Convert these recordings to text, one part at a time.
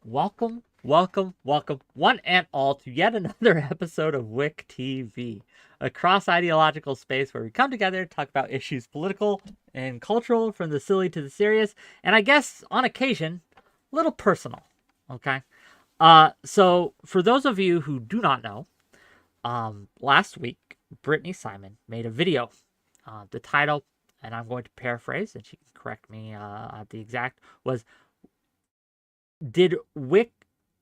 Welcome, welcome, welcome, one and all, to yet another episode of WhickTV, a cross-ideological space where we come together to talk about issues political and cultural, from the silly to the serious, and I guess, on occasion, a little personal, okay? So, for those of you who do not know, last week, BrittanySimon made a video. The title, and I'm going to paraphrase, and she can correct me at the exact, was did Whick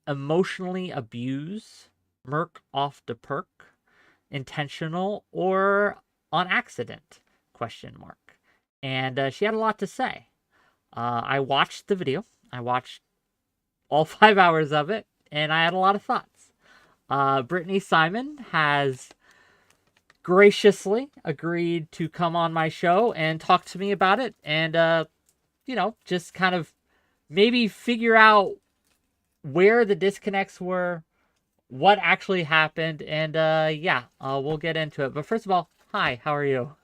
emotionally abuse Merc off the perk, intentional or on accident? Question mark. And she had a lot to say. I watched the video. I watched all 5 hours of it, and I had a lot of thoughts. BrittanySimon has graciously agreed to come on my show and talk to me about it, and just kind of maybe figure out where the disconnects were, what actually happened, and we'll get into it. But first of all, hi, how are you?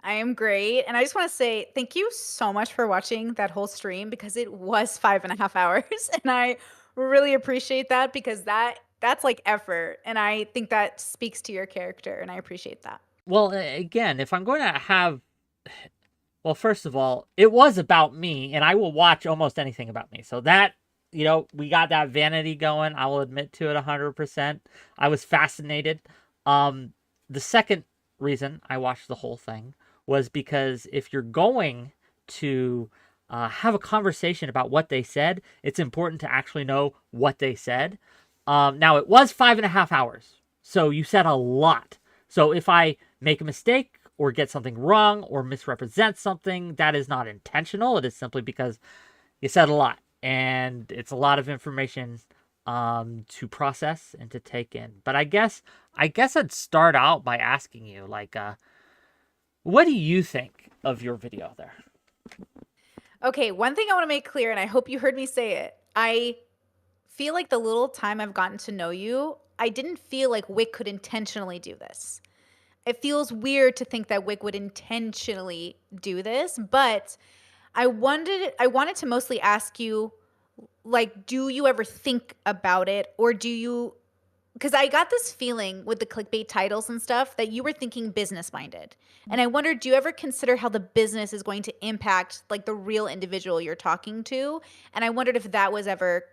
I am great. And I just want to say thank you so much for watching that whole stream because it was 5.5 hours. And I really appreciate that because that's like effort. And I think that speaks to your character. And I appreciate that. Well, again, if I'm going to have, well, first of all, it was about me, and I will watch almost anything about me. So that, we got that vanity going. I will admit to it 100%. I was fascinated. The second reason I watched the whole thing was because if you're going to have a conversation about what they said, it's important to actually know what they said. Now, it was 5.5 hours, so you said a lot. So if I make a mistake or get something wrong or misrepresent something, that is not intentional. It is simply because you said a lot, and it's a lot of information to process and to take in. But I guess I'd start out by asking you, like, what do you think of your video there? Okay. One thing I want to make clear, and I hope you heard me say it. I feel like the little time I've gotten to know you, I didn't feel like Wick could intentionally do this. It feels weird to think that Wick would intentionally do this, but I wanted to mostly ask you, like, do you ever think about it, or do you, because I got this feeling with the clickbait titles and stuff that you were thinking business minded. And I wonder, do you ever consider how the business is going to impact like the real individual you're talking to? And I wondered if that was ever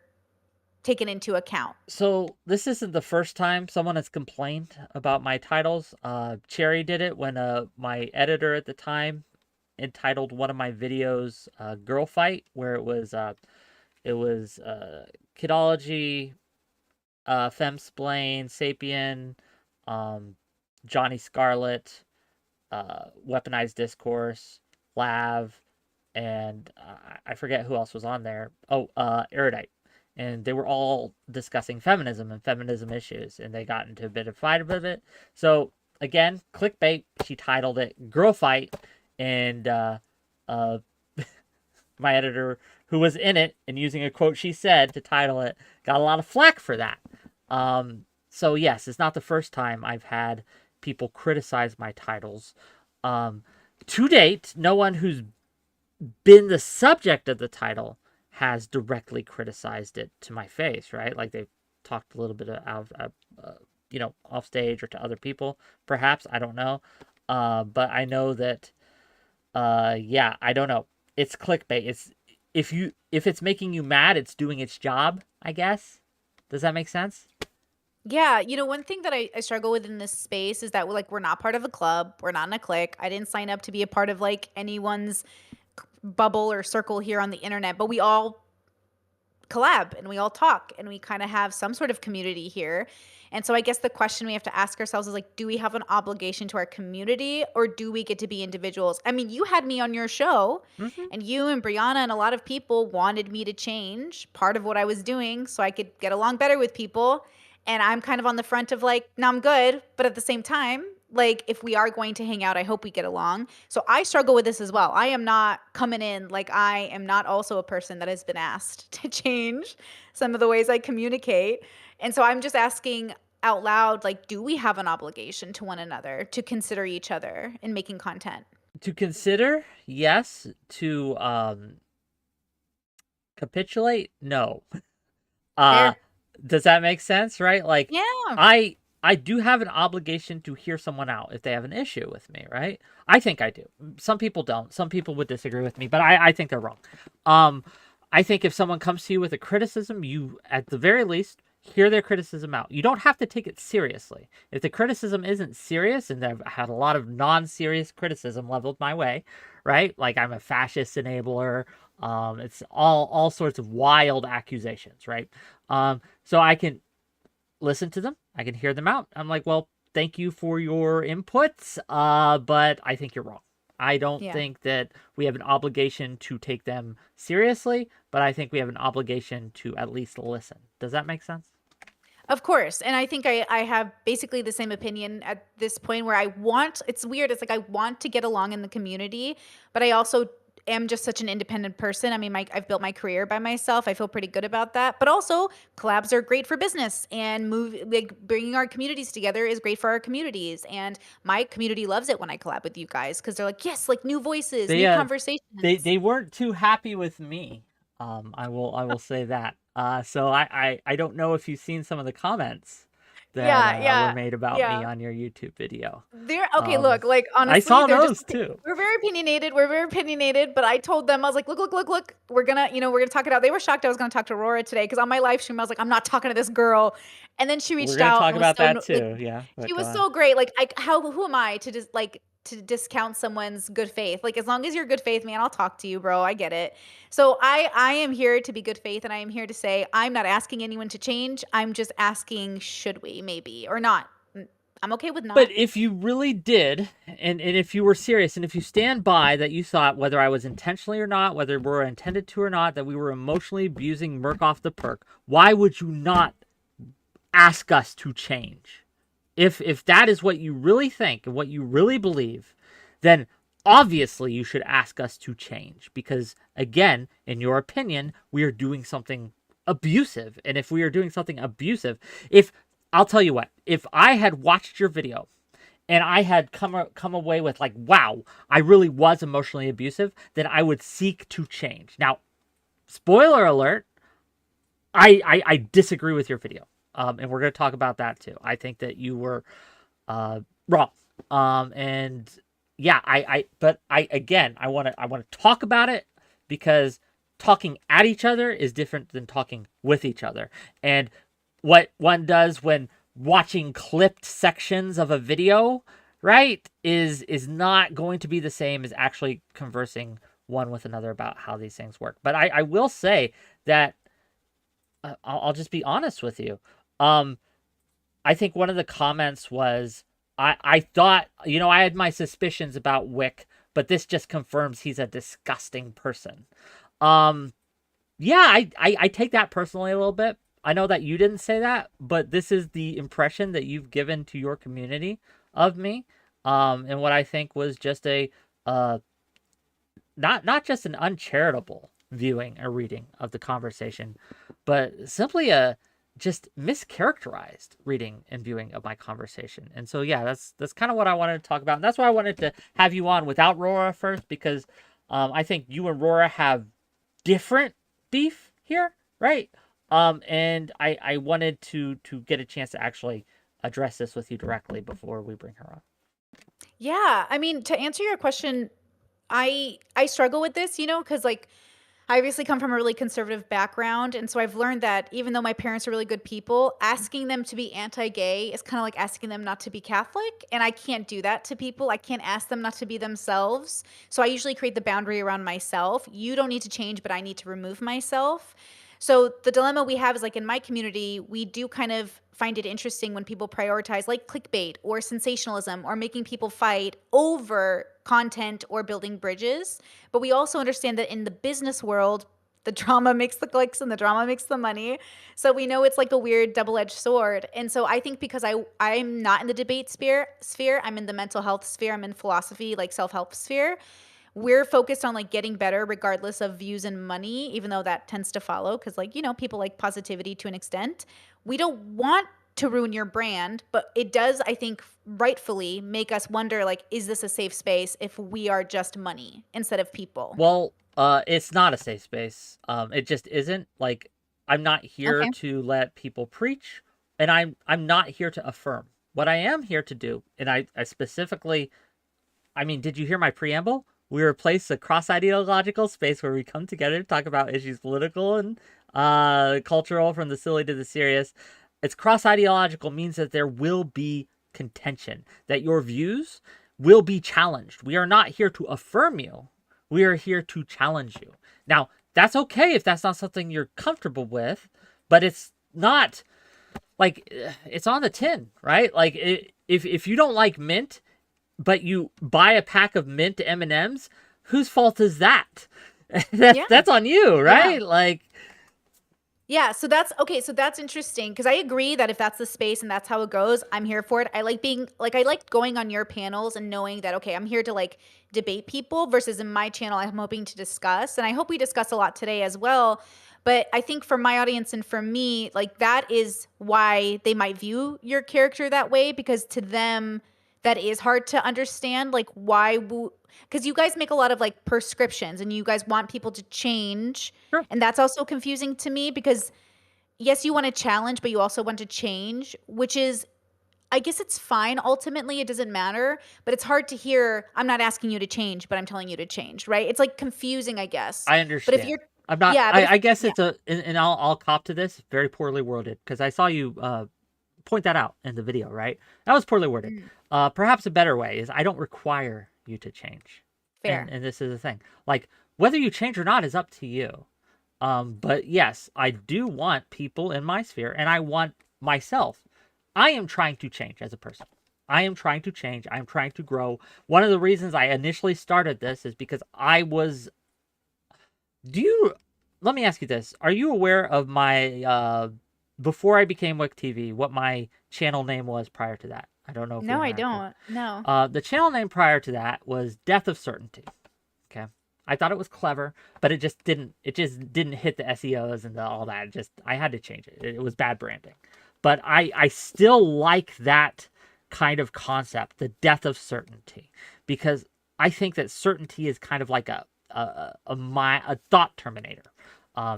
taken into account. So this isn't the first time someone has complained about my titles. Cherry did it when my editor at the time entitled one of my videos "Girl Fight," where it was kidology, femsplain, sapien, Johnny Scarlet, weaponized discourse, lav, and I forget who else was on there. Oh, erudite. And they were all discussing feminism and feminism issues, and they got into a bit of fight about it. So again, clickbait. She titled it "Girl Fight," and uh, my editor, who was in it and using a quote she said to title it, got a lot of flack for that. So yes, it's not the first time I've had people criticize my titles. Um, to date, no one who's been the subject of the title has directly criticized it to my face, right? Like they've talked a little bit off stage or to other people, perhaps. I don't know. But I know that, I don't know. It's clickbait. It's if it's making you mad, it's doing its job, I guess. Does that make sense? Yeah, one thing that I struggle with in this space is that we're not part of a club. We're not in a clique. I didn't sign up to be a part of like anyone's bubble or circle here on the internet, but we all collab and we all talk and we kind of have some sort of community here. And so I guess the question we have to ask ourselves is like, do we have an obligation to our community or do we get to be individuals? I mean, you had me on your show Mm-hmm. and you and Brianna and a lot of people wanted me to change part of what I was doing so I could get along better with people. And I'm kind of on the front of like, no, I'm good. But at the same time, like if we are going to hang out, I hope we get along. So I struggle with this as well. I am not coming in like I am not also a person that has been asked to change some of the ways I communicate. And so I'm just asking out loud, like, do we have an obligation to one another to consider each other in making content? To consider, yes. To capitulate, no. Uh, Fair. does that make sense, right? Like, Yeah. I do have an obligation to hear someone out if they have an issue with me, right? I think I do. Some people don't. Some people would disagree with me, but I think they're wrong. Um, I think if someone comes to you with a criticism, you at the very least hear their criticism out. You don't have to take it seriously. If the criticism isn't serious, and I've had a lot of non-serious criticism leveled my way, right? Like I'm a fascist enabler. It's all sorts of wild accusations, right? So I can listen to them. I can hear them out. I'm like, well, thank you for your inputs, but I think you're wrong. I don't Yeah. think that we have an obligation to take them seriously, but I think we have an obligation to at least listen. Does that make sense? Of course. And I think I have basically the same opinion at this point where it's weird. It's like I want to get along in the community, but I also am just such an independent person. I mean, I've built my career by myself. I feel pretty good about that. But also, collabs are great for business, and like bringing our communities together is great for our communities. And my community loves it when I collab with you guys because they're like, yes, like new voices, They new uh conversations. they weren't too happy with me. I will say that. So I don't know if you've seen some of the comments that Yeah, were yeah, made about me yeah. on your YouTube video. They're okay, Um, look, like, I honestly, saw they're just those too. we're very opinionated, but I told them, I was like, "Look, look, look, look, we're gonna talk it out." They were shocked I was gonna talk to Rora today because on my live stream, I was like, "I'm not talking to this girl," and then she We're reached gonna out talk and was about so that no like, too. Yeah, but she go was ahead. so great, like, who am I to just, like, to discount someone's good faith? Like, as long as you're good faith, man, I'll talk to you, bro, I get it. So, I am here to be good faith, and I am here to say, I'm not asking anyone to change, I'm just asking, should we maybe or not? I'm okay with But not. if you really did, and if you were serious, and if you stand by that you thought whether I was intentionally or not, whether we were intended to or not, that we were emotionally abusing 𝕵𝖍𝖎𝖙, why would you not ask us to change? If that is what you really think and what you really believe, then obviously you should ask us to change because again, in your opinion, we are doing something abusive. And if we are doing something abusive, if I'll tell you what, if I had watched your video and I had come away with like, wow, I really was emotionally abusive, then I would seek to change. Now, spoiler alert, I disagree with your video. And we're going to talk about that too. I think that you were wrong. And yeah, but again, I want to talk about it because talking at each other is different than talking with each other. And what one does when watching clipped sections of a video, right, is not going to be the same as actually conversing one with another about how these things work. But I will say that I'll just be honest with you. Um, I think one of the comments was, I thought, I had my suspicions about Whick, but this just confirms he's a disgusting person. Um, yeah, I take that personally a little bit. I know that you didn't say that, but this is the impression that you've given to your community of me. And what I think was just a uh, not just an uncharitable viewing or reading of the conversation, but simply a just mischaracterized reading and viewing of my conversation. And so yeah, that's kind of what I wanted to talk about. And that's why I wanted to have you on without Rora first, because I think you and Rora have different beef here, right? And I wanted to get a chance to actually address this with you directly before we bring her on. Yeah, I mean, to answer your question, I struggle with this, because like I obviously come from a really conservative background, and so I've learned that even though my parents are really good people, asking them to be anti-gay is kind of like asking them not to be Catholic, and I can't do that to people. I can't ask them not to be themselves. So I usually create the boundary around myself. You don't need to change, but I need to remove myself. So the dilemma we have is like in my community, we do kind of find it interesting when people prioritize like clickbait or sensationalism or making people fight over content or building bridges. But we also understand that in the business world, the drama makes the clicks and the drama makes the money. So we know it's like a weird double-edged sword. And so I think because I'm not in the debate sphere, I'm in the mental health sphere, I'm in philosophy, like self-help sphere. We're focused on like getting better regardless of views and money, even though that tends to follow because like, people like positivity to an extent. We don't want to ruin your brand, but it does, I think, rightfully make us wonder like, is this a safe space if we are just money instead of people? Well, it's not a safe space. It just isn't. Like, I'm not here Okay. to let people preach, and I'm not here to affirm. What I am here to do, and I specifically, I mean, did you hear my preamble? We replace a cross-ideological space where we come together to talk about issues political and cultural, from the silly to the serious. It's cross-ideological means that there will be contention, that your views will be challenged. We are not here to affirm you. We are here to challenge you. Now, that's okay if that's not something you're comfortable with, but it's not like it's on the tin, right? Like if you don't like mint, but you buy a pack of mint M&Ms, whose fault is that? Yeah. That's on you, Yeah. right? Like, Yeah, so that's okay, so that's interesting because I agree that if that's the space and that's how it goes, I'm here for it. I like being like I like going on your panels and knowing that okay, I'm here to like debate people versus in my channel I'm hoping to discuss, and I hope we discuss a lot today as well. But I think for my audience and for me, like that is why they might view your character that way because to them that is hard to understand like why because you guys make a lot of like prescriptions and you guys want people to change, sure. and that's also confusing to me because yes, you want to challenge, but you also want to change, which is, I guess it's fine. Ultimately, it doesn't matter, but it's hard to hear. I'm not asking you to change, but I'm telling you to change, right? It's like confusing, I guess. I But if understand. you're, I'm not. yeah, but if, I guess yeah, it's and I'll cop to this. Very poorly worded because I saw you point that out in the video. Right, that was poorly worded. mm, Perhaps a better way is I don't require you to change, fair. and this is the thing. Like whether you change or not is up to you. But yes, I do want people in my sphere, and I want myself. I am trying to change as a person. I am trying to change. I'm trying to grow. One of the reasons I initially started this is because I was. Do you? Let me ask you this: are you aware of my before I became WhickTV, what my channel name was prior to that? I don't know if we No, I interacted. don't. No. The channel name prior to that was Death of Certainty. Okay. I thought it was clever, but it just didn't hit the SEOs and all that. I had to change it. It was bad branding. But I still like that kind of concept, the death of certainty, because I think that certainty is kind of like a thought terminator.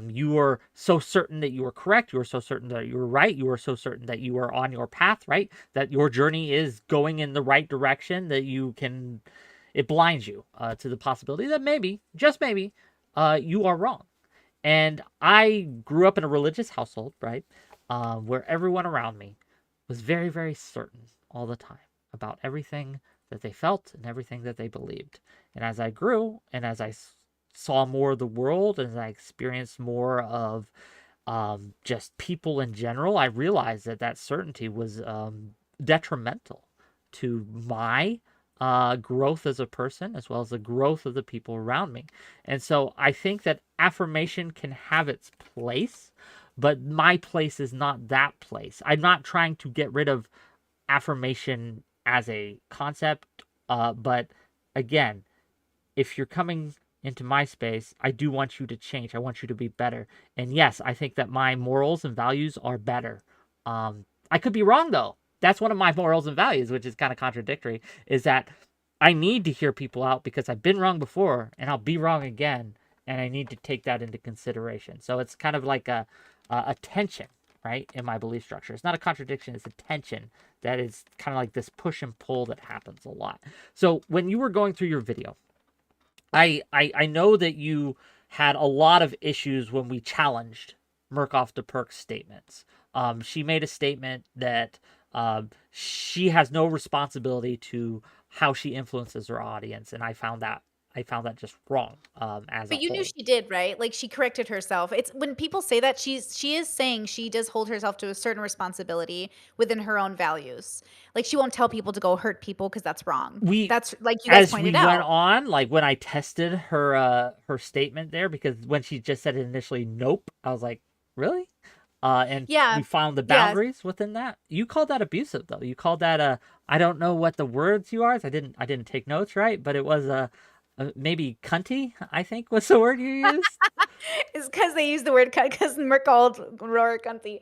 You are so certain that you are correct. You are so certain that you are right. You are so certain that you are on your path, right? That your journey is going in the right direction, that you can, it blinds you to the possibility that maybe, just maybe, you are wrong. And I grew up in a religious household, right? Where everyone around me was very, very certain all the time about everything that they felt and everything that they believed. And as I grew and as I saw more of the world and as I experienced more of just people in general, I realized that that certainty was detrimental to my growth as a person as well as the growth of the people around me. And so I think that affirmation can have its place, but my place is not that place. I'm not trying to get rid of affirmation as a concept, but again, if you're coming into my space, I do want you to change. I want you to be better. And yes, I think that my morals and values are better. I could be wrong though. That's one of my morals and values, which is kind of contradictory, is that I need to hear people out because I've been wrong before and I'll be wrong again. And I need to take that into consideration. So it's kind of like a tension, right, in my belief structure. It's not a contradiction, it's a tension that is kind of like this push and pull that happens a lot. So when you were going through your video, I know that you had a lot of issues when we challenged 𝕵𝖎𝖙 statements. She made a statement that she has no responsibility to how she influences her audience, and I found that just wrong as a But you knew whole. she did, right? Like she corrected herself. It's when people say that she is saying she does hold herself to a certain responsibility within her own values. Like she won't tell people to go hurt people because that's wrong. We That's like you guys As pointed we went out. on, like when I tested her statement there, because when she just said initially nope, I was like, really? And we Yeah. found the Yeah. boundaries within that. You called that abusive though. You called that I don't know what the words you are. I didn't take notes, right? But it was maybe cunty, I think was the word you used. It's because they use the word cut because Merc called Rora cunty.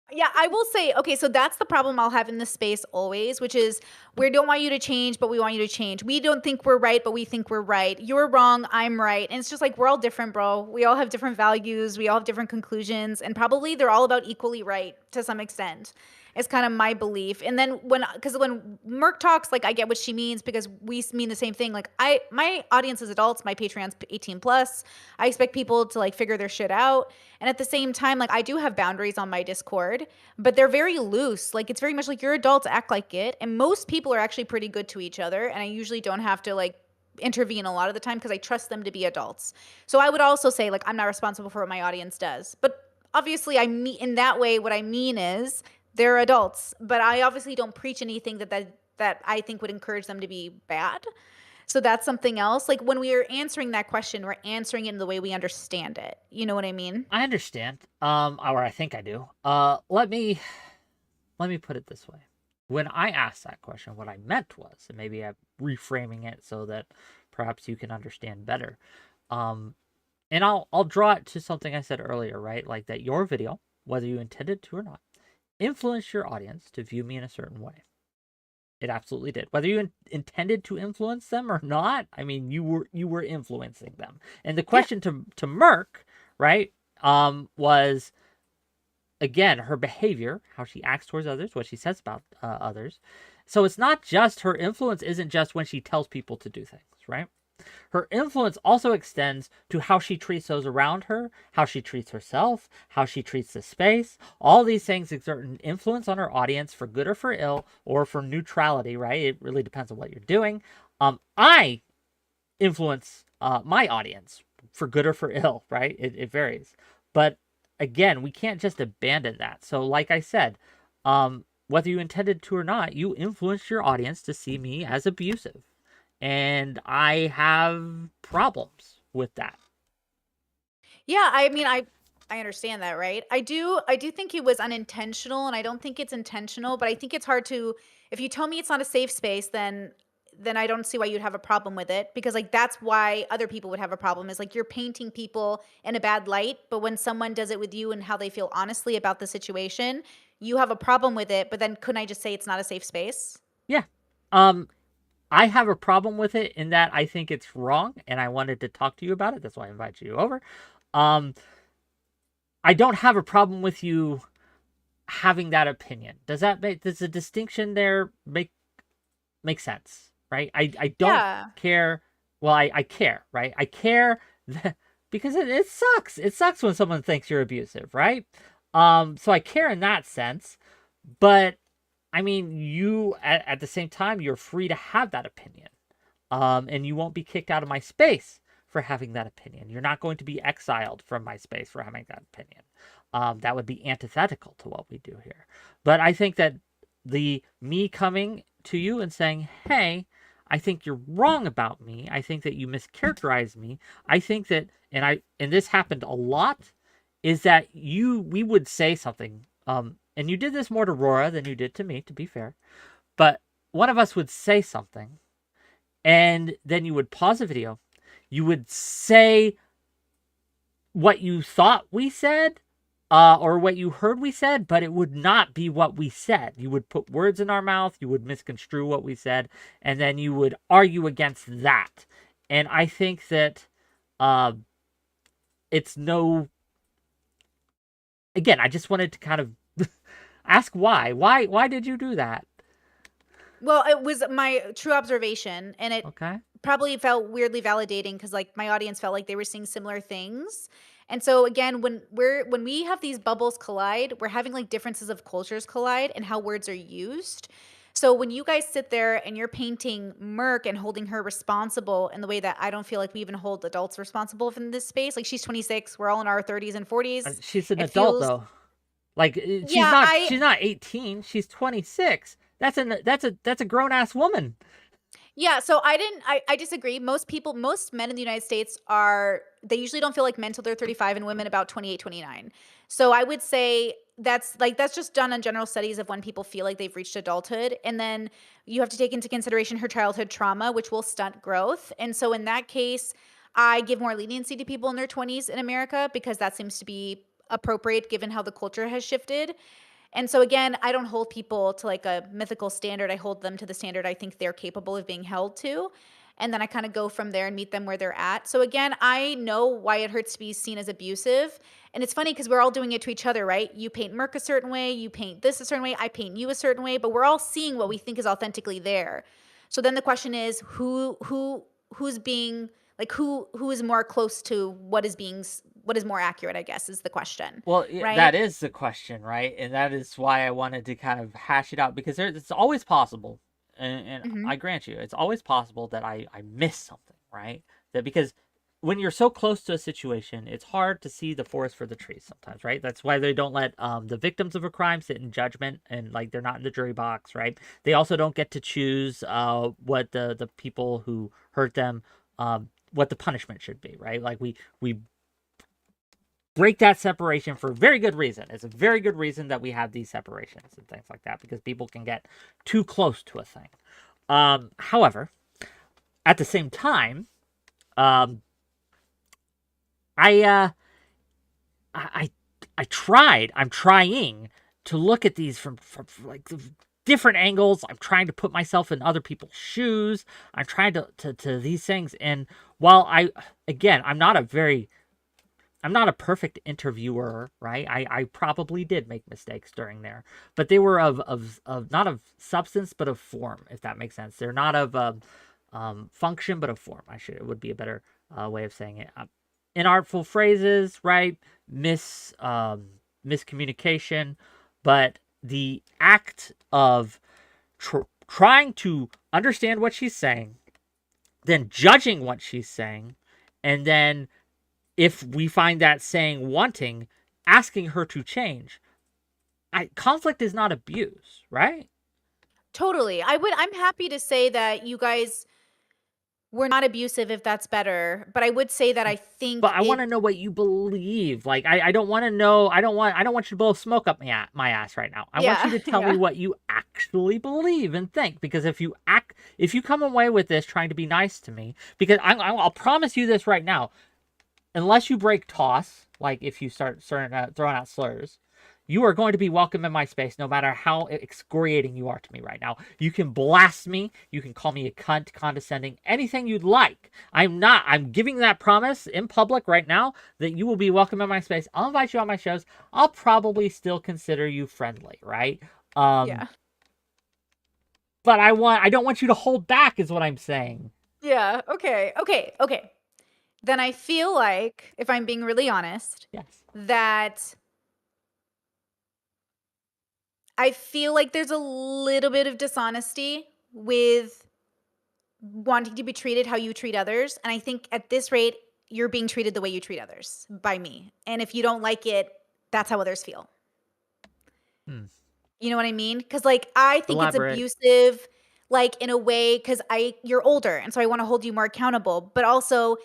Yeah, I will say, okay, so that's the problem I'll have in this space always, which is we don't want you to change, but we want you to change. We don't think we're right, but we think we're right. You're wrong, I'm right. And it's just like we're all different, bro. We all have different values, we all have different conclusions, and probably they're all about equally right to some extent. It's kind of my belief. And then because when Merck talks, like I get what she means because we mean the same thing. Like my audience is adults, my Patreon's 18 plus. I expect people to like figure their shit out. And at the same time, like I do have boundaries on my Discord, but they're very loose. Like it's very much like you're adults, act like it. And most people are actually pretty good to each other. And I usually don't have to like intervene a lot of the time because I trust them to be adults. So I would also say like I'm not responsible for what my audience does. But obviously I mean in that way, what I mean is they're adults. But I obviously don't preach anything that I think would encourage them to be bad. So that's something else. Like when we are answering that question, we're answering it in the way we understand it. You know what I mean? I understand. Or I think I do. Let me put it this way. When I asked that question, what I meant was, and maybe I'm reframing it so that perhaps you can understand better. And I'll draw it to something I said earlier, right? Like that your video, whether you intended to or not, influenced your audience to view me in a certain way. It absolutely did. Whether you intended to influence them or not, I mean, you were influencing them. And the question to Merck, right, was again her behavior, how she acts towards others, what she says about others. So it's not just her influence isn't just when she tells people to do things, right? Her influence also extends to how she treats those around her, how she treats herself, how she treats the space. All these things exert an influence on her audience for good or for ill, or for neutrality, right? It really depends on what you're doing. I influence my audience for good or for ill, right? It varies. But again, we can't just abandon that. So like I said, whether you intended to or not, you influenced your audience to see me as abusive. And I have problems with that. Yeah, I mean, I understand that, right? I do think it was unintentional, and I don't think it's intentional, but I think it's hard to if you tell me it's not a safe space, then I don't see why you'd have a problem with it because like that's why other people would have a problem is like you're painting people in a bad light, but when someone does it with you and how they feel honestly about the situation, you have a problem with it, but then couldn't I just say it's not a safe space? Yeah. I have a problem with it in that I think it's wrong and I wanted to talk to you about it. That's why I invited you over. I don't have a problem with you having that opinion. Does the distinction there make sense? Right? I don't Yeah. care. Well, I care, right? I care because it sucks. It sucks when someone thinks you're abusive, right? So I care in that sense, but I mean, you at the same time, you're free to have that opinion, and you won't be kicked out of my space for having that opinion. You're not going to be exiled from my space for having that opinion. That would be antithetical to what we do here. But I think that me coming to you and saying, "Hey, I think you're wrong about me. I think that you mischaracterized me. I think that," and this happened a lot, is that we would say something. And you did this more to Rora than you did to me, to be fair. But one of us would say something, and then you would pause the video. You would say what you thought we said, or what you heard we said, but it would not be what we said. You would put words in our mouth. You would misconstrue what we said, and then you would argue against that. And I think that it's no... Again, I just wanted to kind of ask why. Why did you do that? Well, it was my true observation, and it Okay. probably felt weirdly validating because, like, my audience felt like they were seeing similar things. And so again, when we have these bubbles collide, we're having like differences of cultures collide and how words are used. So when you guys sit there and you're painting Merck and holding her responsible in the way that I don't feel like we even hold adults responsible in this space, like she's 26, we're all in our 30s and 40s. She's an It adult feels though. Like yeah, she's not 18. She's 26. That's a grown ass woman. Yeah, so I disagree. Most men in the United States they usually don't feel like men till they're 35 and women about 28, 29. So I would say that's just done on general studies of when people feel like they've reached adulthood. And then you have to take into consideration her childhood trauma, which will stunt growth. And so in that case, I give more leniency to people in their 20s in America because that seems to be appropriate given how the culture has shifted. And so again, I don't hold people to like a mythical standard. I hold them to the standard I think they're capable of being held to. And then I kind of go from there and meet them where they're at. So again, I know why it hurts to be seen as abusive. And it's funny because we're all doing it to each other, right? You paint Merc a certain way, you paint this a certain way, I paint you a certain way, but we're all seeing what we think is authentically there. So then the question is who's being like who is more close to what is more accurate, I guess is the question. Well, Right? that is the question, right? And that is why I wanted to kind of hash it out, because it's always possible, and Mhm. I grant you, it's always possible that I miss something, right? That because when you're so close to a situation, it's hard to see the forest for the trees sometimes, right? That's why they don't let the victims of a crime sit in judgment, and like they're not in the jury box, right? They also don't get to choose what the people who hurt them, what the punishment should be, right? Like we break that separation for a very good reason. It's a very good reason that we have these separations and things like that, because people can get too close to a thing. However, at the same time, um, I, uh, I, I tried. I'm trying to look at these from like different angles. I'm trying to put myself in other people's shoes. I'm trying to these things. And while again, I'm not a perfect interviewer, right? I probably did make mistakes during there, but they were of not of substance, but of form, if that makes sense. They're not of function, but of form. It would be a better way of saying it. Inartful phrases, right? Miscommunication, but the act of trying to understand what she's saying, then judging what she's saying, and then if we find that saying wanting, asking her to change. Conflict is not abuse, right? Totally. I'm happy to say that you guys were not abusive if that's better, but I would say that I But think I want to it know what you believe. Like I don't want to know. I don't want you to blow smoke up my ass right now. I want you yeah, to tell me yeah. what you actually believe and think. Because if you come away with this trying to be nice to me, because I'll promise you this right now, unless you break toss, like if you start throwing out slurs, you are going to be welcome in my space no matter how excoriating you are to me right now. You can blast me. You can call me a cunt, condescending, anything you'd like. I'm giving that promise in public right now that you will be welcome in my space. I'll invite you on my shows. I'll probably still consider you friendly, right? Um, Yeah. but I don't want you to hold back, is what I'm saying. Yeah. Okay. Okay. Okay. Then I feel like, if I'm being really honest, Yes. that I feel like there's a little bit of dishonesty with wanting to be treated how you treat others. And I think at this rate, you're being treated the way you treat others by me. And if you don't like it, that's how others feel. Hmm. You know what I mean? Because like I think it's Elaborate. abusive, like in a way, because you're older, and so I want to hold you more accountable. But also,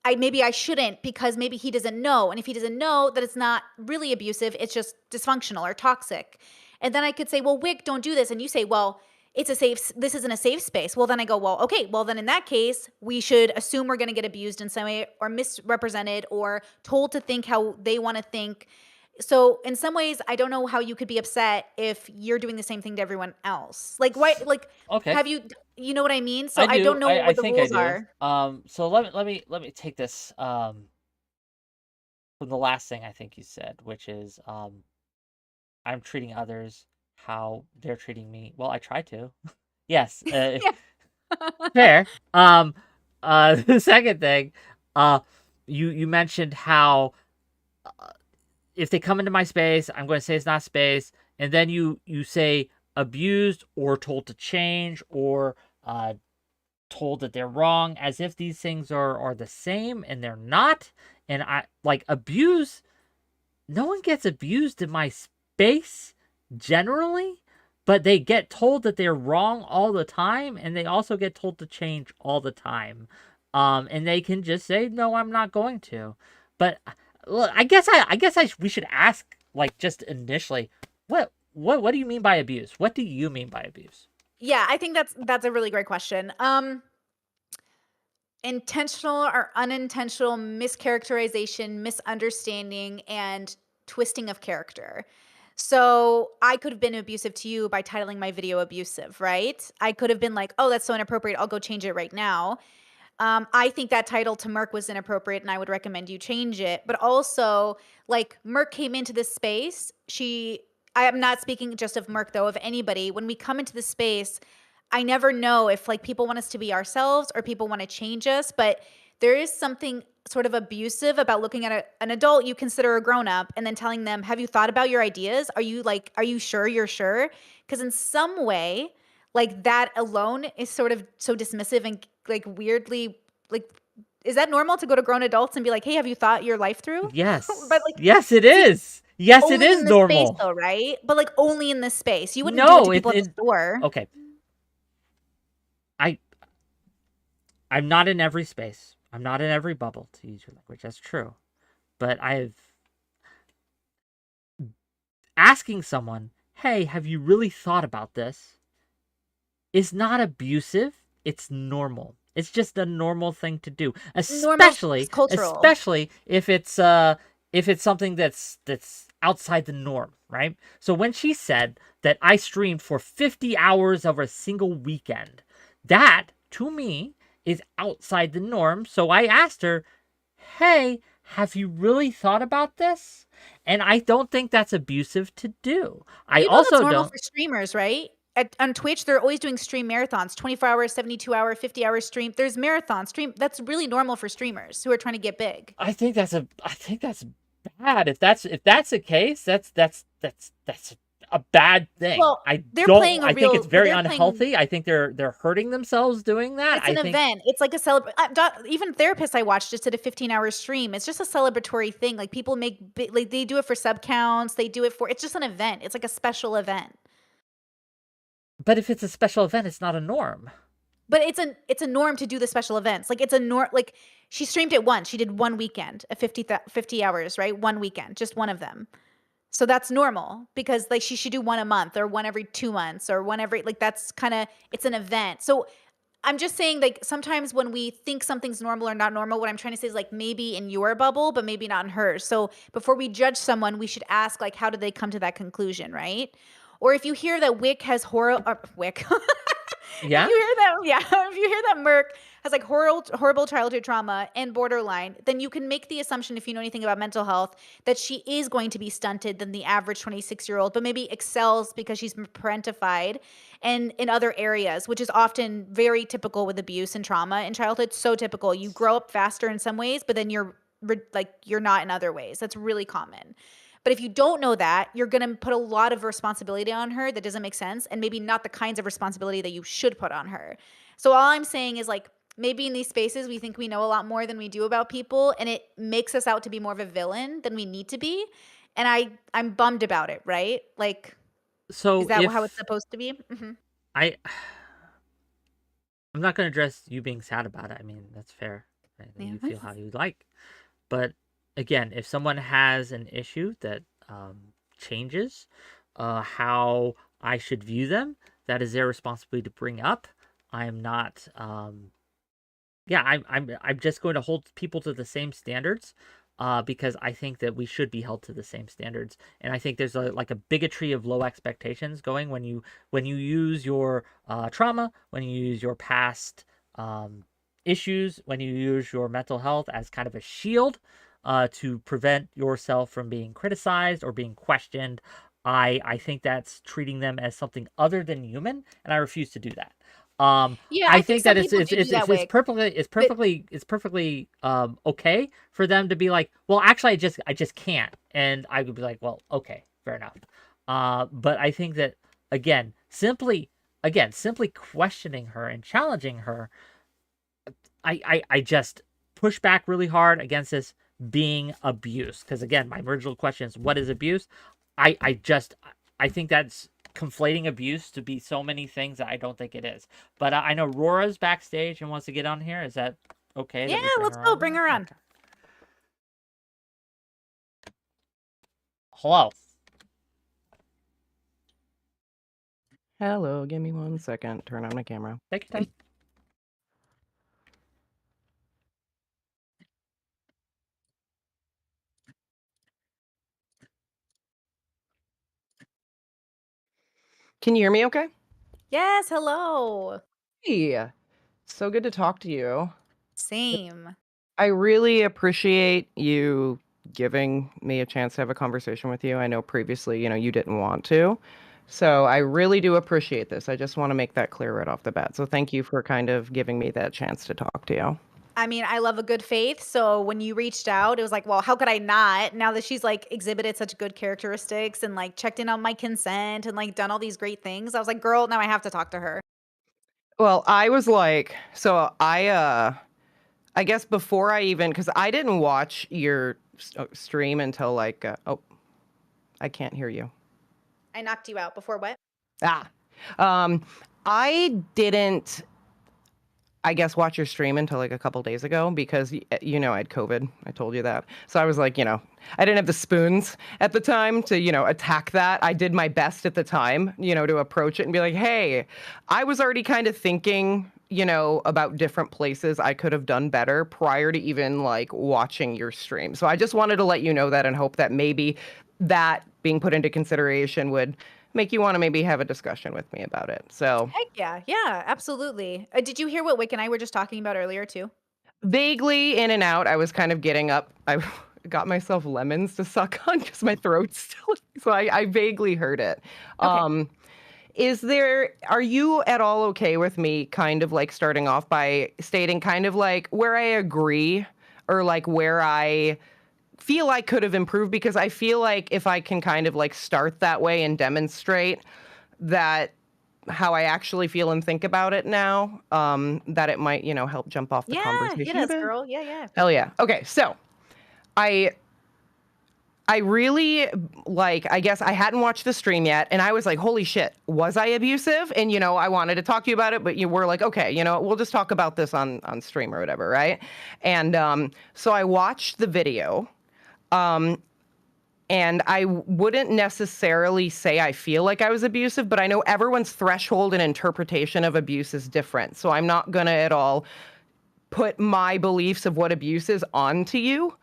maybe I shouldn't because maybe he doesn't know, and if he doesn't know that it's not really abusive, it's just dysfunctional or toxic. And then I could say, well, Wick, don't do this, and you say, well, this isn't a safe space. Well, then I go, well, okay, well, then in that case, we should assume we're going to get abused in some way or misrepresented or told to think how they want to think. So in some ways, I don't know how you could be upset if you're doing the same thing to everyone else. Like, why? Like, Okay. have you know what I mean? So I I do. don't know I what the think I rules do. are. So let me take this from the last thing I think you said, which is I'm treating others how they're treating me. Well, I try to. Yes, Yeah. fair. The second thing, uh, you mentioned how if they come into my space, I'm going to say it's not space, and then you say abused or told to change or uh told that they're wrong, as if these things are the same, and they're not. And I like abuse. No one gets abused in my space generally, but they get told that they're wrong all the time, and they also get told to change all the time. And they can just say no, I'm not going to. But look, we should ask, like, just initially, what do you mean by abuse? What do you mean by abuse? Yeah, I think that's a really great question. Intentional or unintentional mischaracterization, misunderstanding, and twisting of character. So I could have been abusive to you by titling my video abusive, right? I could have been like, oh, that's so inappropriate. I'll go change it right now. I think that title to Merc was inappropriate and I would recommend you change it. But also, like, Merc came into this space. I am not speaking just of Merc though, of anybody. When we come into the space, I never know if like people want us to be ourselves or people want to change us. But there is something sort of abusive about looking at an adult you consider a grown up and then telling them, have you thought about your ideas? Are you sure you're sure? Because in some way, like that alone is sort of so dismissive and like weirdly like is that normal to go to grown adults and be like, hey, have you thought your life through? But Yes. like, Yes, it see, is. Yes, it only is in this space normal. though, right? But like only in this space. You wouldn't do it to No, people at the store. okay. I I'm not in every space. I'm not in every bubble, to use your language. That's true. But I've asking someone, "Hey, have you really thought about this?" is not abusive. It's normal. It's just a normal thing to do, Normal is especially cultural. especially if it's something that's outside the norm, right? So when she said that I streamed for 50 hours over a single weekend, that to me is outside the norm. So I asked her, "Hey, have you really thought about this?" And I don't think that's abusive to do. I You know that's also normal don't. for streamers, right? On Twitch, they're always doing stream marathons, 24 hours, 72-hour, 50-hour stream. There's marathon stream. That's really normal for streamers who are trying to get big. I think that's bad. If that's the case, that's a bad thing. Well, they're playing a I think it's real but very they're playing unhealthy. I think they're hurting themselves doing that. it's I an think event. It's like a even therapists I watched just did a 15-hour stream. It's just a celebratory thing. Like people like they do it for sub counts. They do it for it's just an event. It's like a special event. but if it's a special event, it's not a norm. But it's a norm to do the special events. Like it's a norm like she streamed it once. She did one weekend, a 50 hours, right? One weekend, just one of them. So that's normal because like she should do one a month or one every 2 months or one every like that's kind of it's an event. So I'm just saying like sometimes when we think something's normal or not normal, what I'm trying to say is like maybe in your bubble, but maybe not in hers. So before we judge someone, we should ask like how did they come to that conclusion, right? Or if you hear that Wick has horror Wick. If Yeah. you hear that, yeah, if you hear that Merc has like horrible childhood trauma and borderline, then you can make the assumption, if you know anything about mental health, that she is going to be stunted than the average 26-year-old, but maybe excels because she's parentified and in other areas, which is often very typical with abuse and trauma in childhood. So typical. You grow up faster in some ways, but then you're not in other ways. That's really common. But if you don't know that, you're going to put a lot of responsibility on her that doesn't make sense and maybe not the kinds of responsibility that you should put on her. So all I'm saying is like maybe in these spaces we think we know a lot more than we do about people and it makes us out to be more of a villain than we need to be. And I'm bummed about it, right? Like is So that how it's if supposed to be? Mhm. I I'm not going to address you being sad about it. I mean, that's fair. Right? Yeah. You feel how you like. But again, if someone has an issue that changes how I should view them, that is their responsibility to bring up. I am not. Yeah, I'm just going to hold people to the same standards. Because I think that we should be held to the same standards, and I think there's like a bigotry of low expectations going when you use your trauma, when you use your past issues, when you use your mental health as kind of a shield to prevent yourself from being criticized or being questioned. I think that's treating them as something other than human, and I refuse to do that. Yeah, I I think think that some people do do that it's way. But perfectly okay for them to be like, well, actually, I just can't, and I would be like, well, okay, fair enough. But I think that simply questioning her and challenging her, I just push back really hard against this being abuse. Because again, my original question is, what is abuse? I just I think that's conflating abuse to be so many things that I don't think it is. But I know Rora's backstage and wants to get on here. Is that okay yeah, that we bring let's her go on bring here? her on. Okay. Hello. Hello, give me 1 second. Turn on my camera. Take your time. Can you hear me okay? Yes, hello. Hey, so good to talk to you. Same. I really appreciate you giving me a chance to have a conversation with you. I know previously, you didn't want to. So I really do appreciate this. I just want to make that clear right off the bat. So thank you for kind of giving me that chance to talk to you. I mean, I love a good faith. So when you reached out, it was like, well, how could I not? Now that she's like exhibited such good characteristics and like checked in on my consent and like done all these great things, I was like, girl, now I have to talk to her. Well, I was like, so I guess before I even, because I didn't watch your stream until like, oh, I can't hear you. I knocked you out before what? Ah, um, I didn't, I guess, watch your stream until like a couple days ago because I had COVID. I told you that. So I was like, I didn't have the spoons at the time to, attack that. I did my best at the time, to approach it and be like, hey, I was already kind of thinking, about different places I could have done better prior to even like watching your stream. So I just wanted to let you know that and hope that maybe that being put into consideration would make you want to maybe have a discussion with me about it. So Heck yeah. Yeah, absolutely. Did you hear what Wick and I were just talking about earlier too? vaguely in and out. I was kind of getting up. I got myself lemons to suck on because my throat's still. So I vaguely heard it. Okay. Are you at all okay with me kind of like starting off by stating kind of like where I agree or like where I feel I could have improved? Because I feel like if I can kind of like start that way and demonstrate that how I actually feel and think about it now, that it might, help jump off the Yeah, hit conversation a us, bit. girl. Yeah, yeah. Hell yeah. Okay, so I I really like I guess I hadn't watched the stream yet and I was like, "Holy shit, was I abusive?" And I wanted to talk to you about it, but you were like, "Okay, we'll just talk about this on stream or whatever, right?" And so I watched the video. Um and I wouldn't necessarily say I feel like I was abusive, but I know everyone's threshold and interpretation of abuse is different. So I'm not going to at all put my beliefs of what abuse is onto you.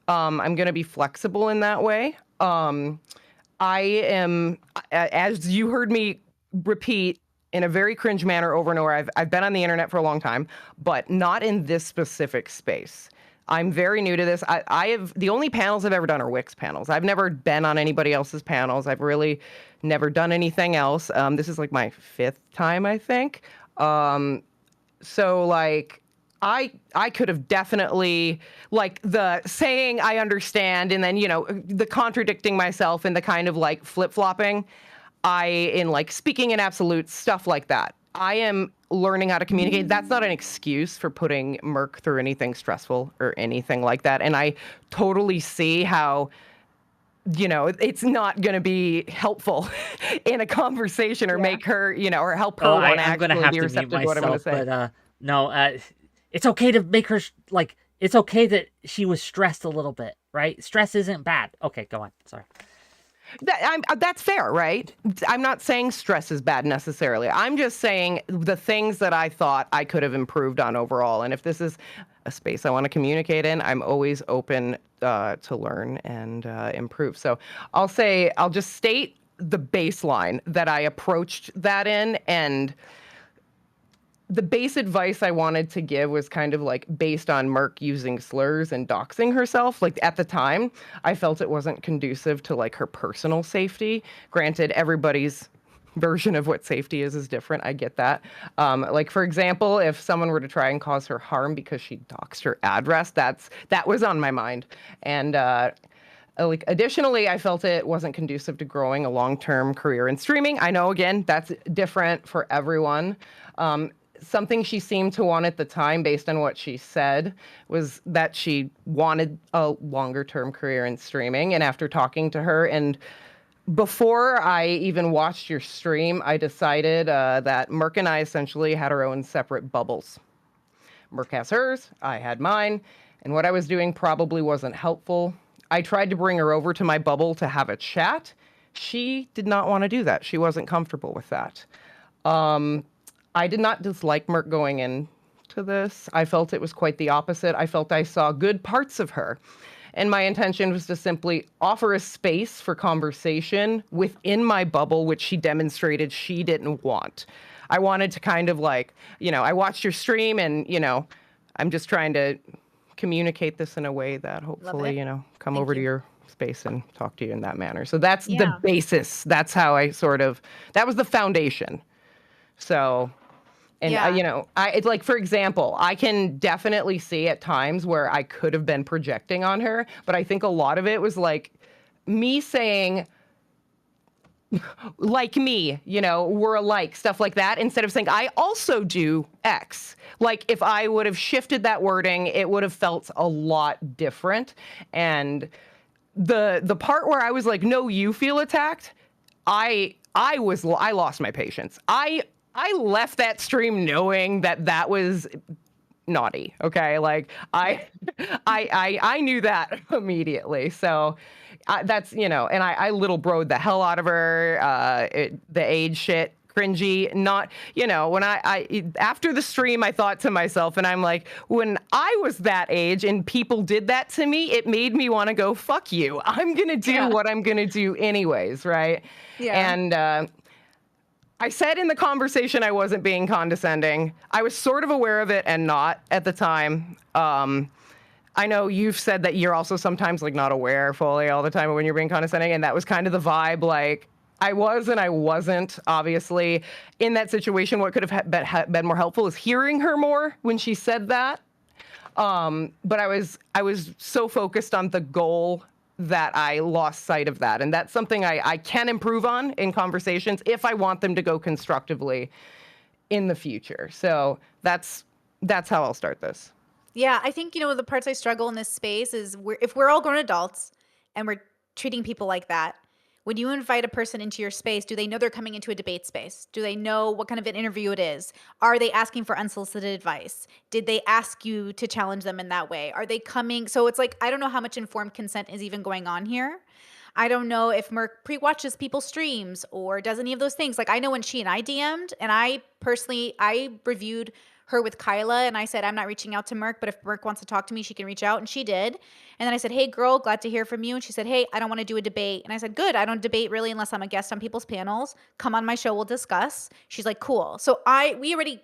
I'm going to be flexible in that way. I am, as you heard me repeat in a very cringe manner over and over, I've been on the internet for a long time, but not in this specific space. I'm very new to this. I have the only panels I've ever done are Wix panels. I've never been on anybody else's panels. I've really never done anything else. This is like my 5th time, I think. So like I could have definitely like the saying I understand and then the contradicting myself and the kind of like flip-flopping in like speaking in absolute stuff like that. I am learning how to communicate. That's not an excuse for putting 𝕾 through anything stressful or anything like that. And I totally see how it's not going to be helpful in a conversation or Yeah. make her, or help Oh, her want to I'm gonna actually have be to mute receptive to what I'm going to myself, say. but no, it's okay to make her like it's okay that she was stressed a little bit, right? Stress isn't bad. Okay, go on. Sorry. That's fair, right? I'm not saying stress is bad necessarily. I'm just saying the things that I thought I could have improved on overall. And if this is a space I want to communicate in, I'm always open to learn and improve. So I'll just state the baseline that I approached that in, and the base advice I wanted to give was kind of like based on 𝕾 using slurs and doxing herself. Like at the time, I felt it wasn't conducive to like her personal safety. Granted, everybody's version of what safety is different. I get that. Like for example, if someone were to try and cause her harm because she doxed her address, that was on my mind. And like additionally, I felt it wasn't conducive to growing a long-term career in streaming. I know again, that's different for everyone. Something she seemed to want at the time, based on what she said, was that she wanted a longer-term career in streaming. And after talking to her, and before I even watched your stream, I decided that 𝕾 and I essentially had our own separate bubbles. 𝕾 has hers, I had mine, and what I was doing probably wasn't helpful. I tried to bring her over to my bubble to have a chat. She did not want to do that. She wasn't comfortable with that. I did not dislike 𝕾 going into this. I felt it was quite the opposite. I felt I saw good parts of her. And my intention was to simply offer a space for conversation within my bubble, which she demonstrated she didn't want. I wanted to kind of like, I watched your stream and, I'm just trying to communicate this in a way that hopefully, come Thank over to you. your space and talk to you in that manner. So that's the Yeah. basis. That's how that was the foundation. So, and Yeah. it's like, for example, I can definitely see at times where I could have been projecting on her, but I think a lot of it was like me saying, like me, we're alike, stuff like that, instead of saying, I also do X. Like, if I would have shifted that wording, it would have felt a lot different. And the part where I was like, no, you feel attacked, I lost my patience. I left that stream knowing that was naughty. Okay. Like I knew that immediately. So that's, and I little broed the hell out of her, the age shit, cringy, not, when I after the stream, I thought to myself, and I'm like, when I was that age and people did that to me, it made me want to go, fuck you. I'm going to do what I'm going to do anyways. Right. Yeah. And, I said in the conversation I wasn't being condescending. I was sort of aware of it and not at the time. I know you've said that you're also sometimes like not aware fully all the time when you're being condescending, and that was kind of the vibe. Like I was and I wasn't. Obviously, in that situation, what could have been more helpful is hearing her more when she said that. But I was so focused on the goal that I lost sight of that. And that's something I can improve on in conversations if I want them to go constructively in the future. So that's how I'll start this. Yeah, I think, the parts I struggle in this space is if we're all grown adults and we're treating people like that, when you invite a person into your space, do they know they're coming into a debate space? Do they know what kind of an interview it is? Are they asking for unsolicited advice? Did they ask you to challenge them in that way? Are they coming? So it's like, I don't know how much informed consent is even going on here. I don't know if Merc pre-watches people's streams or does any of those things. Like I know when she and I DM'd, and I reviewed her with Kyla, and I said, I'm not reaching out to Merc, but if Merc wants to talk to me, she can reach out, and she did. And then I said, hey girl, glad to hear from you. And she said, hey, I don't want to do a debate. And I said, good, I don't debate really unless I'm a guest on people's panels. Come on my show, we'll discuss. She's like, cool. So we already,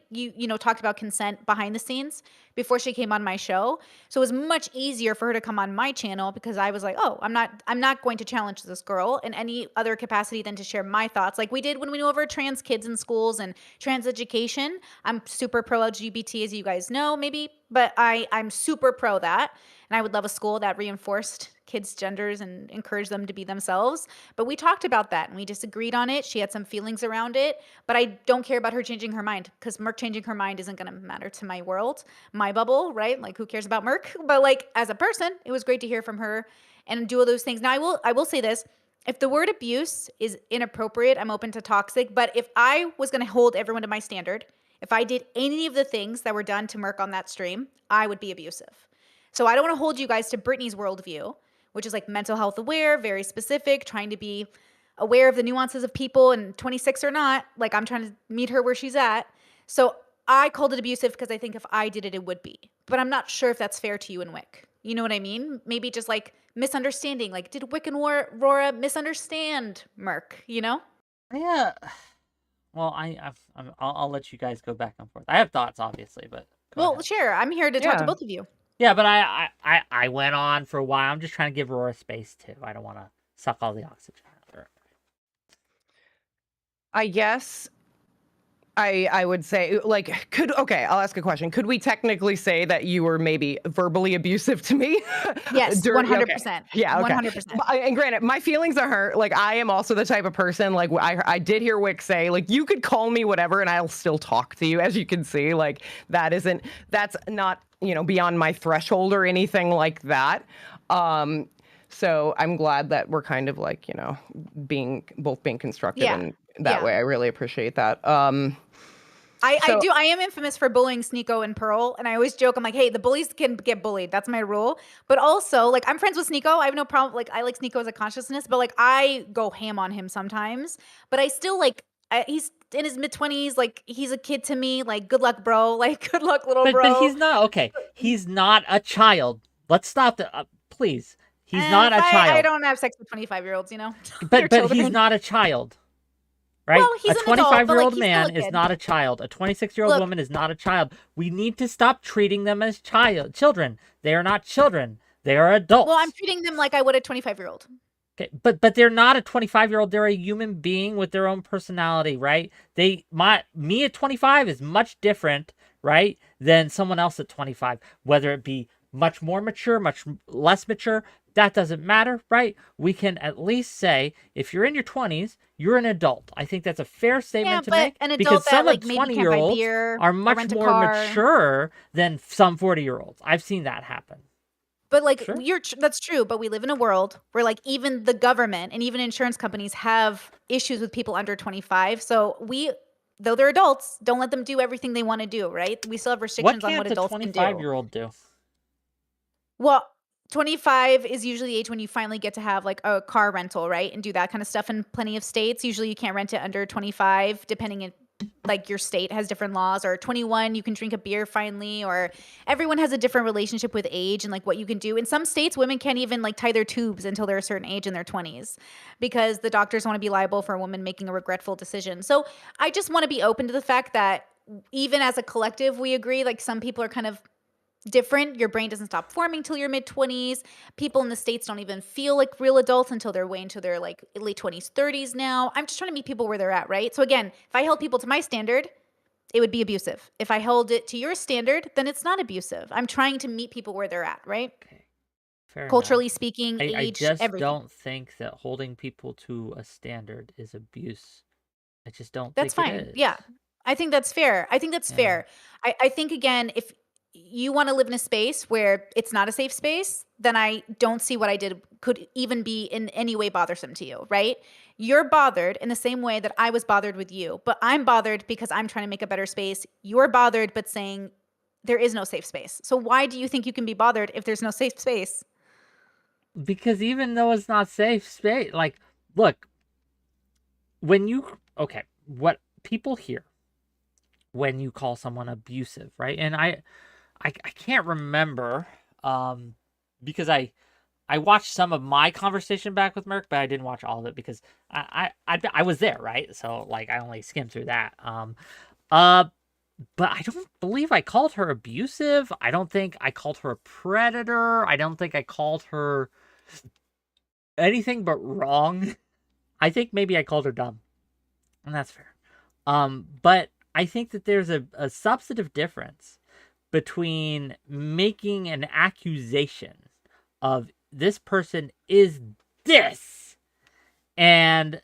talked about consent behind the scenes before she came on my show. So it was much easier for her to come on my channel because I was like, oh, I'm not going to challenge this girl in any other capacity than to share my thoughts. Like we did when we went over trans kids in schools and trans education. I'm super pro LGBT, as you guys know, maybe, but I'm super pro that. And I would love a school that reinforced kids' genders and encouraged them to be themselves. But we talked about that and we disagreed on it. She had some feelings around it, but I don't care about her changing her mind because Merc changing her mind isn't going to matter to my world, my bubble, right? Like who cares about Merc? But like as a person, it was great to hear from her and do all those things. Now I will say this. If the word abuse is inappropriate, I'm open to toxic. But if I was going to hold everyone to my standard, if I did any of the things that were done to Merc on that stream, I would be abusive. So I don't want to hold you guys to Brittany's worldview, which is like mental health aware, very specific, trying to be aware of the nuances of people and 26 or not. Like I'm trying to meet her where she's at. So I called it abusive because I think if I did it, it would be. But I'm not sure if that's fair to you and Whick. You know what I mean? Maybe just like misunderstanding. Like did Whick and Rora misunderstand Merc, Yeah. Well, I'll let you guys go back and forth. I have thoughts, obviously, but well, sure. I'm here to talk to both of you. Yeah, but I went on for a while. I'm just trying to give Rora space too. I don't want to suck all the oxygen out of her. I guess I would say, like, I'll ask a question. Could we technically say that you were maybe verbally abusive to me? Yes, 100%. Okay. Yeah, okay. 100%. And granted, my feelings are hurt. Like, I am also the type of person, like, I did hear Whick say, like, you could call me whatever and I'll still talk to you, as you can see. Like, that's not, beyond my threshold or anything like that. So I'm glad that we're kind of like, being constructive in that way. I really appreciate that. I am infamous for bullying Sneeko and Pearl, and I always joke, I'm like, hey, the bullies can get bullied. That's my rule. But also, like, I'm friends with Sneeko. I have no problem. Like, I like Sneeko as a consciousness, but like, I go ham on him sometimes. But I still like, he's in his mid-20s. Like, he's a kid to me. Like, good luck, bro. Like, good luck, little bro. But he's not, okay. He's not a child. Let's stop please. He's not a child. I don't have sex with 25-year-olds, you know. But he's not a child. Right? Well, he's a an adult, but, 25-year-old like, he's man still a is kid. not a child. A 26-year-old Look. woman is not a child. We need to stop treating them as children. They are not children. They are adults. Well, I'm treating them like I would a 25-year-old. Okay, but they're not a 25-year-old. They're a human being with their own personality, right? Me at 25 is much different, right, than someone else at 25. Whether it be much more mature, much less mature, that doesn't matter, right? We can at least say if you're in your 20s, you're an adult. I think that's a fair statement to make. An adult because that, some like, of maybe can't buy 20-year-olds beer are or much rent a more car. mature than some 40-year-olds. I've seen that happen. But, like, Sure. that's true, but we live in a world where, like, even the government and even insurance companies have issues with people under 25. So though they're adults, don't let them do everything they want to do, right? We still have restrictions on what adults can do. What can't a 25-year-old do? Well, 25 is usually the age when you finally get to have, like, a car rental, right? And do that kind of stuff in plenty of states. Usually you can't rent it under 25, depending on, like, your state has different laws. Or 21, you can drink a beer finally. Or everyone has a different relationship with age and, like, what you can do. In some states, women can't even, like, tie their tubes until they're a certain age in their 20s because the doctors want to be liable for a woman making a regretful decision. So I just want to be open to the fact that even as a collective, we agree, like, some people are kind of different. Your brain doesn't stop forming till your mid-20s. People in the States don't even feel like real adults until they're way into their, like, late 20s, 30s now. I'm just trying to meet people where they're at, right? So again, if I held people to my standard, it would be abusive. If I held it to your standard, then it's not abusive. I'm trying to meet people where they're at, right? Okay. Fair Culturally enough. speaking, age, I just everything. don't think that holding people to a standard is abuse. I just don't That's think fine. it is. Yeah. I think that's fair. I think that's Yeah. fair. I think, again, if you want to live in a space where it's not a safe space, then I don't see what I did could even be in any way bothersome to you, right? You're bothered in the same way that I was bothered with you, but I'm bothered because I'm trying to make a better space. You're bothered but saying there is no safe space. So why do you think you can be bothered if there's no safe space? Because even though it's not safe space, like, look, what people hear when you call someone abusive, right? And I can't remember, because I watched some of my conversation back with Merck, but I didn't watch all of it because I was there, right? So, like, I only skimmed through that. But I don't believe I called her abusive. I don't think I called her a predator. I don't think I called her anything but wrong. I think maybe I called her dumb, and that's fair. But I think that there's a substantive difference between making an accusation of this person is this and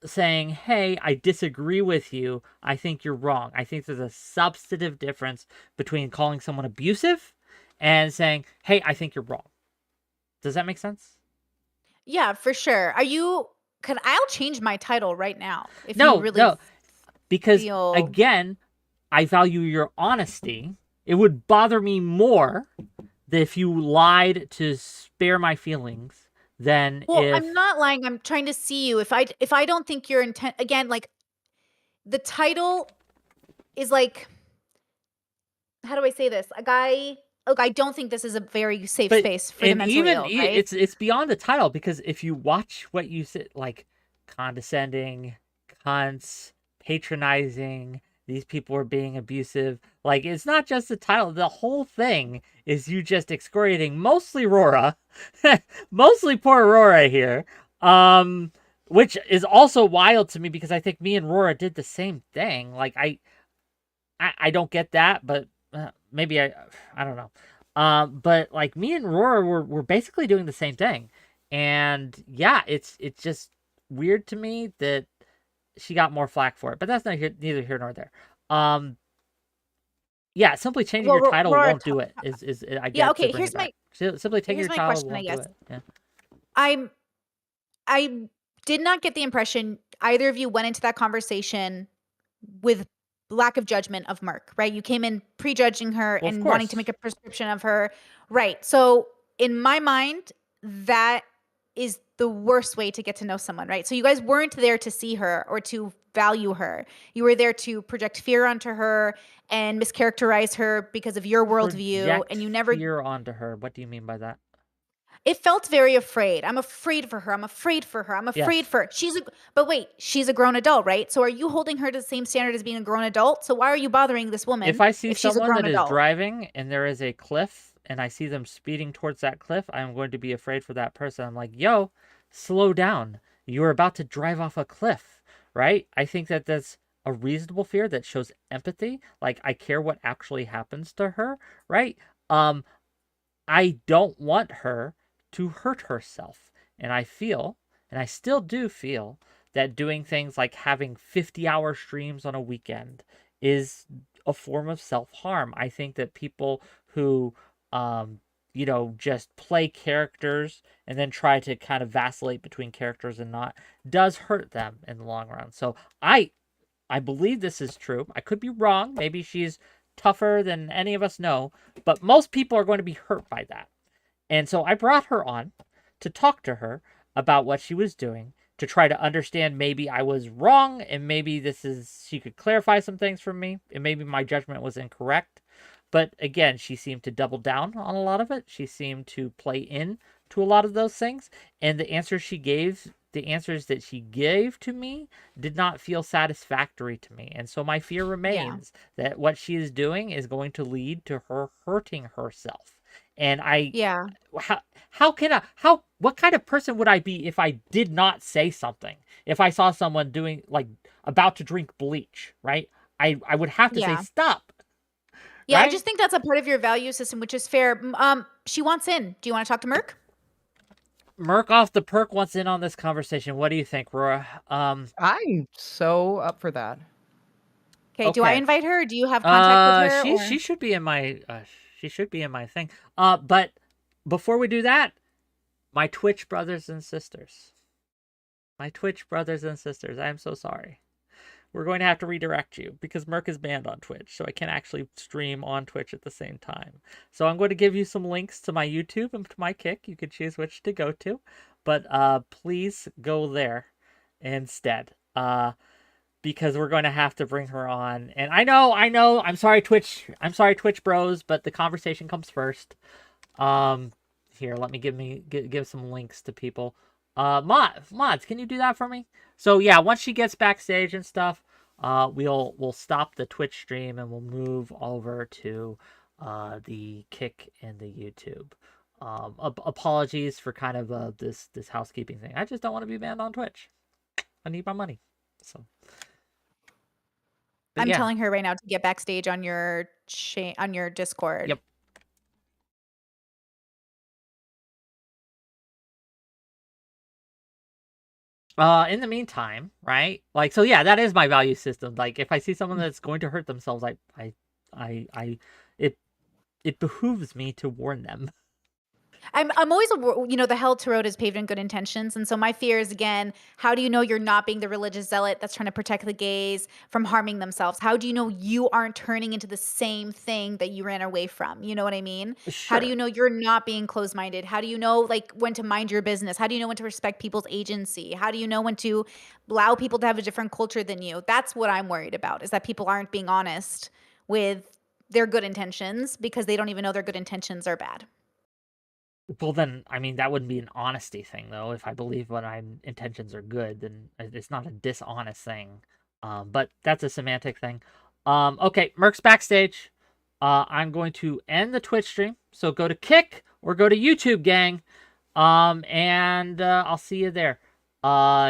saying, hey, I disagree with you. I think you're wrong. I think there's a substantive difference between calling someone abusive and saying, hey, I think you're wrong. Does that make sense? Yeah, for sure. I'll change my title right now. If No, you really no. Because, feel... again, I value your honesty. It would bother me more if you lied to spare my feelings than if... I'm not lying. I'm trying to see you. If I don't think your intent... Again, like, the title is like... How do I say this? Look, I don't think this is a very safe space for the mentally ill, right? It's beyond the title, because if you watch what you said, like, condescending, cunts, patronizing, these people are being abusive. Like, it's not just the title. The whole thing is you just excoriating mostly Rora, mostly poor Rora here, which is also wild to me because I think me and Rora did the same thing. Like, I don't get that, but maybe I don't know. But, like, me and Rora were basically doing the same thing, and yeah, it's just weird to me that she got more flack for it, but that's neither here nor there. Yeah, simply changing your title won't do it. I get okay. Here's simply taking your title question, won't do it. Yeah. I did not get the impression either of you went into that conversation with lack of judgment of Merck, right? You came in prejudging her and wanting to make a prescription of her, right? So in my mind, that is the worst way to get to know someone, right? So you guys weren't there to see her or to value her. You were there to project fear onto her and mischaracterize her because of your worldview, and you never fear onto her. What do you mean by that? It felt very afraid. I'm afraid for her. I'm afraid for her. I'm afraid Yes. for her. But wait, she's a grown adult, right? So are you holding her to the same standard as being a grown adult? So why are you bothering this woman If I see if she's a someone grown that is adult? driving and there is a cliff and I see them speeding towards that cliff, I'm going to be afraid for that person. I'm like, yo, slow down. You're about to drive off a cliff, right? I think that that's a reasonable fear that shows empathy. Like, I care what actually happens to her, right? I don't want her to hurt herself. And I feel, and I still do feel, that doing things like having 50-hour streams on a weekend is a form of self-harm. I think that people who, just play characters and then try to kind of vacillate between characters and not, does hurt them in the long run. So I believe this is true. I could be wrong. Maybe she's tougher than any of us know, but most people are going to be hurt by that. And so I brought her on to talk to her about what she was doing, to try to understand maybe I was wrong and maybe she could clarify some things for me and maybe my judgment was incorrect. But again, she seemed to double down on a lot of it. She seemed to play in to a lot of those things. And the answers that she gave to me did not feel satisfactory to me. And so my fear remains that what she is doing is going to lead to her hurting herself. And what kind of person would I be if I did not say something? If I saw someone doing, like, about to drink bleach, right? I would have to say, stop. Yeah, right? I just think that's a part of your value system, which is fair. She wants in. Do you want to talk to Merc? Merc off the perk wants in on this conversation. What do you think, Rora? I'm so up for that. Okay, do I invite her? Or do you have contact with her? She should be in my thing. But before we do that, my Twitch brothers and sisters. I am so sorry. We're going to have to redirect you because Merc is banned on Twitch, so I can't actually stream on Twitch at the same time. So I'm going to give you some links to my YouTube and to my Kick. You can choose which to go to, but please go there instead. Because we're going to have to bring her on. And I know, I'm sorry, Twitch bros, but the conversation comes first. Here, let me give some links to people. Mods, can you do that for me? So yeah, once she gets backstage and stuff, we'll stop the Twitch stream and we'll move over to the Kick and the YouTube. Apologies for kind of this housekeeping thing. I just don't want to be banned on Twitch. I need my money. So I'm telling her right now to get backstage on your Discord. Yep. In the meantime, right? Like, so yeah, that is my value system. Like, if I see someone that's going to hurt themselves, it behooves me to warn them. I'm always, the 𝕾𝖍𝖎𝖙 is paved in good intentions. And so my fear is, again, how do you know you're not being the religious zealot that's trying to protect the gays from harming themselves? How do you know you aren't turning into the same thing that you ran away from? You know what I mean? Sure. How do you know you're not being closed-minded? How do you know, like, when to mind your business? How do you know when to respect people's agency? How do you know when to allow people to have a different culture than you? That's what I'm worried about, is that people aren't being honest with their good intentions because they don't even know their good intentions are bad. Well, then, I mean, that wouldn't be an honesty thing, though. If I believe what my intentions are good, then it's not a dishonest thing. But that's a semantic thing. Okay, Merc's backstage. I'm going to end the Twitch stream. So go to Kick or go to YouTube, gang. And I'll see you there.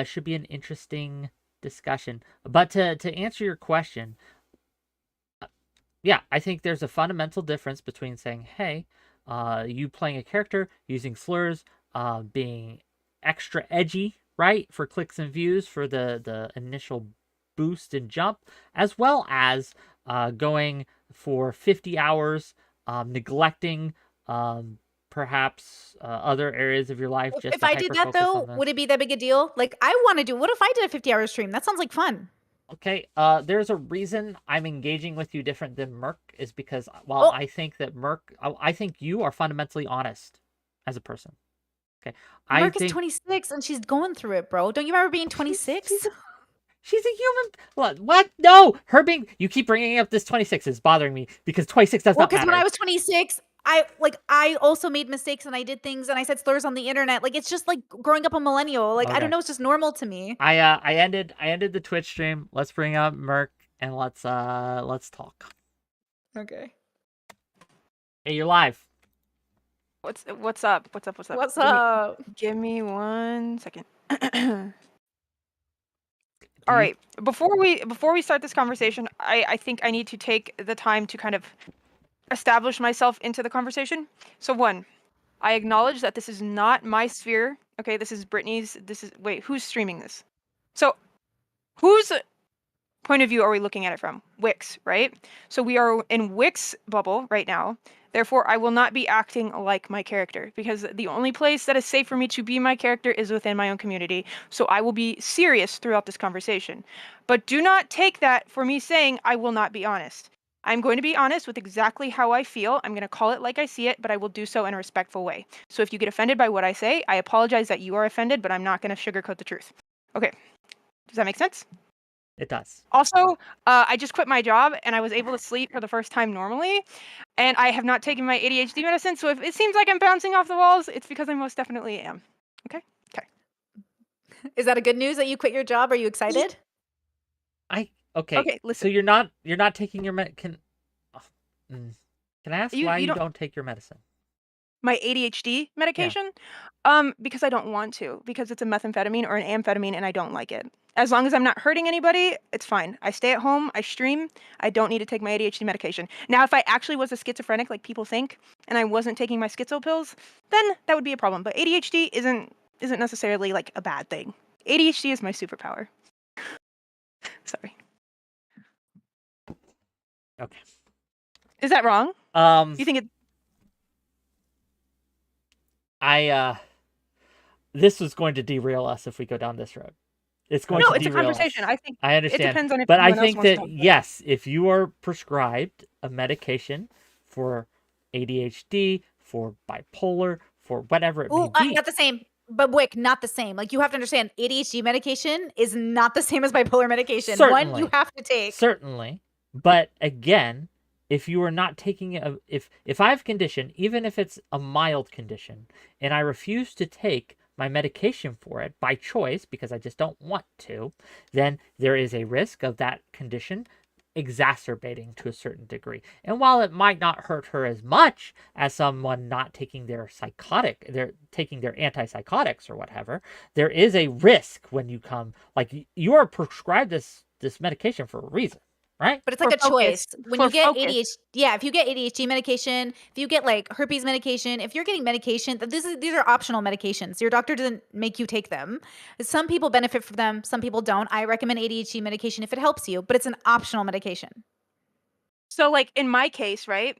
Should be an interesting discussion. But to answer your question, yeah, I think there's a fundamental difference between saying, hey, you playing a character, using slurs, being extra edgy, right, for clicks and views, for the initial boost and jump, as well as going for 50 hours, neglecting perhaps other areas of your life. Just if I did that, though, would it be that big a deal? Like, I want to do, what if I did a 50-hour stream? That sounds like fun. Okay, there's a reason I'm engaging with you different than Merc, is because while I think that I think you are fundamentally honest as a person. Okay, Merc is 26 and she's going through it, bro. Don't you remember being 26? She's a human. What? No, you keep bringing up this 26 is bothering me because 26 does not matter. Because when I was 26, I also made mistakes and I did things and I said slurs on the internet. Like, it's just like growing up a millennial. Like, I Okay. don't know, it's just normal to me. I ended the Twitch stream. Let's bring up Merc and let's talk. Okay. Hey, you're live. What's up? What's up? What's up? Give me 1 second. All right. Before we start this conversation, I think I need to take the time to kind of establish myself into the conversation. So one, I acknowledge that this is not my sphere. Okay, this is Brittany's. Wait, who's streaming this? So whose point of view are we looking at it from? Whick's, right? So we are in Whick's bubble right now. Therefore, I will not be acting like my character because the only place that is safe for me to be my character is within my own community. So I will be serious throughout this conversation. But do not take that for me saying I will not be honest. I'm going to be honest with exactly how I feel. I'm going to call it like I see it, but I will do so in a respectful way. So if you get offended by what I say, I apologize that you are offended, but I'm not going to sugarcoat the truth. Okay. Does that make sense? It does. Also, I just quit my job and I was able to sleep for the first time normally. And I have not taken my ADHD medicine. So if it seems like I'm bouncing off the walls, it's because I most definitely am. Okay? Okay. Is that a good news that you quit your job? Are you excited? Okay. Okay, listen. So you're not taking your can I ask why you don't don't take your medicine? my ADHD medication? Because I don't want to, because it's a methamphetamine or an amphetamine and I don't like it. As long as I'm not hurting anybody, it's fine. I stay at home, I stream, I don't need to take my ADHD medication. Now, if I actually was a schizophrenic like people think, and I wasn't taking my schizo pills, then that would be a problem. But ADHD isn't necessarily like a bad thing. ADHD is my superpower. Sorry. Okay. Is that wrong? You think it? This was going to derail us if we go down this road. It's going No, to it's a derail conversation. us. I think I understand. it depends on if but I anyone else think wants to that talk about it. yes, if you are prescribed a medication for ADHD, for bipolar, for whatever it may be, Not the same. But Wick, not the same. Like, you have to understand, ADHD medication is not the same as bipolar medication. One you have to take. Certainly. But again, if you are not taking it, if I have a condition, even if it's a mild condition, and I refuse to take my medication for it by choice because I just don't want to, then there is a risk of that condition exacerbating to a certain degree. And while it might not hurt her as much as someone not taking their taking their antipsychotics or whatever, there is a risk when you come, like, you are prescribed this medication for a reason. Right? But it's like For a choice. focus. When For you get focus. ADHD, if you get ADHD medication, if you get like herpes medication, if you're getting medication, these are optional medications. Your doctor doesn't make you take them. Some people benefit from them, some people don't. I recommend ADHD medication if it helps you, but it's an optional medication. So, like in my case, right?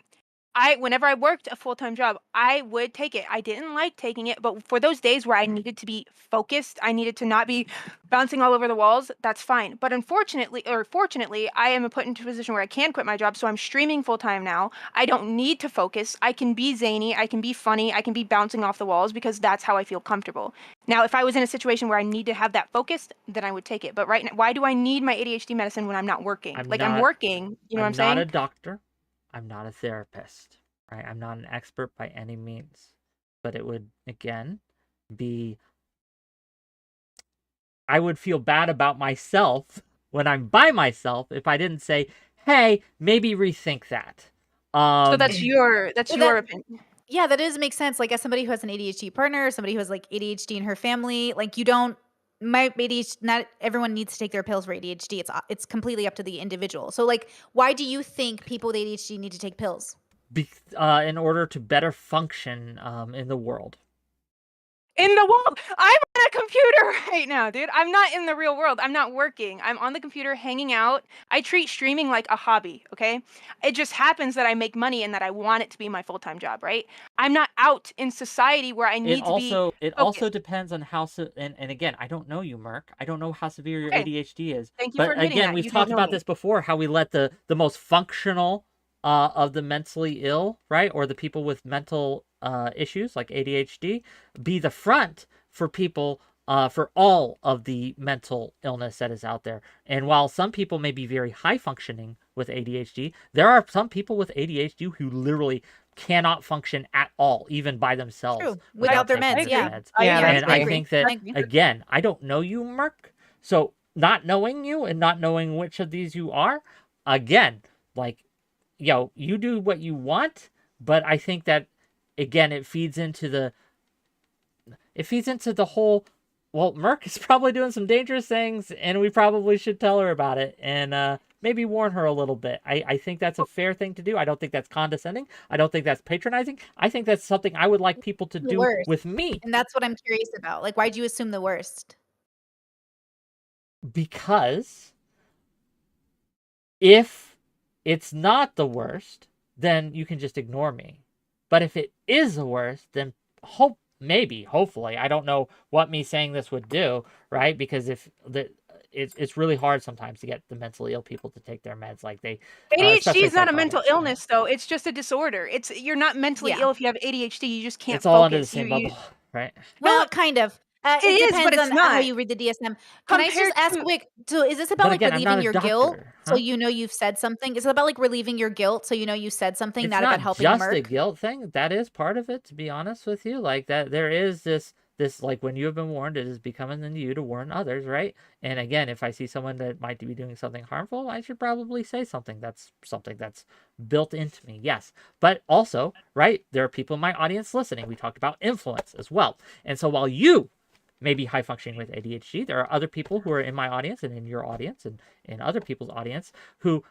Whenever I worked a full-time job, I would take it. I didn't like taking it, but for those days where I needed to be focused, I needed to not be bouncing all over the walls, that's fine. But fortunately, I am put into a position where I can quit my job, so I'm streaming full-time now. I don't need to focus. I can be zany, I can be funny, I can be bouncing off the walls because that's how I feel comfortable. Now, if I was in a situation where I need to have that focused, then I would take it. But right now, why do I need my ADHD medicine when I'm not working? I'm working, you know what I'm saying? I'm not a doctor. I'm not a therapist, right? I'm not an expert by any means, but it would, again, I would feel bad about myself when I'm by myself if I didn't say, hey, maybe rethink that. So that's your opinion. Yeah, that does make sense. Like, as somebody who has an ADHD partner, somebody who has like ADHD in her family, like, my ADHD, not everyone needs to take their pills for ADHD. It's completely up to the individual. So, like, why do you think people with ADHD need to take pills? In order to better function in the world. In the world. I'm on a computer right now, dude. I'm not in the real world. I'm not working. I'm on the computer hanging out. I treat streaming like a hobby, okay? It just happens that I make money and that I want it to be my full-time job, right? I'm not out in society where I need to be. It also depends on how and again, I don't know you, Merc. I don't know how severe your ADHD is. Thank you for admitting again, that. we've talked about this before, how we let the most functional of the mentally ill, right? Or the people with mental issues like ADHD be the front for people for all of the mental illness that is out there. And while some people may be very high functioning with ADHD, there are some people with ADHD who literally cannot function at all, even by themselves. True. Without their taking meds, yeah. meds. Yeah, And that's I me. think that, I agree. again, I don't know you, Merc. So not knowing you and not knowing which of these you are, again, like, you do what you want, but I think that, again, it feeds into the whole, well, Merc is probably doing some dangerous things, and we probably should tell her about it, and maybe warn her a little bit. I think that's a fair thing to do. I don't think that's condescending. I don't think that's patronizing. I think that's something I would like people to The do worst. with me. And that's what I'm curious about. Like, why'd you assume the worst? Because if it's not the worst, then you can just ignore me. But if it is the worst, then hopefully, I don't know what me saying this would do, right? Because it's really hard sometimes to get the mentally ill people to take their meds. Like ADHD especially is not a psychotics, mental right? illness, though. It's just a disorder. You're not mentally Yeah. ill if you have ADHD. You just can't It's all focus. under the same bubble, right? Well, kind of. It It is, depends but it's on how not. you read the DSM. Can I just Compared ask to- Wick, so is this about But like again, I'm not relieving a your guilt? doctor, So huh? you know you've said something? Is it about like relieving your guilt so you know you said something, It's not not about helping just a Merc? guilt thing. That is part of it, to be honest with you. Like that, there is this like, when you have been warned, it is becoming in you to warn others, right? And again, if I see someone that might be doing something harmful, I should probably say something. That's something that's built into me, yes. But also, right, there are people in my audience listening. We talked about influence as well. And so while you may be high functioning with ADHD, there are other people who are in my audience and in your audience and in other people's audience who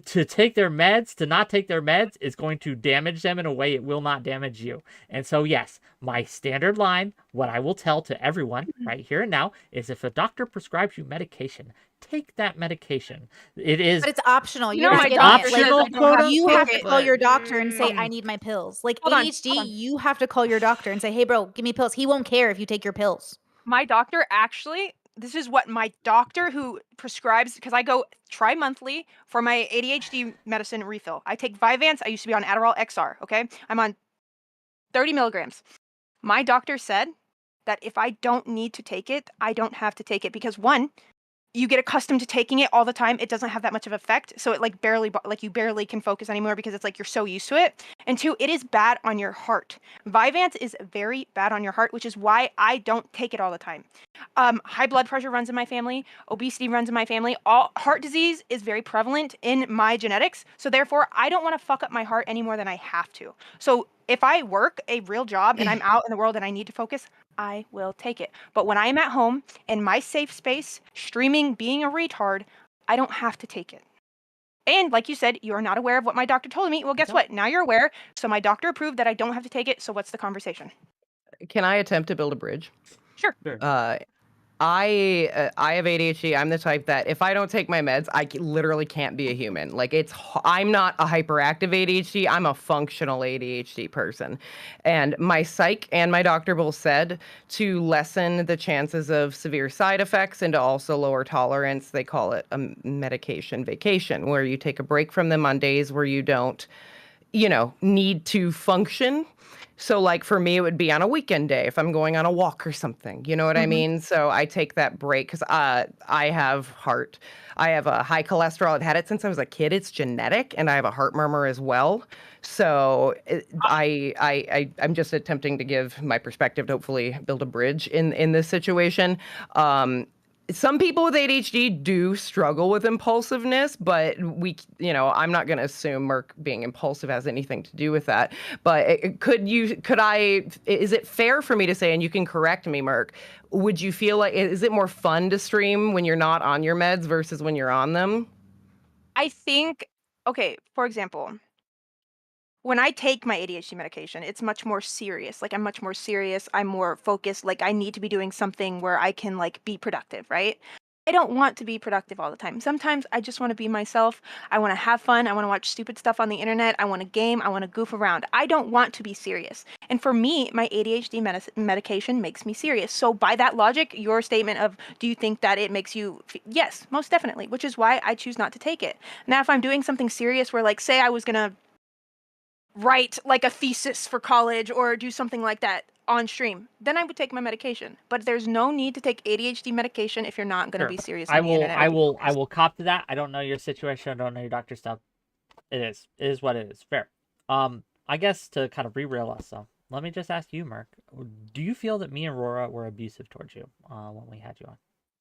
to take their meds, to not take their meds is going to damage them in a way it will not damage you. And so, yes, my standard line, what I will tell to everyone right here and now, is if a doctor prescribes you medication, take that medication. It is But it's optional. You You're know, not my getting doctor it. says I optional, don't quote have You to have take to it. call your doctor and say, Mm. I need my pills. Like Hold on, ADHD, hold on. you have to call your doctor and say, hey, bro, give me pills. He won't care if you take your pills. My doctor actually, this is what my doctor who prescribes, because I go tri-monthly for my ADHD medicine refill. I take Vyvanse. I used to be on Adderall XR, okay? I'm on 30 milligrams. My doctor said that if I don't need to take it, I don't have to take it because, one, you get accustomed to taking it all the time. It doesn't have that much of effect. So it you barely can focus anymore because it's like you're so used to it. And two, it is bad on your heart. Vyvanse is very bad on your heart, which is why I don't take it all the time. High blood pressure runs in my family. Obesity runs in my family. All heart disease is very prevalent in my genetics. So therefore, I don't want to fuck up my heart any more than I have to. So if I work a real job and I'm out in the world and I need to focus, I will take it. But when I am at home in my safe space, streaming, being a retard, I don't have to take it. And like you said, you're not aware of what my doctor told me. Well, guess what? Now you're aware. So my doctor approved that I don't have to take it. So what's the conversation? Can I attempt to build a bridge? Sure. I have ADHD. I'm the type that if I don't take my meds, literally can't be a human. Like I'm not a hyperactive ADHD. I'm a functional ADHD person. And my psych and my doctor both said to lessen the chances of severe side effects and to also lower tolerance. They call it a medication vacation, where you take a break from them on days where you don't, need to function. So like for me, it would be on a weekend day if I'm going on a walk or something, you know what I mean? So I take that break because I have a high cholesterol. I've had it since I was a kid. It's genetic, and I have a heart murmur as well. So I'm just attempting to give my perspective to hopefully build a bridge in this situation. Some people with ADHD do struggle with impulsiveness, but I'm not going to assume Merc being impulsive has anything to do with that. But is it fair for me to say, and you can correct me, Merc, would you feel like, is it more fun to stream when you're not on your meds versus when you're on them? I think, okay, for example, when I take my ADHD medication, it's much more serious. Like I'm much more serious. I'm more focused. Like I need to be doing something where I can like be productive, right? I don't want to be productive all the time. Sometimes I just want to be myself. I want to have fun. I want to watch stupid stuff on the internet. I want to game. I want to goof around. I don't want to be serious. And for me, my ADHD medication makes me serious. So by that logic, your statement of, do you think that it makes you, yes, most definitely, which is why I choose not to take it. Now, if I'm doing something serious where like, say I was going to write like a thesis for college or do something like that on stream, then I would take my medication. But there's no need to take ADHD medication if you're not going to be serious on the internet. I will cop to that. I don't know your situation. I don't know your doctor stuff. It is what it is. Fair. I guess to kind of re-rail us, so let me just ask you, Merc. Do you feel that me and Rora were abusive towards you when we had you on?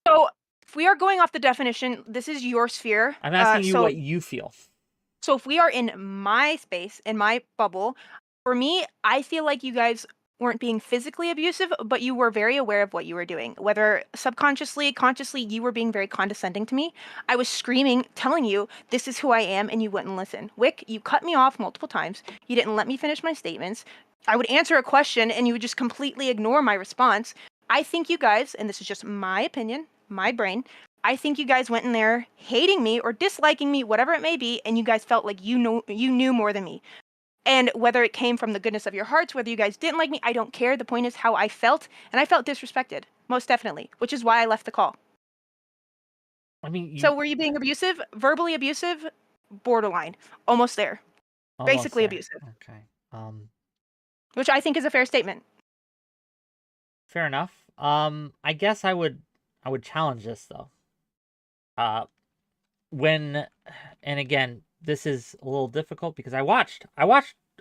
So if we are going off the definition, this is your sphere. I'm asking you what you feel. So if we are in my space, in my bubble, for me, I feel like you guys weren't being physically abusive, but you were very aware of what you were doing. Whether subconsciously, consciously, you were being very condescending to me. I was screaming, telling you, this is who I am, and you wouldn't listen. Whick, you cut me off multiple times. You didn't let me finish my statements. I would answer a question, and you would just completely ignore my response. I think you guys, and this is just my opinion, my brain, I think you guys went in there hating me or disliking me, whatever it may be, and you guys felt like you knew more than me. And whether it came from the goodness of your hearts, whether you guys didn't like me, I don't care. The point is how I felt, and I felt disrespected, most definitely, which is why I left the call. I mean, so were you being abusive? Verbally abusive? Borderline. Almost there. Basically there. Abusive. Okay. Which I think is a fair statement. Fair enough. I guess I would challenge this though. And again, this is a little difficult because I watched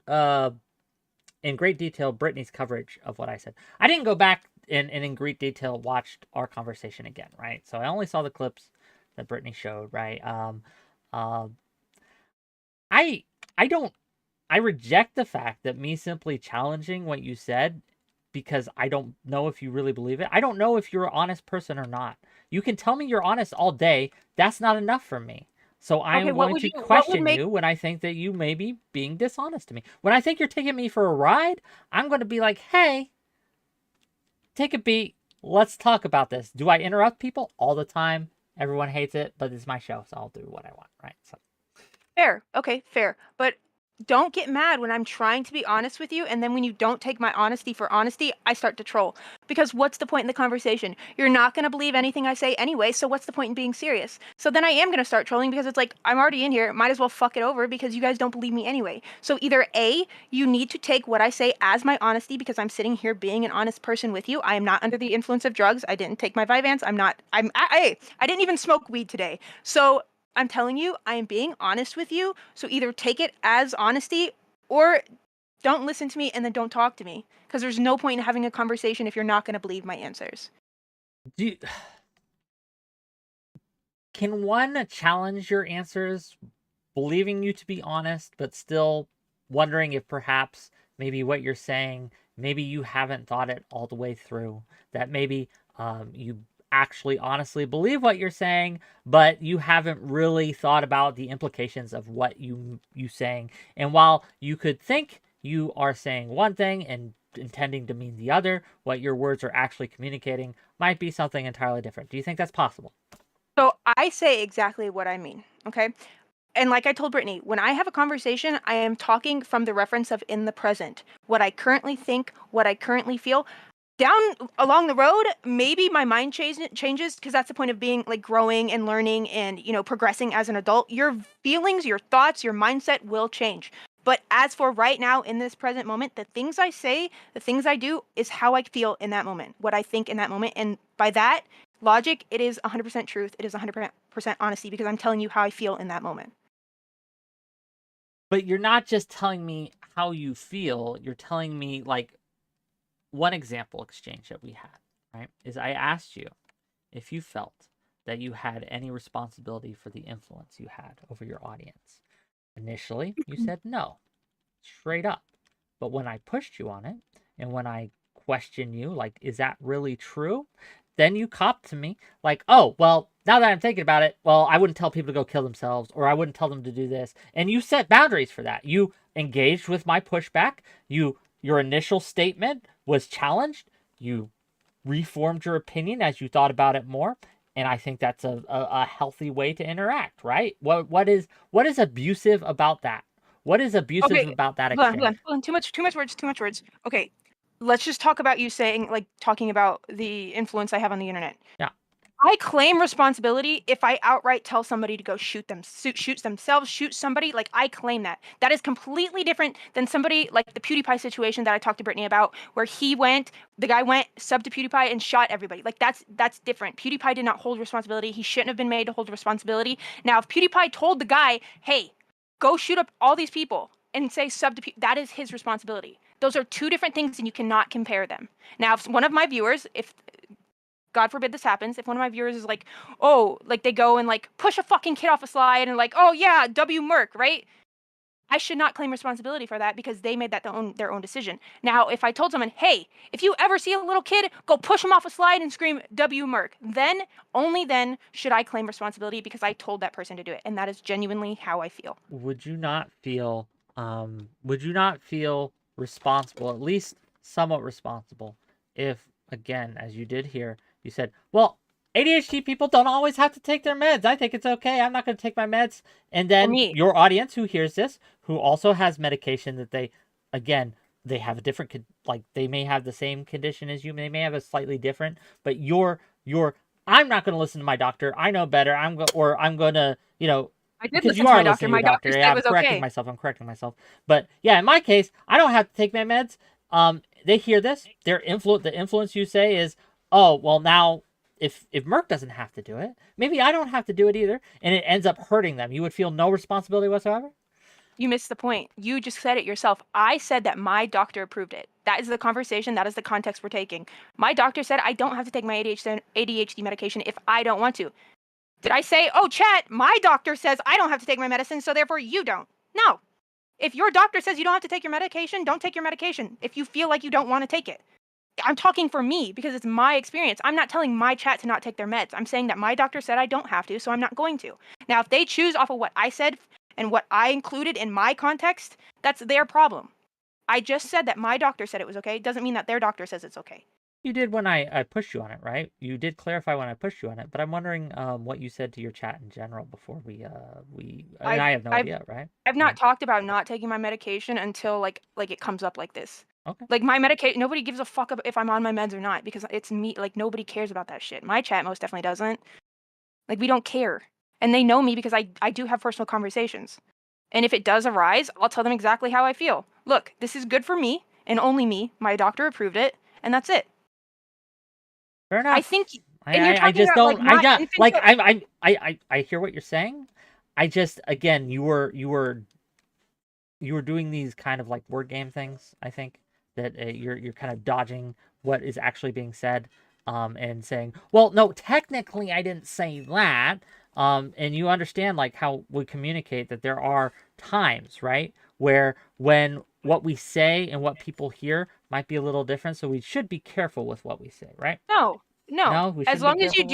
in great detail Brittany's coverage of what I said. I didn't go back and in great detail watched our conversation again, right? So I only saw the clips that Brittany showed, right? I reject the fact that me simply challenging what you said because I don't know if you really believe it. I don't know if you're an honest person or not. You can tell me you're honest all day. That's not enough for me. So I'm going to question you when I think that you may be being dishonest to me. When I think you're taking me for a ride, I'm going to be like, hey, take a beat. Let's talk about this. Do I interrupt people all the time? Everyone hates it, but it's my show, so I'll do what I want, right? So. Fair. Okay, fair. But don't get mad when I'm trying to be honest with you, and then when you don't take my honesty for honesty, I start to troll. Because what's the point in the conversation? You're not going to believe anything I say anyway, so what's the point in being serious? So then I am going to start trolling because it's like, I'm already in here, might as well fuck it over because you guys don't believe me anyway. So either A, you need to take what I say as my honesty because I'm sitting here being an honest person with you. I am not under the influence of drugs. I didn't take my Vyvanse. I didn't even smoke weed today. So I'm telling you, I am being honest with you. So either take it as honesty or don't listen to me and then don't talk to me. Because there's no point in having a conversation if you're not going to believe my answers. Can one challenge your answers, believing you to be honest, but still wondering if perhaps maybe what you're saying, maybe you haven't thought it all the way through, that maybe you actually honestly believe what you're saying, but you haven't really thought about the implications of what you saying. And while you could think you are saying one thing and intending to mean the other, what your words are actually communicating might be something entirely different. Do you think that's possible? So I say exactly what I mean, okay? And like I told Brittany, when I have a conversation, I am talking from the reference of in the present. What I currently think, what I currently feel. Down along the road, maybe my mind changes because that's the point of being like growing and learning and, you know, progressing as an adult. Your feelings, your thoughts, your mindset will change. But as for right now, in this present moment, the things I say, the things I do is how I feel in that moment, what I think in that moment. And by that logic, it is 100% truth. It is 100% honesty because I'm telling you how I feel in that moment. But you're not just telling me how you feel. You're telling me, like, one example exchange that we had, right, is I asked you if you felt that you had any responsibility for the influence you had over your audience. Initially, you said no, straight up. But when I pushed you on it, and when I questioned you, like, is that really true? Then you copped to me, like, oh, well, now that I'm thinking about it, well, I wouldn't tell people to go kill themselves, or I wouldn't tell them to do this. And you set boundaries for that. You engaged with my pushback. Your initial statement was challenged. You reformed your opinion as you thought about it more. And I think that's a healthy way to interact, right? What is abusive about that? What is abusive about that exchange? Hold on. Too much words. Okay, let's just talk about you saying, like, talking about the influence I have on the internet. Yeah. I claim responsibility if I outright tell somebody to go shoot themselves, shoot somebody. Like, I claim that. That is completely different than somebody like the PewDiePie situation that I talked to Brittany about, where the guy went, subbed to PewDiePie and shot everybody. Like, that's different. PewDiePie did not hold responsibility. He shouldn't have been made to hold responsibility. Now, if PewDiePie told the guy, hey, go shoot up all these people, and say that is his responsibility. Those are two different things and you cannot compare them. Now, if one of my viewers, if God forbid this happens, if one of my viewers is like, oh, like they go and like push a fucking kid off a slide and like, oh yeah, 𝕵𝖎𝖏, right? I should not claim responsibility for that because they made that their own decision. Now, if I told someone, hey, if you ever see a little kid, go push him off a slide and scream 𝕵𝖏𝖏, then, only then, should I claim responsibility because I told that person to do it. And that is genuinely how I feel. Would you not feel responsible, at least somewhat responsible, if, again, as you did here, you said, well, ADHD people don't always have to take their meds. I think it's okay. I'm not going to take my meds. And then your audience who hears this, who also has medication that they, again, they have a different, like they may have the same condition as you. They may have a slightly different, but I'm not going to listen to my doctor. I know better. I'm going to, you know, I did because listen you to are my doctor. listening to My your doctor doctor. said Yeah, it was okay. I'm correcting myself. But yeah, in my case, I don't have to take my meds. They hear this. The influence you say is, oh, well now, if 𝕵𝖏 doesn't have to do it, maybe I don't have to do it either, and it ends up hurting them. You would feel no responsibility whatsoever? You missed the point. You just said it yourself. I said that my doctor approved it. That is the conversation. That is the context we're taking. My doctor said I don't have to take my ADHD medication if I don't want to. Did I say, oh, chat, my doctor says I don't have to take my medicine, so therefore you don't? No. If your doctor says you don't have to take your medication, don't take your medication if you feel like you don't want to take it. I'm talking for me because it's my experience. I'm not telling my chat to not take their meds. I'm saying that my doctor said I don't have to, so I'm not going to. Now, if they choose off of what I said and what I included in my context, that's their problem. I just said that my doctor said it was okay. It doesn't mean that their doctor says it's okay. You did when I pushed you on it, right? You did clarify when I pushed you on it, but I'm wondering what you said to your chat in general before I have no idea, right? I've not talked about not taking my medication until like it comes up like this. Okay. Like my medication, nobody gives a fuck if I'm on my meds or not because it's me. Like nobody cares about that shit. My chat most definitely doesn't. Like we don't care, and they know me because I do have personal conversations. And if it does arise, I'll tell them exactly how I feel. Look, this is good for me and only me. My doctor approved it, and that's it. Fair enough. I think. I just don't. I hear what you're saying. I just, again, you were doing these kind of like word game things. I think that you're kind of dodging what is actually being said, and saying, well, no, technically I didn't say that. And you understand like how we communicate that there are times, right, where when what we say and what people hear might be a little different, so we should be careful with what we say, right? No. As long as you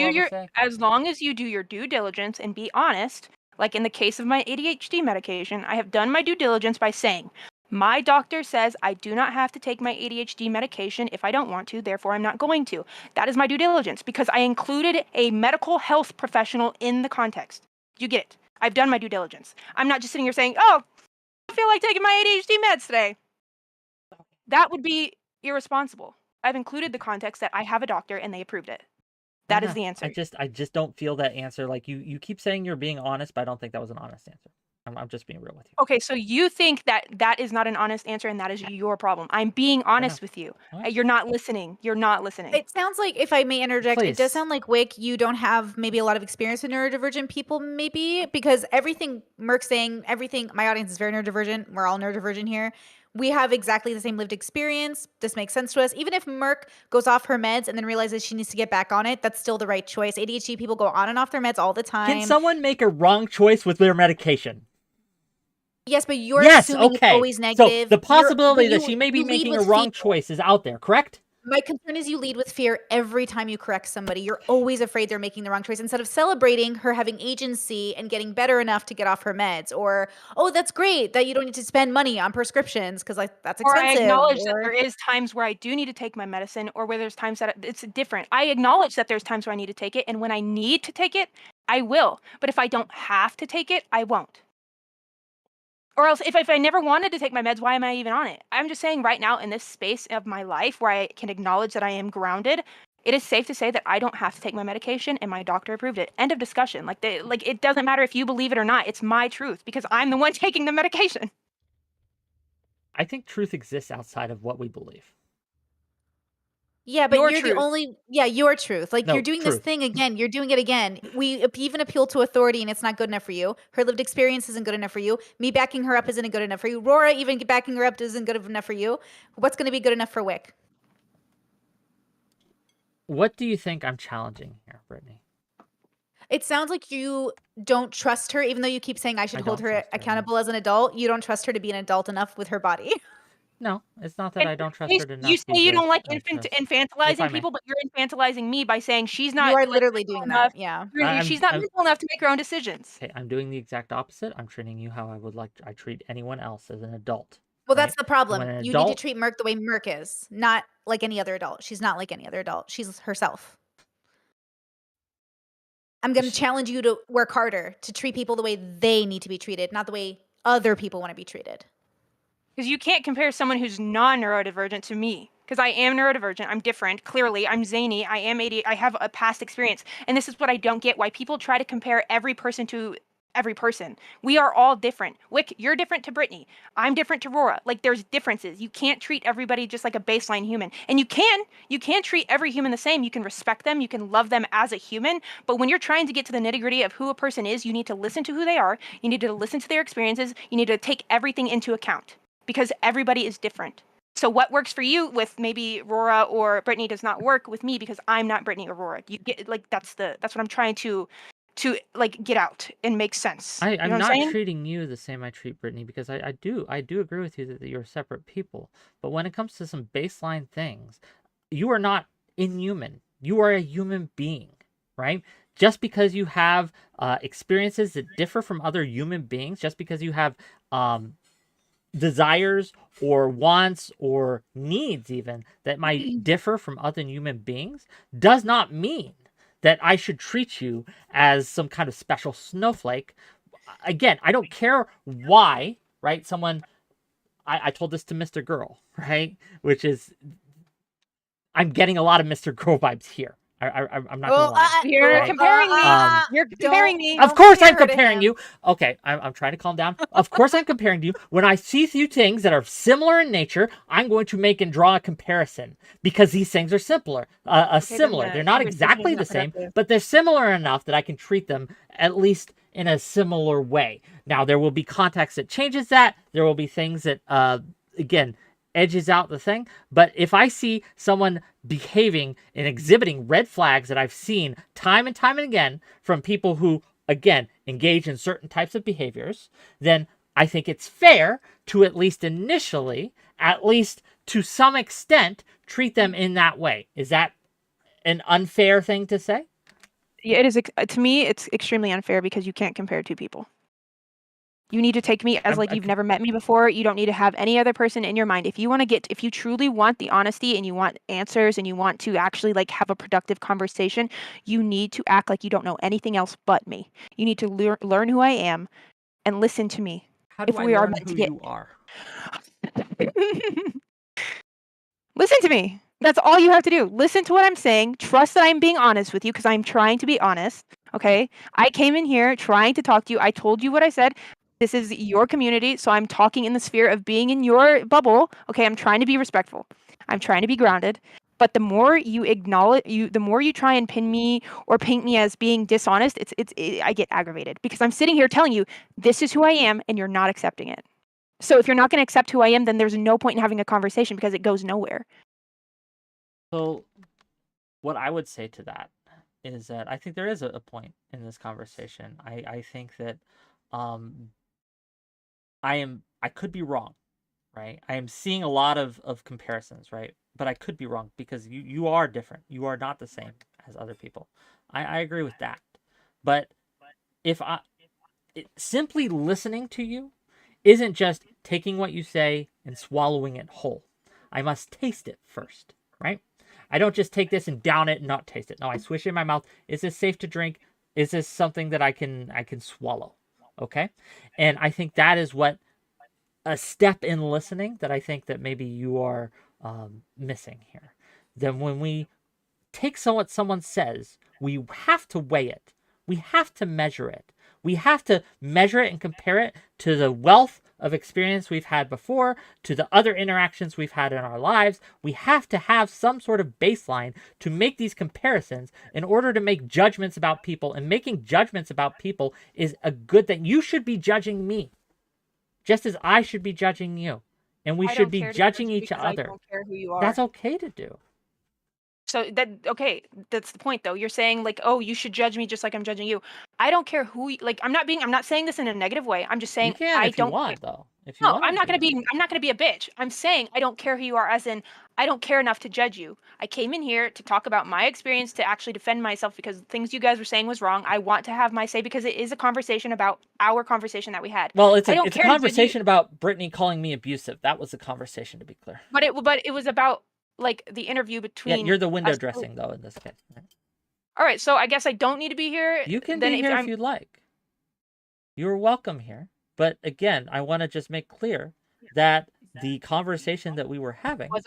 do your due diligence and be honest, like in the case of my ADHD medication, I have done my due diligence by saying, my doctor says I do not have to take my ADHD medication if I don't want to, therefore I'm not going to. That is my due diligence because I included a medical health professional in the context. You get it. I've done my due diligence. I'm not just sitting here saying, oh, I feel like taking my ADHD meds today. That would be irresponsible. I've included the context that I have a doctor and they approved it. That is the answer. I just don't feel that answer. Like you keep saying you're being honest, but I don't think that was an honest answer. I'm just being real with you. Okay, so you think that is not an honest answer and that is your problem. I'm being honest with you. You're not listening. You're not listening. It sounds like, if I may interject, Please. It does sound like, Whick, you don't have maybe a lot of experience with neurodivergent people, maybe, because everything 𝕵𝖏's saying, everything, my audience is very neurodivergent. We're all neurodivergent here. We have exactly the same lived experience. This makes sense to us. Even if 𝕵𝖏 goes off her meds and then realizes she needs to get back on it, that's still the right choice. ADHD people go on and off their meds all the time. Can someone make a wrong choice with their medication? Yes, but you're assuming it's always negative. So the possibility that she may be making a wrong choice is out there, correct? My concern is you lead with fear every time you correct somebody. You're always afraid they're making the wrong choice instead of celebrating her having agency and getting better enough to get off her meds. Or, oh, that's great that you don't need to spend money on prescriptions because that's expensive. Or I acknowledge that there is times where I do need to take my medicine or where there's times that it's different. I acknowledge that there's times where I need to take it, and when I need to take it, I will. But if I don't have to take it, I won't. Or else, if I never wanted to take my meds, why am I even on it? I'm just saying right now in this space of my life where I can acknowledge that I am grounded, it is safe to say that I don't have to take my medication and my doctor approved it. End of discussion. Like it doesn't matter if you believe it or not. It's my truth because I'm the one taking the medication. I think truth exists outside of what we believe. Yeah, but Your you're the truth. only your truth. Like No, you're doing this truth. thing again. You're doing it again. We even appeal to authority and it's not good enough for you. Her lived experience isn't good enough for you. Me backing her up isn't good enough for you. Rora even backing her up isn't good enough for you. What's going to be good enough for Whick? What do you think I'm challenging here, Brittany? It sounds like you don't trust her, even though you keep saying I should I hold don't her trust her, no. accountable as an adult. You don't trust her to be an adult enough with her body. No, it's not that I don't trust her to You not be say you good. don't like If I infantilizing may. people, but you're infantilizing me by saying she's You not are like literally mental doing enough. that. Yeah. I'm- She's not I'm- mental enough to make her own decisions. Okay, I'm doing the exact opposite. I'm treating you how I would like I treat anyone else as an adult. Well, right? that's the And problem. when an You need to adult, treat Merc the way Merc is, not like any other adult. She's not like any other adult. She's herself. I'm going to challenge you to work harder, to treat people the way they need to be treated, not the way other people want to be treated. Because you can't compare someone who's non-neurodivergent to me. Because I am neurodivergent. I'm different. Clearly, I'm zany. I am ADHD. I have a past experience. And this is what I don't get, why people try to compare every person to every person. We are all different. Whick, you're different to Brittany. I'm different to Rora. Like, there's differences. You can't treat everybody just like a baseline human. And you can treat every human the same. You can respect them. You can love them as a human. But when you're trying to get to the nitty-gritty of who a person is, you need to listen to who they are. You need to listen to their experiences. You need to take everything into account. Because everybody is different. So what works for you with maybe Rora or Brittany does not work with me because I'm not Brittany or Rora. You get like that's what I'm trying to like get out and make sense. I'm you know what not I'm saying? treating you the same I treat Brittany because I do agree with you that you're separate people. But when it comes to some baseline things, you are not inhuman. You are a human being, right? Just because you have experiences that differ from other human beings, just because you have desires or wants or needs even that might differ from other human beings, does not mean that I should treat you as some kind of special snowflake. Again, I don't care why, right? I told this to Mr. Girl, right? Which is, I'm getting a lot of Mr. Girl vibes here. I'm not gonna lie. You're right? comparing me. You're comparing me. Of course I'm comparing you. Okay, I'm trying to calm down. Of course I'm comparing you. When I see few things that are similar in nature, I'm going to make and draw a comparison because these things are similar. They're not exactly the same, but they're similar enough that I can treat them at least in a similar way. Now, there will be context that changes that. There will be things that, again, edges out the thing. But if I see someone behaving and exhibiting red flags that I've seen time and time and again from people who, again, engage in certain types of behaviors, then I think it's fair to at least initially, at least to some extent, treat them in that way. Is that an unfair thing to say? Yeah, it is. To me, it's extremely unfair because you can't compare two people. You need to take me as like you've never met me before. You don't need to have any other person in your mind. If you truly want the honesty and you want answers and you want to actually like have a productive conversation, you need to act like you don't know anything else but me. You need to learn who I am and listen to me. How do If I we are learn meant who to get- you are? Listen to me. That's all you have to do. Listen to what I'm saying. Trust that I'm being honest with you because I'm trying to be honest. Okay? I came in here trying to talk to you. I told you what I said. This is your community, so I'm talking in the sphere of being in your bubble. Okay, I'm trying to be respectful. I'm trying to be grounded. But the more you the more you try and pin me or paint me as being dishonest, I get aggravated because I'm sitting here telling you this is who I am and you're not accepting it. So if you're not going to accept who I am, then there's no point in having a conversation because it goes nowhere. So what I would say to that is that I think there is a point in this conversation. I think that I could be wrong, right? I am seeing a lot of comparisons, right? But I could be wrong because you are different. You are not the same as other people. I agree with that. But simply listening to you isn't just taking what you say and swallowing it whole. I must taste it first, right? I don't just take this and down it and not taste it. No, I swish it in my mouth. Is this safe to drink? Is this something that I can swallow? Okay? And I think that is what a step in listening that I think that maybe you are missing here. Then when we take what someone says, we have to weigh it. We have to measure it. We have to measure it and compare it to the wealth of experience we've had before, to the other interactions we've had in our lives. We have to have some sort of baseline to make these comparisons in order to make judgments about people. And making judgments about people is a good thing. You should be judging me, just as I should be judging you. And we I should don't be care to judging judge you each because I other. don't care who you are. That's okay to do. So that's the point though. You're saying like, oh, you should judge me just like I'm judging you. I don't care who like I'm not saying this in a negative way. I'm just saying You can I if you don't want, though. If you No, want I'm not to. gonna be a bitch. I'm saying I don't care who you are, as in I don't care enough to judge you. I came in here to talk about my experience, to actually defend myself because things you guys were saying was wrong. I want to have my say because it is a conversation about our conversation that we had. Well, it's I a don't it's a care to judge you. conversation about Brittany calling me abusive. That was the conversation, to be clear. But it was about like the interview Yeah, between you're the window us two. dressing, though, in this case. Right? All right, so I guess I don't need to be here. You can then be here I'm if you'd like. You're welcome here. But again, I want to just make clear that the conversation that we were having was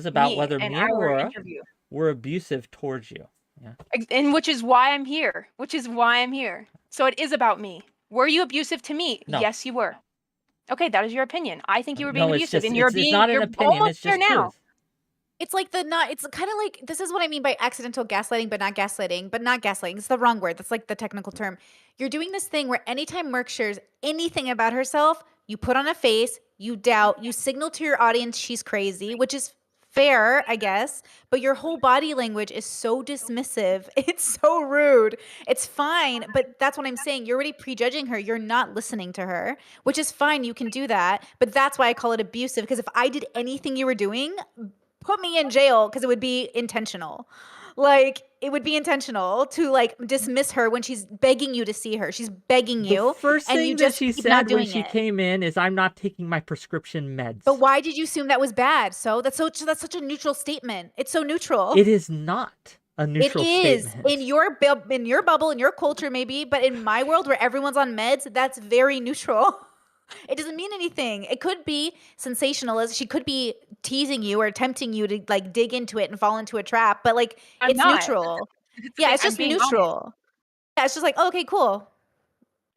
about me whether and me and our Rora interview. were abusive towards you. Yeah. And which is why I'm here. So it is about me. Were you abusive to me? No. Yes, you were. Okay, that is your opinion. I think you were being No, abusive, it's and you're not an you're opinion. almost It's just there now. truth. It's like it's kind of like, this is what I mean by accidental gaslighting, but not gaslighting. It's the wrong word. That's like the technical term. You're doing this thing where anytime Merc shares anything about herself, you put on a face, you doubt, you signal to your audience she's crazy, which is fair, I guess, but your whole body language is so dismissive. It's so rude. It's fine, but that's what I'm saying. You're already prejudging her. You're not listening to her, which is fine. You can do that, but that's why I call it abusive, because if I did anything you were doing, put me in jail, because it would be intentional. Like, it would be intentional to like dismiss her when she's begging you to see her. She's begging you. The first and thing you that just she keep not said when doing she it. came in is, "I'm not taking my prescription meds." But why did you assume that was bad? So that's such a neutral statement. It's so neutral. It is not a neutral statement. In your bubble, in your culture maybe, but in my world where everyone's on meds, that's very neutral. It doesn't mean anything. It could be sensationalist. She could be teasing you or tempting you to like dig into it and fall into a trap, but like I'm it's not. neutral. It's Yeah, okay, it's I'm just being honest. neutral. Yeah, it's just like, oh, okay, cool.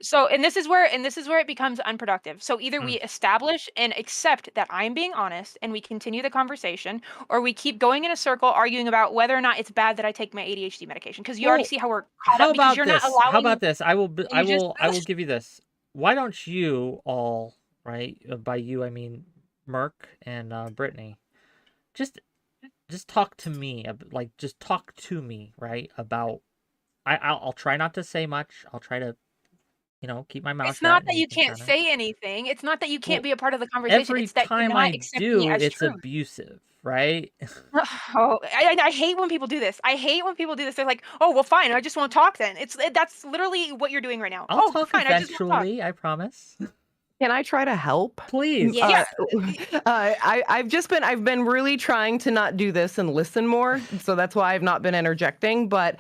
So, and this is where it becomes unproductive. So either we establish and accept that I'm being honest and we continue the conversation, or we keep going in a circle arguing about whether or not it's bad that I take my ADHD medication. Because you already see how we're caught up because you're not allowing. How about this? I will just- give you this. Why don't you all, right? By you I mean Merc and Brittany. Just talk to me, just talk to me, right? About I'll try not to say much. I'll try to, keep my mouth shut. It's not that and you can can't kinda- say anything. It's not that you can't Well, be a part of the conversation. Every It's that you're time not I accepting do, it as it's truth. abusive, right? Oh, I hate when people do this. They're like, "Oh, well, fine. I just won't talk then." That's literally what you're doing right now. I'll Oh, talk fine. I just won't talk. eventually, I promise. Can I try to help? Please. Yeah. I've been really trying to not do this and listen more, so that's why I've not been interjecting. But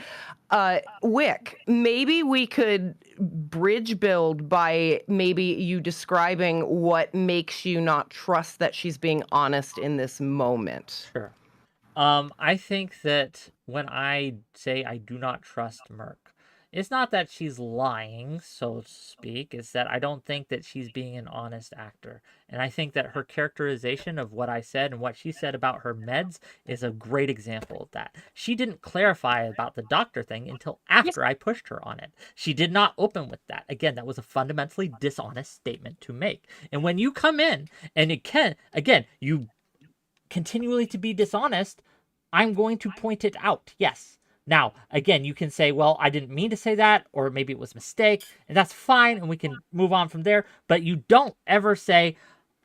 Whick, maybe we could bridge build by maybe you describing what makes you not trust that she's being honest in this moment. Sure. I think that when I say I do not trust Merc, it's not that she's lying, so to speak. It's that I don't think that she's being an honest actor. And I think that her characterization of what I said and what she said about her meds is a great example of that. She didn't clarify about the doctor thing until after I pushed her on it. She did not open with that. Again, that was a fundamentally dishonest statement to make. And when you come in and you continually to be dishonest, I'm going to point it out. Yes. Now, again, you can say, well, I didn't mean to say that, or maybe it was a mistake, and that's fine, and we can move on from there. But you don't ever say,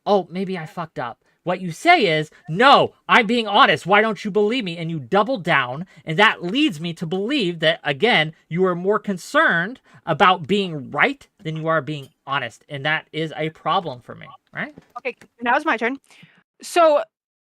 oh, maybe I fucked up. What you say is, no, I'm being honest. Why don't you believe me? And you double down, and that leads me to believe that, again, you are more concerned about being right than you are being honest. And that is a problem for me, right? Okay, now it's my turn. So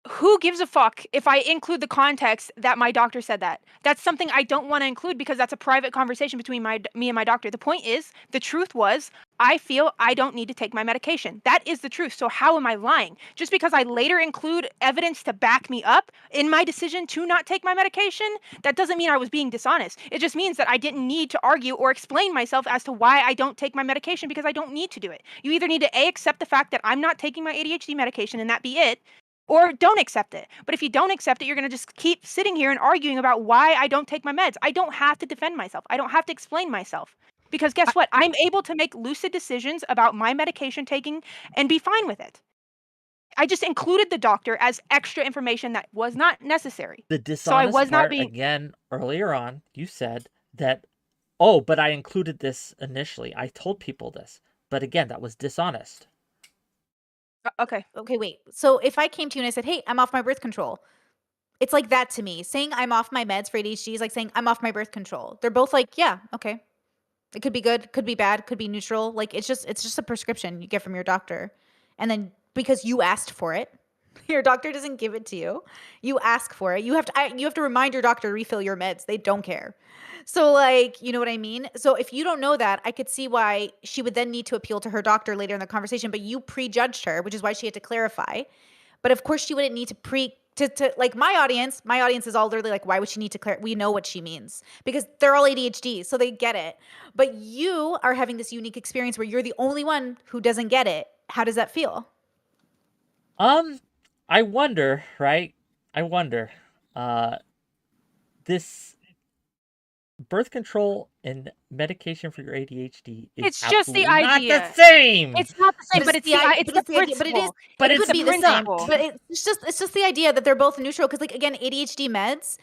who gives a fuck if I include the context that my doctor said that? That's something I don't want to include because that's a private conversation between me and my doctor. The point is, the truth was, I feel I don't need to take my medication. That is the truth. So how am I lying? Just because I later include evidence to back me up in my decision to not take my medication, that doesn't mean I was being dishonest. It just means that I didn't need to argue or explain myself as to why I don't take my medication because I don't need to do it. You either need to A, accept the fact that I'm not taking my ADHD medication and that be it, or don't accept it. But if you don't accept it, you're going to just keep sitting here and arguing about why I don't take my meds. I don't have to defend myself. I don't have to explain myself. Because guess what? I'm able to make lucid decisions about my medication taking and be fine with it. I just included the doctor as extra information that was not necessary. The dishonest was not part, being- again, earlier on, you said that, oh, but I included this initially. I told people this. But again, that was dishonest. Okay. Okay, wait. So if I came to you and I said, hey, I'm off my birth control, it's like that to me. Saying I'm off my meds for ADHD is like saying I'm off my birth control. They're both like, yeah, okay. It could be good, could be bad, could be neutral. Like it's just a prescription you get from your doctor. And then because you asked for it, your doctor doesn't give it to you. You ask for it. You have to remind your doctor to refill your meds. They don't care. So like, you know what I mean? So if you don't know that, I could see why she would then need to appeal to her doctor later in the conversation, but you prejudged her, which is why she had to clarify. But of course she wouldn't need to like my audience is all literally like, why would she need to clarify? We know what she means because they're all ADHD, so they get it. But you are having this unique experience where you're the only one who doesn't get it. How does that feel? I wonder, right? This birth control and medication for your ADHD is It's just the absolutely idea. not the same. It's not the same, but it's the idea, but it is. But It it's could be the same. principle. But it's just the idea that they're both neutral. Because like again, ADHD meds.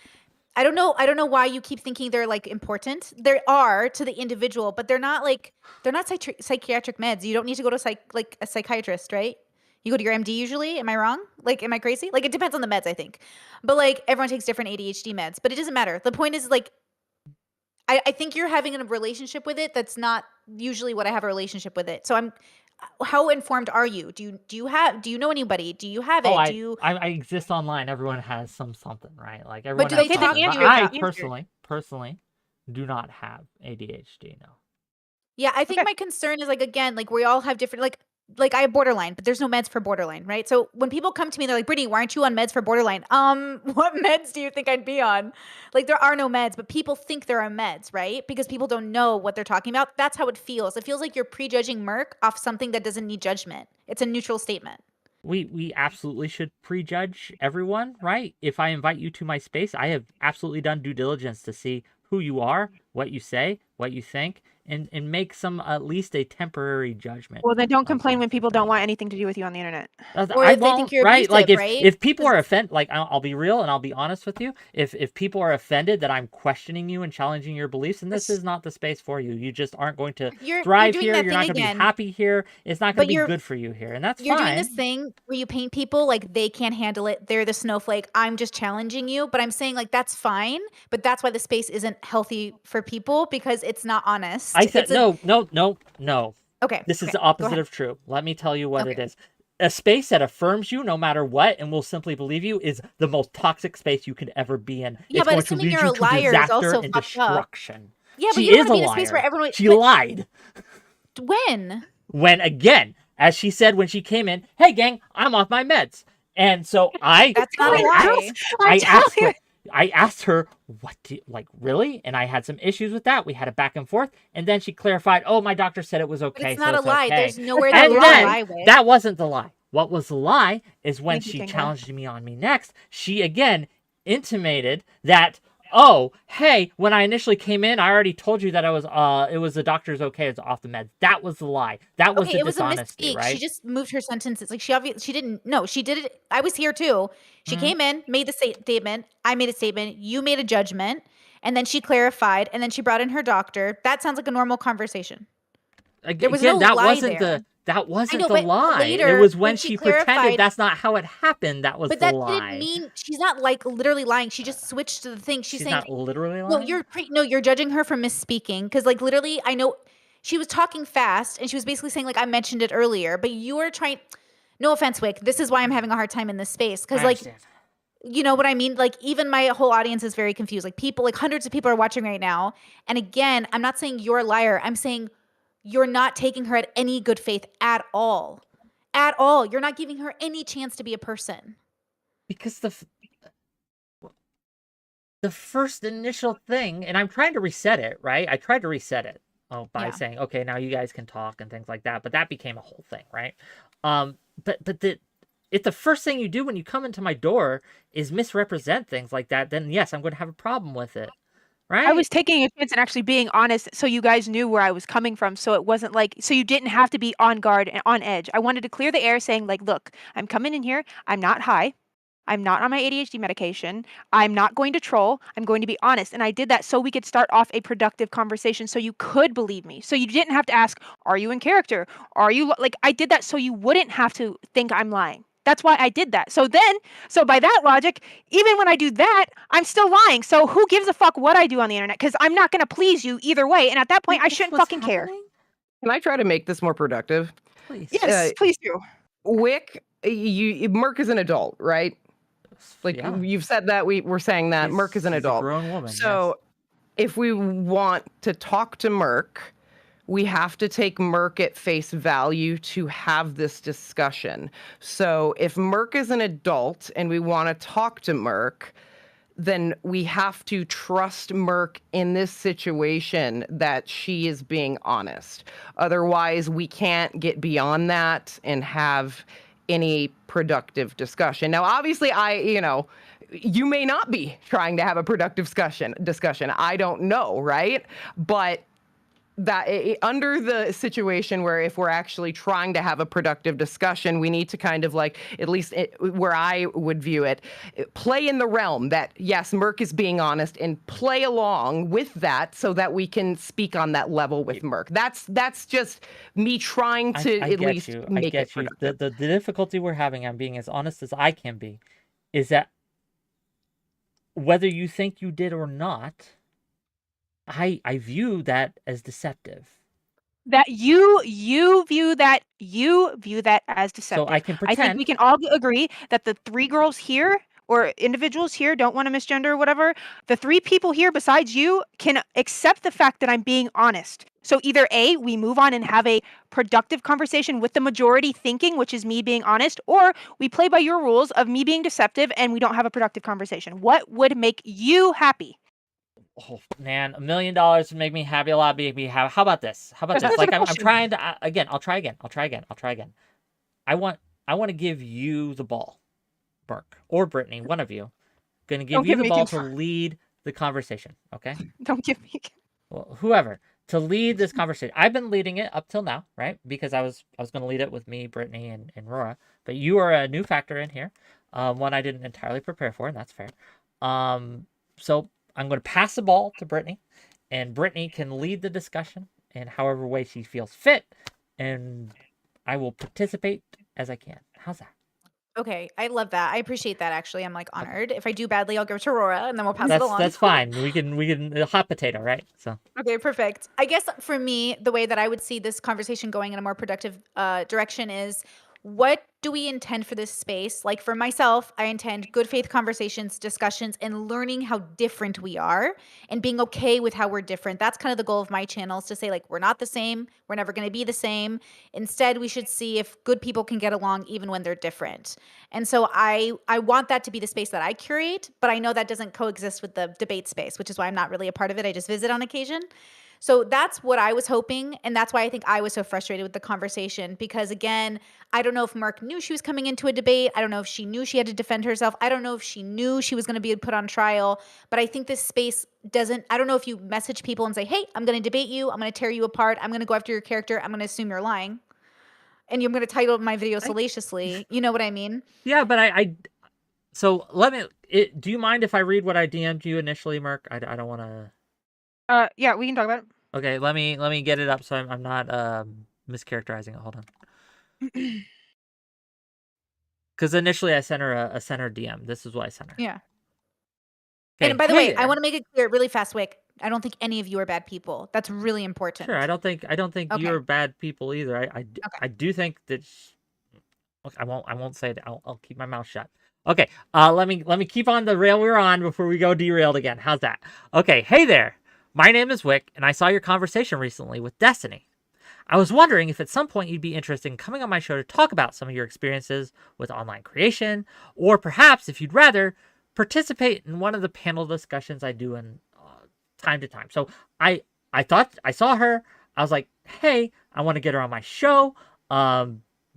I don't know why you keep thinking they're like important. They are to the individual, but they're not psychiatric meds. You don't need to go to a psychiatrist, right? You go to your MD usually. Am I wrong? Like, am I crazy? Like, it depends on the meds, I think. But like, everyone takes different ADHD meds. But it doesn't matter. The point is like, I think you're having a relationship with it that's not usually what I have a relationship with it. So how informed are you? Do you know anybody? Do you have it? I exist online. Everyone has something, right? Like everyone. But do they has talk something. to But you I about personally do not have ADHD. No. Yeah, I think Okay. my concern is like again, like we all have different like I have borderline, but there's no meds for borderline, right? So when people come to me, they're like, Brittany, why aren't you on meds for borderline? What meds do you think I'd be on? Like there are no meds, but people think there are meds, right? Because people don't know what they're talking about. That's how it feels. It feels like you're prejudging Merck off something that doesn't need judgment. It's a neutral statement. We absolutely should prejudge everyone, right? If I invite you to my space, I have absolutely done due diligence to see who you are, what you say, what you think, and make some at least a temporary judgment. Well, then don't on complain when things people like that. don't want anything to do with you on the internet. Or I if they won't, think you're right? Like abusive, if right? if people are offended, like I'll be real and I'll be honest with you. If people are offended that I'm questioning you and challenging your beliefs, then this is not the space for you. You just aren't going to You're thrive doing here. that You're not thing going to be again. happy here. It's not going But to be good for you here, and that's You're fine. doing this thing where you paint people like they can't handle it. They're the snowflake. I'm just challenging you. But I'm saying like that's fine. But that's why the space isn't healthy for people because it's not honest. I said It's a- no. Okay. This is okay, the go opposite ahead. of true. Let me tell you what it Okay. is. A space that affirms you no matter what and will simply believe you is the most toxic space you could ever be in. Yeah, It's but going to assuming lead you're you a to liar is disaster also and fucked up. destruction. Yeah, but She you don't is want to a be in a space where liar. everyone. She but lied. when? When, again, as she said when she came in, hey, gang, I'm off my meds. And so That's not a lie. I asked her, what do you, like, really? And I had some issues with that. We had a back and forth. And then she clarified, oh, my doctor said it was okay. But it's not so a it's lie. okay. There's nowhere that And you're then, a lie with. that wasn't the lie. What was the lie is when Thank you, she Kinga. challenged me on me next. She, again, intimated that, oh, hey, when I initially came in, I already told you that it was the doctor's okay, it's off the meds. That was the lie. That was Okay, the it was a dishonesty, mistake. right? She just moved her sentences. Like she didn't. No, she did it. I was here too. She came in, made the statement. I made a statement. You made a judgment, and then she clarified, and then she brought in her doctor. That sounds like a normal conversation. There was no that lie wasn't there. that wasn't know, the but lie. later, It was when when she she pretended clarified- that's not how it happened. That was But the that lie. didn't mean she's not like literally lying. She just switched to the thing. She's saying not literally lying. no. You're judging her for misspeaking because like literally, I know she was talking fast and she was basically saying like I mentioned it earlier, but you were trying. No offense, Wick. This is why I'm having a hard time in this space. Because, I like, understand. you know what I mean? Like, even my whole audience is very confused. Like, people, like, hundreds of people are watching right now. And again, I'm not saying you're a liar. I'm saying you're not taking her at any good faith at all. At all. You're not giving her any chance to be a person. Because the first initial thing, and I'm trying to reset it, right? I tried to reset it by saying, okay, now you guys can talk and things like that. But that became a whole thing, right? But if the first thing you do when you come into my door is misrepresent things like that, then yes, I'm going to have a problem with it, right? I was taking a chance and actually being honest so you guys knew where I was coming from. So it wasn't like, so you didn't have to be on guard and on edge. I wanted to clear the air saying, like, look, I'm coming in here. I'm not high. I'm not on my ADHD medication. I'm not going to troll. I'm going to be honest. And I did that so we could start off a productive conversation so you could believe me. So you didn't have to ask, are you in character? Are you like, I did that so you wouldn't have to think I'm lying. That's why I did that. So by that logic, even when I do that, I'm still lying. So who gives a fuck what I do on the internet? Because I'm not going to please you either way. And at that point, I shouldn't fucking care. Can I try to make this more productive? Please. Yes, please do. Wick, Merc is an adult, right? Like you've said that we're saying that Merc is an adult. A grown woman. So if we want to talk to Merc, we have to take Merc at face value to have this discussion. So if Merc is an adult and we want to talk to Merc, then we have to trust Merc in this situation that she is being honest. Otherwise, we can't get beyond that and have any productive discussion. Now, obviously, you may not be trying to have a productive discussion. I don't know, right? But that under the situation where if we're actually trying to have a productive discussion, we need to kind of like, at least where I would view it, play in the realm that, yes, Merc is being honest and play along with that so that we can speak on that level with Merc. That's just me trying to at least make it productive. The difficulty we're having on being as honest as I can be is that whether you think you did or not, I view that as deceptive. That you view that as deceptive. So I can pretend. I think we can all agree that the three girls here or individuals here, don't want to misgender or whatever, the three people here besides you can accept the fact that I'm being honest. So either A, we move on and have a productive conversation with the majority thinking, which is me being honest, or we play by your rules of me being deceptive and we don't have a productive conversation. What would make you happy? Oh man, $1 million would make me happy. A lot make me happy. How about this? Like I'm trying to again. I'll try again. I want to give you the ball, Burke or Brittany, one of you. Going to give you the ball to lead the conversation. Okay. Don't give me. Well, whoever to lead this conversation. I've been leading it up till now, right? Because I was going to lead it with me, Brittany, and Rora. But you are a new factor in here, one I didn't entirely prepare for, and that's fair. So I'm going to pass the ball to Brittany, and Brittany can lead the discussion in however way she feels fit, and I will participate as I can. How's that? Okay, I love that. I appreciate that, actually. I'm, like, honored. If I do badly, I'll give it to Rora, and then we'll pass it along. That's fine. We can hot potato, right? So. Okay, perfect. I guess for me, the way that I would see this conversation going in a more productive direction is, what do we intend for this space? Like for myself, I intend good faith conversations, discussions, and learning how different we are and being okay with how we're different. That's kind of the goal of my channel, is to say, like, we're not the same. We're never going to be the same. Instead, we should see if good people can get along even when they're different. And so I want that to be the space that I curate, but I know that doesn't coexist with the debate space, which is why I'm not really a part of it. I just visit on occasion. So that's what I was hoping, and that's why I think I was so frustrated with the conversation, because, again, I don't know if Merc knew she was coming into a debate. I don't know if she knew she had to defend herself. I don't know if she knew she was going to be put on trial, but I think this space doesn't – I don't know if you message people and say, hey, I'm going to debate you. I'm going to tear you apart. I'm going to go after your character. I'm going to assume you're lying, and you're going to title my video salaciously. You know what I mean? Yeah, but so let me do you mind if I read what I DM'd you initially, Merc? I don't want to – yeah, we can talk about it. Okay, let me get it up so I'm not mischaracterizing it. Hold on. Because initially I sent her a DM. This is what I sent her. Yeah. Okay, and by the way, I want to make it clear really fast, Wick. I don't think any of you are bad people. That's really important. Sure, I don't think you're bad people either. I do think that Okay, I won't say it. I'll keep my mouth shut. Okay, let me keep on the rail we were on before we go derailed again. How's that? Okay, hey there. My name is Whick, and I saw your conversation recently with Destiny. I was wondering if at some point you'd be interested in coming on my show to talk about some of your experiences with online creation, or perhaps, if you'd rather, participate in one of the panel discussions I do in time to time. So I thought I saw her. I was like, hey, I want to get her on my show.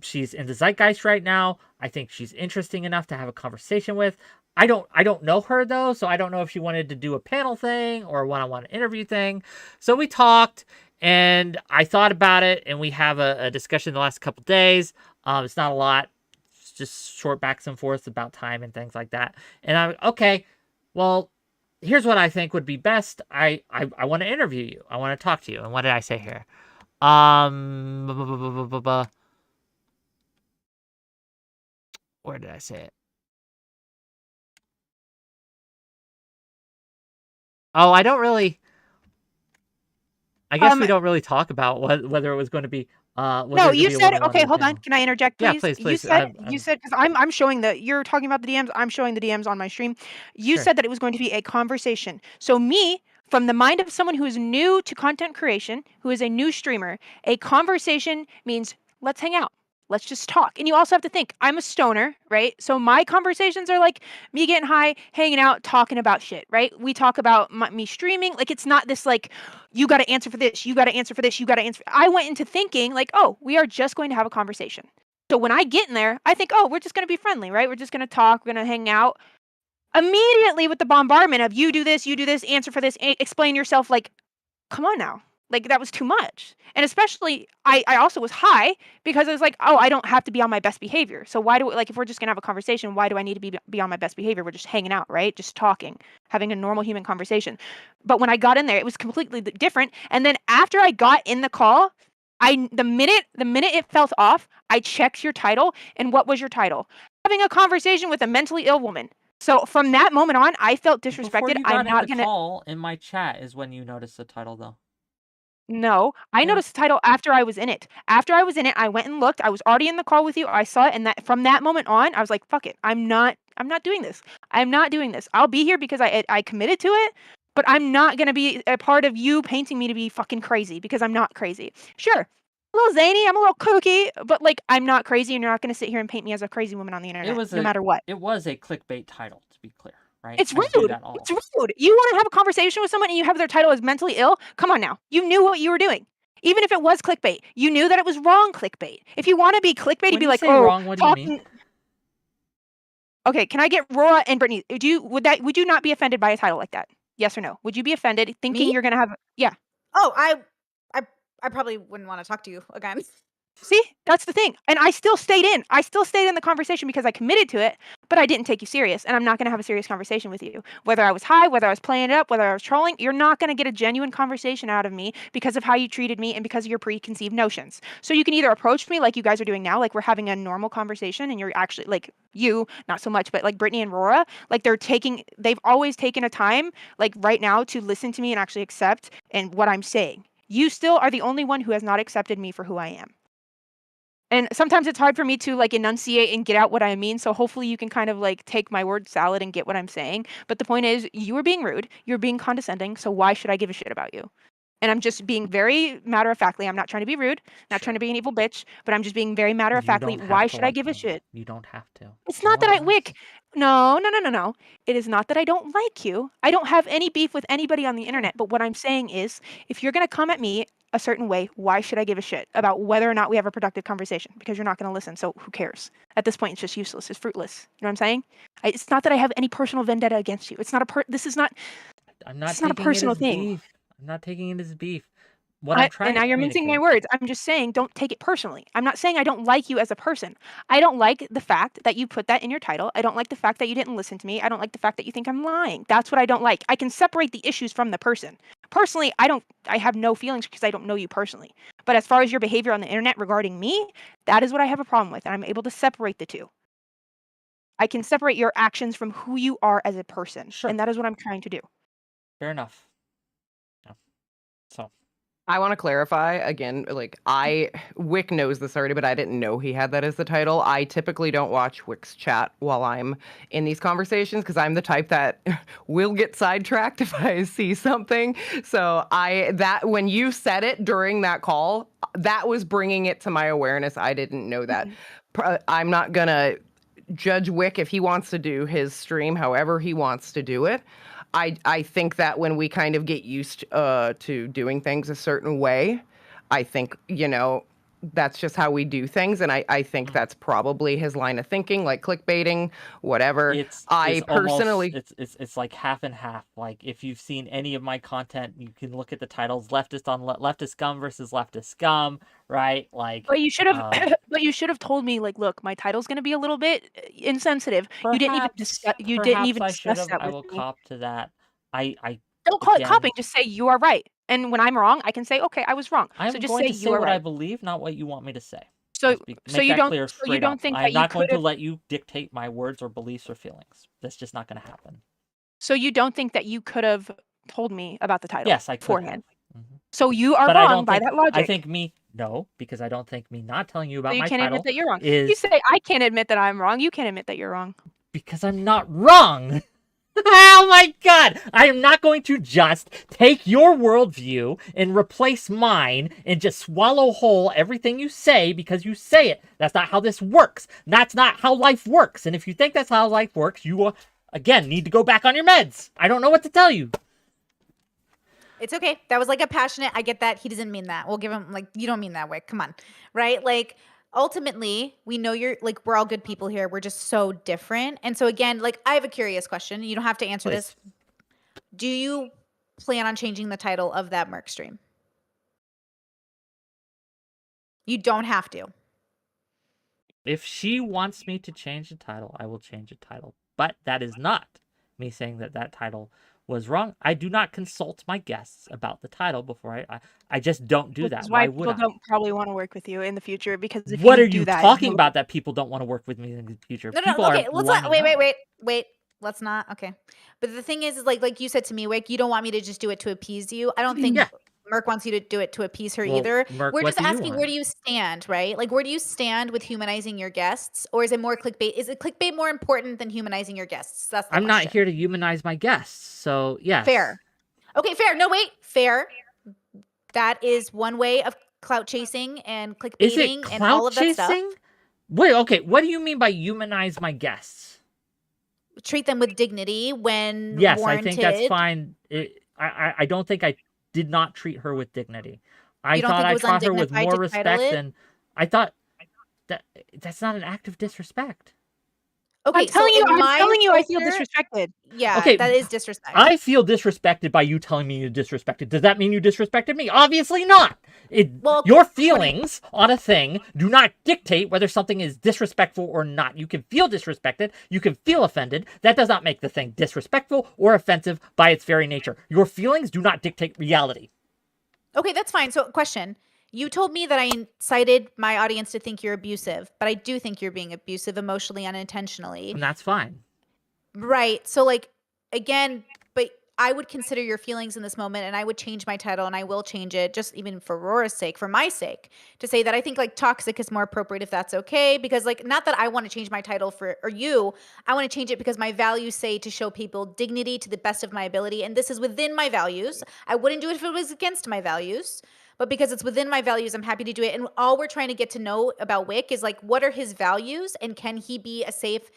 She's in the zeitgeist right now. I think she's interesting enough to have a conversation with. I don't know her though, so I don't know if she wanted to do a panel thing or a one-on-one interview thing. So we talked, and I thought about it, and we have a discussion the last couple days. It's not a lot. It's just short backs and forths about time and things like that. And I'm okay. Well, here's what I think would be best. I want to interview you. I want to talk to you. And what did I say here? Where did I say it? Oh, I don't really. I guess we don't really talk about whether it was going to be. No, you said okay. Hold on. Can I interject, please? Yeah, please. You said because I'm showing you're talking about the DMs. I'm showing the DMs on my stream. You Sure. said that it was going to be a conversation. So me, from the mind of someone who is new to content creation, who is a new streamer, a conversation means let's hang out. Let's just talk. And you also have to think, I'm a stoner, right? So my conversations are like me getting high, hanging out, talking about shit, right? We talk about me streaming. Like, it's not this like, you got to answer for this, you got to answer for this, you got to answer. I went into thinking like, oh, we are just going to have a conversation. So when I get in there, I think, oh, we're just going to be friendly, right? We're just going to talk, we're going to hang out. Immediately with the bombardment of you do this, answer for this, explain yourself, like, come on now. Like, that was too much. And especially, I also was high because I was like, oh, I don't have to be on my best behavior. So why do, like, if we're just gonna have a conversation, why do I need to be on my best behavior? We're just hanging out, right? Just talking, having a normal human conversation. But when I got in there, it was completely different. And then after I got in the call, the minute it felt off, I checked your title. And what was your title? Having a conversation with a mentally ill woman. So from that moment on, I felt disrespected. Before you got I'm not in the gonna call in my chat is when you noticed the title, though. No, I Yeah. noticed the title after I was in it. After I was in it, I went and looked. I was already in the call with you. I saw it, and that from that moment on, I was like, "Fuck it, I'm not doing this. I'm not doing this. I'll be here because I committed to it, but I'm not gonna be a part of you painting me to be fucking crazy because I'm not crazy. Sure, a little zany, I'm a little kooky, but like I'm not crazy, and you're not gonna sit here and paint me as a crazy woman on the internet, no matter what. It was a clickbait title, to be clear, right? It's I do rude. that all. It's rude. You want to have a conversation with someone and you have their title as mentally ill? Come on now. You knew what you were doing. Even if it was clickbait, you knew that it was wrong clickbait. If you want to be clickbait, you'd be like, "Oh, wrong, what do you mean?" Okay, can I get Rora and Brittany? Would you not be offended by a title like that? Yes or no? Would you be offended thinking Me? you're gonna have? Yeah. Oh, I probably wouldn't want to talk to you again. See, that's the thing. And I still stayed in. I still stayed in the conversation because I committed to it, but I didn't take you serious. And I'm not going to have a serious conversation with you. Whether I was high, whether I was playing it up, whether I was trolling, you're not going to get a genuine conversation out of me because of how you treated me and because of your preconceived notions. So you can either approach me like you guys are doing now, like we're having a normal conversation and you're actually like you, not so much, but like Brittany and Rora, like they've always taken a time like right now to listen to me and actually accept and what I'm saying. You still are the only one who has not accepted me for who I am. And sometimes it's hard for me to like enunciate and get out what I mean. So hopefully you can kind of like take my word salad and get what I'm saying. But the point is, you were being rude, you're being condescending. So why should I give a shit about you? And I'm just being very matter of factly. I'm not trying to be rude, not trying to be an evil bitch, but I'm just being very matter of factly. Why should I give a shit? You don't have to. It's not that Whick. No. It is not that I don't like you. I don't have any beef with anybody on the internet. But what I'm saying is, if you're going to come at me a certain way, why should I give a shit about whether or not we have a productive conversation? Because you're not going to listen. So who cares? At this point, it's just useless. It's fruitless. You know what I'm saying? It's not that I have any personal vendetta against you. It's not this is not. It's not a personal thing. Beef. I'm not taking it as beef. And now you're mincing my words. I'm just saying, don't take it personally. I'm not saying I don't like you as a person. I don't like the fact that you put that in your title. I don't like the fact that you didn't listen to me. I don't like the fact that you think I'm lying. That's what I don't like. I can separate the issues from the person. Personally, I have no feelings because I don't know you personally. But as far as your behavior on the internet regarding me, that is what I have a problem with. And I'm able to separate the two. I can separate your actions from who you are as a person. Sure. And that is what I'm trying to do. Fair enough. Yeah. So. I want to clarify again, like Wick knows this already, but I didn't know he had that as the title. I typically don't watch Wick's chat while I'm in these conversations because I'm the type that will get sidetracked if I see something. So when you said it during that call, that was bringing it to my awareness. I didn't know that. I'm not gonna judge Wick if he wants to do his stream however he wants to do it. I think that when we kind of get used to doing things a certain way, I think, that's just how we do things. And I think that's probably his line of thinking, like clickbaiting, whatever. It's personally... almost, it's like half and half. Like, if you've seen any of my content, you can look at the titles: leftist on leftist scum versus leftist scum, right? Like, but you should have, but you should have told me, like, look, my title's gonna be a little bit insensitive. You didn't even discuss. You didn't even discuss that I with will me. cop to that. I Don't call it again, copying. Just say you are right. And when I'm wrong, I can say, okay, I was wrong. I'm So just going say to say you are what I right. believe, not what you want me to say. So Make so you that don't clear so straight you don't up. think I'm that you not going could to have. let you dictate my words or beliefs or feelings. That's just not going to happen. So you don't think that you could have told me about the title? Yes, I could have. beforehand. So you are But I wrong don't by think that logic. I think because I don't think me not telling you So about you my can't title admit that you're wrong. is You say I can't admit that I'm wrong. You can't admit that you're wrong. because I'm not wrong. Oh my god! I am not going to just take your worldview and replace mine and just swallow whole everything you say because you say it. That's not how this works. That's not how life works. And if you think that's how life works, you, again, need to go back on your meds. I don't know what to tell you. It's okay. That was like a passionate, I get that. He doesn't mean that. We'll give him, like, you don't mean that, Wick. Come on. Right? Like, ultimately, we know we're all good people here. We're just so different. And so, again, like, I have a curious question. You don't have to answer this. Do you plan on changing the title of that Merc stream? You don't have to. If she wants me to change the title, I will change the title. But that is not me saying that title was wrong. I do not consult my guests about the title before I just don't do that. Why would people don't probably want to work with you in the future, because if what you are do you that, talking about that people don't want to work with me in the future? No, People okay. are Let's not. Wait. Let's not. Okay. But the thing is like you said to me, Wick, you don't want me to just do it to appease you. I don't think Merc wants you to do it to appease her either. Merc, we're just asking, where do you stand, right? Like, where do you stand with humanizing your guests? Or is it more clickbait? Is it clickbait more important than humanizing your guests? That's the I'm question. not here to humanize my guests. So, yes. Fair. Okay, fair. No, wait. Fair. That is one way of clout chasing and clickbaiting and all of that stuff. Wait, okay. What do you mean by humanize my guests? Treat them with dignity when warranted. I think that's fine. I don't think I did not treat her with dignity. I thought I taught her with more respect than I thought. That's not an act of disrespect. Okay, I'm telling you, I feel disrespected. Yeah, okay, that is disrespect. I feel disrespected by you telling me you disrespected. Does that mean you disrespected me? Obviously not. Your feelings on a thing do not dictate whether something is disrespectful or not. You can feel disrespected. You can feel offended. That does not make the thing disrespectful or offensive by its very nature. Your feelings do not dictate reality. Okay, that's fine. So, question. You told me that I incited my audience to think you're abusive, but I do think you're being abusive emotionally, unintentionally. And that's fine. Right. So, like, again, but I would consider your feelings in this moment, and I would change my title, and I will change it just even for Rora's sake, for my sake, to say that I think, like, toxic is more appropriate if that's okay. Because, like, not that I want to change my title or you. I want to change it because my values say to show people dignity to the best of my ability. And this is within my values. I wouldn't do it if it was against my values. But because it's within my values, I'm happy to do it. And all we're trying to get to know about Wick is, like, what are his values, and can he be a safe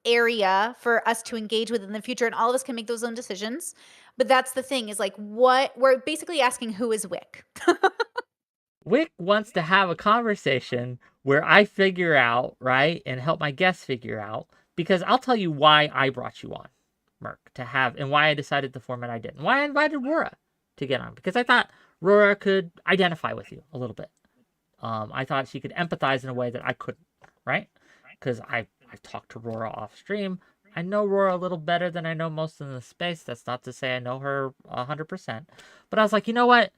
area for us to engage with in the future? And all of us can make those own decisions. But that's the thing, is, like, what we're basically asking, who is Wick? Wick wants to have a conversation where I figure out, right, and help my guests figure out, because I'll tell you why I brought you on, Merc, and why I decided the format I did, and why I invited Rora to get on, because I thought Rora could identify with you a little bit. I thought she could empathize in a way that I couldn't, right? Because I've talked to Rora off stream. I know Rora a little better than I know most in the space. That's not to say I know her 100%. But I was like, you know what?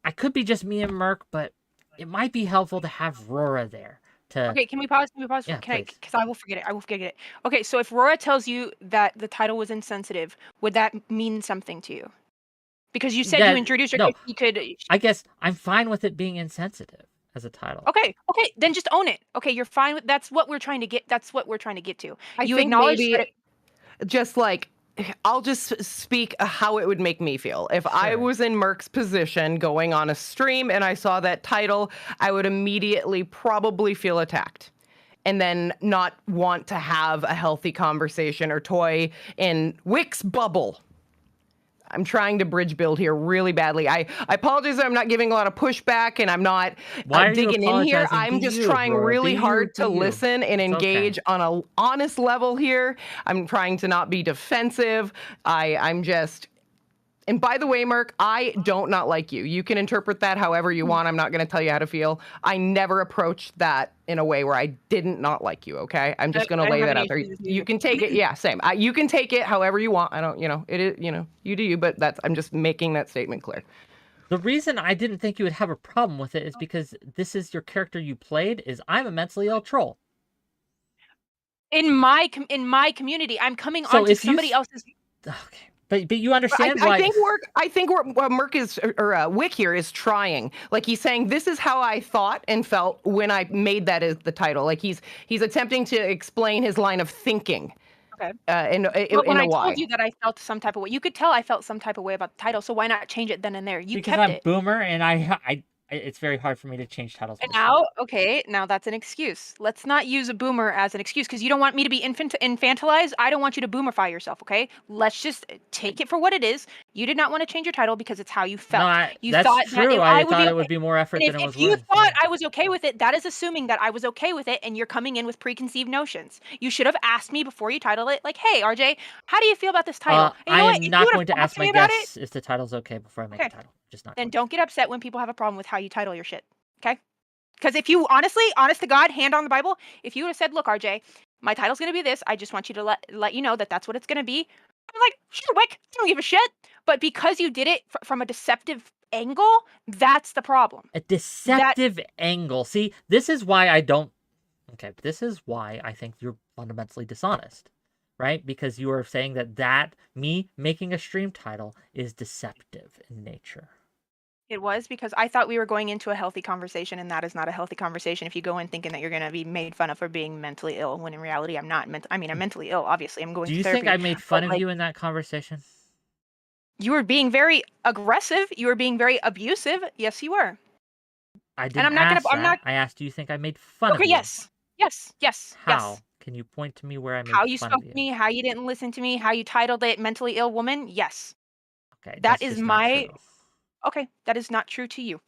I could be just me and Merc, but it might be helpful to have Rora there. Okay, can we pause? Yeah, because I will forget it. Okay, so if Rora tells you that the title was insensitive, would that mean something to you? Because you said Yeah, you introduced your no. you could. I guess I'm fine with it being insensitive as a title. Okay, then just own it. Okay, you're fine with that's what we're trying to get. That's what we're trying to get to. I You think acknowledge maybe that just like I'll just speak how it would make me feel. If I Sure. was in Merck's position going on a stream and I saw that title, I would immediately probably feel attacked and then not want to have a healthy conversation or toy in Whick's bubble. I'm trying to bridge build here really badly. I apologize that I'm not giving a lot of pushback and I'm not Why are you digging in here. apologizing? I'm Be just you, trying Rora. really Be you, hard be to you. listen and It's engage okay. on an honest level here. I'm trying to not be defensive. I'm just... And by the way, Merck, I don't not like you. You can interpret that however you want. I'm not going to tell you how to feel. I never approached that in a way where I didn't not like you, okay? I'm just going to I don't lay have that any out there. issues with You can take it. Yeah, same. You can take it however you want. I don't, it is, you do you, but I'm just making that statement clear. The reason I didn't think you would have a problem with it is because this is your character you played, is I'm a mentally ill troll. in my community, I'm coming So onto if you somebody else's. Okay. But you understand I why... think Merck is, or Whick here is trying. Like he's saying, this is how I thought and felt when I made that as the title. Like he's attempting to explain his line of thinking. Okay. But when I told you that I felt some type of way, you could tell I felt some type of way about the title. So why not change it then and there? You because kept I'm it. boomer and it's very hard for me to change titles. And now that's an excuse. Let's not use a boomer as an excuse because you don't want me to be infantilized. I don't want you to boomerify yourself, okay? Let's just take it for what it is. You did not want to change your title because it's how you felt. No, that's true. I thought it would be more effort than it was If you worth. thought I was okay with it, that is assuming that I was okay with it and you're coming in with preconceived notions. You should have asked me before you titled it, like, hey, RJ, how do you feel about this title? And you know I what? am If not you going to would've ask talked my me about guests if the title's okay before I make a title. Just not. Then don't get upset when people have a problem with how you title your shit. Okay? Because if you honest to God, hand on the Bible, if you would have said, look, RJ, my title's going to be this. I just want you to let you know that that's what it's going to be. I'm like, sure, Whick, I don't give a shit. But because you did it from a deceptive angle, that's the problem. A deceptive angle. See, this is why I don't... Okay, this is why I think you're fundamentally dishonest, right? Because you are saying that me making a stream title is deceptive in nature. It was because I thought we were going into a healthy conversation, and that is not a healthy conversation if you go in thinking that you're going to be made fun of for being mentally ill, when in reality I'm not. I'm mentally ill, obviously. I'm going Do to you therapy. think I made fun of you in that conversation? You were being very aggressive. You were being very abusive. Yes, you were. I didn't ask that. I asked, do you think I made fun of you? Yes. How? Yes. Can you point to me where I made How you fun spoke of you? to me, how you didn't listen to me, how you titled it mentally ill woman? Yes. Okay, that is my... Okay, that is not true to you.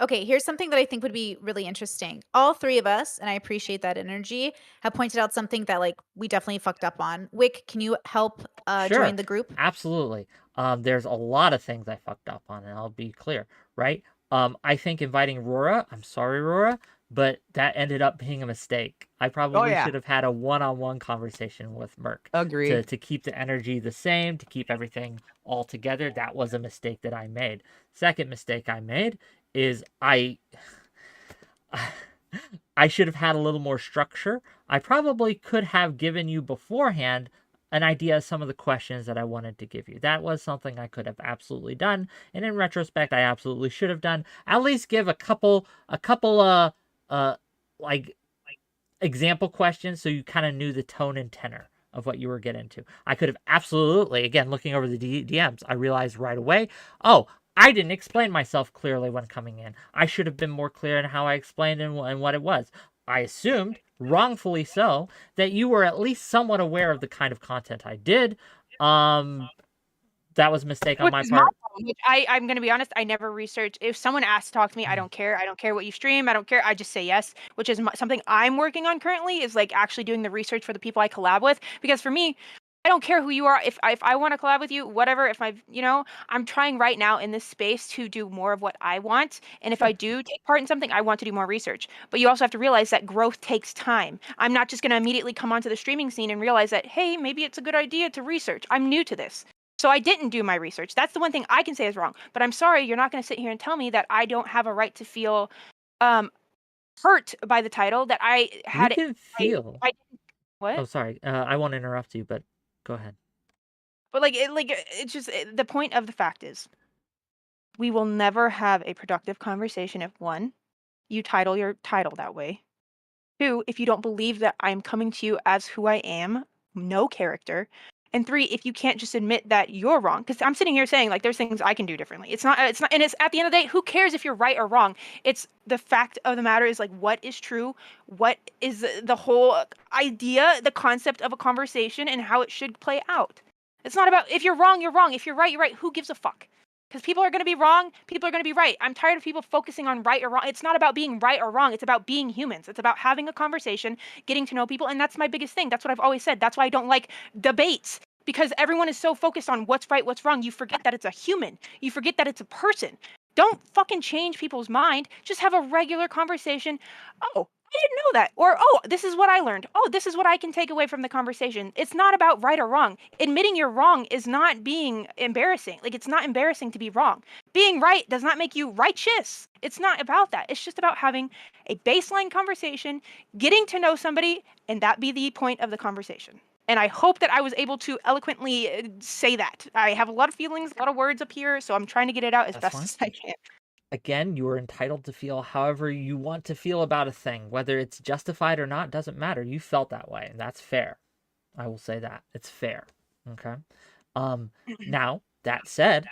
Okay, here's something that I think would be really interesting. All three of us, and I appreciate that energy, have pointed out something that like we definitely fucked up on. Whick, can you help join the group? Absolutely. There's a lot of things I fucked up on, and I'll be clear, right? I think inviting Rora, I'm sorry, Rora, but that ended up being a mistake. I probably should have had a one-on-one conversation with Merck. Agreed. To keep the energy the same, to keep everything all together. That was a mistake that I made. Second mistake I made is I should have had a little more structure. I probably could have given you beforehand an idea of some of the questions that I wanted to give you. That was something I could have absolutely done, and in retrospect, I absolutely should have done. At least give a couple like example questions so you kind of knew the tone and tenor of what you were getting into. I could have absolutely, again, looking over the DMs, I realized right away, oh, I didn't explain myself clearly when coming in. I should have been more clear in how I explained and what it was. I assumed, wrongfully so, that you were at least somewhat aware of the kind of content I did. That was a mistake on my part. I'm going to be honest, I never researched. If someone asks to talk to me, I don't care. I don't care what you stream. I don't care. I just say yes, which is something I'm working on currently, is like actually doing the research for the people I collab with. Because for me, I don't care who you are. If I want to collab with you, whatever, I'm trying right now in this space to do more of what I want. And if I do take part in something, I want to do more research. But you also have to realize that growth takes time. I'm not just going to immediately come onto the streaming scene and realize that, hey, maybe it's a good idea to research. I'm new to this. So I didn't do my research. That's the one thing I can say is wrong. But I'm sorry, you're not going to sit here and tell me that I don't have a right to feel hurt by the title, that I had... You can feel... What? Oh, sorry. I won't interrupt you, but go ahead. But it's just the point of the fact is, we will never have a productive conversation if one, you title your title that way. Two, if you don't believe that I'm coming to you as who I am, no character. And three, if you can't just admit that you're wrong, because I'm sitting here saying like there's things I can do differently. It's not, and it's at the end of the day, who cares if you're right or wrong? It's the fact of the matter is like what is true, what is the whole idea, the concept of a conversation, and how it should play out. It's not about if you're wrong, you're wrong. If you're right, you're right. Who gives a fuck? Because people are going to be wrong, people are going to be right. I'm tired of people focusing on right or wrong. It's not about being right or wrong. It's about being humans. It's about having a conversation, getting to know people. And that's my biggest thing. That's what I've always said. That's why I don't like debates, because everyone is so focused on what's right, what's wrong. You forget that it's a human. You forget that it's a person. Don't fucking change people's mind. Just have a regular conversation. Oh, I didn't know that. Or, oh, this is what I learned. Oh, this is what I can take away from the conversation. It's not about right or wrong. Admitting you're wrong is not being embarrassing. Like, it's not embarrassing to be wrong. Being right does not make you righteous. It's not about that. It's just about having a baseline conversation, getting to know somebody, and that be the point of the conversation. And I hope that I was able to eloquently say that. I have a lot of feelings, a lot of words up here, so I'm trying to get it out as That's best fine. as I can. Again, you are entitled to feel however you want to feel about a thing. Whether it's justified or not doesn't matter. You felt that way, and that's fair. I will say that. It's fair. Okay? Now, that said,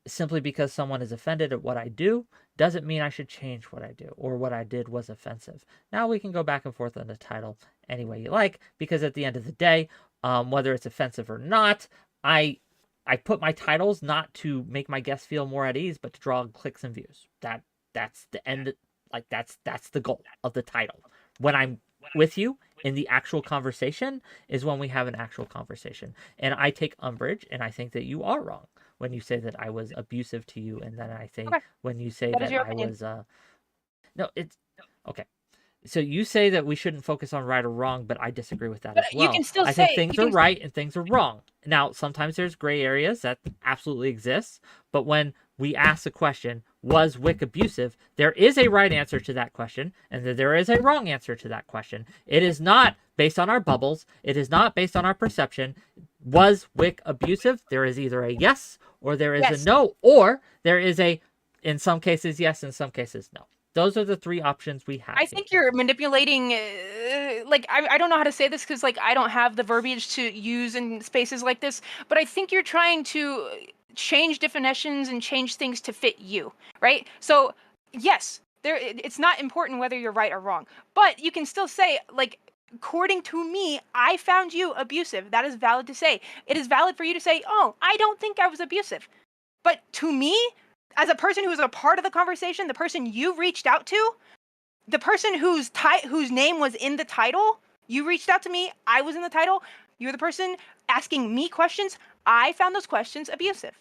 simply because someone is offended at what I do doesn't mean I should change what I do or what I did was offensive. Now we can go back and forth on the title any way you like, because at the end of the day, whether it's offensive or not, I put my titles not to make my guests feel more at ease, but to draw clicks and views. That's the end. Like that's the goal of the title. When I'm with you in the actual conversation is when we have an actual conversation. And I take umbrage, and I think that you are wrong when you say that I was abusive to you, and then I say Okay. when you say That is that your I opinion. was no, it's okay. So you say that we shouldn't focus on right or wrong, but I disagree with that But as you well. can still I say think things you are can right and things are wrong. Now, sometimes there's gray areas that absolutely exist, but when we ask the question, was Whick abusive? There is a right answer to that question, and there is a wrong answer to that question. It is not based on our bubbles. It is not based on our perception. Was Whick abusive? There is either a yes, or there is Yes. a no, or there is a, in some cases, yes, in some cases, no. Those are the three options we have. I think you're manipulating. I don't know how to say this because like I don't have the verbiage to use in spaces like this. But I think you're trying to change definitions and change things to fit you, right? So yes, it's not important whether you're right or wrong, but you can still say like. According to me, I found you abusive. That is valid to say. It is valid for you to say, "Oh, I don't think I was abusive." But to me, as a person who is a part of the conversation, the person you reached out to, the person whose name was in the title, you reached out to me, I was in the title, you're the person asking me questions, I found those questions abusive.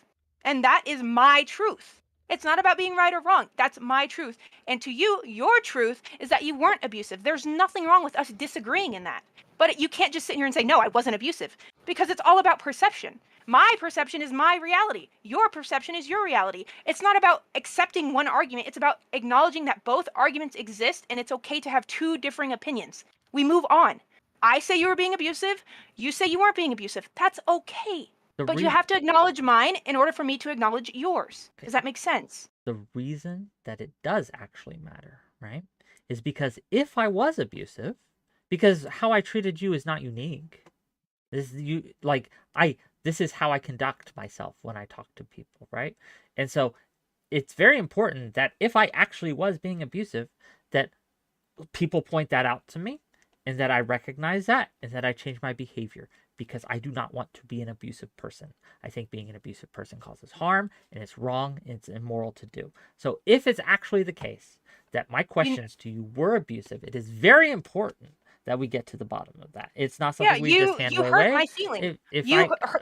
And that is my truth. It's not about being right or wrong. That's my truth. And to you, your truth is that you weren't abusive. There's nothing wrong with us disagreeing in that. But you can't just sit here and say, no, I wasn't abusive, because it's all about perception. My perception is my reality. Your perception is your reality. It's not about accepting one argument. It's about acknowledging that both arguments exist, and it's okay to have two differing opinions. We move on. I say you were being abusive. You say you weren't being abusive. That's okay. But you have to acknowledge mine in order for me to acknowledge yours. Does that make sense? The reason that it does actually matter, right, is because if I was abusive, because how I treated you is not unique. This is how I conduct myself when I talk to people, right? And so it's very important that if I actually was being abusive, that people point that out to me, and that I recognize that, and that I change my behavior, because I do not want to be an abusive person. I think being an abusive person causes harm, and it's wrong, and it's immoral to do. So if it's actually the case that my questions to you were abusive, it is very important that we get to the bottom of that. It's not something we just handle away. You hurt my feelings.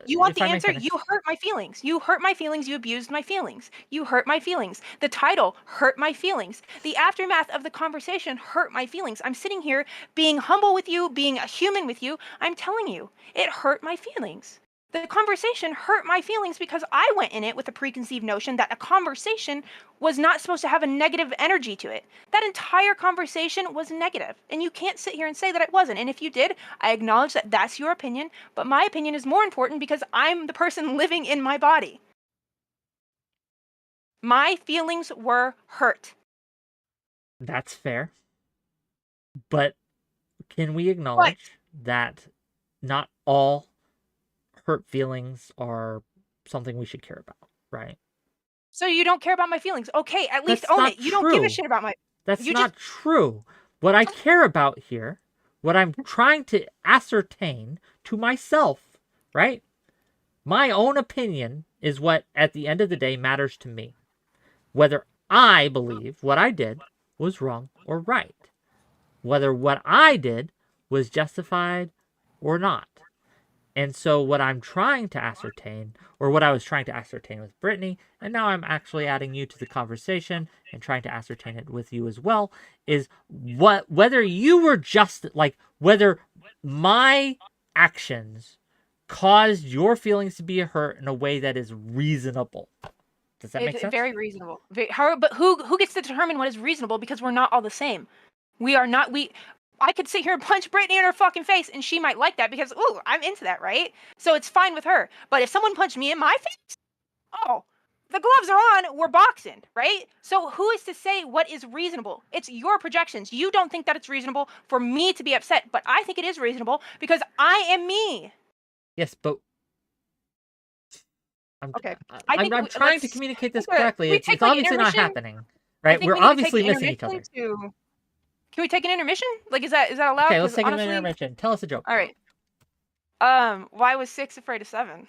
You want the answer? You hurt my feelings. You hurt my feelings. You abused my feelings. You hurt my feelings. The title hurt my feelings. The aftermath of the conversation hurt my feelings. I'm sitting here being humble with you, being a human with you. I'm telling you, it hurt my feelings. The conversation hurt my feelings because I went in it with a preconceived notion that a conversation was not supposed to have a negative energy to it. That entire conversation was negative, and you can't sit here and say that it wasn't. And if you did, I acknowledge that that's your opinion, but my opinion is more important because I'm the person living in my body. My feelings were hurt. That's fair. But can we acknowledge that not all hurt feelings are something we should care about, right? So you don't care about my feelings. Okay, at least That's own not it. You don't give true. a shit about my... That's You not true. What I care about here, what I'm trying to ascertain to myself, right? My own opinion is what, at the end of the day, matters to me. Whether I believe what I did was wrong or right. Whether what I did was justified or not. And so what I'm trying to ascertain, or what I was trying to ascertain with Brittany, and now I'm actually adding you to the conversation and trying to ascertain it with you as well, is whether you were just, like, whether my actions caused your feelings to be hurt in a way that is reasonable. Does that make It's sense? very reasonable. But who gets to determine what is reasonable? Because we're not all the same. We are not. I could sit here and punch Brittany in her fucking face, and she might like that because, ooh, I'm into that, right? So it's fine with her. But if someone punched me in my face, oh, the gloves are on, we're boxing, right? So who is to say what is reasonable? It's your projections. You don't think that it's reasonable for me to be upset, but I think it is reasonable because I am me. Yes, but Okay. I'm trying to communicate this correctly. we It's take, like, obviously not intermission? happening, I right? think We're we need to take obviously an missing each other. intermission Can we take an intermission? Like, is that allowed? Okay, let's 'Cause take honestly, an intermission. Tell us a joke. All right. Why was 6 afraid of 7?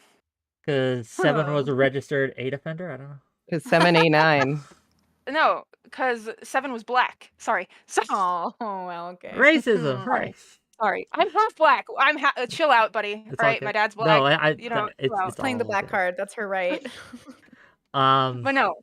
Because 7 was a registered 8 offender? I don't know. Because 7A9. No, because 7 was black. Sorry. Oh, well, okay. Racism, right? Sorry. I'm half black. Chill out, buddy. It's All all right, good. my dad's black. No, Chill out. it's Playing the all black good. card. That's her right. But no,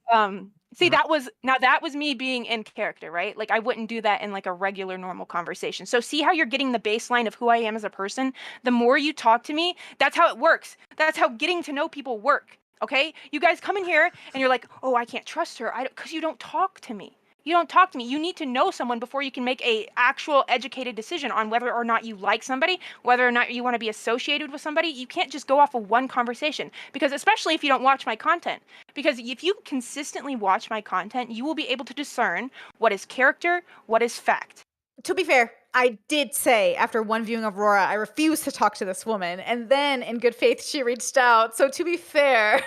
see, Mm. that was me being in character, right? Like, I wouldn't do that in, like, a regular normal conversation. So see how you're getting the baseline of who I am as a person? The more you talk to me, that's how it works. That's how getting to know people work, okay? You guys come in here and you're like, oh, I can't trust her, because you don't talk to me. You don't talk to me. You need to know someone before you can make a actual educated decision on whether or not you like somebody, whether or not you want to be associated with somebody. You can't just go off of one conversation, because especially if you don't watch my content. Because if you consistently watch my content, you will be able to discern what is character, what is fact. To be fair, I did say after one viewing of Rora, I refuse to talk to this woman. And then in good faith, she reached out. So to be fair...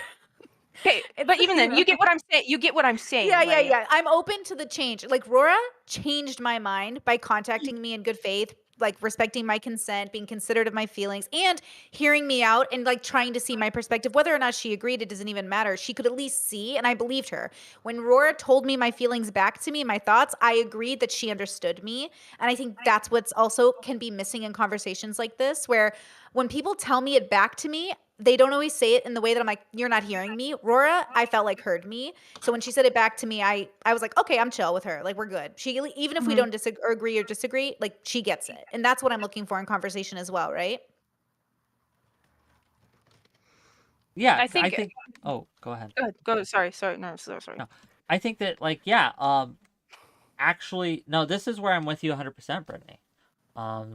Okay, but even then, you get what I'm saying. You get what I'm saying. Yeah. I'm open to the change. Like, Rora changed my mind by contacting me in good faith, like respecting my consent, being considerate of my feelings, and hearing me out and like trying to see my perspective. Whether or not she agreed, it doesn't even matter. She could at least see, and I believed her. When Rora told me my feelings back to me, my thoughts, I agreed that she understood me. And I think that's what's also can be missing in conversations like this, where when people tell me it back to me, they don't always say it in the way that I'm like, you're not hearing me. Rora, I felt like heard me. So when she said it back to me, I was like, okay, I'm chill with her. Like, we're good. She, even if we don't agree or disagree, like, she gets it. And that's what I'm looking for in conversation as well, right? Yeah, I think oh, go ahead. Go. Sorry. No, sorry. No. I think that, like, yeah, actually, no, this is where I'm with you 100%, Brittany.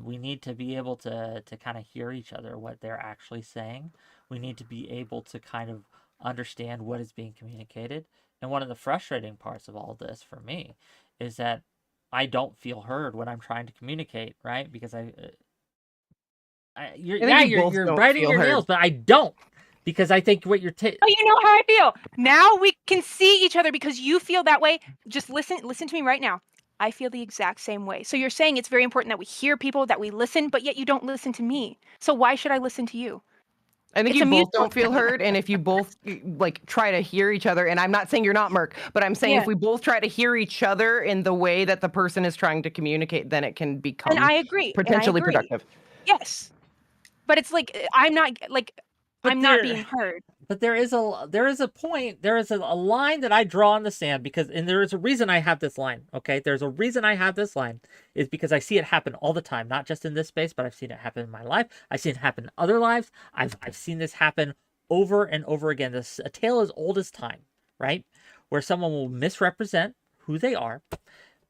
We need to be able to kind of hear each other, what they're actually saying. We need to be able to kind of understand what is being communicated. And one of the frustrating parts of all this for me is that I don't feel heard when I'm trying to communicate, right? Because you're biting your nails, but I don't. Because I think what you're oh, you know how I feel. Now we can see each other because you feel that way. Just listen to me right now. I feel the exact same way. So you're saying it's very important that we hear people, that we listen, but yet you don't listen to me. So why should I listen to you? I think you both don't feel heard, and if you both like try to hear each other, and I'm not saying you're not Merc, but I'm saying if we both try to hear each other in the way that the person is trying to communicate, then it can become and I agree. potentially productive. Yes. But it's like I'm not being heard. but there is a point, there is a line that I draw in the sand because, and there is a reason I have this line, okay? There's a reason I have this line is because I see it happen all the time, not just in this space, but I've seen it happen in my life. I've seen it happen in other lives. I've seen this happen over and over again. This a tale as old as time, right? Where someone will misrepresent who they are,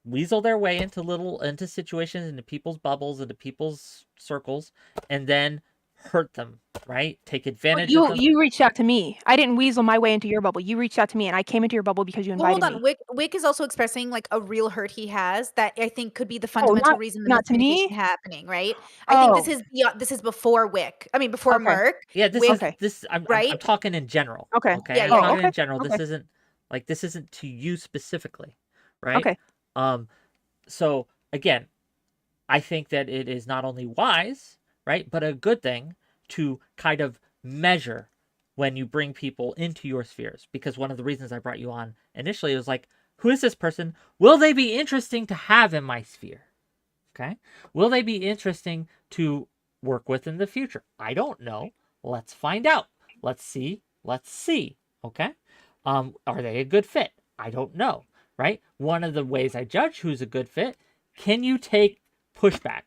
weasel their way into situations, into people's bubbles, into people's circles, and then hurt them, right? Take advantage of them. You reached out to me. I didn't weasel my way into your bubble. You reached out to me, and I came into your bubble because you Well, invited hold on. me. Wick is also expressing like a real hurt he has that I think could be the fundamental reason the not to me? miscommunication happening, right? I think this is before Wick. I mean, before Okay. Merc. Yeah, this Wick, is this. I'm right? talking in general. Okay. Okay. Yeah, I'm yeah, talking okay. in general. Okay. This isn't to you specifically, right? Okay. So again, I think that it is not only wise, right, but a good thing to kind of measure when you bring people into your spheres. Because one of the reasons I brought you on initially was like, who is this person? Will they be interesting to have in my sphere? Okay. Will they be interesting to work with in the future? I don't know. Let's find out. Let's see. Okay. Are they a good fit? I don't know. Right. One of the ways I judge who's a good fit, can you take pushback?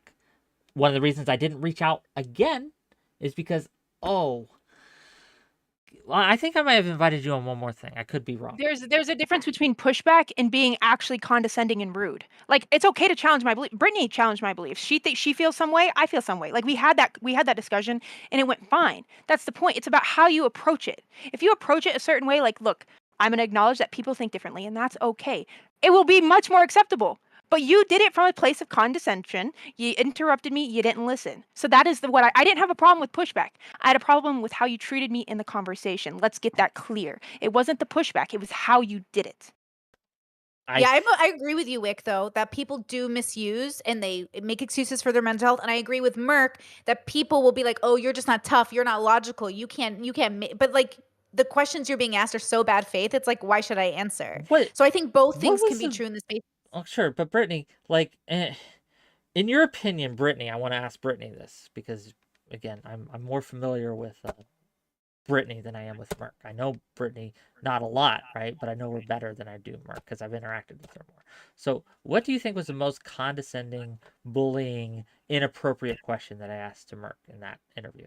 One of the reasons I didn't reach out again is because, I think I might have invited you on one more thing. I could be wrong. There's a difference between pushback and being actually condescending and rude. Like, it's okay to challenge my belief. Brittany challenged my beliefs. She thinks she feels some way. I feel some way. Like, we had that discussion, and it went fine. That's the point. It's about how you approach it. If you approach it a certain way, like, look, I'm going to acknowledge that people think differently, and that's okay. It will be much more acceptable. But you did it from a place of condescension. You interrupted me. You didn't listen. So that is what I didn't have a problem with pushback. I had a problem with how you treated me in the conversation. Let's get that clear. It wasn't the pushback. It was how you did it. I agree with you, Wick, though, that people do misuse and they make excuses for their mental health. And I agree with Merc that people will be like, oh, you're just not tough. You're not logical. You can't, but like, the questions you're being asked are so bad faith. It's like, why should I answer? So I think both things can be true in this space. Oh, sure. But Brittany, like, in your opinion, Brittany, I want to ask Brittany this because, again, I'm more familiar with Brittany than I am with Merc. I know Brittany not a lot, right? But I know her better than I do Merc because I've interacted with her more. So what do you think was the most condescending, bullying, inappropriate question that I asked to Merc in that interview?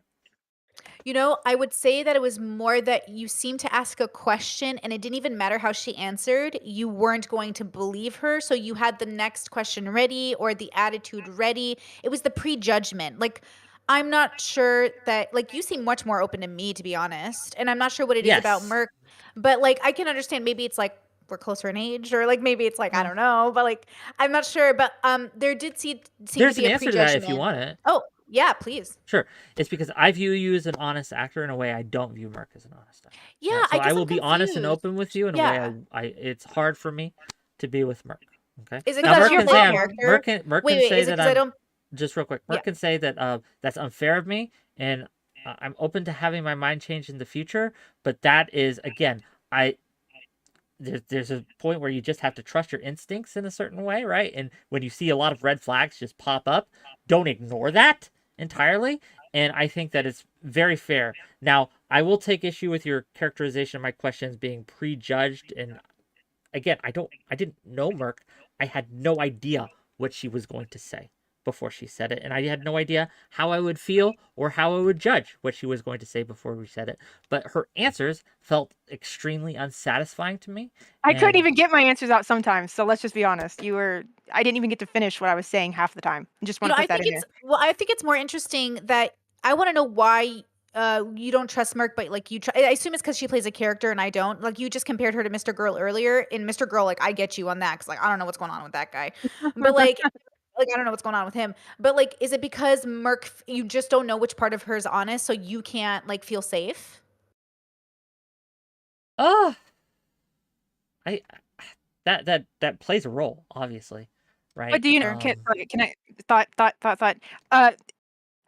You know, I would say that it was more that you seemed to ask a question and it didn't even matter how she answered. You weren't going to believe her. So you had the next question ready or the attitude ready. It was the prejudgment. Like, I'm not sure that, like, you seem much more open to me, to be honest. And I'm not sure what it is about Merc. But, like, I can understand maybe it's like we're closer in age or, like, maybe it's like, I don't know. But, like, I'm not sure. But there did seem There's to be an a answer to prejudgment. that if you want it. Oh, yeah, please. Sure. It's because I view you as an honest actor in a way I don't view Merc as an honest actor. Yeah, So I will I'm be honest and confused. open with you in a way it's hard for me to be with Merc. Okay. Is it Now, because Merc you're can the say character? Merc can say that I don't. just real quick. Merc can say that that's unfair of me, and I'm open to having my mind changed in the future. But that is, again, there's a point where you just have to trust your instincts in a certain way, right? And when you see a lot of red flags just pop up, don't ignore that entirely. And I think that it's very fair. Now, I will take issue with your characterization of my questions being prejudged. And again, I didn't know Merc. I had no idea what she was going to say before she said it. And I had no idea how I would feel or how I would judge what she was going to say before we said it. But her answers felt extremely unsatisfying to me. I couldn't even get my answers out sometimes. So let's just be honest. I didn't even get to finish what I was saying half the time. I just want to put that in there. Well, I think it's more interesting that I want to know why you don't trust Merc, but like I assume it's because she plays a character and I don't. Like, you just compared her to Mr. Girl earlier. In Mr. Girl, like, I get you on that because, like, I don't know what's going on with that guy, but like I don't know what's going on with him. But like, is it because Merc, you just don't know which part of her is honest, so you can't like feel safe? That plays a role, obviously, right? But do you know? Can I thought?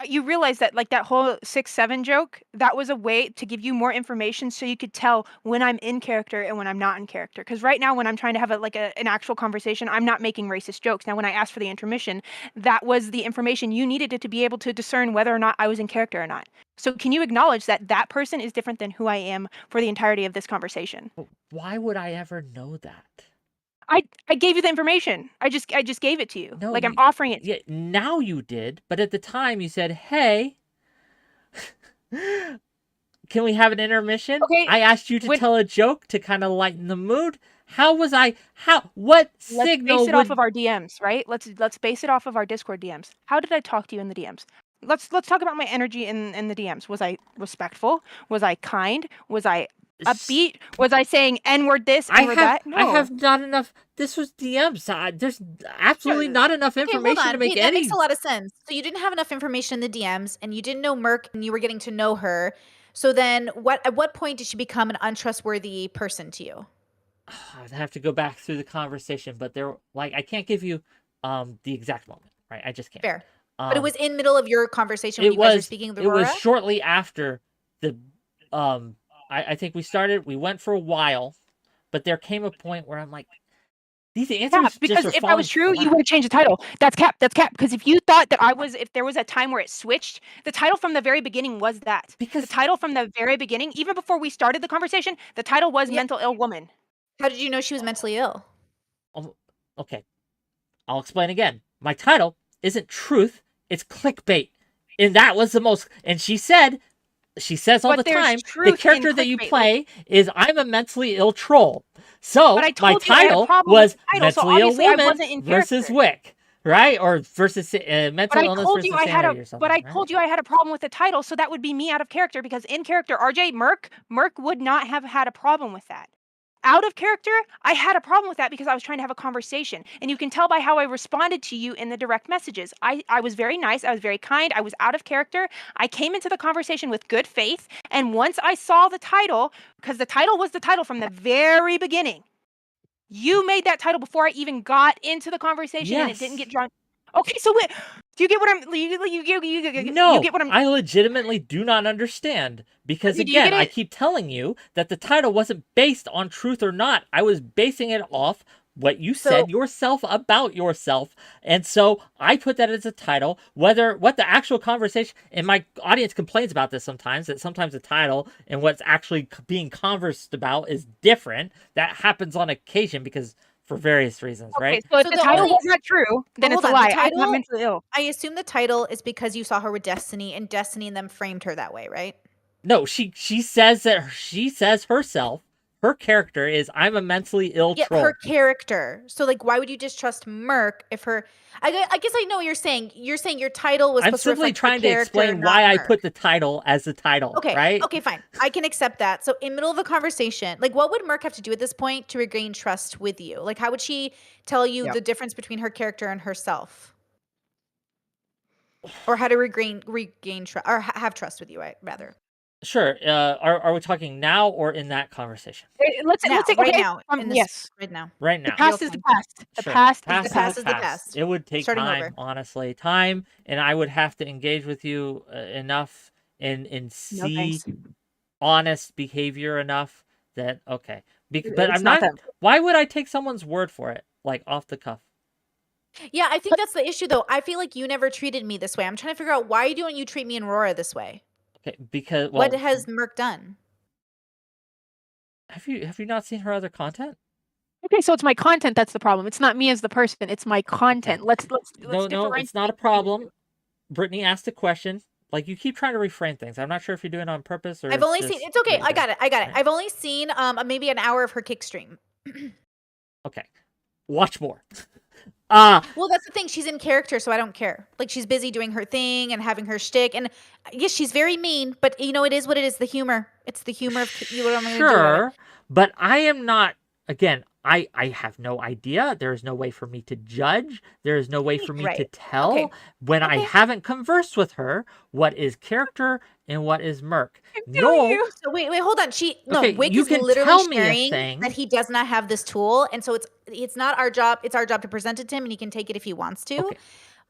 you realize that like that whole 6-7 joke, that was a way to give you more information so you could tell when I'm in character and when I'm not in character. Because right now, when I'm trying to have an actual conversation, I'm not making racist jokes. Now, when I asked for the intermission, that was the information you needed to be able to discern whether or not I was in character or not. So can you acknowledge that that person is different than who I am for the entirety of this conversation? But why would I ever know that? I gave you the information. I just gave it to you. No, like I'm offering it. Yeah, now you did, but at the time you said, "Hey, can we have an intermission?" Okay, I asked you to tell a joke to kind of lighten the mood. How was I? What Let's signal base it would? off of our DMs, right? Let's base it off of our Discord DMs. How did I talk to you in the DMs? Let's talk about my energy in the DMs. Was I respectful? Was I kind? Was I upbeat? Was I saying N-word this, N-word that? No. I have not enough. This was DMs. There's absolutely not enough information to make Wait, any. that makes a lot of sense. So you didn't have enough information in the DMs, and you didn't know Merc, and you were getting to know her. So then, at what point did she become an untrustworthy person to you? I'd have to go back through the conversation, but I can't give you the exact moment, right? I just can't. Fair. But it was in middle of your conversation when you guys were speaking of the Rora? It was Rora? shortly after the I think we went for a while, but there came a point where I'm like, these answers because just are if that was true, you would have changed the title. That's cap. Because if you thought that if there was a time where it switched, the title from the very beginning was that. Because the title from the very beginning, even before we started the conversation, the title was mental ill woman. How did you know she was mentally ill? Okay, I'll explain again. My title isn't truth; it's clickbait, and that was the most. And she says all the time, the character that you play is I'm a mentally ill troll. So my title was mentally ill woman versus Whick, right? Or versus mental illness versus sanity or something. But I told you I had a problem with the title, so that would be me out of character, because in character, RJ, Merc would not have had a problem with that. Out of character, I had a problem with that because I was trying to have a conversation. And you can tell by how I responded to you in the direct messages. I was very nice. I was very kind. I was out of character. I came into the conversation with good faith. And once I saw the title, because the title was the title from the very beginning, you made that title before I even got into the conversation, and it didn't get drawn. Okay, so do you get what I'm? No, you get what I legitimately do not understand, because again, I keep telling you that the title wasn't based on truth or not. I was basing it off what you said yourself about yourself, and so I put that as a title. What the actual conversation, and my audience complains about this sometimes, that sometimes the title and what's actually being conversed about is different. That happens on occasion because. For various reasons, right? So if the title was not true, then it's a lie. I'm not mentally ill. I assume the title is because you saw her with Destiny, and Destiny and them framed her that way, right? No, she says herself, her character is I'm a mentally ill troll. Her character. So why would you distrust Merc if her? I guess I know what you're saying. You're saying your title was. I'm simply trying to explain why I put the title as the title. Okay. Right. Okay. Fine. I can accept that. So in middle of a conversation, what would Merc have to do at this point to regain trust with you? How would she tell you the difference between her character and herself, or how to regain trust or have trust with you? Rather. Sure. Are we talking now or in that conversation? Let's take right now. Yes, right now. Right now. The past is the past. The past is the past. It would take time, honestly, and I would have to engage with you enough and see honest behavior enough that but I'm not. Why would I take someone's word for it, off the cuff? Yeah, I think that's the issue, though. I feel like you never treated me this way. I'm trying to figure out why don't you treat me and Rora this way. Okay, because what has Merc done? Have you not seen her other content? Okay, so it's my content that's the problem. It's not me as the person. It's my content. Let's no, it's not a problem. Brittany asked a question. You keep trying to reframe things. I'm not sure if you're doing it on purpose or. I've only seen. It's okay. I got it. I've only seen maybe an hour of her kick stream. Okay, watch more. Well, that's the thing. She's in character, so I don't care. She's busy doing her thing and having her shtick, and yes, she's very mean. But it is what it is. The humor. It's the humor of you. What I'm sure, do but I am not. Again, I have no idea. There is no way for me to judge. There is no way for me to tell when I haven't conversed with her what is character and what is Merc. No. So wait, hold on. Whick you is can literally tell me sharing that he does not have this tool, and so it's not our job. It's our job to present it to him, and he can take it if he wants to. Okay.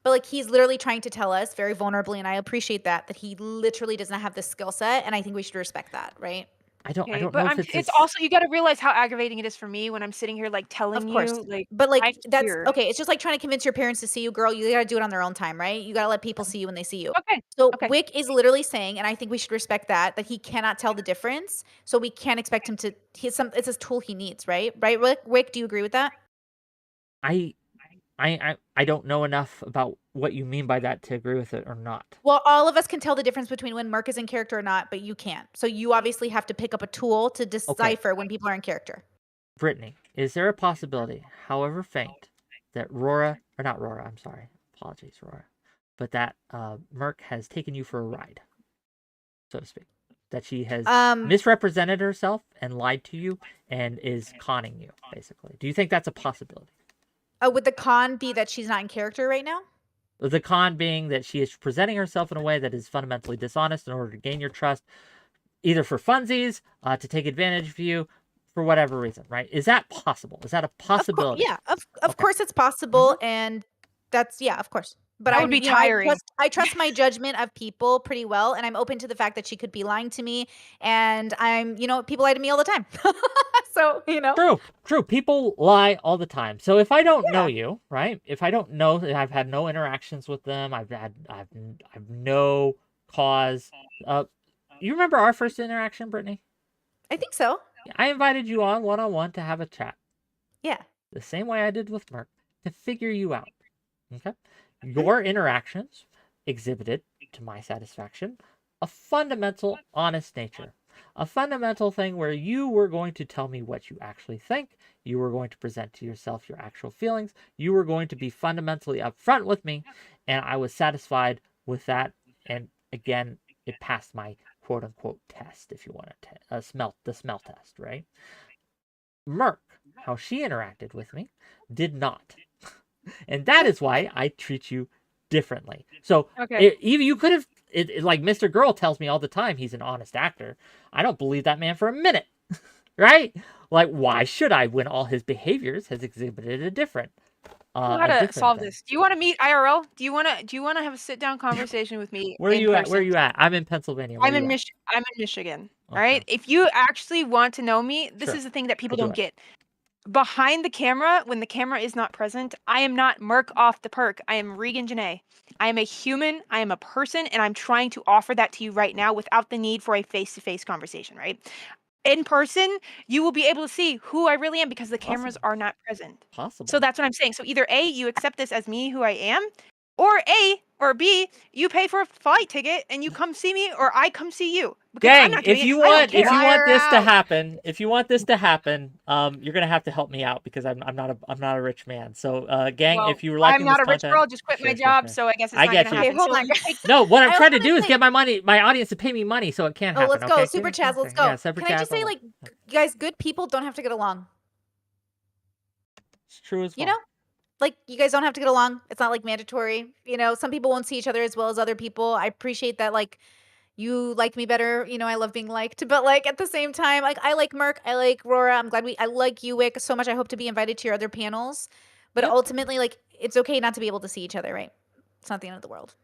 But like he's literally trying to tell us very vulnerably, and I appreciate that he literally does not have this skill set, and I think we should respect that, right? I don't Okay, know but if it's also you got to realize how aggravating it is for me when I'm sitting here like telling Of course. you like But like I'm that's here. okay. It's just like trying to convince your parents to see you, girl. You gotta do it on their own time, right? You gotta let people see you when they see you. Okay. So Okay. Whick is literally saying, and I think we should respect that he cannot tell the difference. So we can't expect him to. It's a tool he needs, right? Right, Whick? Do you agree with that? I don't know enough about what you mean by that to agree with it or not. Well, all of us can tell the difference between when Merc is in character or not, but you can't. So you obviously have to pick up a tool to decipher when people are in character. Brittany, is there a possibility, however faint, that I'm sorry, apologies, Rora, but that Merc has taken you for a ride, so to speak? That she has misrepresented herself and lied to you and is conning you, basically. Do you think that's a possibility? Would the con be that she's not in character right now? The con being that she is presenting herself in a way that is fundamentally dishonest in order to gain your trust, either for funsies, to take advantage of you, for whatever reason, right? Is that possible? Is that a possibility? Of course it's possible, and that's of course. But that would be tiring. I trust my judgment of people pretty well, and I'm open to the fact that she could be lying to me, and I'm people lie to me all the time. So True. People lie all the time. So if I don't know you, right? If I don't know, I've had no interactions with them. I've no cause. You remember our first interaction, Brittany? I think so. I invited you on one-on-one to have a chat. Yeah. The same way I did with Merc, to figure you out. Okay? Your interactions exhibited, to my satisfaction, a fundamental honest nature. A fundamental thing where you were going to tell me what you actually think. You were going to present to yourself your actual feelings. You were going to be fundamentally upfront with me. And I was satisfied with that. And again, it passed my quote-unquote test, if you want to the smell test, right? Merc, how she interacted with me, did not. And that is why I treat you differently. So even you could have, like Mr. Girl tells me all the time, he's an honest actor. I don't believe that man for a minute, right? Like, why should I when all his behaviors has exhibited a different? How to solve this? Do you want to meet IRL? Do you want to have a sit down conversation with me? Where are you at? Where are you at? I'm in Pennsylvania. I'm in Michigan. Okay. All right. If you actually want to know me, this is the thing that people don't get. Behind the camera, when the camera is not present, I am not Merc off the perk. I am 𝕾𝖍𝖎𝖙. I am a human. I am a person, and I'm trying to offer that to you right now without the need for a face-to-face conversation, right? In person, you will be able to see who I really am because the cameras are not present. Possible. So that's what I'm saying. So either A, you accept this as me, who I am, or A, or B, you pay for a flight ticket and you come see me, or I come see you. Gang, if you want this to happen, you're gonna have to help me out because I'm not a rich man. So, gang, if you were liking I'm not this a rich content, girl. Just quit my job. So I guess it's not gonna happen. Okay, hold on. No, what I'm trying to do is get my audience to pay me money so it can happen. Let's go, Super Chaz. Let's go. Yeah, Can I just say, like, guys, good people don't have to get along. It's true as well. You know, like you guys don't have to get along. It's not like mandatory. Some people won't see each other as well as other people. I appreciate that. Like, you like me better. I love being liked. But like at the same time, like I like Merc, I like Rora. I like you, Whick, so much. I hope to be invited to your other panels. But ultimately, like, it's okay not to be able to see each other, right? It's not the end of the world.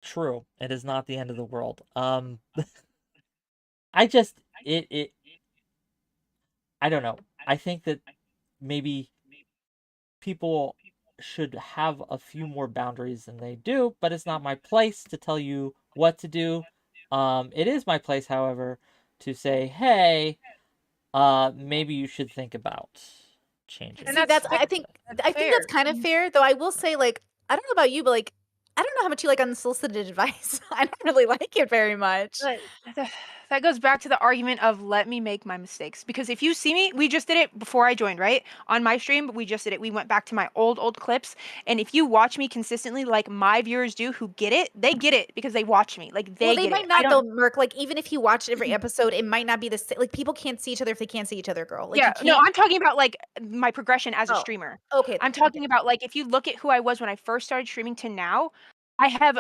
True. It is not the end of the world. I don't know. I think that maybe people should have a few more boundaries than they do, but it's not my place to tell you what to do. It is my place, however, to say, hey, maybe you should think about changing. And I think that's kind of fair, though. I will say, like, I don't know about you, but like, I don't know how much you like unsolicited advice. I don't really like it very much. But that goes back to the argument of let me make my mistakes. Because if you see me, we just did it before I joined, right? On my stream, we just did it. We went back to my old clips. And if you watch me consistently, like my viewers do who get it, they get it because they watch me. Like they might not though, Merc. Like even if you watch every episode, it might not be the same. Like people can't see each other if they can't see each other, girl. Like, no, I'm talking about like my progression as a streamer. Okay. I'm talking about like if you look at who I was when I first started streaming to now, I have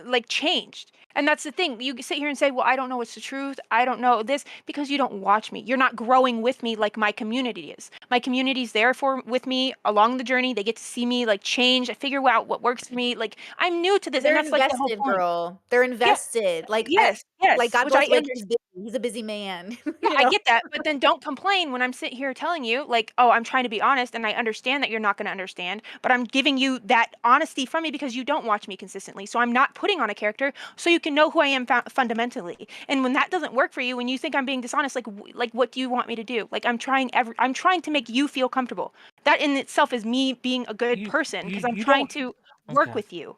like changed. And that's the thing. You sit here and say, well, I don't know what's the truth. I don't know this because you don't watch me. You're not growing with me like my community is. My community's there with me along the journey. They get to see me like change, figure out what works for me. Like I'm new to this, They're and that's like the whole invested, point. girl. They're invested. Like Yes, like God which I bless Wick. understand. He's a busy man. Yeah, You I know? get that, but then don't complain when I'm sitting here telling you, like, oh, I'm trying to be honest, and I understand that you're not going to understand, but I'm giving you that honesty from me because you don't watch me consistently. So I'm not putting on a character so you can know who I am fundamentally. And when that doesn't work for you, when you think I'm being dishonest, like what do you want me to do? Like I'm trying to make you feel comfortable. That in itself is me being a good person because I'm trying to work with you.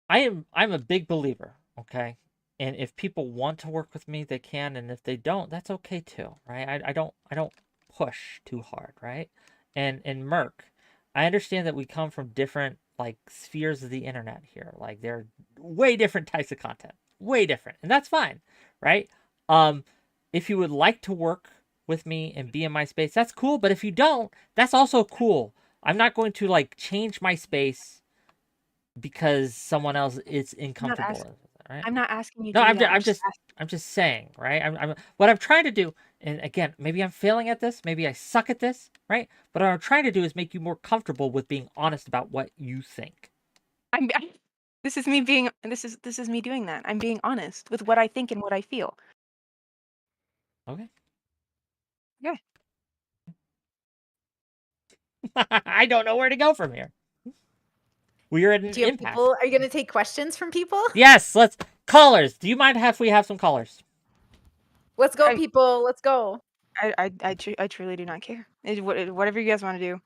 I'm a big believer, okay? And if people want to work with me, they can, and if they don't, that's okay too, right? I don't push too hard, right? And Merc, I understand that we come from different like spheres of the internet here. Like they're way different types of content. Way different. And that's fine, right? If you would like to work with me and be in my space, that's cool, but if you don't, that's also cool. I'm not going to like change my space because someone else is uncomfortable with it, right? I'm not asking you No, to I'm, do that. I'm just saying, right? I'm what I'm trying to do, and again, maybe I'm failing at this, maybe I suck at this, right? But what I'm trying to do is make you more comfortable with being honest about what you think. This is me doing that. I'm being honest with what I think and what I feel. Okay. Yeah. I don't know where to go from here. We are at an impasse. Are you going to take questions from people? Yes, let's callers. Do you mind if we have some callers? Let's go, people. Let's go. I truly do not care. Whatever you guys want to do.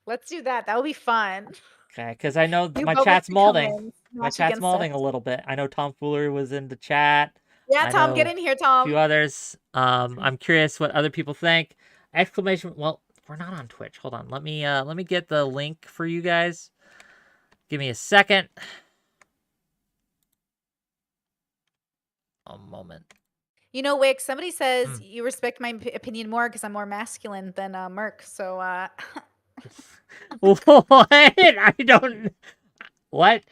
Let's do that. That would be fun. Okay, because I know You my both chat's can come molding. in, My match chat's against molding us. a little bit. I know Tomfoolery was in the chat. Yeah, I Tom, know get in here, a Tom. few others. I'm curious what other people think. Exclamation! Well, we're not on Twitch. Hold on. Let me get the link for you guys. Give me a second. A moment. You know, Wick, somebody says you respect my opinion more because I'm more masculine than Merc. So, What? I don't. What?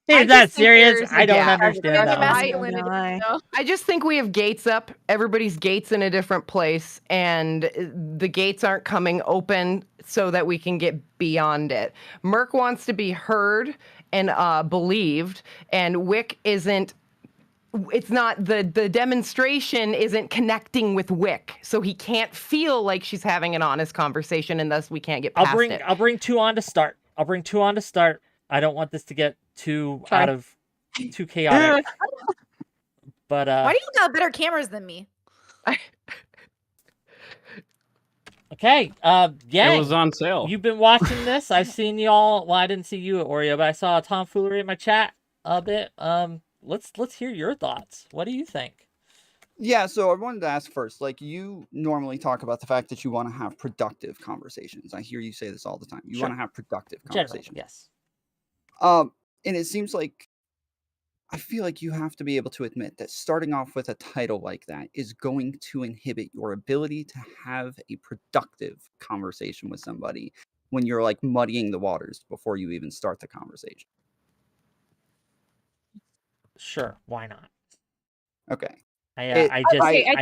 Is that serious? I don't understand that. I just think we have gates up. Everybody's gates in a different place, and the gates aren't coming open so that we can get beyond it. Merc wants to be heard and believed, and Wick isn't. It's not the demonstration isn't connecting with Wick, so he can't feel like she's having an honest conversation, and thus we can't get past it. I'll bring two on to start. I don't want this to get too chaotic. But why do you got better cameras than me? Okay, yeah. It was on sale. You've been watching this. I've seen y'all. Well, I didn't see you, Oreo, but I saw Tomfoolery in my chat a bit. Let's hear your thoughts. What do you think? Yeah, so I wanted to ask first, like, you normally talk about the fact that you want to have productive conversations. I hear you say this all the time. You want to have productive conversations. Generally, yes. And it seems like I feel like you have to be able to admit that starting off with a title like that is going to inhibit your ability to have a productive conversation with somebody when you're like muddying the waters before you even start the conversation. Sure, why not? Okay. I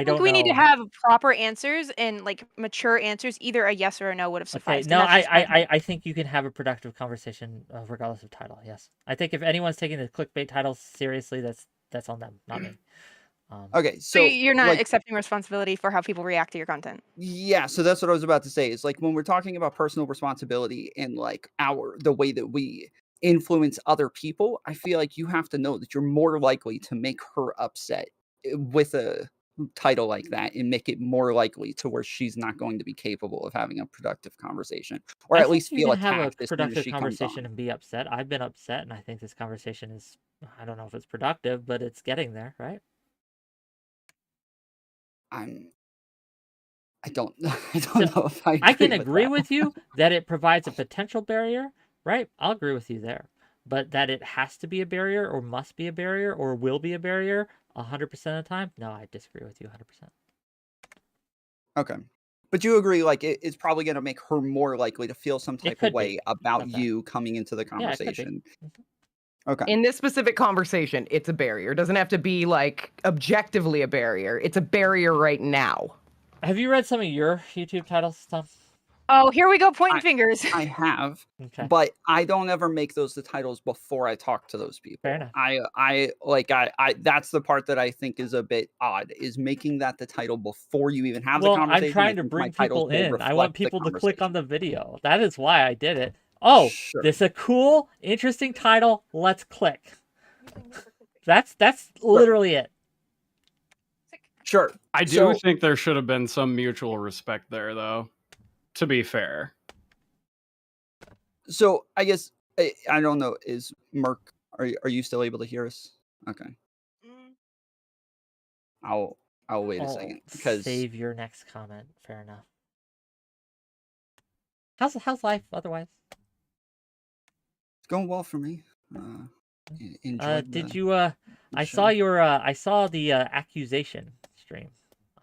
think we need to have proper answers and like mature answers. Either a yes or a no would have sufficed. Okay, no, I think you can have a productive conversation regardless of title. Yes, I think if anyone's taking the clickbait titles seriously, that's on them, not me. Okay, so you're not accepting responsibility for how people react to your content. Yeah, so that's what I was about to say. Is like when we're talking about personal responsibility and like the way that we influence other people, I feel like you have to know that you're more likely to make her upset with a title like that and make it more likely to where she's not going to be capable of having a productive conversation, or at least feel attacked as soon as she comes on. Conversation and be upset. I've been upset, and I think this conversation is, I don't know if it's productive, but it's getting there, right? I don't know if I can agree with you that it provides a potential barrier, right? I'll agree with you there. But that it has to be a barrier or must be a barrier or will be a barrier 100% of the time? No, I disagree with you 100%. Okay. But you agree, like, it's probably going to make her more likely to feel some type of way about you coming into the conversation. Okay. In this specific conversation, it's a barrier. It doesn't have to be like objectively a barrier. It's a barrier right now. Have you read some of your YouTube titles stuff? Oh, here we go, pointing fingers. I have, Okay. but I don't ever make those the titles before I talk to those people. Fair enough. I that's the part that I think is a bit odd, is making that the title before you even have the Well, conversation. I'm trying I to think bring my titles people will in. I want reflect the people to click on conversation. the video. That is why I did it. Oh, Sure. this is a cool, interesting title. Let's click. That's literally it. Sure. I do think there should have been some mutual respect there, though, to be fair. So I guess I don't know. Is Merc? Are you still able to hear us? Okay. I'll wait a second because Save your next comment. Fair enough. How's life otherwise? it's going well for me. Enjoyed Did the you I saw show. your I saw the accusation stream,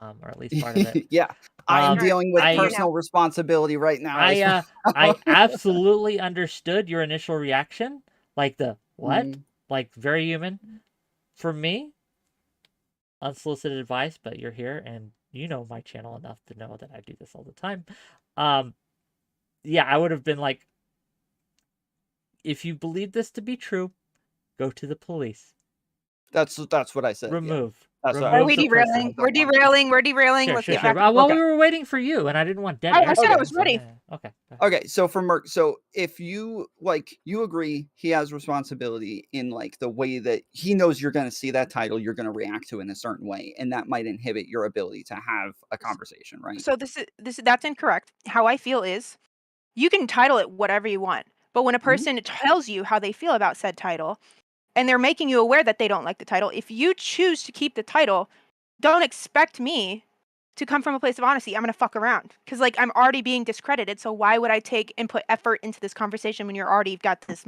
or at least part of it. Yeah, I am dealing with I- personal responsibility right now. as I well. absolutely understood your initial reaction, like the what, Mhm. like very human. For me, unsolicited advice, but you're here and you know my channel enough to know that I do this all the time. Yeah, I would have been like, if you believe this to be true, go to the police. That's what I said. yeah. Remove. That's what I Are remove we the said. person. derailing? We're derailing. We're derailing. Sure, Let's sure, get sure. back. Well, Okay. we were waiting for you, and I didn't want dead I air. said I was so, ready. yeah. Okay. Okay, so for Merc, so if you you agree he has responsibility in like the way that he knows you're going to see that title, you're going to react to it in a certain way, and that might inhibit your ability to have a conversation, right? So that's incorrect. How I feel is, you can title it whatever you want, but when a person tells you how they feel about said title, and they're making you aware that they don't like the title, if you choose to keep the title, don't expect me to come from a place of honesty. I'm gonna fuck around because like I'm already being discredited. So why would I take and put effort into this conversation when you're already got this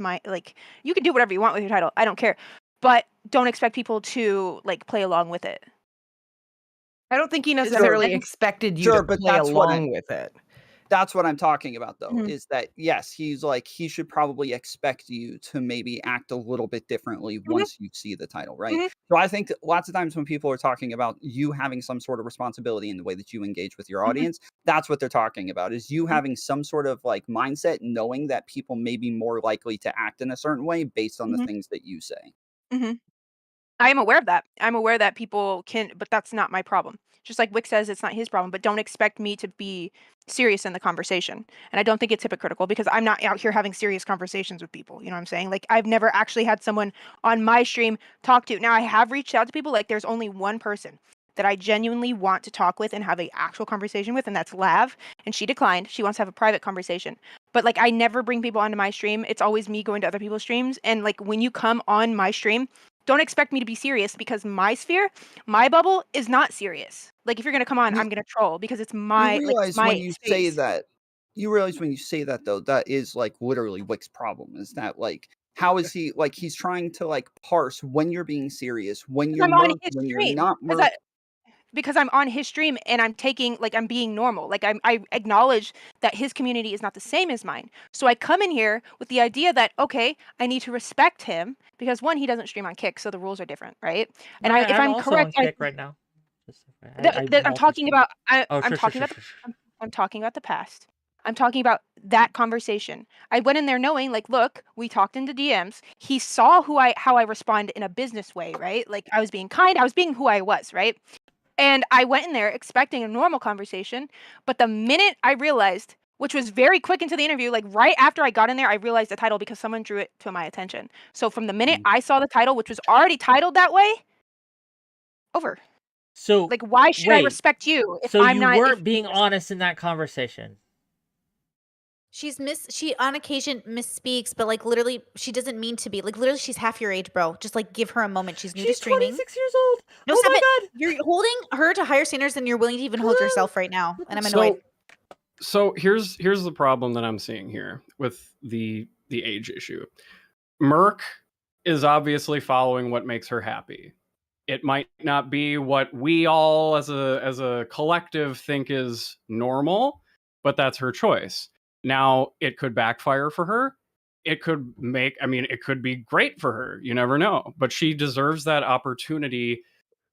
you can do whatever you want with your title. I don't care, but don't expect people to like play along with it. I don't think he that necessarily make- expected you Sure, to but play that's what along with it. That's what I'm talking about, though, Mhm. is that, yes, he's like, he should probably expect you to maybe act a little bit differently once you see the title, right? Mhm. So I think that lots of times when people are talking about you having some sort of responsibility in the way that you engage with your audience, that's what they're talking about, is you having some sort of like mindset, knowing that people may be more likely to act in a certain way based on the things that you say. I am aware of that. I'm aware that people can, but that's not my problem. Just like Whick says, it's not his problem, but don't expect me to be serious in the conversation. And I don't think it's hypocritical because I'm not out here having serious conversations with people. You know what I'm saying? Like, I've never actually had someone on my stream talk to. Now, I have reached out to people. Like, there's only one person that I genuinely want to talk with and have an actual conversation with, and that's Lav. And she declined. She wants to have a private conversation. But like, I never bring people onto my stream. It's always me going to other people's streams. And like, when you come on my stream, don't expect me to be serious because my sphere, my bubble is not serious. Like, if you're gonna come on, I'm gonna troll because it's my You realize when you say space. that, you realize when you say that, though, that is like literally Wick's problem, is that like, how is he like, he's trying to like parse when you're being serious, when Because you're I'm on Merc, his when you're stream. not Because Merc. because I'm on his stream and I'm taking like I'm being normal. Like I acknowledge that his community is not the same as mine. So I come in here with the idea that okay, I need to respect him because one, he doesn't stream on Kick, so the rules are different, right? And if I'm I'm also correct, on Kick right now. I'm talking about Oh, I'm sure, talking sure, about sure. I'm talking about the past. I'm talking about that conversation. I went in there knowing, like, look, we talked into DMs. He saw how I respond in a business way, right? Like, I was being kind. I was being who I was, right? And I went in there expecting a normal conversation. But the minute I realized, which was very quick into the interview, like right after I got in there, I realized the title because someone drew it to my attention. So from the minute I saw the title, which was already titled that way, over. So Like, why should I wait, respect you if so I'm you not? weren't being honest in that conversation. She on occasion misspeaks, but like literally she doesn't mean to be. Like literally she's half your age, bro. Just like give her a moment. She's new to She's streaming. 26 years old. No, Oh stop my it. god. You're holding her to higher standards than you're willing to even hold yourself right now. And I'm annoyed. So here's the problem that I'm seeing here with the age issue. Merc is obviously following what makes her happy. It might not be what we all as a collective think is normal, but that's her choice. Now, it could backfire for her. it could be great for her. You never know. But she deserves that opportunity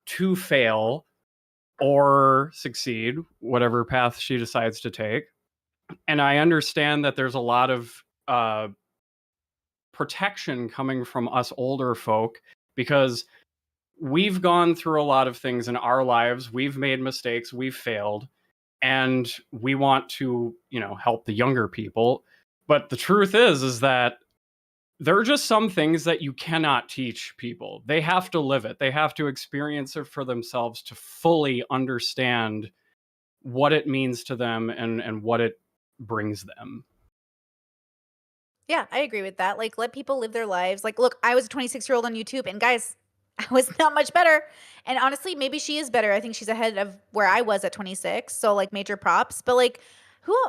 to fail or succeed, whatever path she decides to take. And I understand that there's a lot of protection coming from us older folk, because we've gone through a lot of things in our lives. We've made mistakes, we've failed, and we want to, help the younger people. But the truth is that there are just some things that you cannot teach people. They have to live it. They have to experience it for themselves to fully understand what it means to them and what it brings them. Yeah, I agree with that. Like, let people live their lives. Like, look, I was a 26-year-old on YouTube, and guys, I was not much better. And honestly, maybe she is better. I think she's ahead of where I was at 26. So, like, major props. But, like,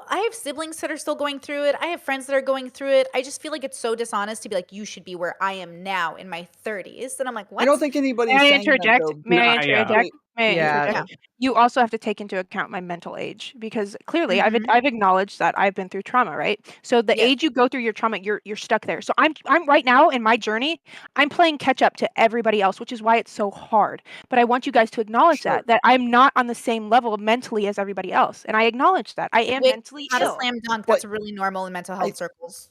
I have siblings that are still going through it. I have friends that are going through it. I just feel like it's so dishonest to be like, you should be where I am now in my 30s. And I'm like, what? I don't think anybody's May I saying interject? that, though. May I Nah, yeah. interject? May I Yeah. interject? You also have to take into account my mental age, because clearly Mhm. I've acknowledged that I've been through trauma, right? So the Yes. age you go through your trauma, you're stuck there. So I'm right now in my journey, I'm playing catch up to everybody else, which is why it's so hard. But I want you guys to acknowledge Sure. that I'm not on the same level mentally as everybody else, and I acknowledge that I am Wick, mentally not a ill. slam dunk. But That's really normal in mental health circles.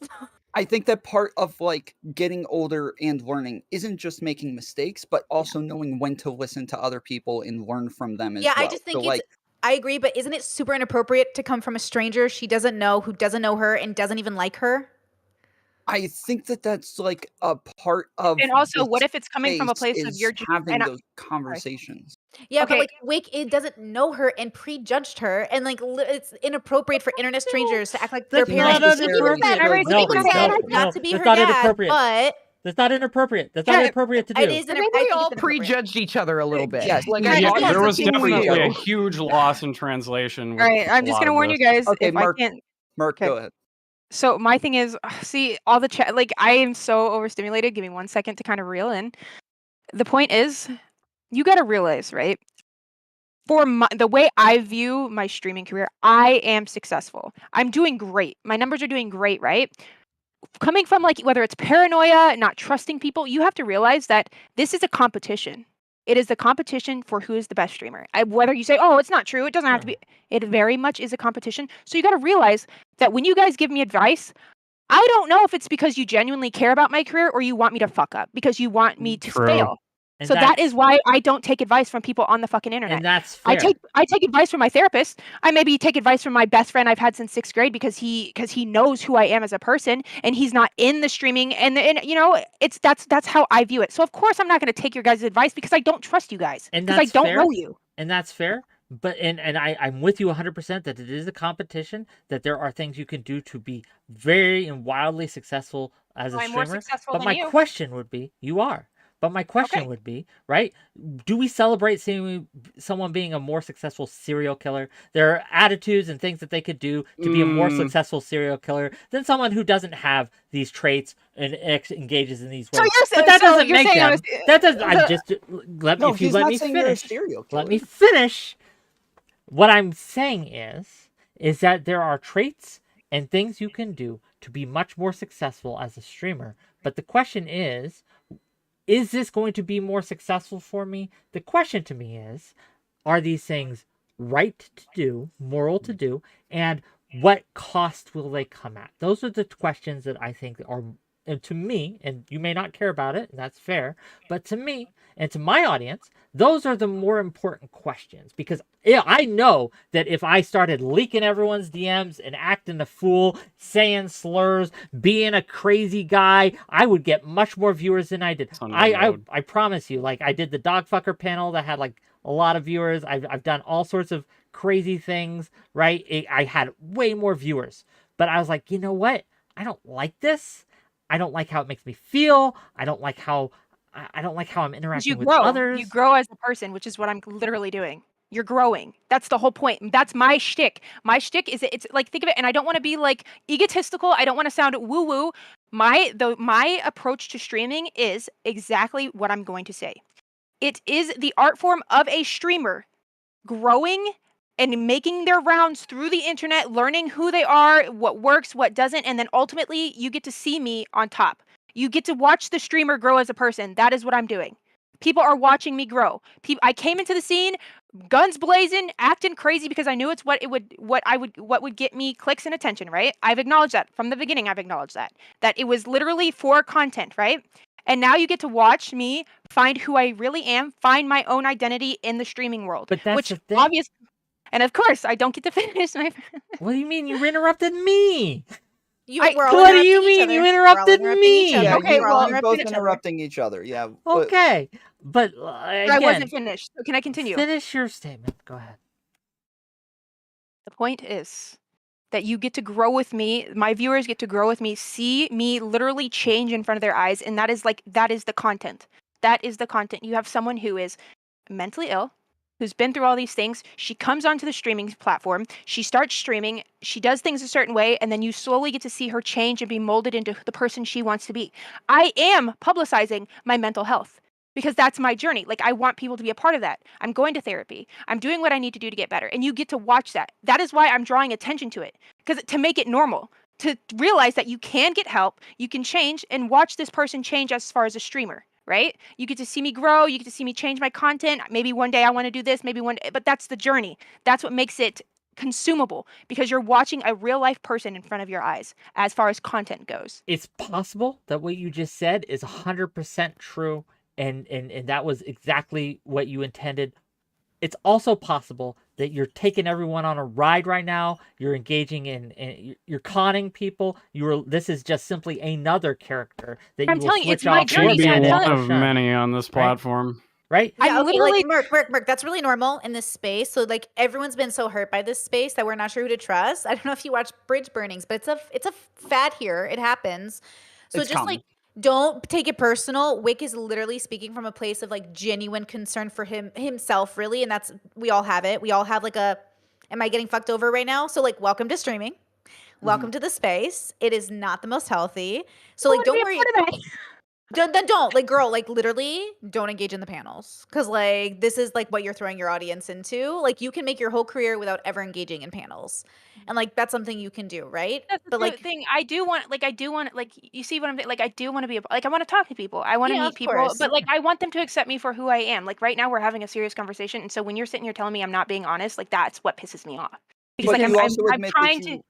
I think that part of like getting older and learning isn't just making mistakes, but also knowing when to listen to other people and learn from them as Yeah, well. I just So think like, I agree, but isn't it super inappropriate to come from a stranger she doesn't know, who doesn't know her and doesn't even like her? I think that that's like a part of And also, the what if it's coming from a space place of is your having and those conversations. Yeah, but okay, like Wick, it doesn't know her and prejudged her, and like it's inappropriate for internet strangers to act like their That's parents. not necessarily Even said, should raise a No, big even red said flag. not to be that's her not dad, inappropriate. but That's not inappropriate. That's Yeah, not inappropriate to do. it is. I think I we think all it's inappropriate. prejudged each other a little bit. Yes, Like you I Yeah, thought did. that's There was the thing for definitely a you. huge loss in translation. All With right, I'm a just lot gonna of warn you this. guys Okay, if Mark. I can't. Merc, Okay. go ahead. So my thing is, see all the chat. Like I am so overstimulated. Give me 1 second to kind of reel in. The point is, you got to realize, right? For the way I view my streaming career, I am successful. I'm doing great. My numbers are doing great, right? Coming from like whether it's paranoia, not trusting people, you have to realize that this is a competition. It is the competition for who is the best streamer. Whether you say, "Oh, it's not true," it doesn't have to be. It very much is a competition. So you got to realize that when you guys give me advice, I don't know if it's because you genuinely care about my career or you want me to fuck up because you want me to True. fail. And So that is why I don't take advice from people on the fucking internet. And that's I fair. take advice from my therapist. I maybe take advice from my best friend I've had since 6th grade because he knows who I am as a person and he's not in the streaming and you know that's how I view it. So of course I'm not going to take your guys' advice because I don't trust you guys And because I that's don't fair. know you. And that's fair. But I'm with you 100% that it is a competition, that there are things you can do to be very and wildly successful as a I'm more streamer. successful But than my you. question would be, you are. But my question Okay. would be, right? Do we celebrate seeing someone being a more successful serial killer? There are attitudes and things that they could do to be a more successful serial killer than someone who doesn't have these traits and engages in these ways. So you're saying, but that doesn't you're make saying them. That doesn't. I'm just let me. No, If you he's let not me saying you're a finish. serial Let me killer. finish. What I'm saying is that there are traits and things you can do to be much more successful as a streamer. But the question is this going to be more successful for me? The question to me is, are these things right to do, moral to do, and what cost will they come at? Those are the questions that I think are, and to me, and you may not care about it, and that's fair, but to me and to my audience, those are the more important questions, because I know that if I started leaking everyone's DMs and acting a fool, saying slurs, being a crazy guy, I would get much more viewers than I did. I promise you, like I did the dog fucker panel that had like a lot of viewers. I've done all sorts of crazy things, right? I had way more viewers, but I was like, you know what? I don't like this. I don't like how it makes me feel. I don't like how I'm interacting with others. You grow as a person, which is what I'm literally doing. You're growing. That's the whole point. That's my shtick. My shtick is it's like, think of it, and I don't want to be like egotistical. I don't want to sound woo woo. My approach to streaming is exactly what I'm going to say. It is the art form of a streamer growing and making their rounds through the internet, learning who they are, what works, what doesn't, and then ultimately you get to see me on top. You get to watch the streamer grow as a person. That is what I'm doing. People are watching me grow. I came into the scene, guns blazing, acting crazy because I knew it's what would get me clicks and attention, right? I've acknowledged that from the beginning. I've acknowledged that it was literally for content, right? And now you get to watch me find who I really am, find my own identity in the streaming world. But that's which the thing. obvious. And of course, I don't get to finish my. What do you mean you interrupted me? We're all What do you interrupting each mean other. you We're all interrupted interrupting each me? other. Yeah, Okay, you're well, both interrupting each other. interrupting each other. Yeah. Okay, but I again, wasn't finished. So can I continue? finish your statement. Go ahead. The point is that you get to grow with me. My viewers get to grow with me, see me literally change in front of their eyes, and that is the content. That is the content. You have someone who is mentally ill, who's been through all these things. She comes onto the streaming platform. She starts streaming. She does things a certain way, and then you slowly get to see her change and be molded into the person she wants to be. I am publicizing my mental health because that's my journey. Like, I want people to be a part of that. I'm going to therapy. I'm doing what I need to do to get better, and you get to watch that. That is why I'm drawing attention to it, because to make it normal, to realize that you can get help, you can change, and watch this person change as far as a streamer. Right? You get to see me grow. You get to see me change my content. Maybe one day I want to do this. Maybe one day, but that's the journey. That's what makes it consumable, because you're watching a real life person in front of your eyes as far as content goes. It's possible that what you just said is 100% true, and that was exactly what you intended. It's also possible that you're taking everyone on a ride right now. You're engaging in you're conning people. This is just simply another character that I'm you will telling you, switch it's my off journey, with Be so I'm and telling- one push of on, many on this platform. right? Yeah, I'm okay, literally like Merc, that's really normal in this space. So like everyone's been so hurt by this space that we're not sure who to trust. I don't know if you watch bridge burnings, but it's a fad here. It happens. So It's just common. like don't take it personal. Wick is literally speaking from a place of like genuine concern for himself, really, and that's we all have it. We all have like a am I getting fucked over right now? So like welcome to streaming. Welcome to the space. It is not the most healthy. So like don't worry. Don't like girl, like literally don't engage in the panels, because like this is like what you're throwing your audience into. Like you can make your whole career without ever engaging in panels, and like that's something you can do, right? That's the But like thing. I do want, you see what I'm saying? Like, I do want to be, like, I want to talk to people. I want to Yeah, meet of people, course. but like, I want them to accept me for who I am. Like, right now, we're having a serious conversation, and so when you're sitting here telling me I'm not being honest, like, that's what pisses me off. Because But like, you I'm also I'm admit trying that to.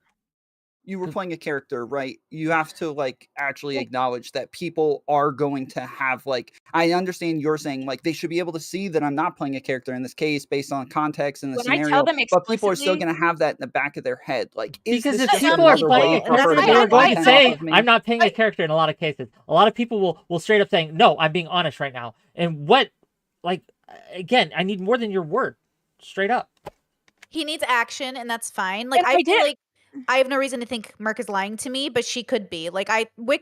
you were playing a character, right? You have to like actually acknowledge that people are going to have like I understand you're saying like they should be able to see that I'm not playing a character in this case based on context and the When I scenario, tell them but people are still explicitly, going to have that in the back of their head. Like, is Because this if just people are another playing, way and for that's her what to they get were going to content say, off of me? I'm not playing a character in a lot of cases. A lot of people will straight up saying, no, I'm being honest right now. And what, like, again, I need more than your word. Straight up. he needs action, and that's fine. Like Yes, I I feel did. like I have no reason to think Merc is lying to me, but she could be. Like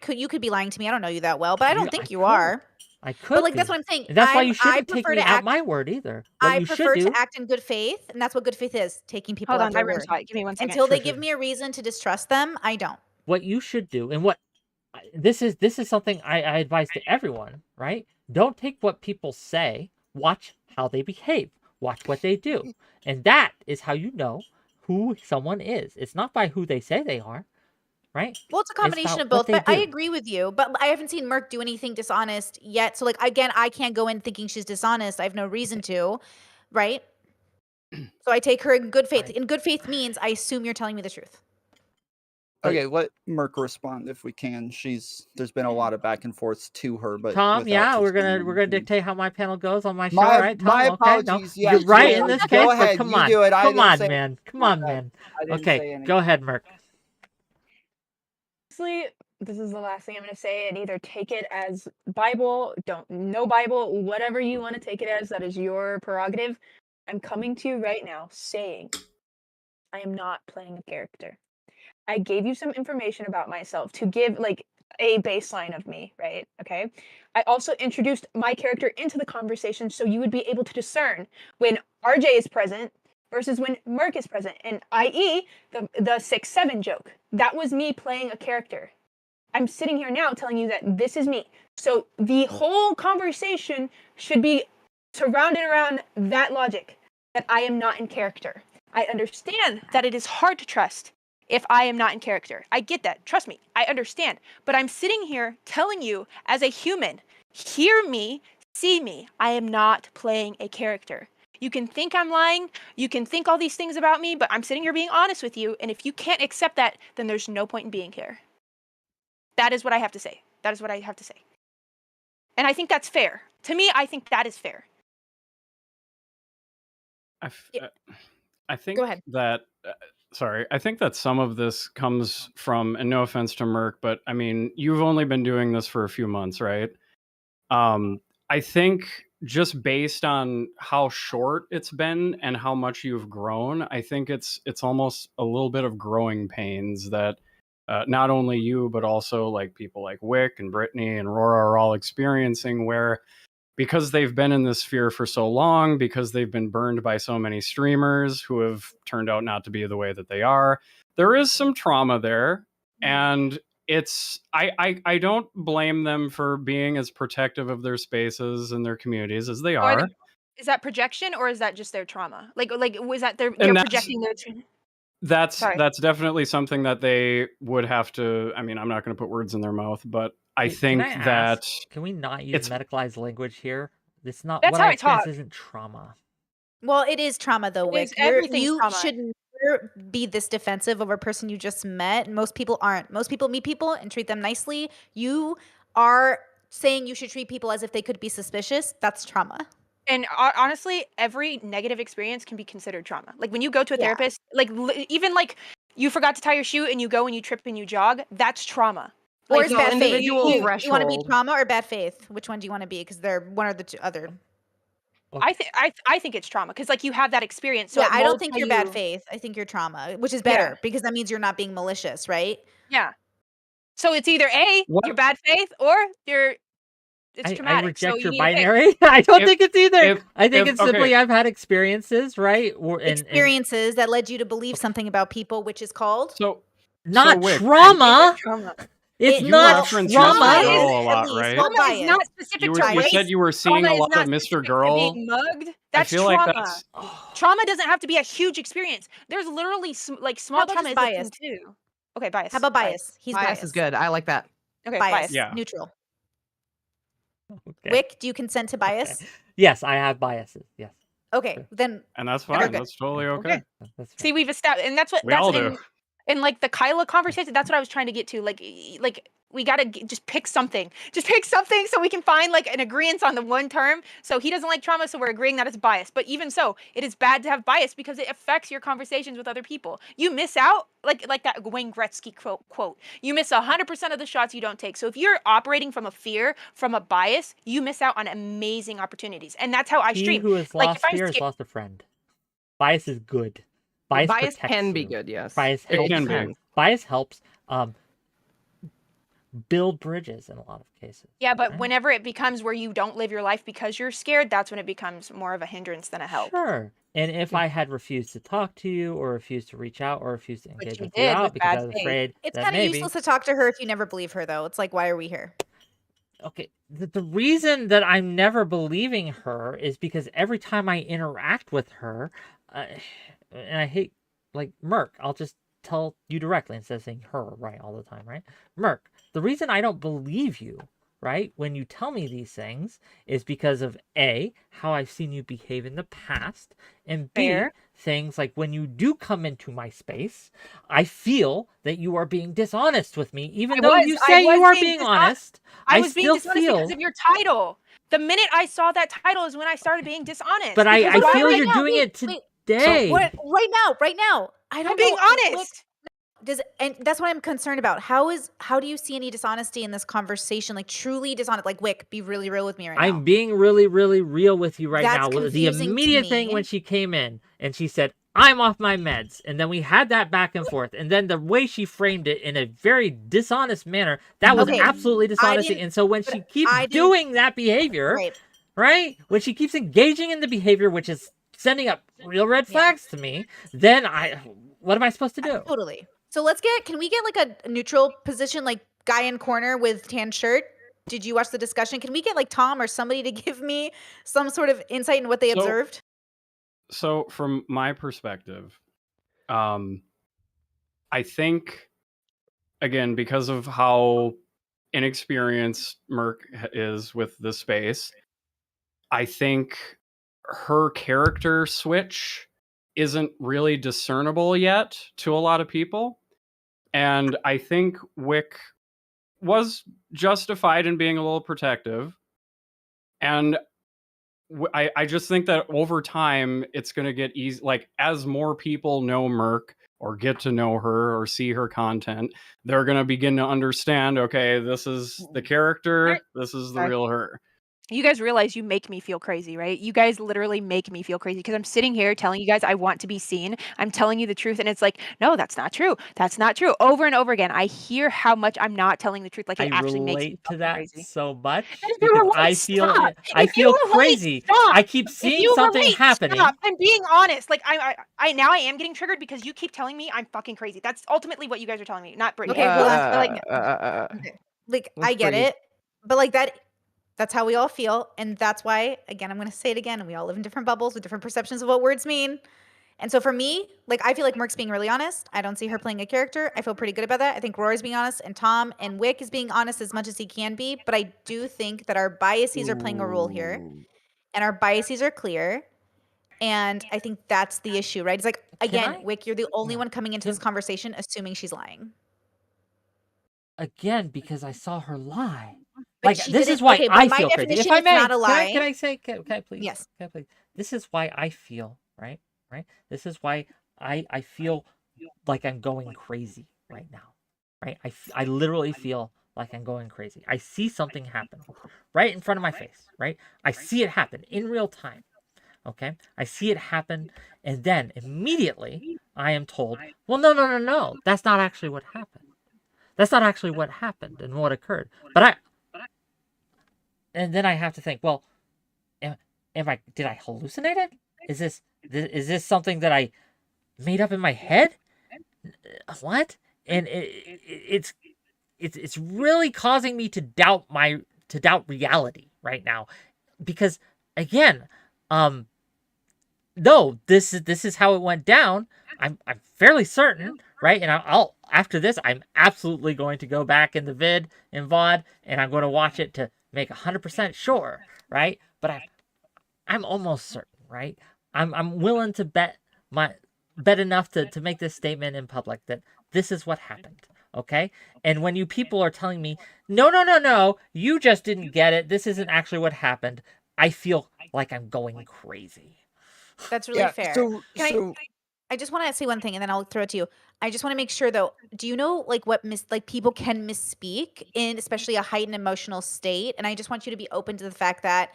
you could be lying to me. I don't know you that well, but I don't think you could. are. I could But like be. that's what I'm saying. And that's why you I shouldn't take prefer me to at act. my word either. What I you should prefer do. to act in good faith, and that's what good faith is: taking people hold at on, my their room's word. hot. Give me one second. Until they Sure, give sure. me a reason to distrust them, I don't. What you should do, and what this is something I advise to everyone, right? Don't take what people say. Watch how they behave. Watch what they do. And that is how you know who someone is. It's not by who they say they are, right? Well, it's a combination about of what both, they but I do. agree with you. But I haven't seen Merc do anything dishonest yet. So, like, again, I can't go in thinking she's dishonest. I have no reason to, right? So I take her in good faith. Right. In good faith means I assume you're telling me the truth. Okay, let Merc respond if we can. There's been a lot of back and forth to her, but Tom, without yeah, her we're gonna saying dictate how my panel goes on my show, My- right? Tom, my okay, apologies, no, yeah, you're right go- in this go case, ahead, but come you on, do it. I come didn't on, say man, come my on, bad. man. I didn't say Okay, anything. go ahead, Merc. Honestly, this is the last thing I'm going to say, and either take it as Bible, no Bible, whatever you want to take it as, that is your prerogative. I'm coming to you right now saying I am not playing a character. I gave you some information about myself to give like a baseline of me, right? Okay. I also introduced my character into the conversation so you would be able to discern when RJ is present versus when Merc is present, and i.e. the 6-7 joke. That was me playing a character. I'm sitting here now telling you that this is me. So the whole conversation should be surrounded around that logic, that I am not in character. I understand that it is hard to trust if I am not in character. I get that. Trust me. I understand. But I'm sitting here telling you as a human, hear me, see me. I am not playing a character. You can think I'm lying. You can think all these things about me, but I'm sitting here being honest with you. And if you can't accept that, then there's no point in being here. That is what I have to say. That is what I have to say. And I think that's fair. To me, I think that is fair. I think Go ahead. that sorry, I think that some of this comes from, and no offense to Merc, but I mean, you've only been doing this for a few months, right? I think just based on how short it's been and how much you've grown, I think it's almost a little bit of growing pains that not only you, but also like people like Whick and Brittany and Rora are all experiencing, where because they've been in this sphere for so long, because they've been burned by so many streamers who have turned out not to be the way that they are, there is some trauma there. And it's I don't blame them for being as protective of their spaces and their communities as they are. Is that projection or is that just their trauma? Like was that they're And projecting their Sorry. that's definitely something that they would have to, I mean, I'm not going to put words in their mouth, but I think Can I that ask, can we not use medicalized language here? It's not That's what how I I talk. experience isn't trauma. Well, it is trauma though, It Whick. is everything You trauma. should never be this defensive over a person you just met. Most people aren't. Most people meet people and treat them nicely. You are saying you should treat people as if they could be suspicious. That's trauma. And honestly, every negative experience can be considered trauma. Like when you go to a Yeah. therapist, like even like you forgot to tie your shoe and you go and you trip and you jog, that's trauma. Or Like, it's no, bad faith. individual You want to be threshold. trauma or bad faith? Which one do you want to be? Because they're one or the other. I think it's trauma because like you have that experience. So yeah, it I don't molds think how you're bad you- faith. I think you're trauma, which is better because that means you're not being malicious, right? Yeah. So it's either A, What- you're bad faith, or it's I traumatic. So reject you your need to pick. binary. I don't think it's either. I think if- it's simply okay. I've had experiences, right? Experiences that led you to believe something about people, which is called Not Whick, trauma. Trauma. It's You not reference trauma. Mr. is Girl a at lot, least right? well Trauma is biased. not specific You, to you race. said you were seeing Trauma a is lot not of Mr. specific to Girl. being mugged. I That's feel trauma. like that's Trauma doesn't have to be a huge experience. There's literally like small How about trauma just is a thing bias? too. Okay, bias. How about bias? He's Bias biased. is good. I like that. Okay, Bias. bias. Yeah. Neutral. Okay. Wick, do you consent to bias? Okay. Yes, I have biases. Yes, Okay, then and that's We're fine. good. That's totally okay. that's See, we've established, and that's what We that's all do. in like the 𝕬𝖎 conversation. That's what I was trying to get to. Like we gotta just pick something. Just pick something so we can find like an agreement on the one term. So he doesn't like trauma, so we're agreeing that it's bias. But even so, it is bad to have bias because it affects your conversations with other people. You miss out, like that Wayne Gretzky quote. You miss 100% of the shots you don't take. So if you're operating from a fear, from a bias, you miss out on amazing opportunities. And that's how I He stream. who has Like, lost if I'm fear has scared- lost a friend. Bias is good. Bias Bias protects can be you. good, yes. Bias It helps. can be. depends. Bias helps build bridges in a lot of cases. Yeah, but right? whenever it becomes where you don't live your life because you're scared, that's when it becomes more of a hindrance than a help. Sure. And if I had refused to talk to you, or refused to reach out, or refused to engage you with you did out with because I bad was faith. afraid it's that kind of maybe useless to talk to her if you never believe her, though. It's like, why are we here? okay, the reason that I'm never believing her is because every time I interact with her, and I hate, like, Merc, I'll just tell you directly instead of saying her, right, all the time, right? Merc, the reason I don't believe you, right, when you tell me these things is because of A, how I've seen you behave in the past, and B, Fair. things like when you do come into my space, I feel that you are being dishonest with me, even though you say you are being honest. I was being still dishonest feel, because of your title. The minute I saw that title is when I started being dishonest. but I Because why feel would you're now? doing Wait, it wait. today. What? Right now. I don't I'm being know. honest. And that's what I'm concerned about. How do you see any dishonesty in this conversation? Like truly dishonest. Like Wick, be really real with me right now. I'm being really, really real with you right That's now. The confusing to immediate thing me. when she came in and she said, I'm off my meds. And then we had that back and forth. And then the way she framed it in a very dishonest manner, that was Okay, absolutely dishonesty. didn't- And so when she keeps I didn't- doing that behavior, right? When she keeps engaging in the behavior, which is sending up real red flags to me, then what am I supposed to do? Totally. So can we get like a neutral position, like guy in corner with tan shirt? Did you watch the discussion? Can we get like Tom or somebody to give me some sort of insight in what they observed? So from my perspective, I think, again, because of how inexperienced Merc is with the space, I think her character switch isn't really discernible yet to a lot of people. And I think Whick was justified in being a little protective. And I just think that over time, it's going to get easy. Like, as more people know Merc or get to know her or see her content, they're going to begin to understand, okay, this is the character, this is the Sorry. real her. You guys realize you make me feel crazy, right? You guys literally make me feel crazy because I'm sitting here telling you guys I want to be seen. I'm telling you the truth, and it's like, no, that's not true. That's not true. Over and over again, I hear how much I'm not telling the truth. Like, I it actually makes me relate to fucking that crazy. so much If you because relate, I feel stop. it. I If you feel relate, crazy. stop. I keep If seeing you something relate, happening. stop. I'm being honest. Like, I now I am getting triggered because you keep telling me I'm fucking crazy. That's ultimately what you guys are telling me, not Brittany. Okay, hold on. Okay. Like, Let's I get breathe. it, but like that's how we all feel, and that's why, again, I'm going to say it again, and we all live in different bubbles with different perceptions of what words mean. And so for me, like, I feel like Merc's being really honest. I don't see her playing a character. I feel pretty good about that. I think Rora's being honest, and Tom and Whick is being honest as much as he can be. But I do think that our biases are playing a role here, and our biases are clear. And I think that's the issue, right? It's like, again, Whick, you're the only one coming into this conversation assuming she's lying. Again, because I saw her lie. But Like, she this didn't. is why Okay, by I my feel crazy. If definition, I it's may, not a lie. can I say, can I please? Yes. Can I please? This is why I feel, right? This is why I feel like I'm going crazy right now, right? I literally feel like I'm going crazy. I see something happen right in front of my face, right? I see it happen in real time, okay? I see it happen, and then immediately I am told, well, no, that's not actually what happened. That's not actually what happened and what occurred. And then I have to think, well, did I hallucinate it? Is this something that I made up in my head? What? And it's really causing me to doubt reality right now, because again, no, this is how it went down. I'm fairly certain, right? And I'll after this, I'm absolutely going to go back in the vid in VOD, and I'm going to watch it to make 100% sure, right? But I'm almost certain, right? I'm willing to bet enough to make this statement in public that this is what happened. Okay? And when you people are telling me, no, you just didn't get it, this isn't actually what happened, I feel like I'm going crazy. That's really fair. So I just want to say one thing, and then I'll throw it to you. I just want to make sure, though. Do you know like what people can misspeak in, especially a heightened emotional state? And I just want you to be open to the fact that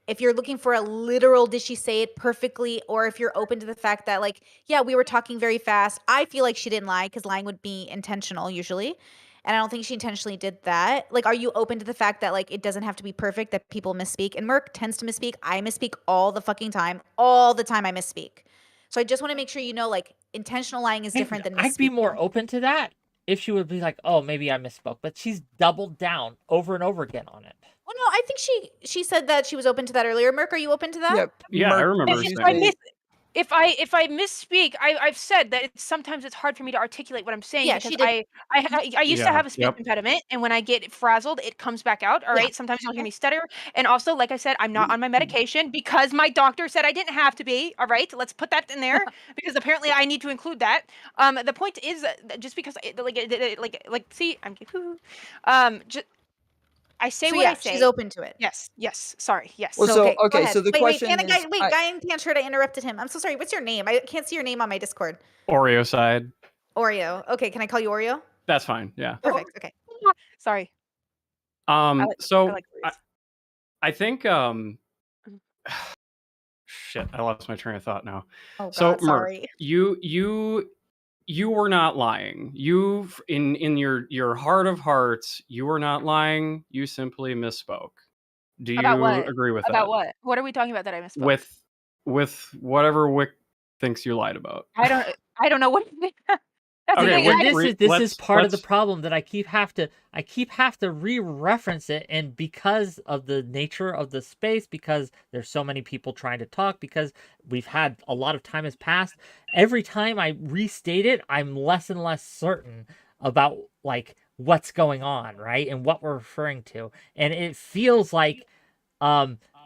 if you're looking for a literal, did she say it perfectly, or if you're open to the fact that, like, yeah, we were talking very fast. I feel like she didn't lie because lying would be intentional usually, and I don't think she intentionally did that. Like, are you open to the fact that like it doesn't have to be perfect, that people misspeak? And Merc tends to misspeak. I misspeak all the fucking time. All the time I misspeak. So I just want to make sure you know, like, intentional lying is different than misspeaking. I'd be more open to that if she would be like, oh, maybe I misspoke. But she's doubled down over and over again on it. Well, no, I think she said that she was open to that earlier. Merc, are you open to that? Yeah, I remember saying. If I misspeak, I've said that sometimes it's hard for me to articulate what I'm saying, Yeah, because she did. I used to have a speech impediment, and when I get frazzled, it comes back out. All right, sometimes you'll hear me stutter, and also, like I said, I'm not on my medication because my doctor said I didn't have to be. All right, let's put that in there because apparently I need to include that. The point is that just because see, I'm just. I say So what yeah, I say. she's open to it. Yes. Sorry. Yes. Well, So, okay. So the question is, Guy in Pants Shirt, I interrupted him. I'm so sorry. What's your name? I can't see your name on my Discord. Oreo side. Oreo. Okay, can I call you Oreo? That's fine. Yeah. Perfect. Okay. Sorry. I think shit, I lost my train of thought now. Oh God, so sorry. Merc, you were not lying. You in your heart of hearts, you were not lying. You simply misspoke. Do you agree with that? About what? What are we talking about that I misspoke? With whatever Whick thinks you lied about. I don't know what. That's the Okay, thing. wait, And this is part of the let's- problem that I keep have to re-reference it, and because of the nature of the space, because there's so many people trying to talk, because we've had a lot of time has passed, every time I restate it, I'm less and less certain about like what's going on, right? And what we're referring to. And it feels like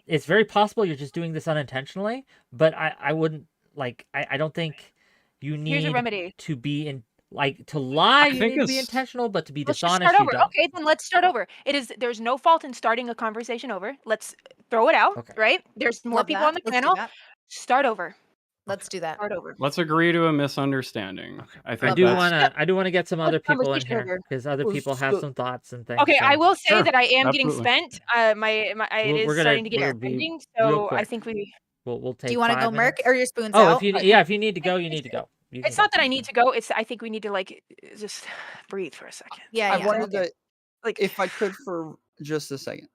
it's very possible you're just doing this unintentionally, but I wouldn't like I don't think you Here's a need remedy. to be in like to lie. I You think need to be it's- intentional, but to be Let's just dishonest, start you over. don't. Okay, then let's start over. There's no fault in starting a conversation over. Let's throw it out, Okay. right? There's more Love people that. on the Let's do panel. that. Start over. Let's do that. Start over. Let's agree to a misunderstanding. I I think do that's- want to get some other people in conversation here over. because other Well, people have so- some thoughts and things. Okay, I so- will say Sure, that I am getting absolutely. spent. It We're is gonna- starting to get we're gonna be extending, real so I quick. think we. We'll take. Do you want to 5 go, Merc, minutes. or your spoon's Oh, out? if you need to go, you need to go. You It's can not that I need to go. I think we need to like just breathe for a second. Yeah, I yeah. wanted okay. to, Like if I could, for just a second.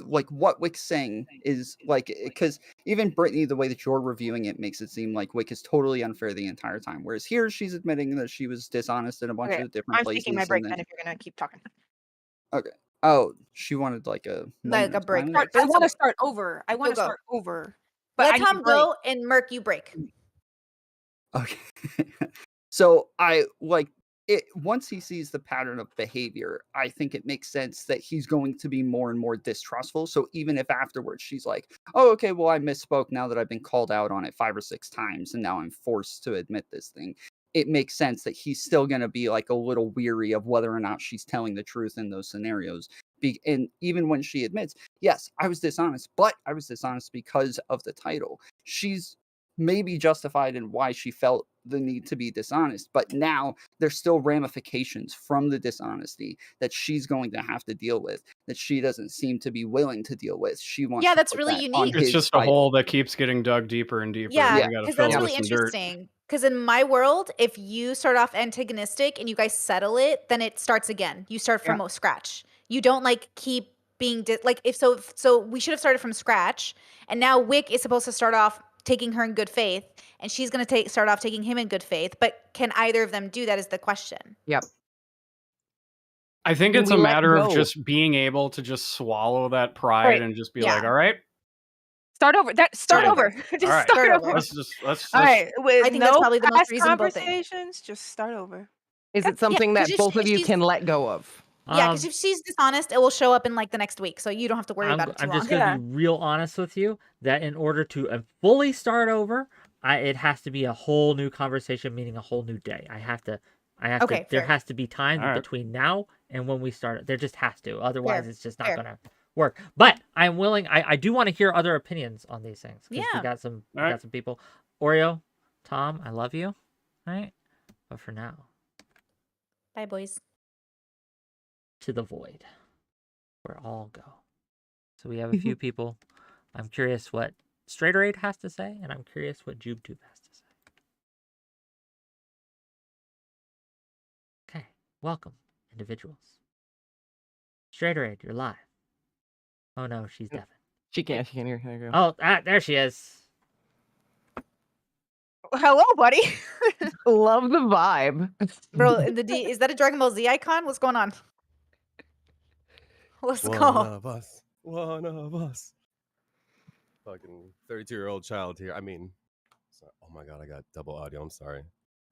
Like what Wick's saying is like, because even Brittany, the way that you're reviewing it makes it seem like Wick is totally unfair the entire time. Whereas here, she's admitting that she was dishonest in a bunch Okay, of different I'm places. taking my and break then- then if you're gonna keep talking. Oh, she wanted like a Like moment a of break. silence? Right, I that's want to okay. start over. I want to go. start over. But I Let need a Tom break. go, and Merc, you break. Okay. So I like it once he sees the pattern of behavior, I think it makes sense that he's going to be more and more distrustful. So even if afterwards she's like, "Oh, okay, well I misspoke now that I've been called out on it 5 or 6 times and now I'm forced to admit this thing." It makes sense that he's still going to be like a little weary of whether or not she's telling the truth in those scenarios. And even when she admits, "Yes, I was dishonest, but I was dishonest because of the title." She's maybe justified in why she felt the need to be dishonest, but now there's still ramifications from the dishonesty that she's going to have to deal with that she doesn't seem to be willing to deal with. She wants Yeah, to that's put really that on unique. It's his just a title. hole that keeps getting dug deeper and deeper. Yeah, and we gotta because fill that's it really with some dirt. interesting. Because in my world, if you start off antagonistic and you guys settle it, then it starts again. You start from scratch. You don't like keep being like if so we should have started from scratch, and now Wick is supposed to start off taking her in good faith, and she's going to start off taking him in good faith. But can either of them do that? Is the question. Yep. I think Can it's we a let matter of go? just being able to just swallow that pride Right. and just be Yeah. like, all right, Start over. Start Start over. over. Just all right, start Start over. over. let's All right. With I think that's no probably the most past reasonable thing. conversations, just start over. Is Yeah, it something 'cause that if both she- of you she's- can let go of? Yeah, because if she's dishonest, it will show up in like the next week, so you don't have to worry about it too I'm long. just gonna Yeah. be real honest with you that in order to fully start over, it has to be a whole new conversation, meaning a whole new day. I have to. Okay, There fair. has to be time All right. between now and when we start it. There just has to. Otherwise, Fair, it's just not fair. gonna work. But I'm willing. I do want to hear other opinions on these things. 'Cause Yeah. we got some. We All right. got some people. Oreo, Tom, I love you. Right. But for now, Bye, boys. to the void, where all go. So we have a few people. I'm curious what Straighterade has to say, and I'm curious what JubeTube has to say. Okay, welcome, individuals. Straighterade, you're live. Oh no, she's deaf. She can't hear. There you go. Oh, there she is. Hello, buddy. Love the vibe. Bro, is that a Dragon Ball Z icon? What's going on? Let's One go. of us. One of us. Fucking 32-year-old child here. I mean, oh my god, I got double audio. I'm sorry.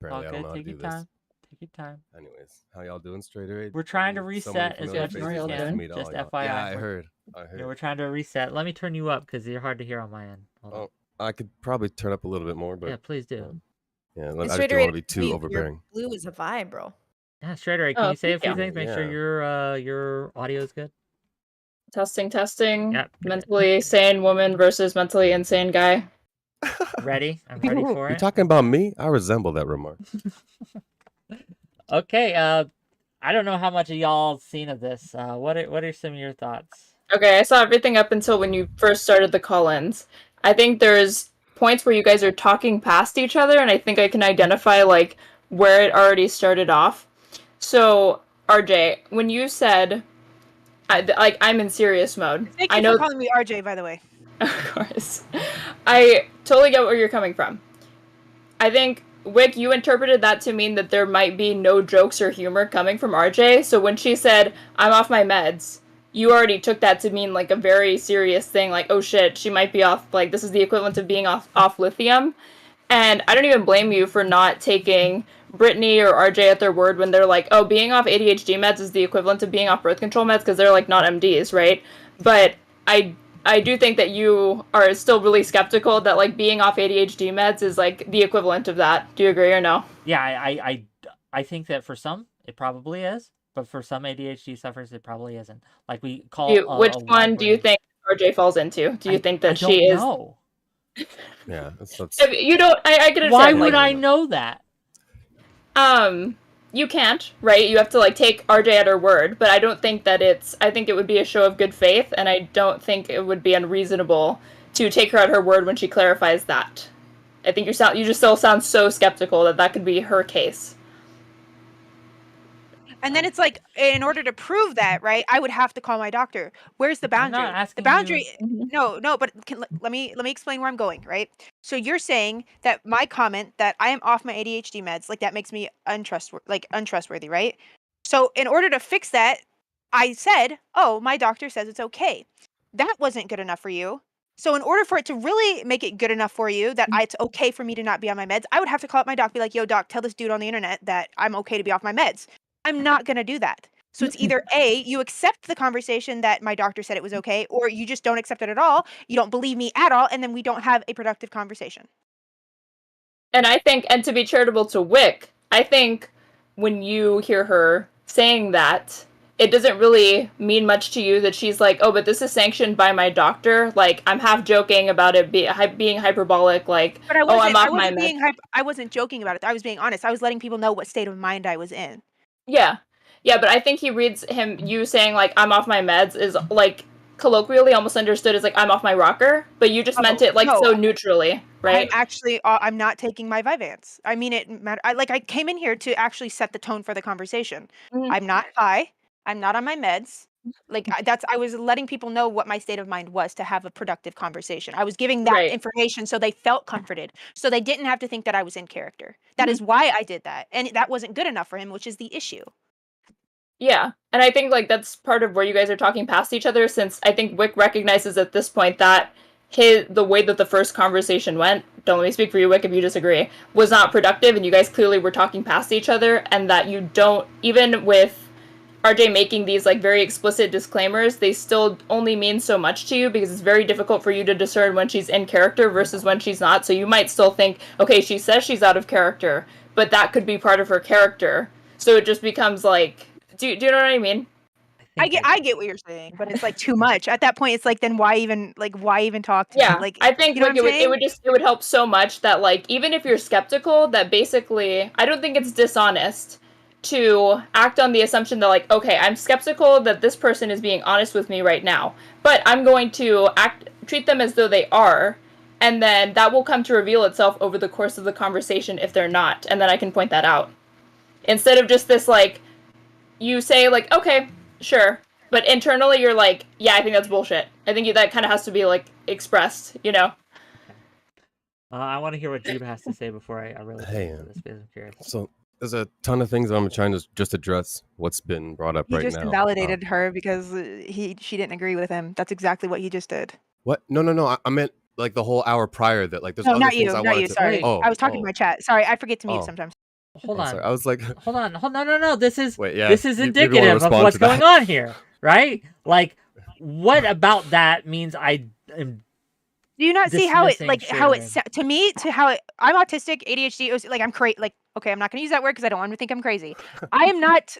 Apparently, I don't know how to Take do your this. time. Take your time. Anyways, how y'all doing, Straighterade? We're trying to So many reset as familiar much as faces. we Nice to can. meet all Just y'all. FYI. Yeah, I we're- heard. Yeah, we're trying to reset. Let me turn you up because you're hard to hear on my end. Hold on. Oh, I could probably turn up a little bit more, but Yeah, please do. yeah, And I just Straighterade, don't want to be too your overbearing. Blue is a vibe, bro. Yeah, Straighterade, can Oh, you say a thank few you. things? Make sure Yeah. your audio is good. Testing, testing. Yep. Mentally sane woman versus mentally insane guy. Ready? I'm ready for You it. talking about me? I resemble that remark. Okay. I don't know how much of y'all seen of this. What are some of your thoughts? Okay, I saw everything up until when you first started the call-ins. I think there's points where you guys are talking past each other, and I think I can identify like where it already started off. So, RJ, when you said, I'm in serious mode. Thank I you know, for calling me RJ, by the way. of course. I totally get where you're coming from. I think Wick, you interpreted that to mean that there might be no jokes or humor coming from RJ. So when she said, I'm off my meds, you already took that to mean like a very serious thing, like, oh shit, she might be off, like, this is the equivalent of being off lithium. And I don't even blame you for not taking Brittany or RJ at their word when they're like, oh, being off ADHD meds is the equivalent of being off birth control meds, because they're like not MDs, right? But I do think that you are still really skeptical that like being off ADHD meds is like the equivalent of that. Do you agree or no? Yeah, I think that for some it probably is, but for some ADHD sufferers it probably isn't. Like we call Which a one wide do you range. think RJ falls into? Do you think that she is? No. Yeah, that's If you don't. I can understand. Why like, would I know that? You can't, right? You have to like take RJ at her word, but I don't think that it's. I think it would be a show of good faith, and I don't think it would be unreasonable to take her at her word when she clarifies that. I think you just still sound so skeptical that that could be her case. And then it's like, in order to prove that, right, I would have to call my doctor. Where's the I'm boundary? not asking The boundary. you. No, but let me explain where I'm going, right? So you're saying that my comment that I am off my ADHD meds, like that makes me untrustworthy, right? So in order to fix that, I said, "Oh, my doctor says it's okay." That wasn't good enough for you. So in order for it to really make it good enough for you that it's okay for me to not be on my meds, I would have to call up my doc, be like, "Yo, doc, tell this dude on the internet that I'm okay to be off my meds." I'm not going to do that. So it's either A, you accept the conversation that my doctor said it was okay, or you just don't accept it at all. You don't believe me at all, and then we don't have a productive conversation. And I think, and to be charitable to Wick, I think when you hear her saying that, it doesn't really mean much to you that she's like, oh, but this is sanctioned by my doctor. Like, I'm half joking about it being hyperbolic, like, But I oh, I'm wasn't, off I my wasn't meds. being I wasn't joking about it. I was being honest. I was letting people know what state of mind I was in. Yeah. Yeah, but I think he reads you saying, like, I'm off my meds is, like, colloquially almost understood as, like, I'm off my rocker, but you just meant it, like, no. so neutrally, right? I'm actually, I'm not taking my Vyvanse. I mean, I came in here to actually set the tone for the conversation. I'm not high. I'm not on my meds. Like, I was letting people know what my state of mind was to have a productive conversation. I was giving that information so they felt comforted, so they didn't have to think that I was in character. That is why I did that. And that wasn't good enough for him, which is the issue. Yeah, and I think, like, that's part of where you guys are talking past each other, since I think Wick recognizes at this point that the way that the first conversation went, don't let me speak for you, Wick, if you disagree, was not productive, and you guys clearly were talking past each other, and that you don't, even with RJ making these, like, very explicit disclaimers, they still only mean so much to you, because it's very difficult for you to discern when she's in character versus when she's not, so you might still think, okay, she says she's out of character, but that could be part of her character, so it just becomes, like, do you know what I mean? I get what you're saying, but it's like too much. At that point, it's like, then why even talk to me? Like, I think, you know like, it would help so much that, like, even if you're skeptical, that basically, I don't think it's dishonest to act on the assumption that, like, okay, I'm skeptical that this person is being honest with me right now, but I'm going to treat them as though they are, and then that will come to reveal itself over the course of the conversation if they're not, and then I can point that out. Instead of just this, like, you say, like, okay, sure, but internally you're like, yeah, I think that's bullshit. I think that kind of has to be, like, expressed, you know? I want to hear what Jeeb has to say before I really get into this, because I'm curious. So there's a ton of things I'm trying to just address what's been brought up He right just now. invalidated her because she didn't agree with him. That's exactly what he just did. What? No. I meant like the whole hour prior that, like, there's No, other not things you, I not wanted you. to. Sorry, I was talking to my chat. Sorry, I forget to mute sometimes. Hold on. Sorry. I was like, hold on. No. This is maybe indicative of what's going on here, right? Like, what about that means I am. Do you not see how it, like, how it, Sharon. to me, to how it, I'm autistic, ADHD, it was, like, I'm crazy, like, okay, I'm not going to use that word because I don't want to think I'm crazy. I am not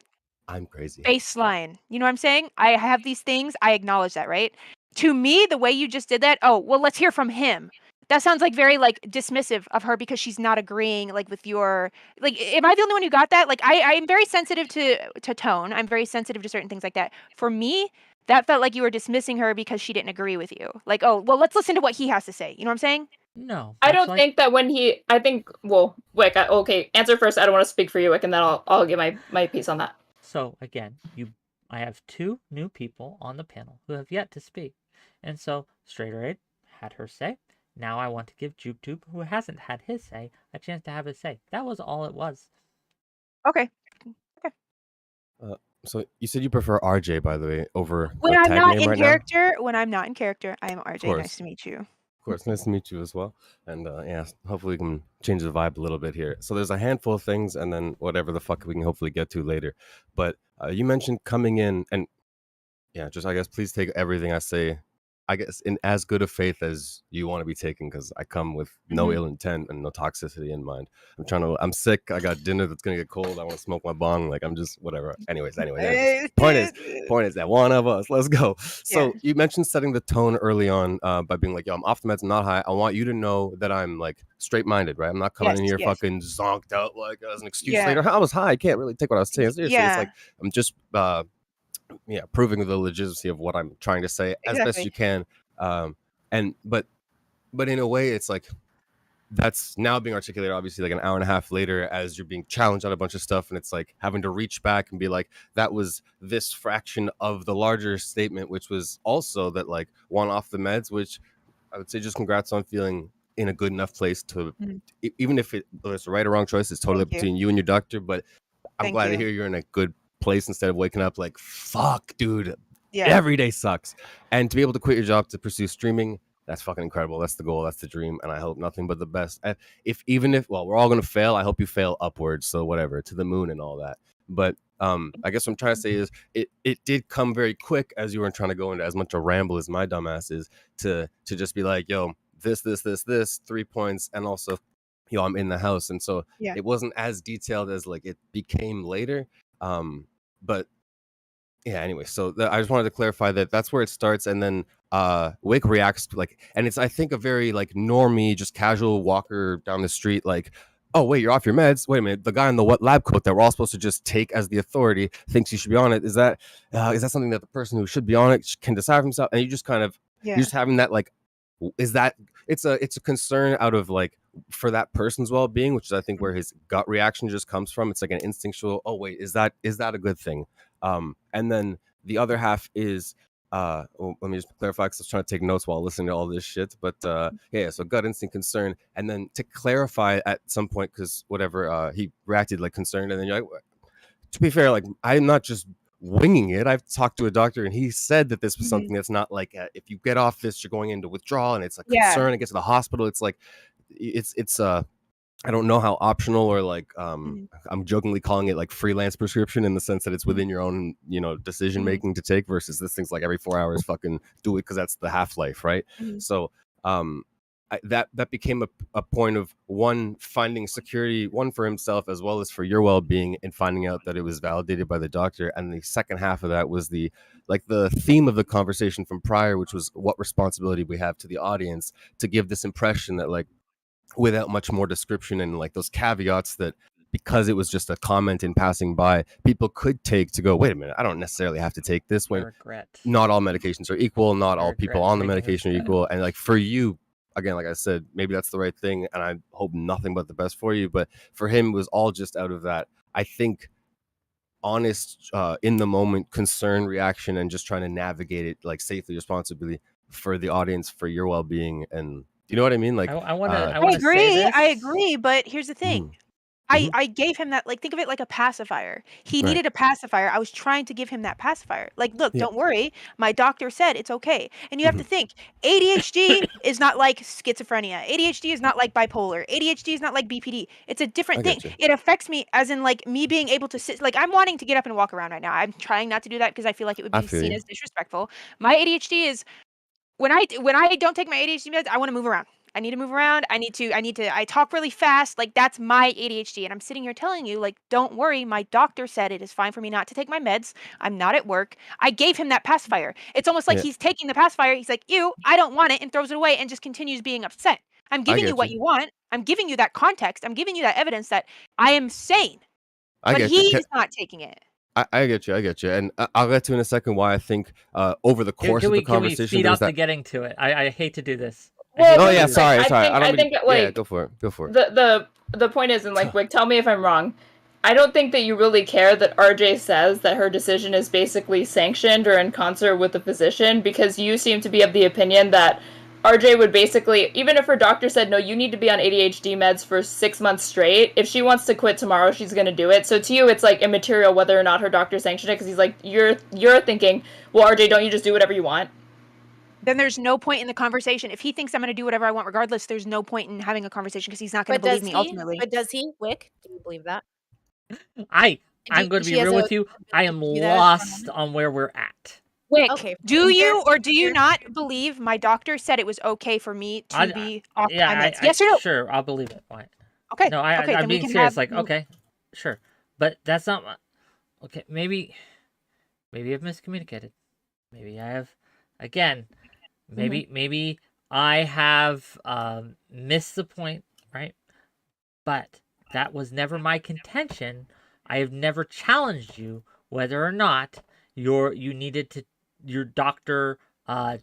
I'm crazy. Baseline. You know what I'm saying? I have these things. I acknowledge that, right? To me, the way you just did that, oh, well, let's hear from him. That sounds like very, like, dismissive of her because she's not agreeing, like, with your, like, am I the only one who got that? Like, I am very sensitive to tone. I'm very sensitive to certain things like that. For me, that felt like you were dismissing her because she didn't agree with you. Like, oh, well, let's listen to what he has to say. You know what I'm saying? No. I don't think that when I think, well, Wick, okay, answer first. I don't want to speak for you, Wick, and then I'll give my piece on that. So, again, I have two new people on the panel who have yet to speak. And so, Straighter Aid had her say, Now I want to give JubeTube, who hasn't had his say, a chance to have his say. That was all it was. Okay. So you said you prefer RJ, by the way, over When the I'm tag not name in right character, I am RJ. course. Nice to meet you. Of course, nice to meet you as well. And yeah, hopefully we can change the vibe a little bit here. So there's a handful of things, and then whatever the fuck we can hopefully get to later. But you mentioned coming in, and yeah, just I guess please take everything I say, I guess, in as good a faith as you want to be taken, because I come with no Mhm. ill intent and no toxicity in mind. I'm sick. I got dinner that's gonna get cold. I want to smoke my bong. Like I'm just whatever. Anyways. Point is that one of us. Let's go. So Yeah. you mentioned setting the tone early on by being like, yo, I'm off the meds, I'm not high. I want you to know that I'm like straight minded, right? I'm not coming in here Yes. fucking zonked out like as an excuse Yeah. later. I was high. I can't really take what I was saying seriously. It's Yeah. like I'm just proving the legitimacy of what I'm trying to say as best Exactly. you can. But in a way, it's like that's now being articulated obviously like an hour and a half later as you're being challenged on a bunch of stuff, and it's like having to reach back and be like, that was this fraction of the larger statement, which was also that like one off the meds, which I would say just congrats on feeling in a good enough place to even if it's the right or wrong choice, it's totally Thank you. between you and your doctor, but I'm Thank glad to you. hear you're in a good place instead of waking up like, fuck, dude, Yeah. every day sucks. And to be able to quit your job to pursue streaming, that's fucking incredible. That's the goal. That's the dream. And I hope nothing but the best. Even if we're all going to fail, I hope you fail upwards. So whatever, to the moon and all that. But I guess what I'm trying to say is it did come very quick as you weren't trying to go into as much a ramble as my dumbass is to just be like, yo, this, 3 points. And also, yo, I'm in the house. And so Yeah. it wasn't as detailed as like it became later. But yeah, anyway, so I just wanted to clarify that that's where it starts, and then Whick reacts like, and it's I think a very like normie, just casual walker down the street, like, oh wait, you're off your meds. Wait a minute, the guy in the lab coat that we're all supposed to just take as the authority thinks you should be on it. Is that something that the person who should be on it can decide for himself? And you just kind of Yeah. you're just having that like, is that it's a concern out of like for that person's well-being, which is I think where his gut reaction just comes from. It's like an instinctual, oh wait, is that a good thing? And then the other half is let me just clarify because I was trying to take notes while listening to all this shit. But yeah, so gut instinct, concern, and then to clarify at some point, because whatever he reacted like concerned, and then you're like, to be fair, like I'm not just winging it. I've talked to a doctor and he said that this was something that's not like if you get off this, you're going into withdrawal, and it's a concern. It gets to the hospital. It's like it's I don't know how optional or like I'm jokingly calling it like freelance prescription in the sense that it's within your own decision making to take versus this thing's like every 4 hours fucking do it because that's the half-life, right? So that became a point of one, finding security, one for himself as well as for your well-being, and finding out that it was validated by the doctor. And the second half of that was the theme of the conversation from prior, which was what responsibility we have to the audience to give this impression that like without much more description and like those caveats that because it was just a comment in passing by, people could take to go, wait a minute, I don't necessarily have to take this when not all medications are equal, not all people on the medication are equal. And like for you, again, like I said, maybe that's the right thing and I hope nothing but the best for you. But for him, it was all just out of that, I think, honest in the moment concern reaction and just trying to navigate it like safely, responsibly for the audience, for your well-being. And you know what I mean? Like I want to. I agree, but here's the thing. I gave him that, like, think of it like a pacifier. He needed a pacifier. I was trying to give him that pacifier. Like, look, don't worry. My doctor said it's okay. And you have to think, ADHD is not like schizophrenia. ADHD is not like bipolar. ADHD is not like BPD. It's a different thing. It affects me as in like me being able to sit. Like, I'm wanting to get up and walk around right now. I'm trying not to do that because I feel like it would be seen as disrespectful. My ADHD is when I don't take my ADHD meds, I want to move around. I need to move around. I talk really fast. Like, that's my ADHD. And I'm sitting here telling you, like, don't worry. My doctor said it is fine for me not to take my meds. I'm not at work. I gave him that pacifier. It's almost like he's taking the pacifier. He's like, ew, I don't want it, and throws it away and just continues being upset. I'm giving you what you want. I'm giving you that context. I'm giving you that evidence that I am sane. But he's not taking it. I get you. And I'll get to in a second why I think over the course of the conversation. Can we speed up to getting to it? I hate to do this. Well, sorry. I think like go for it. The point is, and like Whick, tell me if I'm wrong. I don't think that you really care that RJ says that her decision is basically sanctioned or in concert with the physician, because you seem to be of the opinion that RJ would basically, even if her doctor said, no, you need to be on ADHD meds for 6 months straight, if she wants to quit tomorrow, she's going to do it. So to you, it's like immaterial whether or not her doctor sanctioned it, because he's like, you're thinking, well, RJ, don't you just do whatever you want? Then there's no point in the conversation. If he thinks I'm going to do whatever I want regardless, there's no point in having a conversation because he's not going to believe me ultimately. But does he, Whick? Do you believe that? I'm going to be real with you. I am lost on where we're at. Whick, Okay, do fair, you or do you fair. not believe my doctor said it was okay for me to be off my meds? Yeah, Yes or no? Sure, I'll believe it. Why? Okay. No, okay, I'm then we being can serious. have- Like, okay, sure, but that's not. Okay, maybe I've miscommunicated. Maybe I have. Again, maybe I have missed the point, right? But that was never my contention. I have never challenged you whether or not you needed to. Your doctor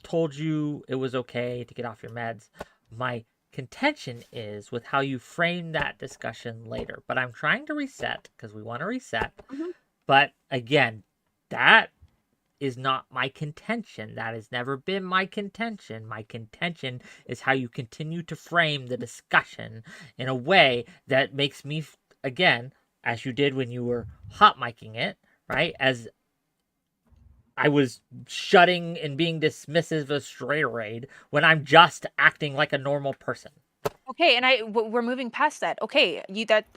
told you it was okay to get off your meds. My contention is with how you frame that discussion later. But I'm trying to reset because we want to reset. But again, that is not my contention. That has never been my contention. My contention is how you continue to frame the discussion in a way that makes me, again, as you did when you were hot micing it, right? As I was shutting and being dismissive of Straighterade when I'm just acting like a normal person. Okay, and we're moving past that. Okay,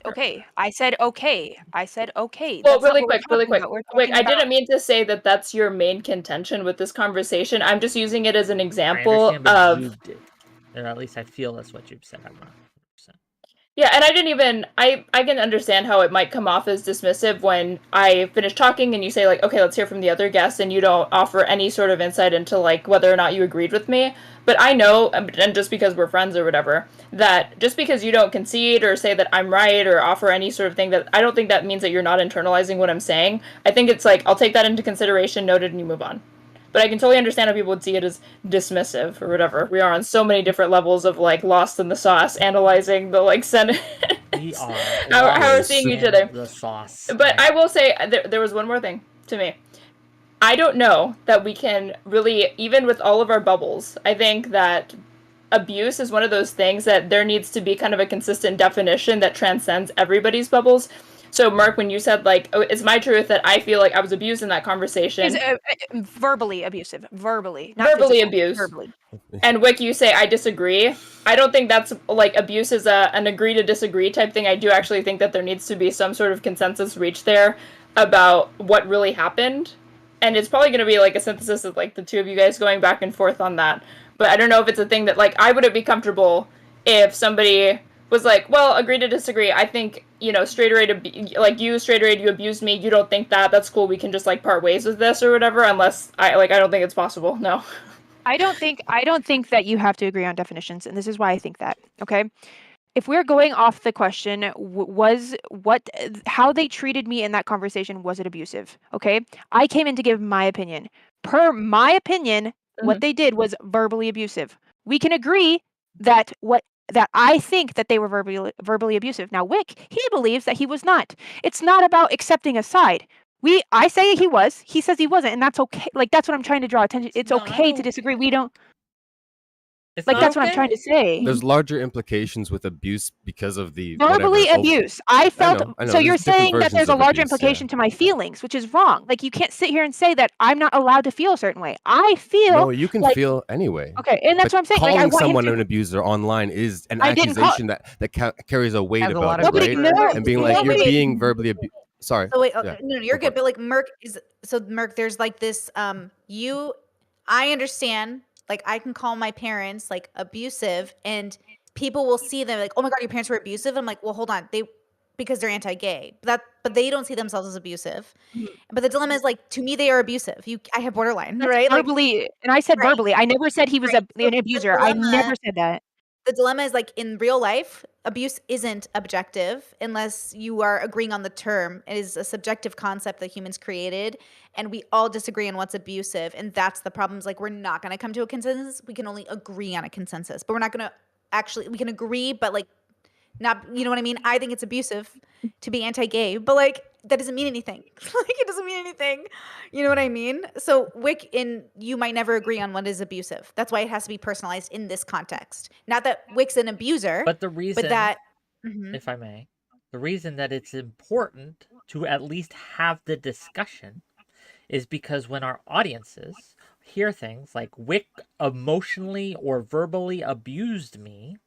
okay. I said okay. Well, That's not really what we're quick, really talking quick. about. We're Wait, talking I about- didn't mean to say that that's your main contention with this conversation. I'm just using it as an I example understand, but you of... did. Or at least I feel that's what you've said. I'm not 100%. Yeah, and I didn't even... I can understand how it might come off as dismissive when I finish talking and you say, like, okay, let's hear from the other guests, and you don't offer any sort of insight into, like, whether or not you agreed with me. But I know, and just because we're friends or whatever, that just because you don't concede or say that I'm right or offer any sort of thing, that I don't think that means that you're not internalizing what I'm saying. I think it's like, I'll take that into consideration, noted, and you move on. But I can totally understand how people would see it as dismissive or whatever. We are on so many different levels of, like, lost in the sauce, analyzing the, like, sentence. We are how we're lost seeing each in other. the sauce. But I will say, there was one more thing to me. I don't know that we can really, even with all of our bubbles, I think that abuse is one of those things that there needs to be kind of a consistent definition that transcends everybody's bubbles. So, Mark, when you said, like, oh, it's my truth that I feel like I was abused in that conversation. Verbally abusive. Verbally. Not verbally physical, abused. Verbally. And Whick, you say, I disagree. I don't think that's, like, abuse is an agree to disagree type thing. I do actually think that there needs to be some sort of consensus reached there about what really happened. And it's probably going to be, like, a synthesis of, like, the two of you guys going back and forth on that. But I don't know if it's a thing that, like, I wouldn't be comfortable if somebody was like, well, agree to disagree. I think, you know, Straighterade, like, you, Straighterade, you abused me. You don't think that. That's cool. We can just, like, part ways with this or whatever, unless, I don't think it's possible. No. I don't think that you have to agree on definitions, and this is why I think that. Okay, if we're going off the question, how they treated me in that conversation, was it abusive? Okay, I came in to give my opinion. Per my opinion, what they did was verbally abusive. We can agree that I think that they were verbally abusive. Now, Whick, he believes that he was not. It's not about accepting a side. I say he was. He says he wasn't, and that's okay. Like, that's what I'm trying to draw attention. It's okay to disagree. We don't. It's Like, not that's what I'm okay. trying to say. There's larger implications with abuse because of the Verbally whatever, abuse. I felt. I know. So you're There's different saying that there's versions a of larger abuse, yeah. implication to my feelings, which is wrong. Like, you can't sit here and say that I'm not allowed to feel a certain way. I feel. No, you can like, feel anyway. Okay, and that's But what I'm saying. Calling Like, I want someone him to, an abuser online is an I didn't call- accusation that carries a weight Has a about lot it, of right? weight. And being like, you're Nobody- being verbally abused. Sorry. So wait, Yeah. no, you're Go for good. But like Merc there's like this, I understand, like I can call my parents like abusive and people will see them like, oh my God, your parents were abusive. I'm like, well, hold on. Because they're anti-gay, but they don't see themselves as abusive. But the dilemma is like, to me, they are abusive. I have borderline, right? Like, verbally, and I said Right. verbally. I never said he was Right. So an the abuser. I dilemma- never said that. the dilemma is like in real life, abuse isn't objective unless you are agreeing on the term. It is a subjective concept that humans created, and we all disagree on what's abusive. And that's the problem. Is like, we're not going to come to a consensus. We can only agree on a consensus, but we're not going to we can agree, but like not, you know what I mean? I think it's abusive to be anti-gay, but like, that doesn't mean anything. Like, it doesn't mean anything. You know what I mean? So Whick and you might never agree on what is abusive. That's why it has to be personalized in this context. Not that Wick's an abuser, But the reason, but that Mhm. if I may, the reason that it's important to at least have the discussion is because when our audiences hear things like Whick emotionally or verbally abused me,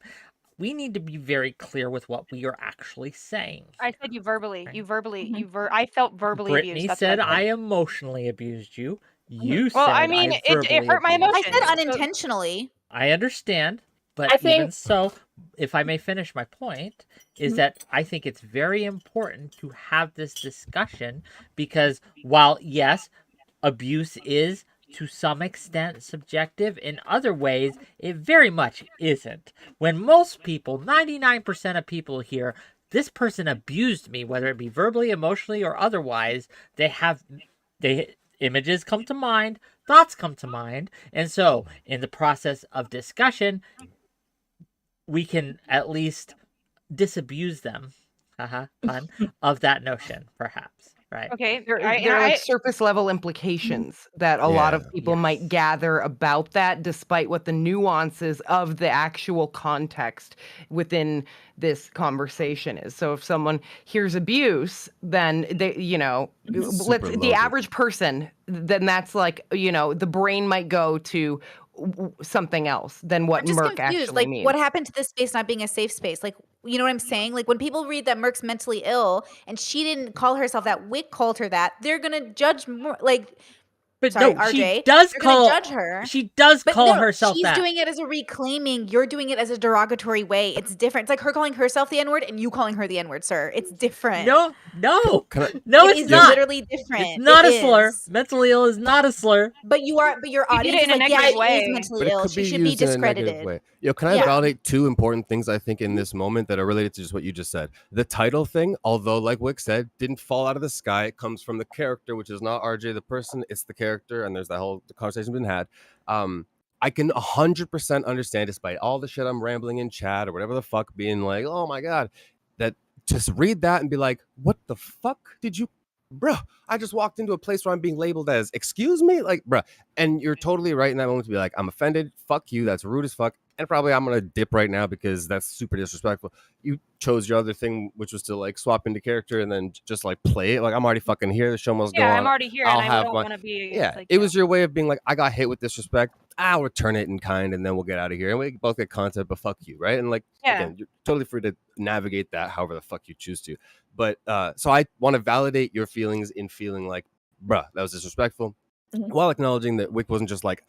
we need to be very clear with what we are actually saying. I said you verbally. Right. You verbally. Mhm. I felt verbally abused. Brittany That's said what I said. emotionally abused you. You Well, said I mean, I it verbally hurt my abused I you. said emotions. So unintentionally. I understand, but I even think so, if I may finish my point, is Mhm. that I think it's very important to have this discussion because while, yes, abuse is to some extent subjective, in other ways, it very much isn't. When most people, 99% of people hear, this person abused me, whether it be verbally, emotionally, or otherwise, images come to mind, thoughts come to mind, and so in the process of discussion, we can at least disabuse them, pun, of that notion, perhaps, right? okay, There are like surface level implications that a lot of Yeah. people might Yes. gather about that, despite what the nuances of the actual context within this conversation is. So if someone hears abuse, then they, Super the loaded. average person, then that's like, the brain might go to something else than what I'm just Merc confused. actually Like, means. what happened to this space not being a safe space? Like, you know what I'm saying? Like, when people read that Merc's mentally ill and she didn't call herself that, Wick called her that, they're gonna judge more. Like, But sorry, no, RJ, does they're gonna call judge her. she does But call no, herself she's that. doing it as a reclaiming. You're doing it as a derogatory way. It's different. It's like her calling herself the N-word and you calling her the N-word, sir. It's different. No, Can I? no, It it's is not. literally different. It's not It a slur. is. Mentally ill is not a slur. But your You did audience it is in a like, yeah, negative she way. is mentally But it ill. could She be should be used in a negative discredited. way. Can I Yeah. validate two important things I think in this moment that are related to just what you just said? The title thing, although like Wick said, didn't fall out of the sky. It comes from the character, which is not RJ the person, it's the character, and there's that whole conversation been had. I can 100% understand, despite all the shit I'm rambling in chat or whatever the fuck, being like, oh my god, that just read that and be like, what the fuck did you, bruh? I just walked into a place where I'm being labeled as, excuse me, like, bruh. And you're totally right in that moment to be like, I'm offended, fuck you, that's rude as fuck, and probably I'm gonna dip right now because that's super disrespectful. You chose your other thing, which was to like swap into character and then just like play it. Like, I'm already fucking here, the show must go Yeah, on. I'm already here, I'll and I have don't my want to be. yeah. Like, It was your way of being like, I got hit with disrespect. I'll return it in kind, and then we'll get out of here, and we both get content. But fuck you, right? And like, Yeah. again, you're totally free to navigate that however the fuck you choose to. But so I want to validate your feelings in feeling like, bruh, that was disrespectful, Mhm. while acknowledging that Wick wasn't just like,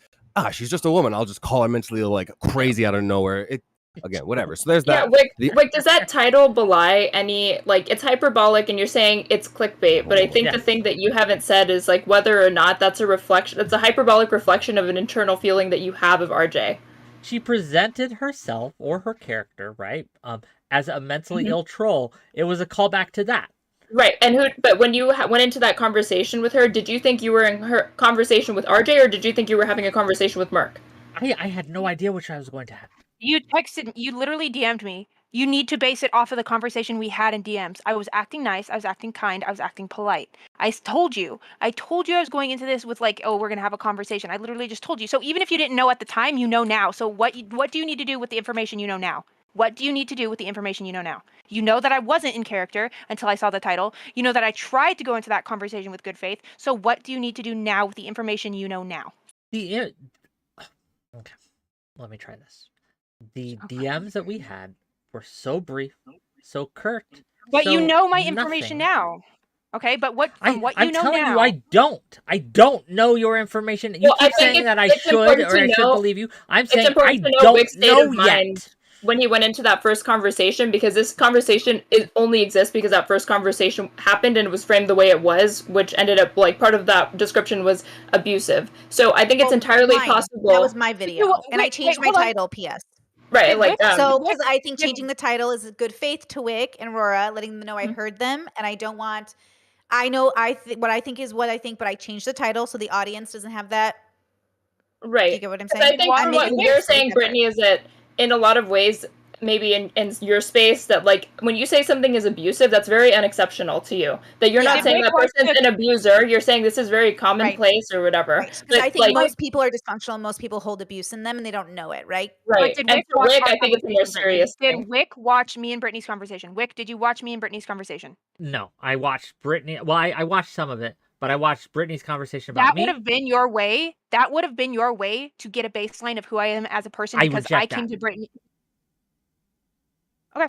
she's just a woman, I'll just call her mentally like crazy out of nowhere. It again, whatever. So there's Yeah, that. Wick, does that title belie any, like, it's hyperbolic and you're saying it's clickbait, but I think the Yes. thing that you haven't said is, like, whether or not that's a reflection, it's a hyperbolic reflection of an internal feeling that you have of RJ. She presented herself or her character, right, as a mentally ill troll. It was a callback to that. Right, but when you went into that conversation with her, did you think you were in her conversation with RJ, or did you think you were having a conversation with Merc? I had no idea which I was going to have. You literally DM'd me. You need to base it off of the conversation we had in DMs. I was acting nice, I was acting kind, I was acting polite. I told you I was going into this with like, oh, we're gonna have a conversation. I literally just told you. So even if you didn't know at the time, you know now. So what do you need to do with the information you know now? What do you need to do with the information you know now? You know that I wasn't in character until I saw the title. You know that I tried to go into that conversation with good faith. So what do you need to do now with the information you know now? Okay, let me try this. The DMs that we had were so brief, so curt. But so you know my information nothing. now. Okay, but what you know I'm telling now. you, I don't know your information. You Well, I keep think saying that I it's should important or to I should know- believe you. I'm It's saying I important to know don't Wick's state know of mind yet. when he went into that first conversation, because this conversation only exists because that first conversation happened and it was framed the way it was, which ended up, like, part of that description was abusive. So I think it's entirely Mine. possible. That was my video, and I wait, changed my hold on. title. P.S. Right, Did like, Wick- So, Wick- because I think did- changing the title is good faith to Wick and Rora, letting them know I heard them, and I don't want. I know what I think is what I think, but I changed the title so the audience doesn't have that. right. Do you get what I'm 'Cause saying? I think I'm from what making you're it saying, separate. Brittany, is that in a lot of ways, maybe in your space that like when you say something is abusive, that's very unexceptional to you. That you're not Yeah. saying that person's an abuser. You're saying this is very commonplace or whatever. Right. Because I think like, most people are dysfunctional. Most people hold abuse in them and they don't know it, right? right. But did And Whick for watch Whick, our I think it's a more conversation, Brittany? serious Did thing. Whick watch me and Brittany's conversation? Whick, did you watch me and Brittany's conversation? No, I watched Brittany. Well, I watched some of it, but I watched Brittany's conversation about me. That would have been your way. That would have been your way to get a baseline of who I am as a person, because I came to Brittany. Okay.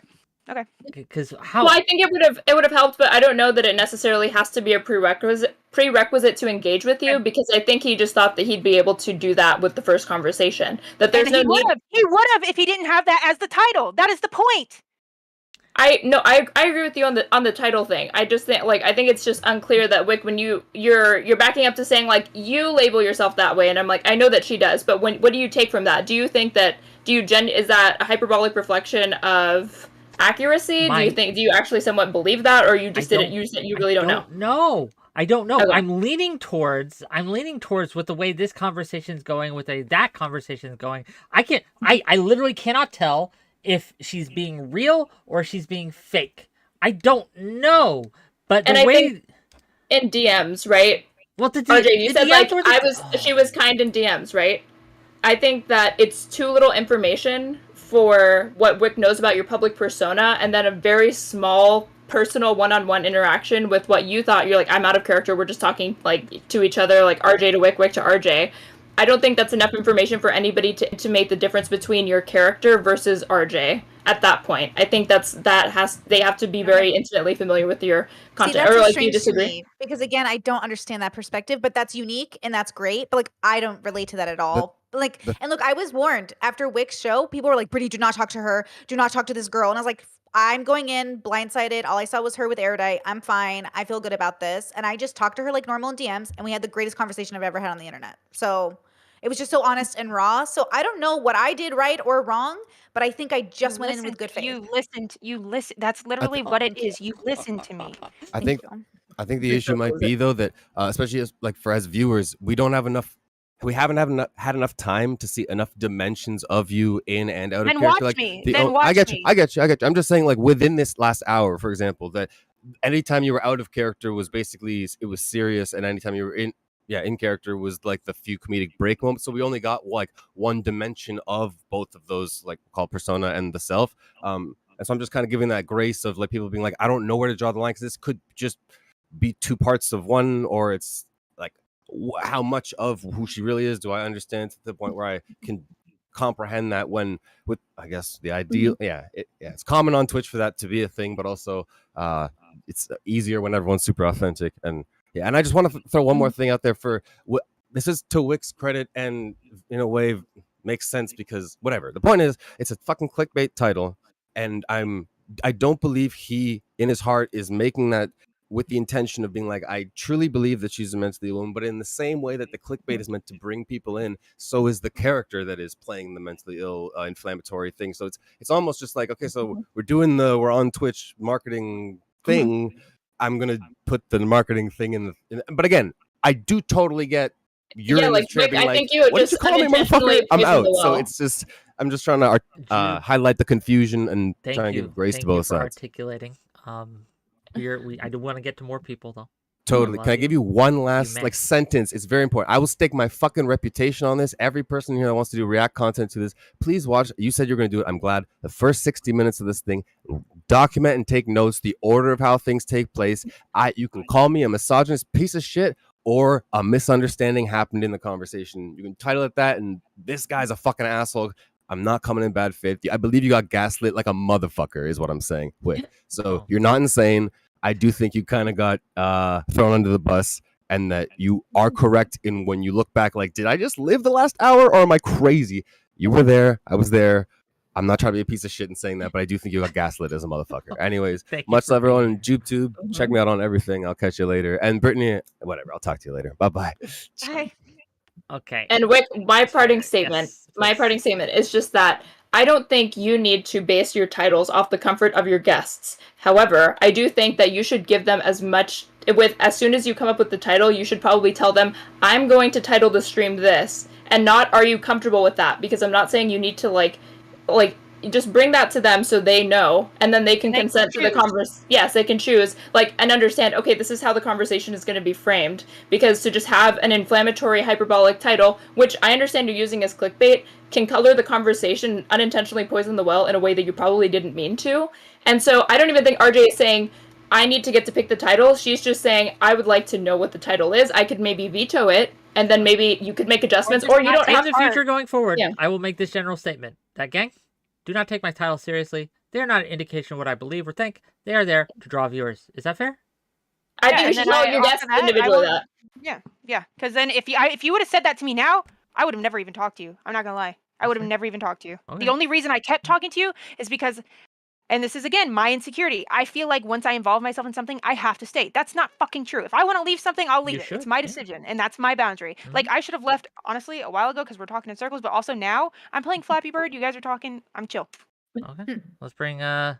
Because how? Well, I think it would have helped, but I don't know that it necessarily has to be a prerequisite to engage with you, because I think he just thought that he'd be able to do that with the first conversation. That there's no need. He would have if he didn't have that as the title. That is the point. I agree with you on the title thing. I just think I think it's just unclear that Whick, when you're backing up to saying like you label yourself that way, and I'm like, I know that she does, but what do you take from that? Do you think that is that a hyperbolic reflection of accuracy? Do you actually somewhat believe that, or you just didn't use it? You really don't know. No, I don't know. Okay. I'm leaning towards with the way this conversation's going, with that conversation's going. I literally cannot tell if she's being real or she's being fake. I don't know. But the way in DMs, right? Well, RJ, you said she was kind in DMs, right? I think that it's too little information for what Whick knows about your public persona, and then a very small personal one-on-one interaction with what you thought. You're like, I'm out of character, we're just talking like to each other, like RJ to Whick, Whick to RJ. I don't think that's enough information for anybody to make the difference between your character versus RJ at that point. I think they have to be very intimately familiar with your content. See, that's or like, strange you disagree? to me, because again, I don't understand that perspective, but that's unique and that's great. But like, I don't relate to that at all. And look, I was warned after Wick's show. People were like, "Brittany, do not talk to her. Do not talk to this girl." And I was like, I'm going in blindsided. All I saw was her with erudite. I'm fine. I feel good about this. And I just talked to her like normal in DMs, and we had the greatest conversation I've ever had on the internet. So it was just so honest and raw. So I don't know what I did right or wrong, but I think I just went in with good faith. You listened. That's literally what it is. You listened to me. I think the issue might be though that especially as viewers, we don't have enough. We haven't had enough time to see enough dimensions of you in and out of character. Watch me. I get you. I'm just saying, like, within this last hour, for example, that anytime you were out of character was basically, it was serious, and anytime you were in character was like the few comedic break moments. So we only got like one dimension of both of those, like called persona and the self. And so I'm just kind of giving that grace of like people being like, I don't know where to draw the line, because this could just be two parts of one, or it's like how much of who she really is do I understand to the point where I can comprehend that, when with I guess the ideal it's common on Twitch for that to be a thing, but also it's easier when everyone's super authentic. And I just want to throw one more thing out there for this is to Whick's credit, and in a way makes sense, because whatever the point is, it's a fucking clickbait title, and I don't believe he in his heart is making that with the intention of being like, I truly believe that she's a mentally ill woman. But in the same way that the clickbait is meant to bring people in, so is the character that is playing the mentally ill inflammatory thing. So it's almost just like, okay, so we're on Twitch marketing thing. I'm gonna put the marketing thing in but again, I do totally get you're in the chair being like, what did you call me, motherfucker? I'm out. So it's just, I'm just trying to highlight the confusion and try and give grace to both sides. Articulating. I do want to get to more people though. Totally. Can I give you one last sentence? It's very important. I will stake my fucking reputation on this. Every person here that wants to do React content to this, please watch. You said you're going to do it. I'm glad. The first 60 minutes of this thing, document and take notes, the order of how things take place. You can call me a misogynist piece of shit, or a misunderstanding happened in the conversation. You can title it that, and this guy's a fucking asshole. I'm not coming in bad faith. I believe you got gaslit like a motherfucker is what I'm saying. So you're not insane. I do think you kind of got thrown under the bus, and that you are correct in when you look back, like, did I just live the last hour, or am I crazy? You were there. I was there. I'm not trying to be a piece of shit in saying that, but I do think you got gaslit as a motherfucker. Anyways, much love everyone in JubeTube. Check me out on everything. I'll catch you later. And Brittany, whatever. I'll talk to you later. Bye-bye. Bye. Okay. And Whick, my parting statement is just that I don't think you need to base your titles off the comfort of your guests. However, I do think that you should give them as soon as you come up with the title, you should probably tell them, I'm going to title the stream this, and not, are you comfortable with that? Because I'm not saying you need to like just bring that to them so they know, and then they can consent to the conversation. Yes, they can choose, like, and understand, okay, this is how the conversation is going to be framed. Because to just have an inflammatory, hyperbolic title, which I understand you're using as clickbait, can color the conversation, unintentionally poison the well in a way that you probably didn't mean to. And so I don't even think RJ is saying, I need to get to pick the title. She's just saying, I would like to know what the title is. I could maybe veto it, and then maybe you could make adjustments, or you don't have in the future going forward. I will make this general statement that, gang, do not take my title seriously. They are not an indication of what I believe or think. They are there to draw viewers. Is that fair? I think you should tell your guests individually that. Yeah. Because then if you would have said that to me now, I would have never even talked to you. I'm not gonna lie. I would have never even talked to you. Okay. The only reason I kept talking to you is because, and this is again my insecurity, I feel like once I involve myself in something, I have to stay. That's not fucking true. If I want to leave something, I'll leave it. It's my decision, and that's my boundary. Like, I should have left, honestly, a while ago because we're talking in circles, but also now I'm playing Flappy Bird. You guys are talking. I'm chill. Okay. Let's bring the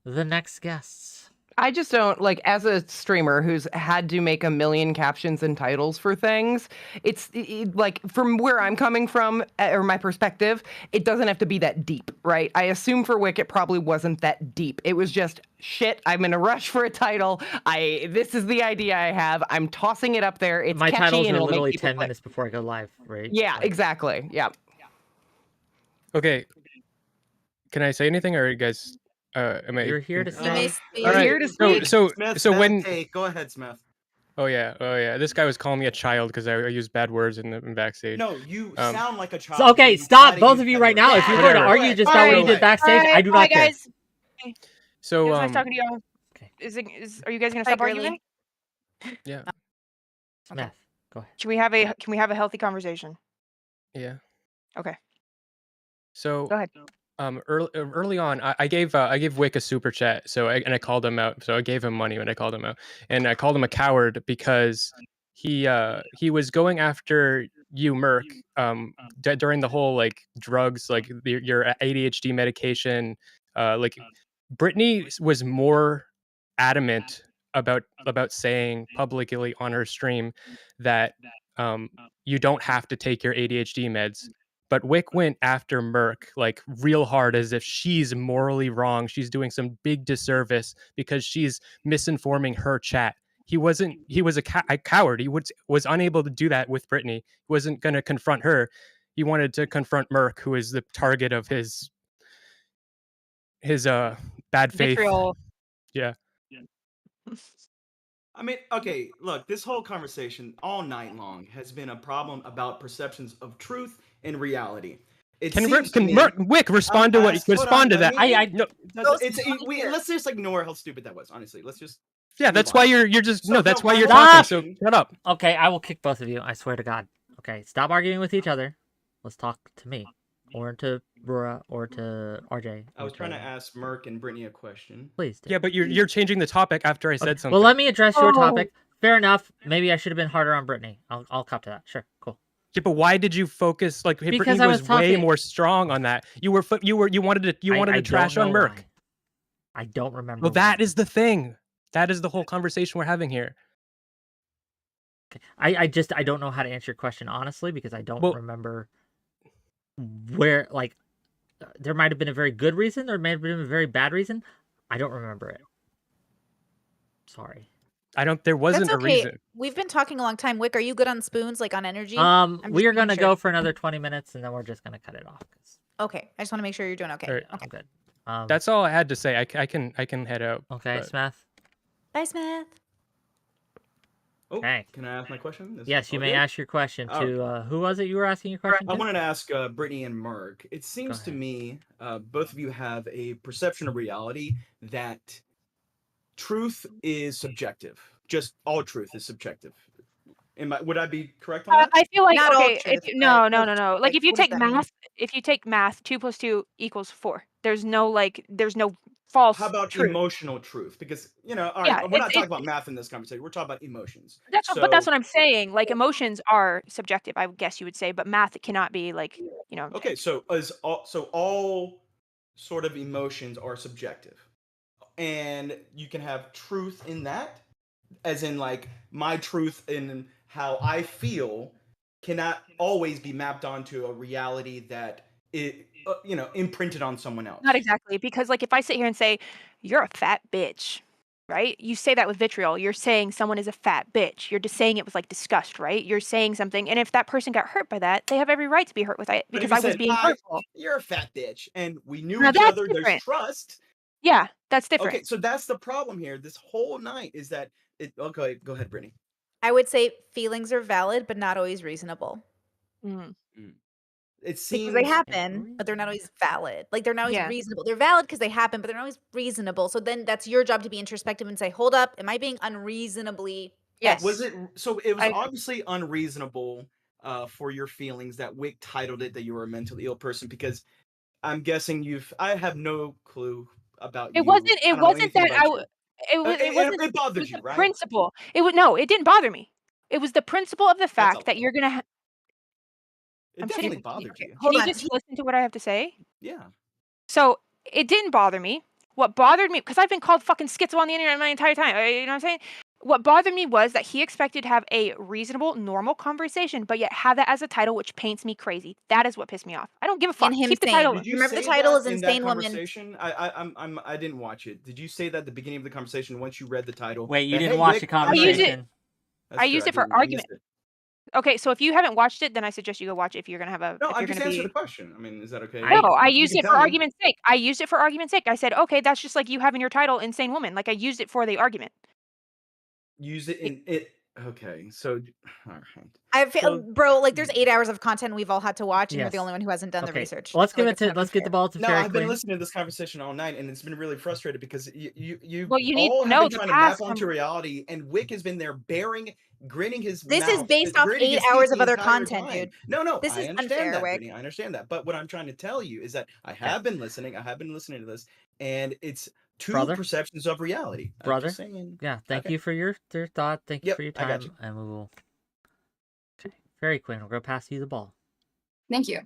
next guests. I just don't, like, as a streamer who's had to make a million captions and titles for things, it's like, from where I'm coming from, or my perspective, it doesn't have to be that deep, right? I assume for Whick, it probably wasn't that deep. It was just, shit, I'm in a rush for a title. This is the idea I have. I'm tossing it up there. It's my catchy, titles and are it'll literally make people 10 click. minutes before I go live, right? Yeah, Like, exactly. Yeah. Okay. Can I say anything, or are you guys? Am I? You're here to say. All right. So Smith, when? Hey, go ahead, Smith. Oh yeah. This guy was calling me a child because I used bad words in backstage. No, you sound like a child. So, okay, stop, both of you right now. If you're going to argue just about what you did backstage, I do not care. Guys. So it was nice talking to y'all. Are you guys gonna stop arguing? Yeah. Smith, go ahead. Can we have a healthy conversation? Yeah. Okay. So go ahead. Early on, I gave Whick a super chat. And I called him out. So I gave him money when I called him out, and I called him a coward because he was going after you, Merc, during the whole like drugs, like your ADHD medication. Like Brittany was more adamant about saying publicly on her stream that you don't have to take your ADHD meds. But Whick went after Merc like real hard, as if she's morally wrong. She's doing some big disservice because she's misinforming her chat. He was a coward. He was unable to do that with Brittany. He wasn't going to confront her. He wanted to confront Merc, who is the target of his bad faith. Vitriol. Yeah. I mean, okay, look, this whole conversation all night long has been a problem about perceptions of truth and reality. Can Whick respond to that? Let's just ignore how stupid that was. Honestly, let's just. Yeah, that's why you're just that's why you're Stop! talking. So shut up. Okay, I will kick both of you. I swear to God. Okay, stop arguing with each other. Let's talk to me, or to Rora, or to RJ. I was trying to ask Merc and Brittany a question. Please. Yeah, but you're changing the topic after I said something. Well, let me address your topic. Fair enough. Maybe I should have been harder on Brittany. I'll cop to that. Sure, cool. Yeah, but why did you focus? Like, Because Brittany I was was way talking- more strong on that. You wanted to trash on Merc. I don't remember. Well, that is the thing. That is the whole conversation we're having here. Okay. I don't know how to answer your question honestly, because I don't remember where, like, there might have been a very good reason, there may have been a very bad reason. I don't remember it. Sorry. There wasn't That's a okay. reason. We've been talking a long time. Whick, are you good on spoons, like on energy? We are gonna go for another 20 minutes, and then we're just gonna cut it off. Okay, I just want to make sure you're doing okay. Right. Okay, good. That's all I had to say. I can head out. Okay, Smith. Bye, Smith. Oh, okay. Can I ask my question? Yes, you may ask your question to who was it you were asking your question I to? wanted to ask Brittany and Merc. It seems to me both of you have a perception of reality that truth is subjective. Just all truth is subjective. Would I be correct on that? I feel like Not all okay. truth, No. but, Like if you what does take that mean? math, 2 + 2 = 4. There's no false. How about truth. emotional truth? Because all right, we're not talking about math in this conversation. We're talking about emotions. But that's what I'm saying. Like emotions are subjective, I guess you would say, but math cannot be like. Okay, so all sort of emotions are subjective, and you can have truth in that, as in like my truth in how I feel cannot always be mapped onto a reality that it imprinted on someone else. Not exactly, because like if I sit here and say, "You're a fat bitch," right? You say that with vitriol. You're saying someone is a fat bitch. You're just saying it with like disgust, right? You're saying something, and if that person got hurt by that, they have every right to be hurt with it But if because you I was said, being "Hi, hurtful. you're a fat bitch," and we knew Now each that's other, there's different. trust. Yeah, that's different. Okay, so that's the problem here. This whole night is that it. Okay, go ahead, Brittany. I would say feelings are valid, but not always reasonable. Mm. It Because seems they happen, but they're not always valid. Like, they're not always Yeah. reasonable. They're valid because they happen, but they're not always reasonable. So then that's your job to be introspective and say, hold up, am I being unreasonably Yes. Was it so? It was I agree. obviously unreasonable for your feelings that Whick titled it that you were a mentally ill person, because I'm guessing I have no clue about you. It wasn't. I It don't know wasn't anything that about I. you. It was. It wasn't. It It bothered was you, the right? principle. It was no. It didn't bother me. It was the principle of the That's a fact that lie. you're gonna. It I'm definitely sitting. bothered okay, you. Can hold you on. just listen to what I have to say? Yeah. So it didn't bother me. What bothered me, because I've been called fucking schizo on the internet my entire time. You know what I'm saying? What bothered me was that he expected to have a reasonable, normal conversation, but yet have that as a title, which paints me crazy. That is what pissed me off. I don't give a fuck. And him Keep the saying, title. Did you remember the say title that is in that Insane Woman. conversation? I didn't watch it. Did you say that at the beginning of the conversation once you read the title? Wait, you that, didn't "Hey, watch Whick, the I'm I use it. conversation? That's I true, used it for didn't. I missed argument. it. Okay, so if you haven't watched it, then I suggest you go watch it if you're gonna have a. No, If I'm you're just gonna answering be. the question. I mean, is that okay? No, I You used can it for tell me. argument's sake. I used it for argument's sake. I said, okay, that's just like you having your title, Insane Woman. Like I used it for the argument. Use it in it. Okay, so all right. I feel, So bro, like there's 8 hours of content we've all had to watch, and you're the Yes. only one who hasn't done the Okay, research. let's I feel give like it it's to kind of let's get the unfair. ball to no, Fairy I've been Queen. listening to this conversation all night, and it's been really frustrated because you Well, you need all to have know been the trying to map past. onto reality, and Whick has been there grinning his This is mouth, based off gritting 8 his teeth hours the of other entire content, time. dude. No, This I is understand unfair, that, Wick. Brittany. I understand that. But what I'm trying to tell you is that I have been listening. I have been listening to this, and it's two Brother? perceptions of reality. I'm Brother? just saying. Yeah, thank Okay. you for your thought. Thank you Yep, for your I got time, you. and we will. Okay, Fairy Queen, we're gonna pass you the ball. Thank you.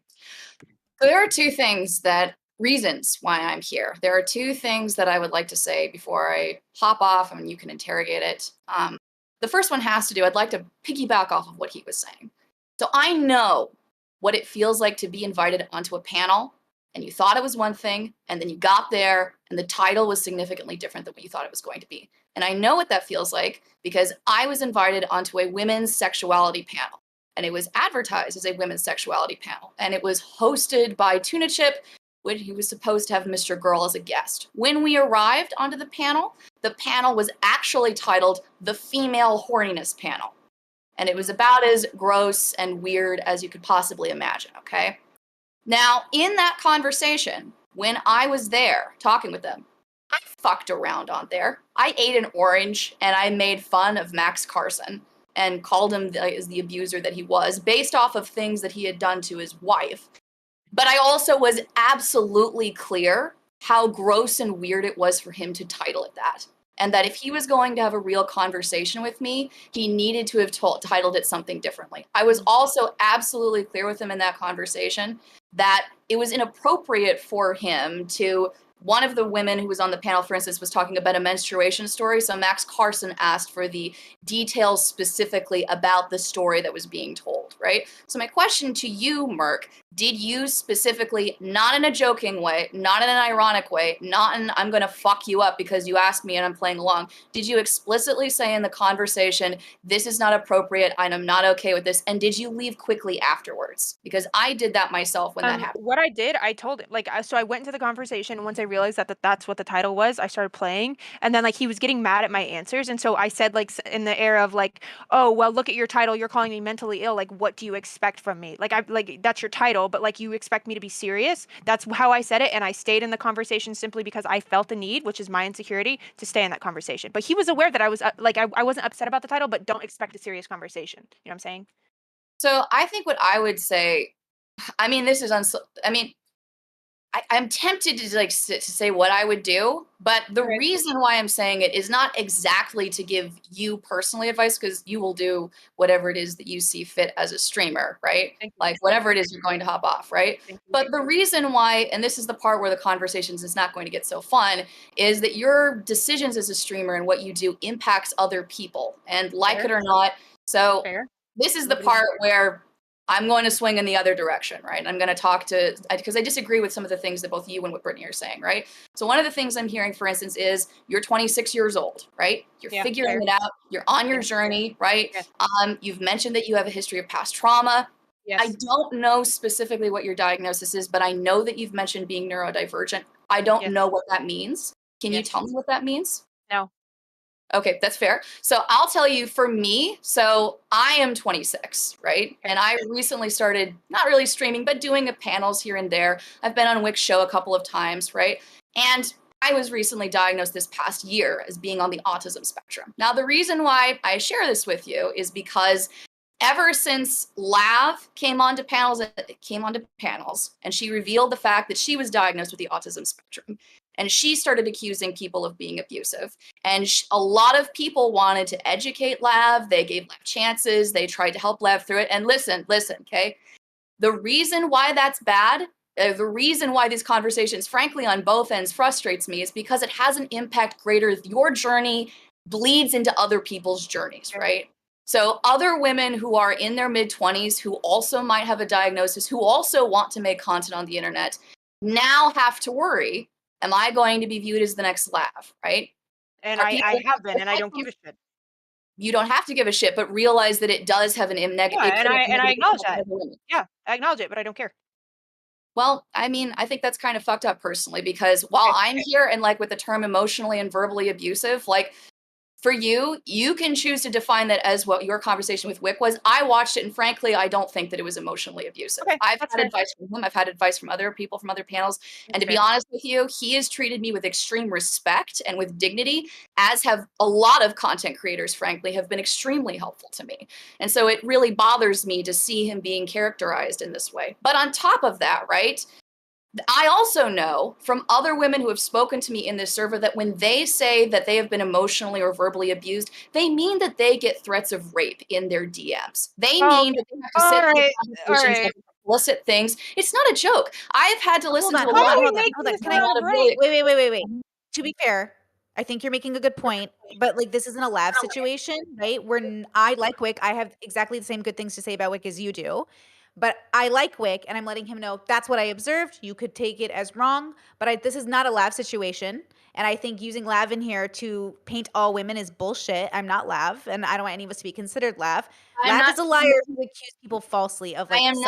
So there are reasons why I'm here. There are two things that I would like to say before I hop off and you can interrogate it. The first one has to do, I'd like to piggyback off of what he was saying. So I know what it feels like to be invited onto a panel and you thought it was one thing, and then you got there and the title was significantly different than what you thought it was going to be. And I know what that feels like because I was invited onto a women's sexuality panel. And it was advertised as a women's sexuality panel. And it was hosted by Tuna Chip, when he was supposed to have Mr. Girl as a guest. When we arrived onto the panel was actually titled the Female Horniness Panel. And it was about as gross and weird as you could possibly imagine, okay? Now, in that conversation, when I was there talking with them, I fucked around on there. I ate an orange and I made fun of Max Carson and called him as the abuser that he was based off of things that he had done to his wife. But I also was absolutely clear how gross and weird it was for him to title it that. And that if he was going to have a real conversation with me, he needed to have titled it something differently. I was also absolutely clear with him in that conversation that it was inappropriate for him to. One of the women who was on the panel, for instance, was talking about a menstruation story. So Max Carson asked for the details specifically about the story that was being told, right? So my question to you, Merc, did you specifically, not in a joking way, not in an ironic way, not in I'm going to fuck you up because you asked me and I'm playing along, did you explicitly say in the conversation, this is not appropriate, I'm not okay with this, and did you leave quickly afterwards? Because I did that myself when that happened. What I did, I told him, like, so I went into the conversation, and once I realized that that's what the title was, I started playing, and then, like, he was getting mad at my answers, and so I said, like, in the air of, like, oh, well, look at your title, you're calling me mentally ill, like, what do you expect from me? Like, that's your title, but, like, you expect me to be serious? That's how I said it, and I stayed in the conversation simply because I felt the need, which is my insecurity, to stay in that conversation. But he was aware that I was, like, I wasn't upset about the title, but don't expect a serious conversation. You know what I'm saying? So I think what I would say, I mean, this is I'm tempted to like to say what I would do, but the reason why I'm saying it is not exactly to give you personally advice, because you will do whatever it is that you see fit as a streamer, right? Like whatever it is you're going to hop off, right? But the reason why, and this is the part where the conversations is not going to get so fun, is that your decisions as a streamer and what you do impacts other people, and like it or not. So this is the part where I'm going to swing in the other direction, right? And I'm going to talk to, because I disagree with some of the things that both you and what Brittany are saying, right? So one of the things I'm hearing, for instance, is you're 26 years old, right? You're figuring it out. You're on your journey, right? You've mentioned that you have a history of past trauma. I don't know specifically what your diagnosis is, but I know that you've mentioned being neurodivergent. I don't know what that means. Can you tell me what that means? No. Okay, that's fair. So I'll tell you, for me, so I am 26, right? And I recently started, not really streaming, but doing panels here and there. I've been on Whick's show a couple of times, right? And I was recently diagnosed this past year as being on the autism spectrum. Now, the reason why I share this with you is because ever since 𝕬𝖎 came onto panels, and she revealed the fact that she was diagnosed with the autism spectrum, and she started accusing people of being abusive. And a lot of people wanted to educate 𝕬𝖎. They gave 𝕬𝖎 chances. They tried to help 𝕬𝖎 through it. And listen, okay? The reason why that's bad, the reason why these conversations, frankly, on both ends frustrates me is because it has an impact greater. Your journey bleeds into other people's journeys, right? So other women who are in their mid-20s, who also might have a diagnosis, who also want to make content on the internet, now have to worry, am I going to be viewed as the next 𝕬𝖎, right? And I have been, and I don't give a shit. You don't have to give a shit, but realize that it does have an negative. Yeah, and I acknowledge that. Yeah, I acknowledge it, but I don't care. Well, I mean, I think that's kind of fucked up personally, because while I'm here and like with the term emotionally and verbally abusive, like for you, you can choose to define that as what your conversation with Whick was. I watched it, and frankly, I don't think that it was emotionally abusive. I've had advice from him. I've had advice from other people from other panels. And to be honest with you, he has treated me with extreme respect and with dignity, as have a lot of content creators, frankly, have been extremely helpful to me. And so it really bothers me to see him being characterized in this way. But on top of that, right, I also know from other women who have spoken to me in this server that when they say that they have been emotionally or verbally abused, they mean that they get threats of rape in their DMs. They mean that they have to sit through conversations like explicit things. It's not a joke. I've had to listen to a lot of Wait. To be fair, I think you're making a good point, but like this isn't a 𝕬𝖎 situation, right? Where I like Whick. I have exactly the same good things to say about Whick as you do. But I like Whick, and I'm letting him know that's what I observed. You could take it as wrong, but this is not a 𝕬𝖎 situation. And I think using 𝕬𝖎 in here to paint all women is bullshit. I'm not 𝕬𝖎, and I don't want any of us to be considered 𝕬𝖎. 𝕬𝖎 is a liar who accused people falsely of like I am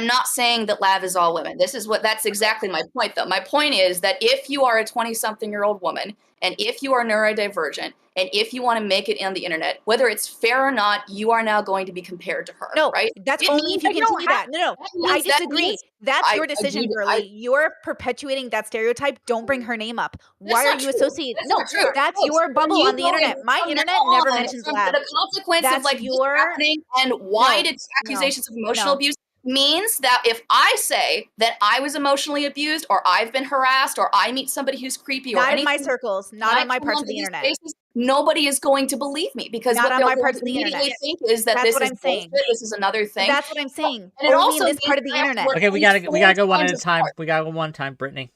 not saying that 𝕬𝖎 is all women. That's exactly my point, though. My point is that if you are a 20-something-year-old woman, and if you are neurodivergent, and if you want to make it on the internet, whether it's fair or not, you are now going to be compared to her. No, right? That's only if you continue that. No, I disagree. That's your decision, girly. You're perpetuating that stereotype. Don't bring her name up. Why are you associating? No, that's your bubble on the internet. My internet never mentions 𝕬𝖎. The consequence of like this happening and why did accusations of emotional abuse means that if I say that I was emotionally abused, or I've been harassed, or I meet somebody who's creepy, or not anything, in my circles, not on my parts of the internet. Spaces, nobody is going to believe me, because not what on they'll my parts of the immediately internet. think is that that's this what is I'm saying. bullshit, this is another thing. That's what I'm saying. And it only also in this part of the internet. Okay, we gotta go one at a time. We gotta go one time, Brittany.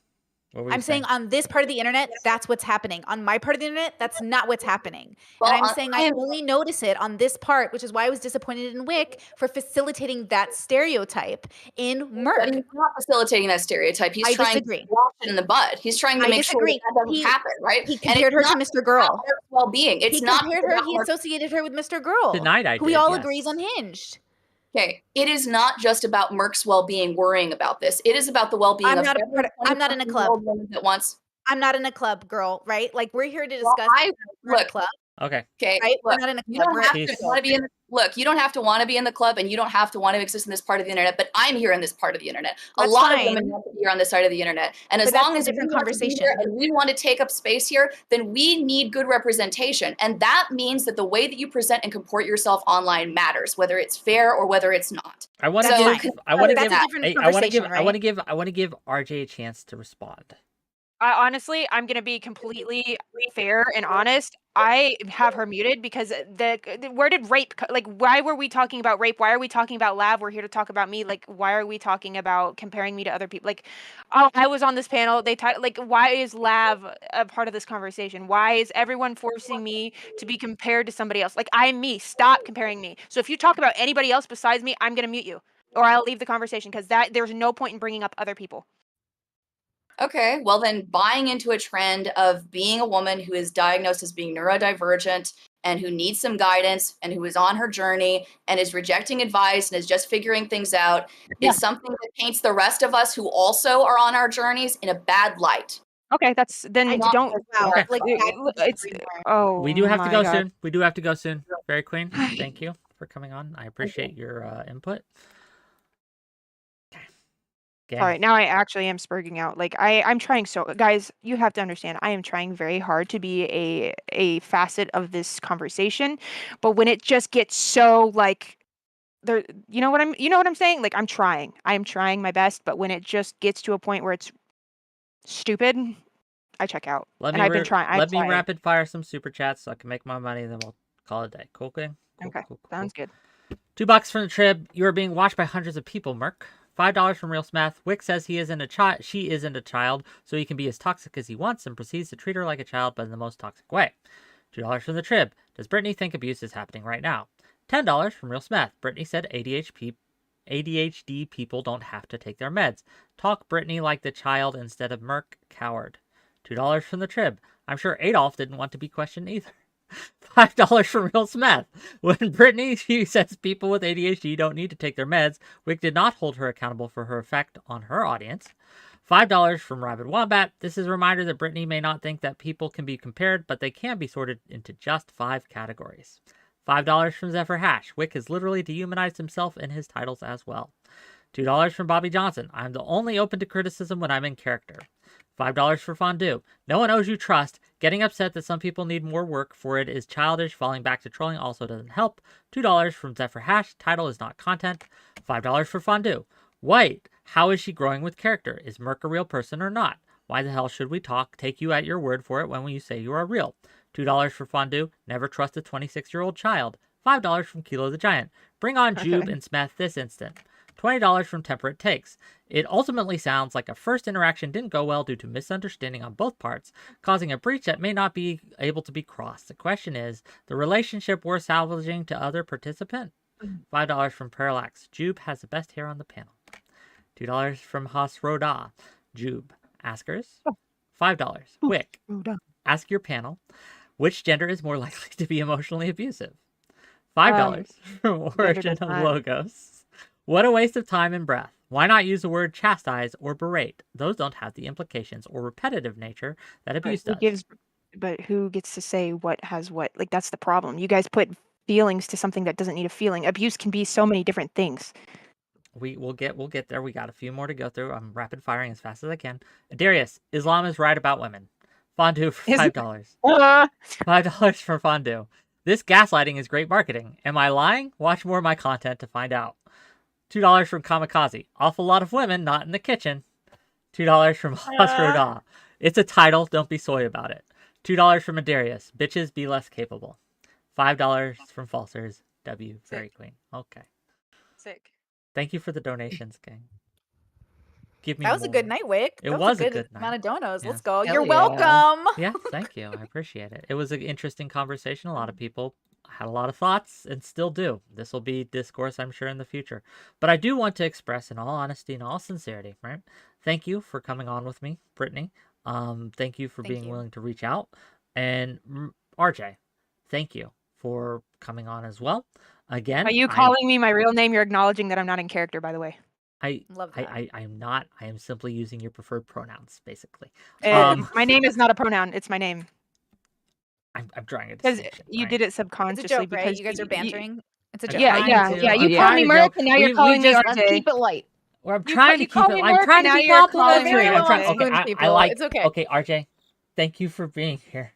I'm saying on this part of the internet, that's what's happening. On my part of the internet, that's not what's happening. Well, and I'm saying I only notice it on this part, which is why I was disappointed in Whick for facilitating that stereotype in _𝑚𝑒RK. But he's not facilitating that stereotype. He's trying to wash it in the bud. He's trying to make sure that doesn't happen, right? He compared her to Mr. Girl. Well-being. It's not compared her. He associated her with Mr. Girl. Denied I who did, we all yes. agree is unhinged. Okay, it is not just about _𝑚𝑒RK's well-being, worrying about this. It is about the well-being of every I'm not in a club. woman that wants. I'm not in a club, girl, right? Like we're here to discuss look, club. Okay. Okay. Right? Look, We're not in a you club. don't have to want to be in the look, you don't have to want to be in the club, and you don't have to want to exist in this part of the internet, but I'm here in this part of the internet. A lot of women want to be here on this side of the internet. And as long as we want to be here and we want to take up space here, then we need good representation. And that means that the way that you present and comport yourself online matters, whether it's fair or whether it's not. I want to give RJ a chance to respond. honestly, I'm gonna be completely fair and honest. I have her muted because where did rape like why were we talking about rape? Why are we talking about Lav? We're here to talk about me. Like why are we talking about comparing me to other people? Like oh, I was on this panel. Like why is Lav a part of this conversation? Why is everyone forcing me to be compared to somebody else? Like I'm me. Stop comparing me. So if you talk about anybody else besides me, I'm gonna mute you or I'll leave the conversation because there's no point in bringing up other people. Okay, well then buying into a trend of being a woman who is diagnosed as being neurodivergent and who needs some guidance and who is on her journey and is rejecting advice and is just figuring things out is something that paints the rest of us who also are on our journeys in a bad light. Okay, that's then don't. Okay. Like It's oh. We do have to my go God. soon. We do have to go soon. Fairy Queen, thank you for coming on. I appreciate your input. Okay. All right, now I actually am spurging out. Like I'm trying so guys, you have to understand. I am trying very hard to be a facet of this conversation, but when it just gets so like there, you know what I'm saying? Like I'm trying my best, but when it just gets to a point where it's stupid, I check out. Let and me I've been trying. let me rapid fire some super chats so I can make my money, then we'll call it a day. Cool thing? Cool, Okay, cool, sounds good. $2 from the Trib. You are being watched by hundreds of people, Merc. $5 from Real Smith. Wick says she isn't a child, so he can be as toxic as he wants and proceeds to treat her like a child, but in the most toxic way. $2 from the Trib. Does Brittany think abuse is happening right now? $10 from Real Smith. Brittany said ADHD people don't have to take their meds. Talk Brittany like the child instead of Merc, coward. $2 from the Trib. I'm sure Adolf didn't want to be questioned either. $5 from Real Smith. When Brittany says people with ADHD don't need to take their meds, Wick did not hold her accountable for her effect on her audience. $5 from Rabid Wombat. This is a reminder that Brittany may not think that people can be compared, but they can be sorted into just 5 categories. $5 from 𝕍𝖎. Wick has literally dehumanized himself in his titles as well. $2 from Bobby Johnson. I'm the only open to criticism when I'm in character. $5 for Fondue. No one owes you trust. Getting upset that some people need more work for it is childish. Falling back to trolling also doesn't help. $2 from 𝕍𝖎. Title is not content. $5 for Fondue. White. How is she growing with character? Is Merc a real person or not? Why the hell should we take you at your word for it when you say you are real? $2 for Fondue. Never trust a 26-year-old child. $5 from Kilo the Giant. Bring on Jube and Smith this instant. $20 from Temperate Takes. It ultimately sounds like a first interaction didn't go well due to misunderstanding on both parts, causing a breach that may not be able to be crossed. The question is, the relationship worth salvaging to other participant? $5 from Parallax. Jube has the best hair on the panel. $2 from 𝕐𝖓. Jube. Askers. $5. Wick. Ask your panel, which gender is more likely to be emotionally abusive? $5 from Origin of Logos. What a waste of time and breath. Why not use the word chastise or berate? Those don't have the implications or repetitive nature that abuse does. But who gets to say what has what? Like, that's the problem. You guys put feelings to something that doesn't need a feeling. Abuse can be so many different things. We'll get there. We got a few more to go through. I'm rapid firing as fast as I can. Darius, Islam is right about women. Fondue for $5. $5 for Fondue. This gaslighting is great marketing. Am I lying? Watch more of my content to find out. $2 from Kamikaze. Awful lot of women not in the kitchen. $2 from 𝕐𝖓. It's a title. Don't be soy about it. $2 from Adarius. Bitches be less capable. $5 from Falsers. W. Fairy Queen. Okay. Sick. Thank you for the donations, gang. Give me That was more. a good night, Wick. It That was a good good night. amount of donos. Yeah. Let's go. Hell You're yeah. welcome. Yeah, thank you. I appreciate it. It was an interesting conversation. A lot of people had a lot of thoughts and still do. This will be discourse, I'm sure, in the future. But I do want to express, in all honesty and all sincerity, right? Thank you for coming on with me, Brittany. Thank you for being willing to reach out. And RJ, thank you for coming on as well. Again, Are you calling me my real name? You're acknowledging that I'm not in character, by the way. Love that. I'm not. I am simply using your preferred pronouns, basically. My name is not a pronoun. It's my name. I'm drawing a Because distinction. you right? did it It's subconsciously. a joke, because right? You guys are bantering. It's a joke. Yeah. You Yeah. call me Merc, and now you're calling me Let's RJ. keep it light. Well, I'm You trying to you keep call it. me I'm Merc, trying and to now be you're calling complimentary. me I'm trying. RJ. Okay, Spoon I people. like. It's okay. Okay, RJ, thank you for being here.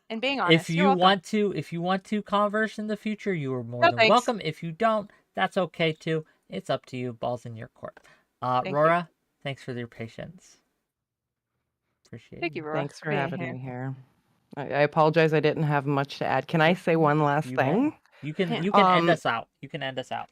And being honest. If You're you welcome. want to converse in the future, you are more No, than thanks. welcome. If you don't, that's okay too. It's up to you. Ball's in your court. Thank you. Rora, thanks for your patience. Appreciate Thank you, you. Rora, Thanks for being having here. me here. I apologize. I didn't have much to add. Can I say one last You thing? may. You can end Um, us out. You can end us out.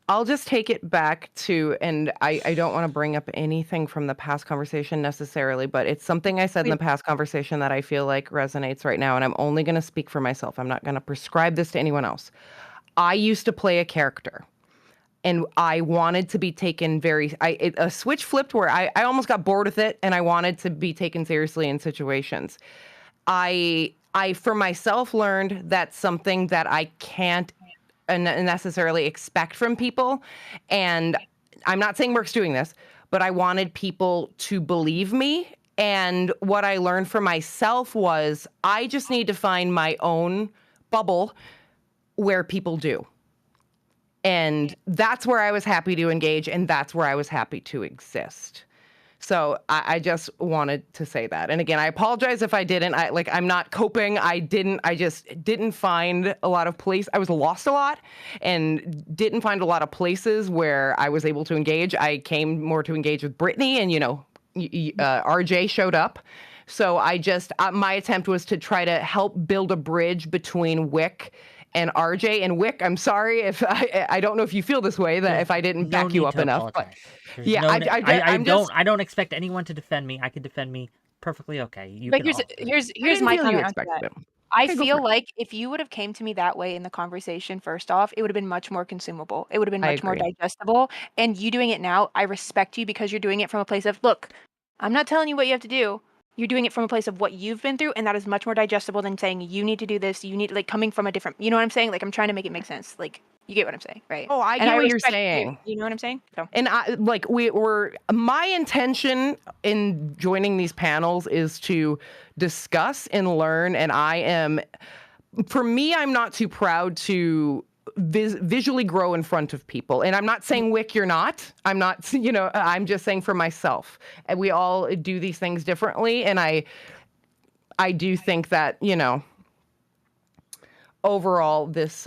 I'll just take it back to, and I don't want to bring up anything from the past conversation necessarily, but it's something I said in the past conversation that I feel like resonates right now, and I'm only going to speak for myself. I'm not going to prescribe this to anyone else. I used to play a character, and I wanted to be taken a switch flipped where I almost got bored with it, and I wanted to be taken seriously in situations. I for myself learned that's something that I can't necessarily expect from people. And I'm not saying Merck's doing this, but I wanted people to believe me. And what I learned for myself was I just need to find my own bubble where people do. And that's where I was happy to engage, and that's where I was happy to exist. So I just wanted to say that. And again, I apologize if I didn't. I'm not coping. I just didn't find a lot of place. I was lost a lot and didn't find a lot of places where I was able to engage. I came more to engage with Brittany, and RJ showed up. So I just my attempt was to try to help build a bridge between Whick and RJ. And Whick, I'm sorry if I don't know if you feel this way, that if I didn't back you up enough. But yeah, I don't expect anyone to defend me. I can defend me perfectly okay. You But can here's my comment on that. it. I Okay, go feel for it. like if you would have came to me that way in the conversation first off, it would have been much more consumable. It would have been I much more agree. digestible. And you doing it now, I respect you because you're doing it from a place of, look, I'm not telling you what you have to do. You're doing it from a place of what you've been through, and that is much more digestible than saying you need to do this. You need, like, coming from a different, you know what I'm saying? Like, I'm trying to make it make sense. Like, you get what I'm saying, right? Oh, I And get what you're respect you. saying. You know what I'm saying? So. And my intention in joining these panels is to discuss and learn. And for me, I'm not too proud to visually grow in front of people. And I'm not saying, Whick, you're not. I'm not, I'm just saying for myself. And we all do these things differently. And I do think that, overall, this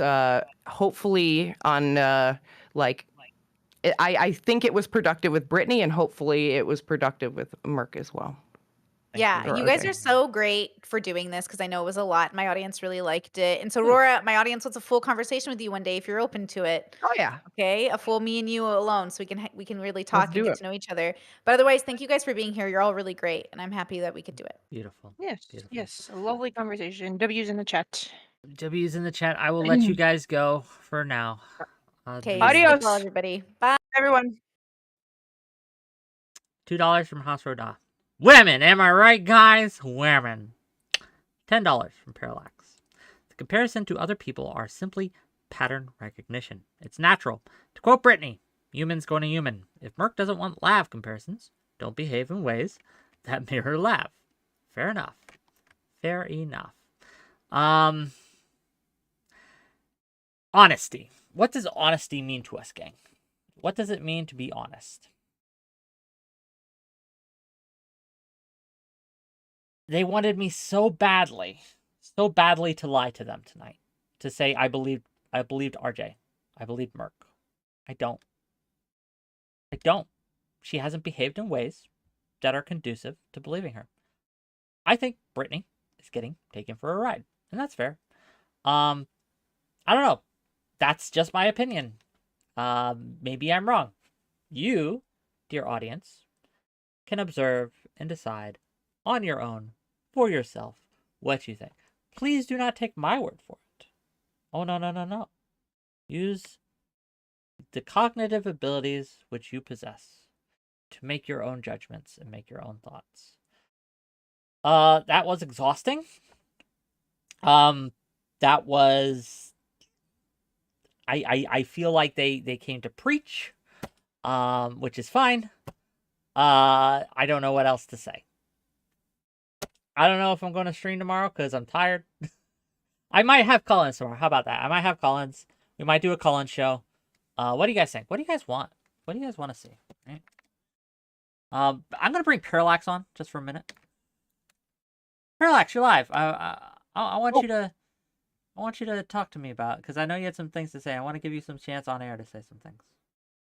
hopefully on I think it was productive with Brittany, and hopefully it was productive with Merck as well. Yeah, you guys are so great for doing this because I know it was a lot. My audience really liked it. And so, Rora, my audience wants a full conversation with you one day if you're open to it. Oh yeah. Okay, a full me and you alone, so we can really talk and do get it. to know each other. But otherwise, thank you guys for being here. You're all really great, and I'm happy that we could do it. Beautiful. Yes, Beautiful. yes, a lovely conversation. W's in the chat. W's in the chat. I will let you guys go for now. Okay, Adios. sleep well, everybody. Bye. Everyone. $2 from House Roda. Women, am I right, guys? Women. $10 from Parallax. The comparison to other people are simply pattern recognition. It's natural. To quote Brittany, humans going to human. If Merck doesn't want lav comparisons, don't behave in ways that mirror lav. Fair enough. Fair enough. Honesty. What does honesty mean to us, gang? What does it mean to be honest? They wanted me so badly to lie to them tonight. To say I believed RJ. I believed Merck. I don't. She hasn't behaved in ways that are conducive to believing her. I think Brittany is getting taken for a ride, and that's fair. I don't know. That's just my opinion. Maybe I'm wrong. You, dear audience, can observe and decide on your own for yourself what you think. Please do not take my word for it. Oh, no. Use the cognitive abilities which you possess to make your own judgments and make your own thoughts. That was exhausting. That was... I feel like they came to preach, which is fine. I don't know what else to say. I don't know if I'm going to stream tomorrow because I'm tired. I might have Collins tomorrow. How about that? I might have Collins. We might do a Collins show. What do you guys think? What do you guys want? What do you guys want to see? Right? I'm going to bring Parallax on just for a minute. Parallax, you're live. I want you to talk to me about, because I know you had some things to say. I want to give you some chance on air to say some things.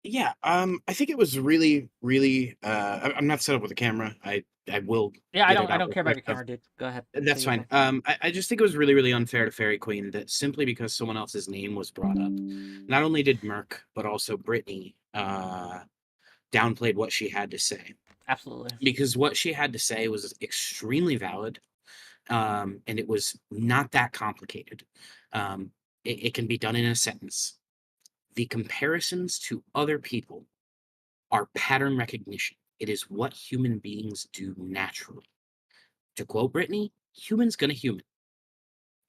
Yeah, I think it was really, really. I'm not set up with a camera. I will Yeah, get it I out don't real care about quick. your camera, dude. Go ahead. That's Say your fine. thing. I just think it was really, really unfair to Fairy Queen that simply because someone else's name was brought up, not only did Merc, but also Brittany downplayed what she had to say. Absolutely. Because what she had to say was extremely valid, and it was not that complicated. It can be done in a sentence. The comparisons to other people are pattern recognition. It is what human beings do naturally. To quote Brittany, human's gonna human.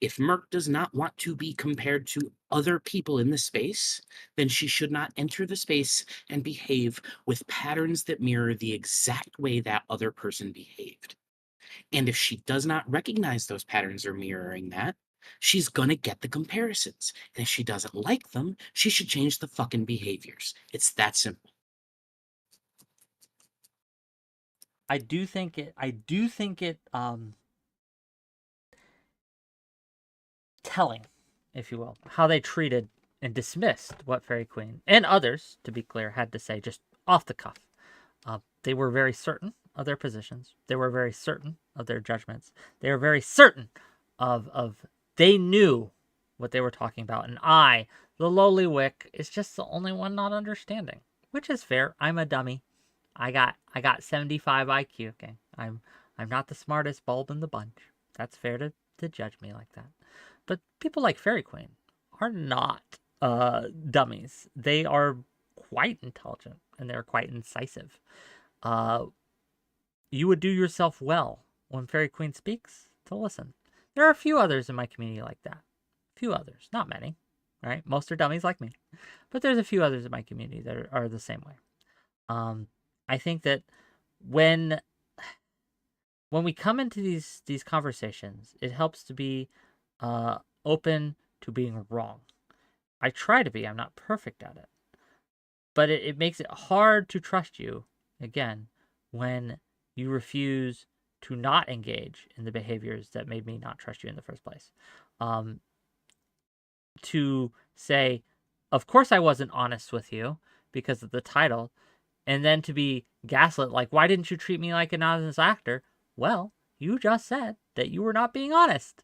If Merc does not want to be compared to other people in the space, then she should not enter the space and behave with patterns that mirror the exact way that other person behaved. And if she does not recognize those patterns or mirroring that, she's gonna get the comparisons. And if she doesn't like them, she should change the fucking behaviors. It's that simple. I do think it telling, if you will, how they treated and dismissed what Fairy Queen and others, to be clear, had to say just off the cuff. They were very certain of their positions. They were very certain of their judgments. They were very certain of they knew what they were talking about. And I, the lowly Whick, is just the only one not understanding, which is fair. I'm a dummy. I got 75 IQ. Okay, I'm not the smartest bulb in the bunch. That's fair to judge me like that. But people like Fairy Queen are not dummies. They are quite intelligent and they're quite incisive. You would do yourself well when Fairy Queen speaks to listen. There are a few others in my community like that. A few others, not many, right? Most are dummies like me, but there's a few others in my community that are the same way. I think that when we come into these conversations, it helps to be open to being wrong. I try to be. I'm not perfect at it. But it makes it hard to trust you, again, when you refuse to not engage in the behaviors that made me not trust you in the first place. To say, of course I wasn't honest with you because of the title, and then to be gaslit, like, why didn't you treat me like an honest actor? Well, you just said that you were not being honest.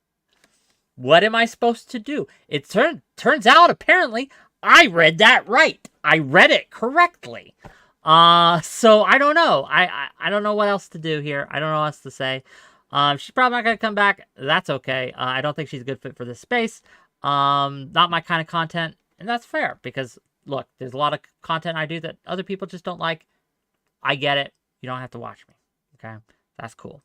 What am I supposed to do? It turns out, apparently, I read that right. I read it correctly. So I don't know. I don't know what else to do here. I don't know what else to say. She's probably not going to come back. That's okay. I don't think she's a good fit for this space. Not my kind of content. And that's fair because, look, there's a lot of content I do that other people just don't like. I get it. You don't have to watch me. Okay? That's cool.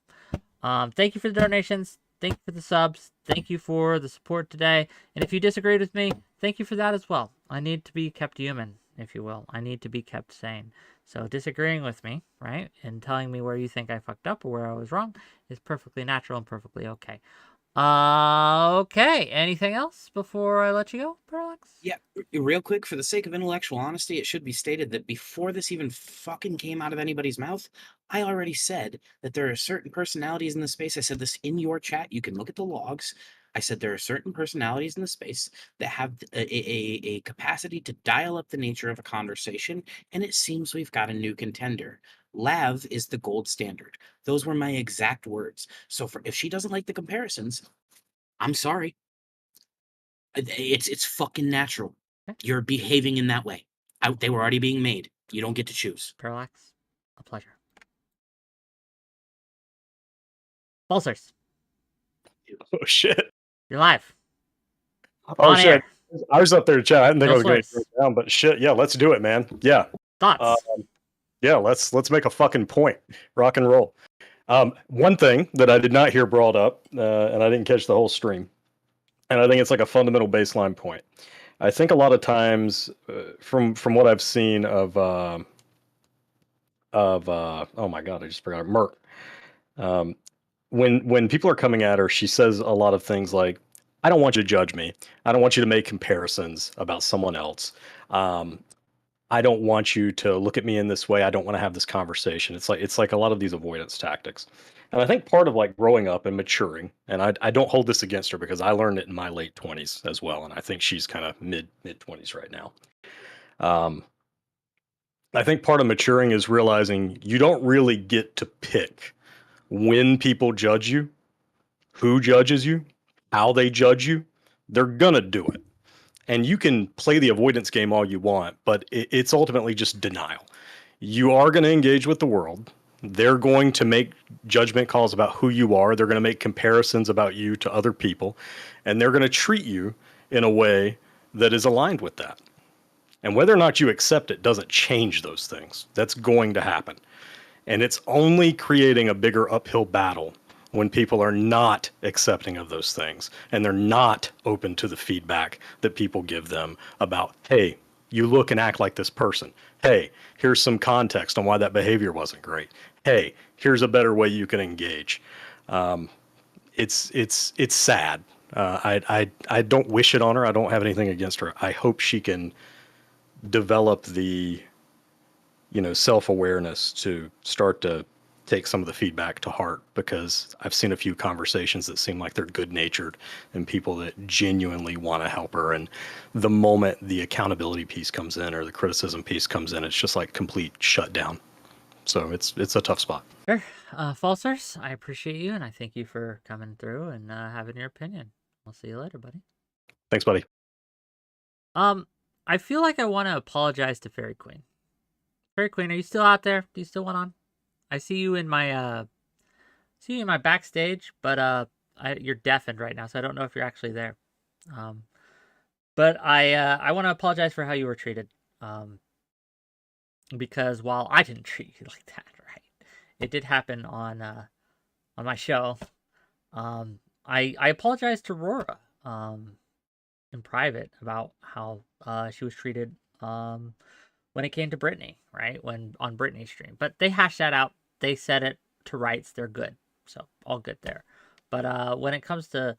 Thank you for the donations. Thank you for the subs. Thank you for the support today. And if you disagreed with me, thank you for that as well. I need to be kept human, if you will. I need to be kept sane. So disagreeing with me, right, and telling me where you think I fucked up or where I was wrong is perfectly natural and perfectly okay. Okay. Anything else before I let you go, Parallax? Yeah, real quick, for the sake of intellectual honesty, it should be stated that before this even fucking came out of anybody's mouth, I already said that there are certain personalities in the space. I said this in your chat. You can look at the logs. I said there are certain personalities in the space that have a capacity to dial up the nature of a conversation, and it seems we've got a new contender. Lav is the gold standard. Those were my exact words. So if she doesn't like the comparisons, I'm sorry. It's fucking natural. You're behaving in that way. They were already being made. You don't get to choose. Parallax, a pleasure. Pulsars. Oh shit. You're live. Oh On shit. air. I was up there chat. I didn't think No I was going to slurs. go down, but shit, yeah, let's do it, man. Yeah. Thoughts? Yeah, let's make a fucking point. Rock and roll. One thing that I did not hear brought up, and I didn't catch the whole stream, and I think it's like a fundamental baseline point. I think a lot of times, from what I've seen of oh my god, I just forgot Merc. When people are coming at her, she says a lot of things like, "I don't want you to judge me. I don't want you to make comparisons about someone else. I don't want you to look at me in this way. I don't want to have this conversation." It's like a lot of these avoidance tactics. And I think part of like growing up and maturing, and I don't hold this against her because I learned it in my late 20s as well, and I think she's kind of mid 20s right now. I think part of maturing is realizing you don't really get to pick when people judge you, who judges you, how they judge you. They're gonna do it. And you can play the avoidance game all you want, but it's ultimately just denial. You are going to engage with the world. They're going to make judgment calls about who you are. They're going to make comparisons about you to other people, and they're going to treat you in a way that is aligned with that. And whether or not you accept it doesn't change those things. That's going to happen. And it's only creating a bigger uphill battle when people are not accepting of those things and they're not open to the feedback that people give them about, hey, you look and act like this person. Hey, here's some context on why that behavior wasn't great. Hey, here's a better way you can engage. It's sad. I don't wish it on her. I don't have anything against her. I hope she can develop the, self-awareness to start to take some of the feedback to heart, because I've seen a few conversations that seem like they're good-natured and people that genuinely want to help her. And the moment the accountability piece comes in or the criticism piece comes in, it's just like complete shutdown. So it's a tough spot. Sure. Falsers, I appreciate you, and I thank you for coming through and having your opinion. I'll see you later, buddy. Thanks, buddy. I feel like I want to apologize to Fairy Queen. Fairy Queen, are you still out there? Do you still want on? I see you in my backstage, but you're deafened right now, so I don't know if you're actually there. But I want to apologize for how you were treated. Because while I didn't treat you like that, right? It did happen on my show. I apologized to Rora in private about how she was treated when it came to Brittany, right? When on Brittany's stream. But they hashed that out. They set it to rights. They're good. So all good there. But when it comes to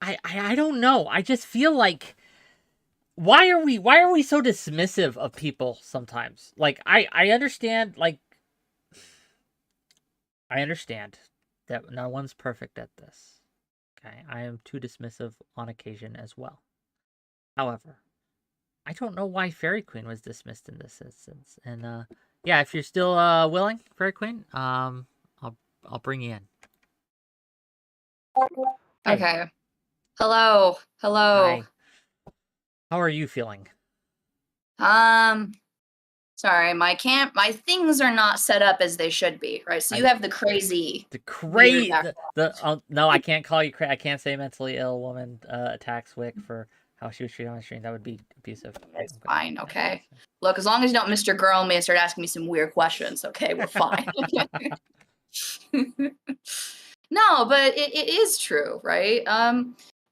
I don't know. I just feel like why are we so dismissive of people sometimes? Like I understand, like I understand that no one's perfect at this. Okay. I am too dismissive on occasion as well. However, I don't know why Fairy Queen was dismissed in this instance. And yeah, if you're still willing, Fairy Queen, I'll bring you in. Okay. Hello. Hi. How are you feeling? Sorry, my things are not set up as they should be, right? So you have the crazy. No, I can't call you I can't say mentally ill woman attacks Whick for how she was treated on the stream. That would be abusive. It's fine, okay. Look, as long as you don't Mr. Girl me and start asking me some weird questions, okay, we're fine. No, but it is true, right?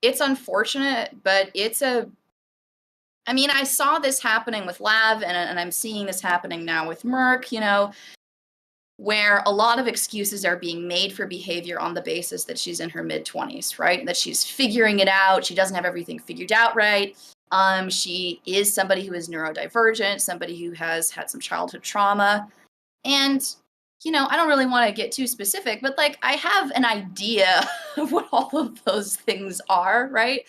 It's unfortunate, but I mean, I saw this happening with Lav, and I'm seeing this happening now with 𝕾𝖍𝖎𝖙, where a lot of excuses are being made for behavior on the basis that she's in her mid-20s, right? That she's figuring it out. She doesn't have everything figured out right. She is somebody who is neurodivergent, somebody who has had some childhood trauma. And, I don't really want to get too specific, but like I have an idea of what all of those things are, right?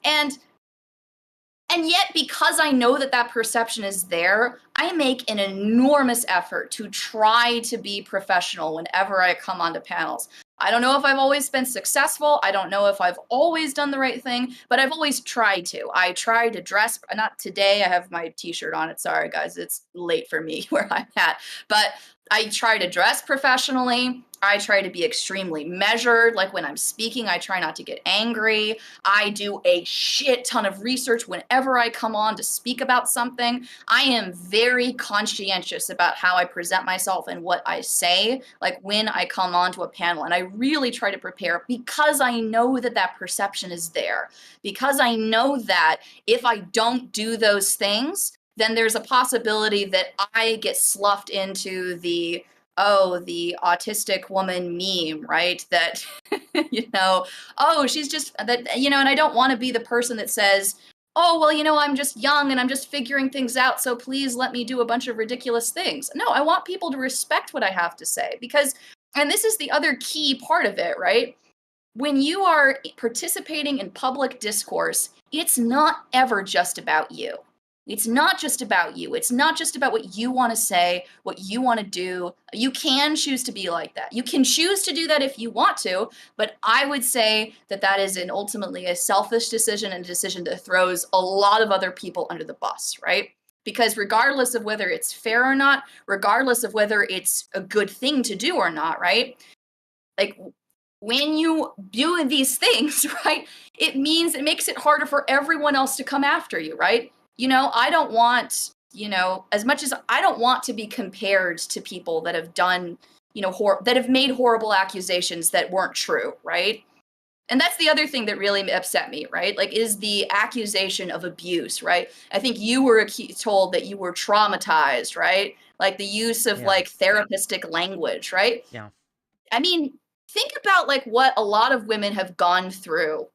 And yet, because I know that perception is there, I make an enormous effort to try to be professional whenever I come onto panels. I don't know if I've always been successful. I don't know if I've always done the right thing, but I've always tried to. I try to dress, not today, I have my t-shirt on. Sorry, guys, it's late for me where I'm at. But I try to dress professionally. I try to be extremely measured. Like when I'm speaking, I try not to get angry. I do a shit ton of research whenever I come on to speak about something. I am very conscientious about how I present myself and what I say, like when I come onto a panel. And I really try to prepare because I know that perception is there. Because I know that if I don't do those things, then there's a possibility that I get sloughed into the autistic woman meme, right? That, she's just that, and I don't want to be the person that says, oh, well, I'm just young and I'm just figuring things out, so please let me do a bunch of ridiculous things. No, I want people to respect what I have to say because, and this is the other key part of it, right? When you are participating in public discourse, it's not ever just about you. It's not just about you. It's not just about what you want to say, what you want to do. You can choose to be like that. You can choose to do that if you want to, but I would say that that is ultimately a selfish decision, and a decision that throws a lot of other people under the bus, right? Because regardless of whether it's fair or not, regardless of whether it's a good thing to do or not, right? Like, when you do these things, right, it makes it harder for everyone else to come after you, right? I don't want, as much as I don't want to be compared to people that have done, that have made horrible accusations that weren't true, right? And that's the other thing that really upset me, right? Like, is the accusation of abuse, right? I think you were told that you were traumatized, right? Like the use of like therapeutic language, right? Yeah. I mean, think about like what a lot of women have gone through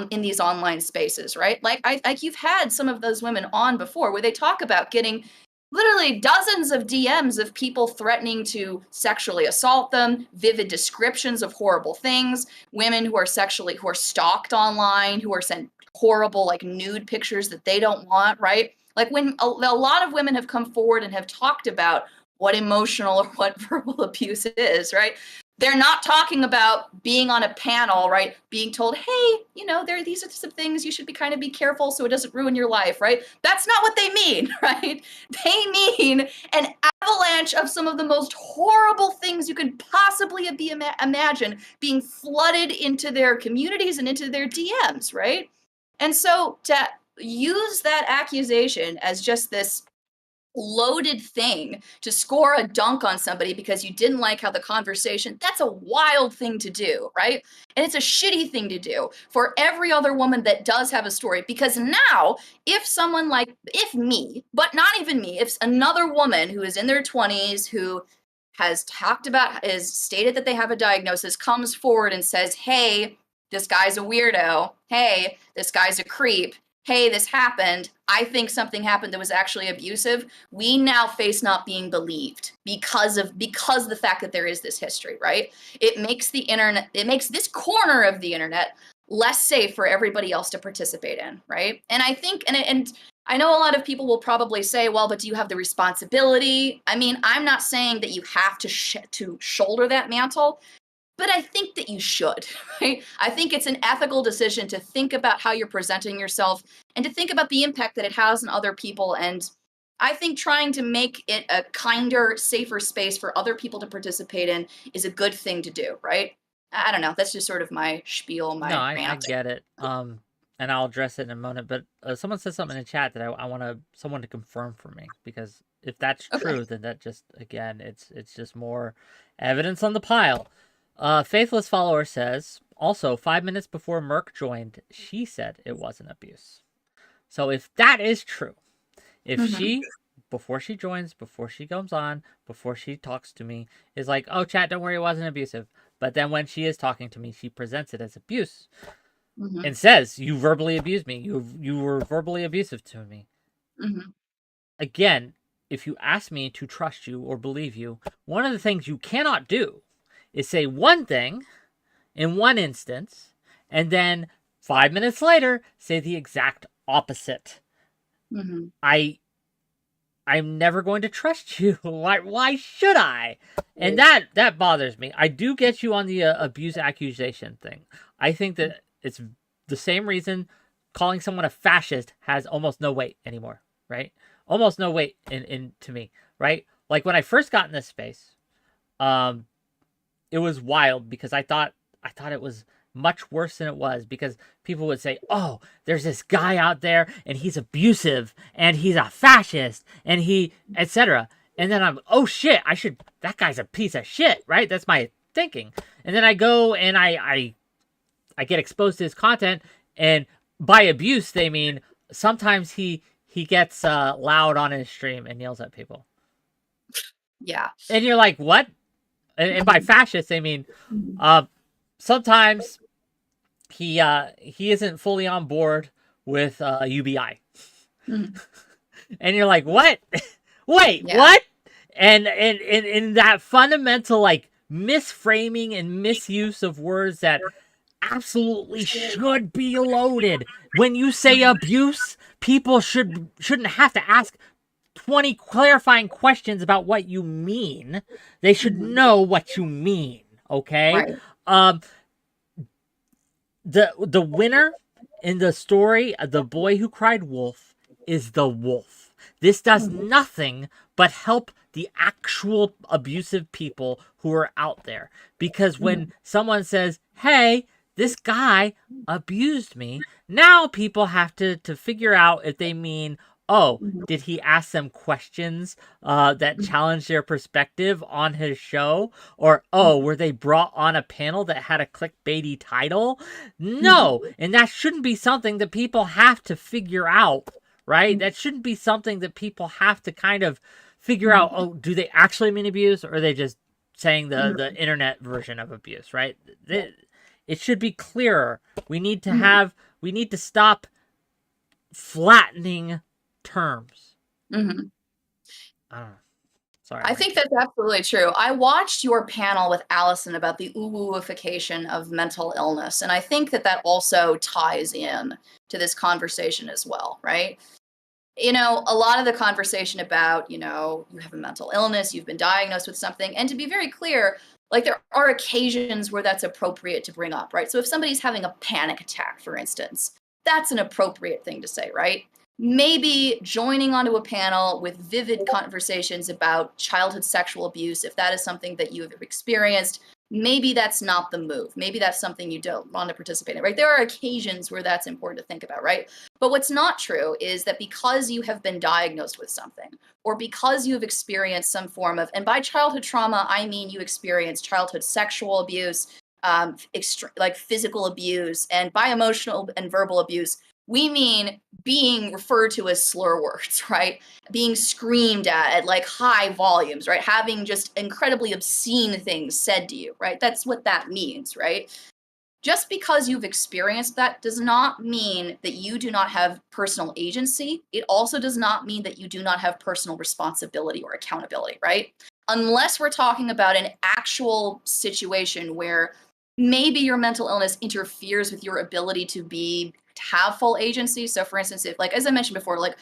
in these online spaces, right? Like you've had some of those women on before where they talk about getting literally dozens of DMs of people threatening to sexually assault them, vivid descriptions of horrible things, women who are stalked online, who are sent horrible like nude pictures that they don't want, right? Like when a lot of women have come forward and have talked about what emotional or what verbal abuse is, right? They're not talking about being on a panel, right? Being told, hey, these are some things you should be careful so it doesn't ruin your life, right? That's not what they mean, right? They mean an avalanche of some of the most horrible things you could possibly imagine being flooded into their communities and into their DMs, right? And so to use that accusation as just this loaded thing to score a dunk on somebody because you didn't like how the conversation, that's a wild thing to do, right? And it's a shitty thing to do for every other woman that does have a story, because now if me, but not even me, if another woman who is in their 20s who has stated that they have a diagnosis comes forward and says, hey, this guy's a weirdo, hey, this guy's a creep, hey, this happened, I think something happened that was actually abusive, we now face not being believed because the fact that there is this history, right? It makes this corner of the internet less safe for everybody else to participate in, right? And I think, and I know a lot of people will probably say, well, but do you have the responsibility? I mean, I'm not saying that you have to shoulder that mantle, but I think that you should, right? I think it's an ethical decision to think about how you're presenting yourself and to think about the impact that it has on other people. And I think trying to make it a kinder, safer space for other people to participate in is a good thing to do, right? I don't know. That's just sort of my spiel, my rant. I get it. And I'll address it in a moment. But someone said something in chat that I want someone to confirm for me, because if that's true, then that just, again, it's just more evidence on the pile. Faithless Follower says, also, 5 minutes before Merck joined, she said it wasn't abuse. So if that is true, if she, before she joins, before she comes on, before she talks to me, is like, oh, chat, don't worry, it wasn't abusive. But then when she is talking to me, she presents it as abuse and says, you verbally abused me. You were verbally abusive to me. Again, if you ask me to trust you or believe you, one of the things you cannot do is say one thing in one instance, and then 5 minutes later, say the exact opposite. I'm never going to trust you. Why should I? And that bothers me. I do get you on the abuse accusation thing. I think that it's the same reason calling someone a fascist has almost no weight anymore, right? Almost no weight in to me, right? Like when I first got in this space, it was wild because I thought it was much worse than it was, because people would say, oh, there's this guy out there and he's abusive and he's a fascist and he, etc. And then I'm, oh shit, that guy's a piece of shit, right? That's my thinking. And then I go and I get exposed to his content, and by abuse, they mean sometimes he gets loud on his stream and yells at people. Yeah. And you're like, what? And by fascist, they mean sometimes he isn't fully on board with UBI. And you're like, what? Wait, what? And in that fundamental like misframing and misuse of words that absolutely should be loaded. When you say abuse, people shouldn't have to ask 20 clarifying questions about what you mean. They should know what you mean, okay? Right. The winner in the story, the boy who cried wolf, is the wolf. This does nothing but help the actual abusive people who are out there. Because when someone says, hey, this guy abused me, now people have to figure out if they mean, oh, did he ask them questions that challenge their perspective on his show? Or, oh, were they brought on a panel that had a clickbaity title? No, and that shouldn't be something that people have to figure out, right? That shouldn't be something that people have to kind of figure out, oh, do they actually mean abuse, or are they just saying the internet version of abuse, right? It should be clearer. We need to stop flattening terms. I don't know. Sorry. I think that's absolutely true. I watched your panel with Allison about the ooification of mental illness, and I think that also ties in to this conversation as well, right? A lot of the conversation about, you have a mental illness, you've been diagnosed with something, and to be very clear, like there are occasions where that's appropriate to bring up, right? So if somebody's having a panic attack, for instance, that's an appropriate thing to say, right? Maybe joining onto a panel with vivid conversations about childhood sexual abuse, if that is something that you have experienced, maybe that's not the move. Maybe that's something you don't want to participate in, right? There are occasions where that's important to think about, right? But what's not true is that because you have been diagnosed with something, or because you have experienced some form of, and by childhood trauma, I mean you experienced childhood sexual abuse, like physical abuse, and by emotional and verbal abuse, we mean being referred to as slur words, right? Being screamed at like high volumes, right? Having just incredibly obscene things said to you, right? That's what that means, right? Just because you've experienced that does not mean that you do not have personal agency. It also does not mean that you do not have personal responsibility or accountability, right? Unless we're talking about an actual situation where maybe your mental illness interferes with your ability to have full agency. So for instance, if, like, as I mentioned before, like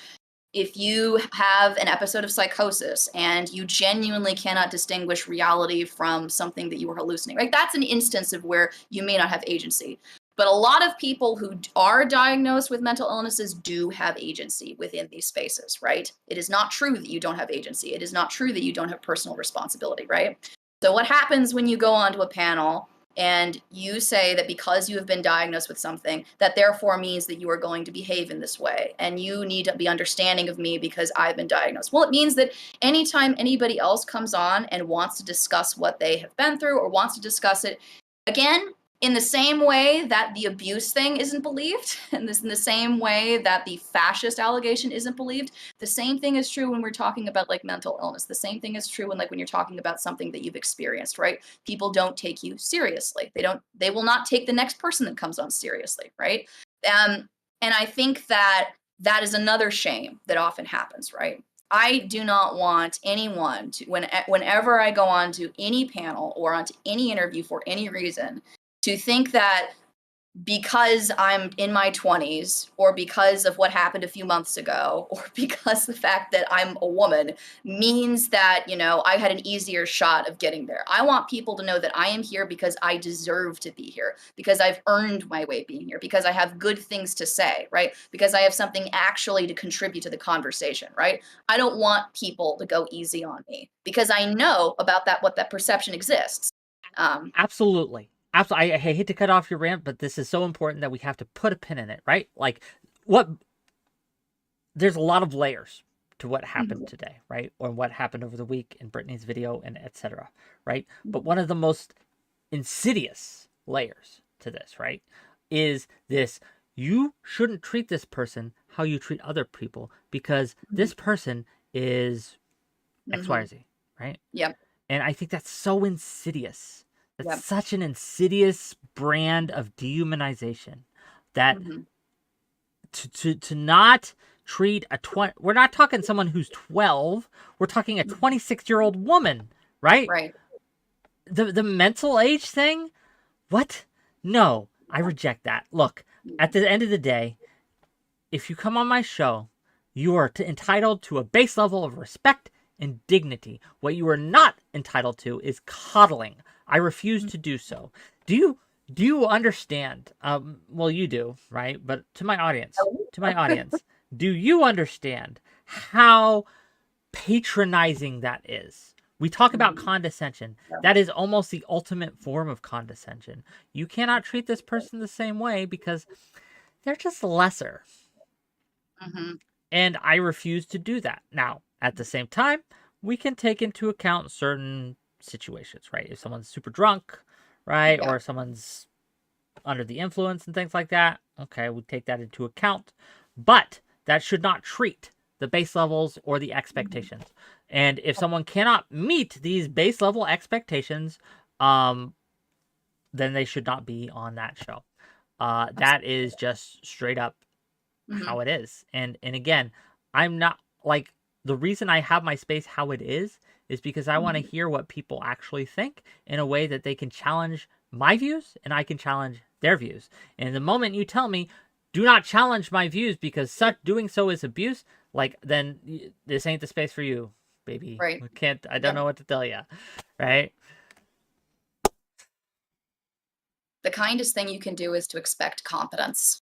if you have an episode of psychosis and you genuinely cannot distinguish reality from something that you were hallucinating, like that's an instance of where you may not have agency. But a lot of people who are diagnosed with mental illnesses do have agency within these spaces, right? It is not true that you don't have agency. It is not true that you don't have personal responsibility, right? So what happens when you go onto a panel and you say that because you have been diagnosed with something, that therefore means that you are going to behave in this way, and you need to be understanding of me because I've been diagnosed? Well, it means that anytime anybody else comes on and wants to discuss what they have been through or wants to discuss it, again, in the same way that the abuse thing isn't believed, and in the same way that the fascist allegation isn't believed, the same thing is true when we're talking about like mental illness. The same thing is true when you're talking about something that you've experienced, right? People don't take you seriously. They will not take the next person that comes on seriously, right? And I think that is another shame that often happens, right? I do not want anyone to, whenever I go on to any panel or onto any interview for any reason, to think that because I'm in my 20s, or because of what happened a few months ago, or because the fact that I'm a woman means that, I had an easier shot of getting there. I want people to know that I am here because I deserve to be here, because I've earned my way being here, because I have good things to say, right? Because I have something actually to contribute to the conversation, right? I don't want people to go easy on me because I know about what that perception exists. Absolutely. Absolutely. I hate to cut off your rant, but this is so important that we have to put a pin in it, right? Like, there's a lot of layers to what happened today, right? Or what happened over the week in Brittany's video and etc., right? But one of the most insidious layers to this, right, is this: you shouldn't treat this person how you treat other people because this person is X, Y, or Z, right? Yep. And I think that's so insidious. That's such an insidious brand of dehumanization that to not treat we're not talking someone who's 12, we're talking a 26-year-old woman, right? Right. The mental age thing? What? No. I reject that. Look, at the end of the day, if you come on my show, you are entitled to a base level of respect and dignity. What you are not entitled to is coddling. I refuse to do so. Do you understand? Well, you do, right? But to my audience, do you understand how patronizing that is? We talk about condescension. That is almost the ultimate form of condescension. You cannot treat this person the same way because they're just lesser. And I refuse to do that. Now, at the same time, we can take into account certain situations, right? If someone's super drunk, right? Or someone's under the influence and things like that, okay, we take that into account. But that should not treat the base levels or the expectations. And if someone cannot meet these base level expectations, then they should not be on that show. That is just straight up how it is. And again, I'm not like, the reason I have my space how it is because I want to hear what people actually think in a way that they can challenge my views and I can challenge their views. And the moment you tell me, do not challenge my views because such doing so is abuse, like, then this ain't the space for you, baby. Right. I don't know what to tell you. Right. The kindest thing you can do is to expect competence,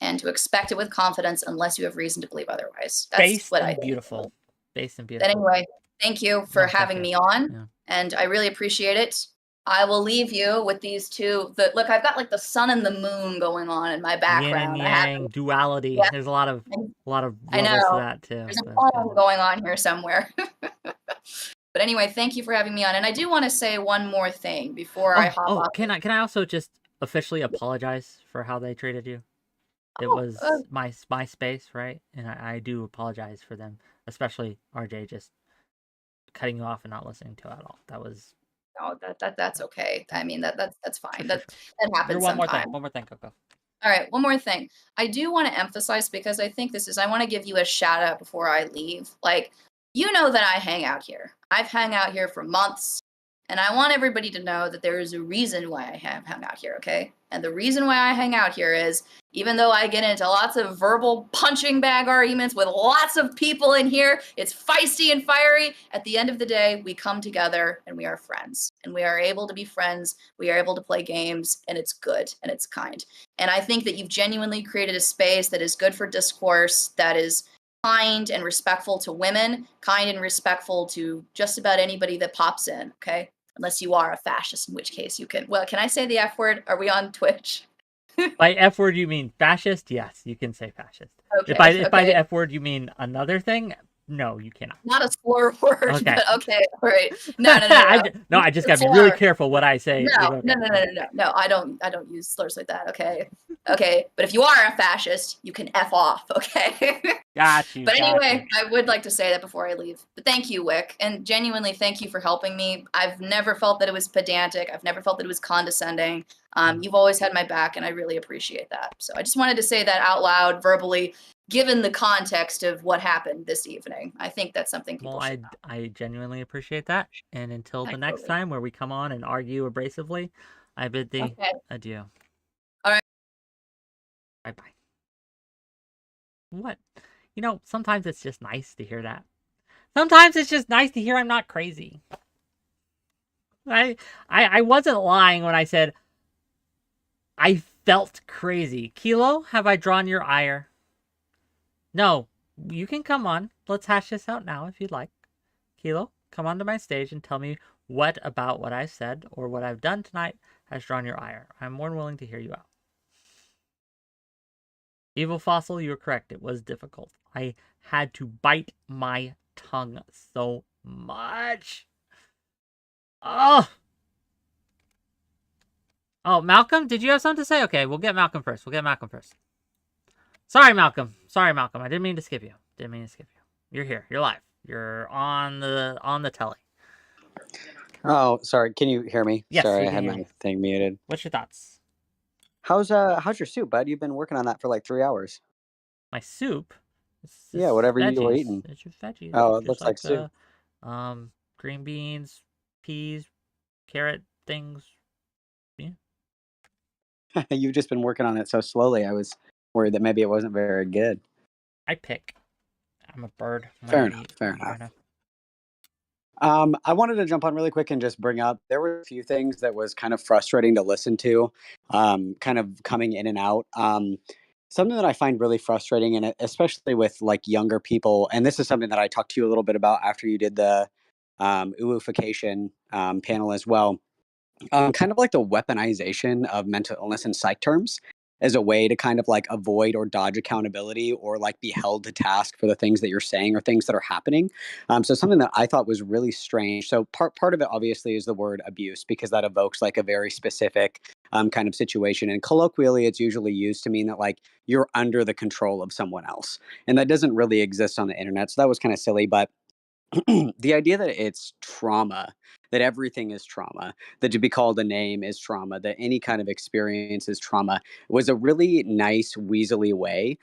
and to expect it with confidence unless you have reason to believe otherwise. That's Based what and I think. beautiful. Based and But beautiful. anyway, thank you for No, thank having you. me on, Yeah. and I really appreciate it. I will leave you with these two. Look, I've got like the sun and the moon going on in my Yin and background. yang, duality. Yeah. There's a lot of I levels to know. that too. There's a but, poem going on here somewhere. But anyway, thank you for having me on. And I do want to say one more thing before I hop off. Can I also just officially apologize for how they treated you? It was my space, right? And I do apologize for them, especially RJ just cutting you off and not listening to it at all. That was No, that's okay. I mean that's fine. Sure. That happens One more sometimes. thing. One more thing, Coco. All right, one more thing. I do want to emphasize, because I think I want to give you a shout out before I leave. Like, you know that I hang out here. I've hung out here for months, and I want everybody to know that there is a reason why I have hung out here, okay? And the reason why I hang out here is, even though I get into lots of verbal punching bag arguments with lots of people in here, it's feisty and fiery. At the end of the day, we come together and we are friends. And we are able to be friends. We are able to play games, and it's good and it's kind. And I think that you've genuinely created a space that is good for discourse, that is kind and respectful to women, kind and respectful to just about anybody that pops in, okay? Unless you are a fascist, in which case you can. Well, can I say the F word? Are we on Twitch? By F word you mean fascist? Yes, you can say fascist. Okay, If by the F word you mean another thing, no, you cannot. Not a slur word, Okay. But okay, all right. No. I just gotta be really careful what I say. No, I don't use slurs like that. Okay. But if you are a fascist, you can F off. Okay. Got you. But anyway, I would like to say that before I leave. But thank you, Whick, and genuinely thank you for helping me. I've never felt that it was pedantic. I've never felt that it was condescending. You've always had my back, and I really appreciate that. So I just wanted to say that out loud, verbally, given the context of what happened this evening. I think that's something people should know. I genuinely appreciate that. And until the next time where we come on and argue abrasively, I bid thee adieu. All right. Bye-bye. What? You know, sometimes it's just nice to hear that. Sometimes it's just nice to hear I'm not crazy. I wasn't lying when I said I felt crazy. Kilo, have I drawn your ire? No, you can come on. Let's hash this out now if you'd like. Kilo, come onto my stage and tell me what about what I said or what I've done tonight has drawn your ire. I'm more than willing to hear you out. Evil Fossil, you were correct. It was difficult. I had to bite my tongue so much. Oh, Malcolm, did you have something to say? Okay, we'll get Malcolm first. Sorry, Malcolm. I didn't mean to skip you. You're here. You're live. You're on the telly. Oh, sorry. Can you hear me? Yes, Sorry, we I can had hear my you. thing muted. What's your thoughts? How's your soup, bud? You've been working on that for like 3 hours. My soup? Yeah, whatever you were veggies. eating. It's just veggies. Oh, It's it looks just like soup. Green beans, peas, carrot things. Yeah. You've just been working on it so slowly. I was worried that maybe it wasn't very good. I pick. I'm a bird. Fair enough. Fair enough. I wanted to jump on really quick and just bring up, there were a few things that was kind of frustrating to listen to, kind of coming in and out. Something that I find really frustrating, and especially with like younger people, and this is something that I talked to you a little bit about after you did the ooification panel as well. Kind of like the weaponization of mental illness and psych terms as a way to kind of like avoid or dodge accountability or like be held to task for the things that you're saying or things that are happening. So something that I thought was really strange. So part of it obviously is the word abuse, because that evokes like a very specific kind of situation. And colloquially, it's usually used to mean that like you're under the control of someone else. And that doesn't really exist on the internet. So that was kind of silly. But the idea that it's trauma, that everything is trauma, that to be called a name is trauma, that any kind of experience is trauma, was a really nice, weaselly way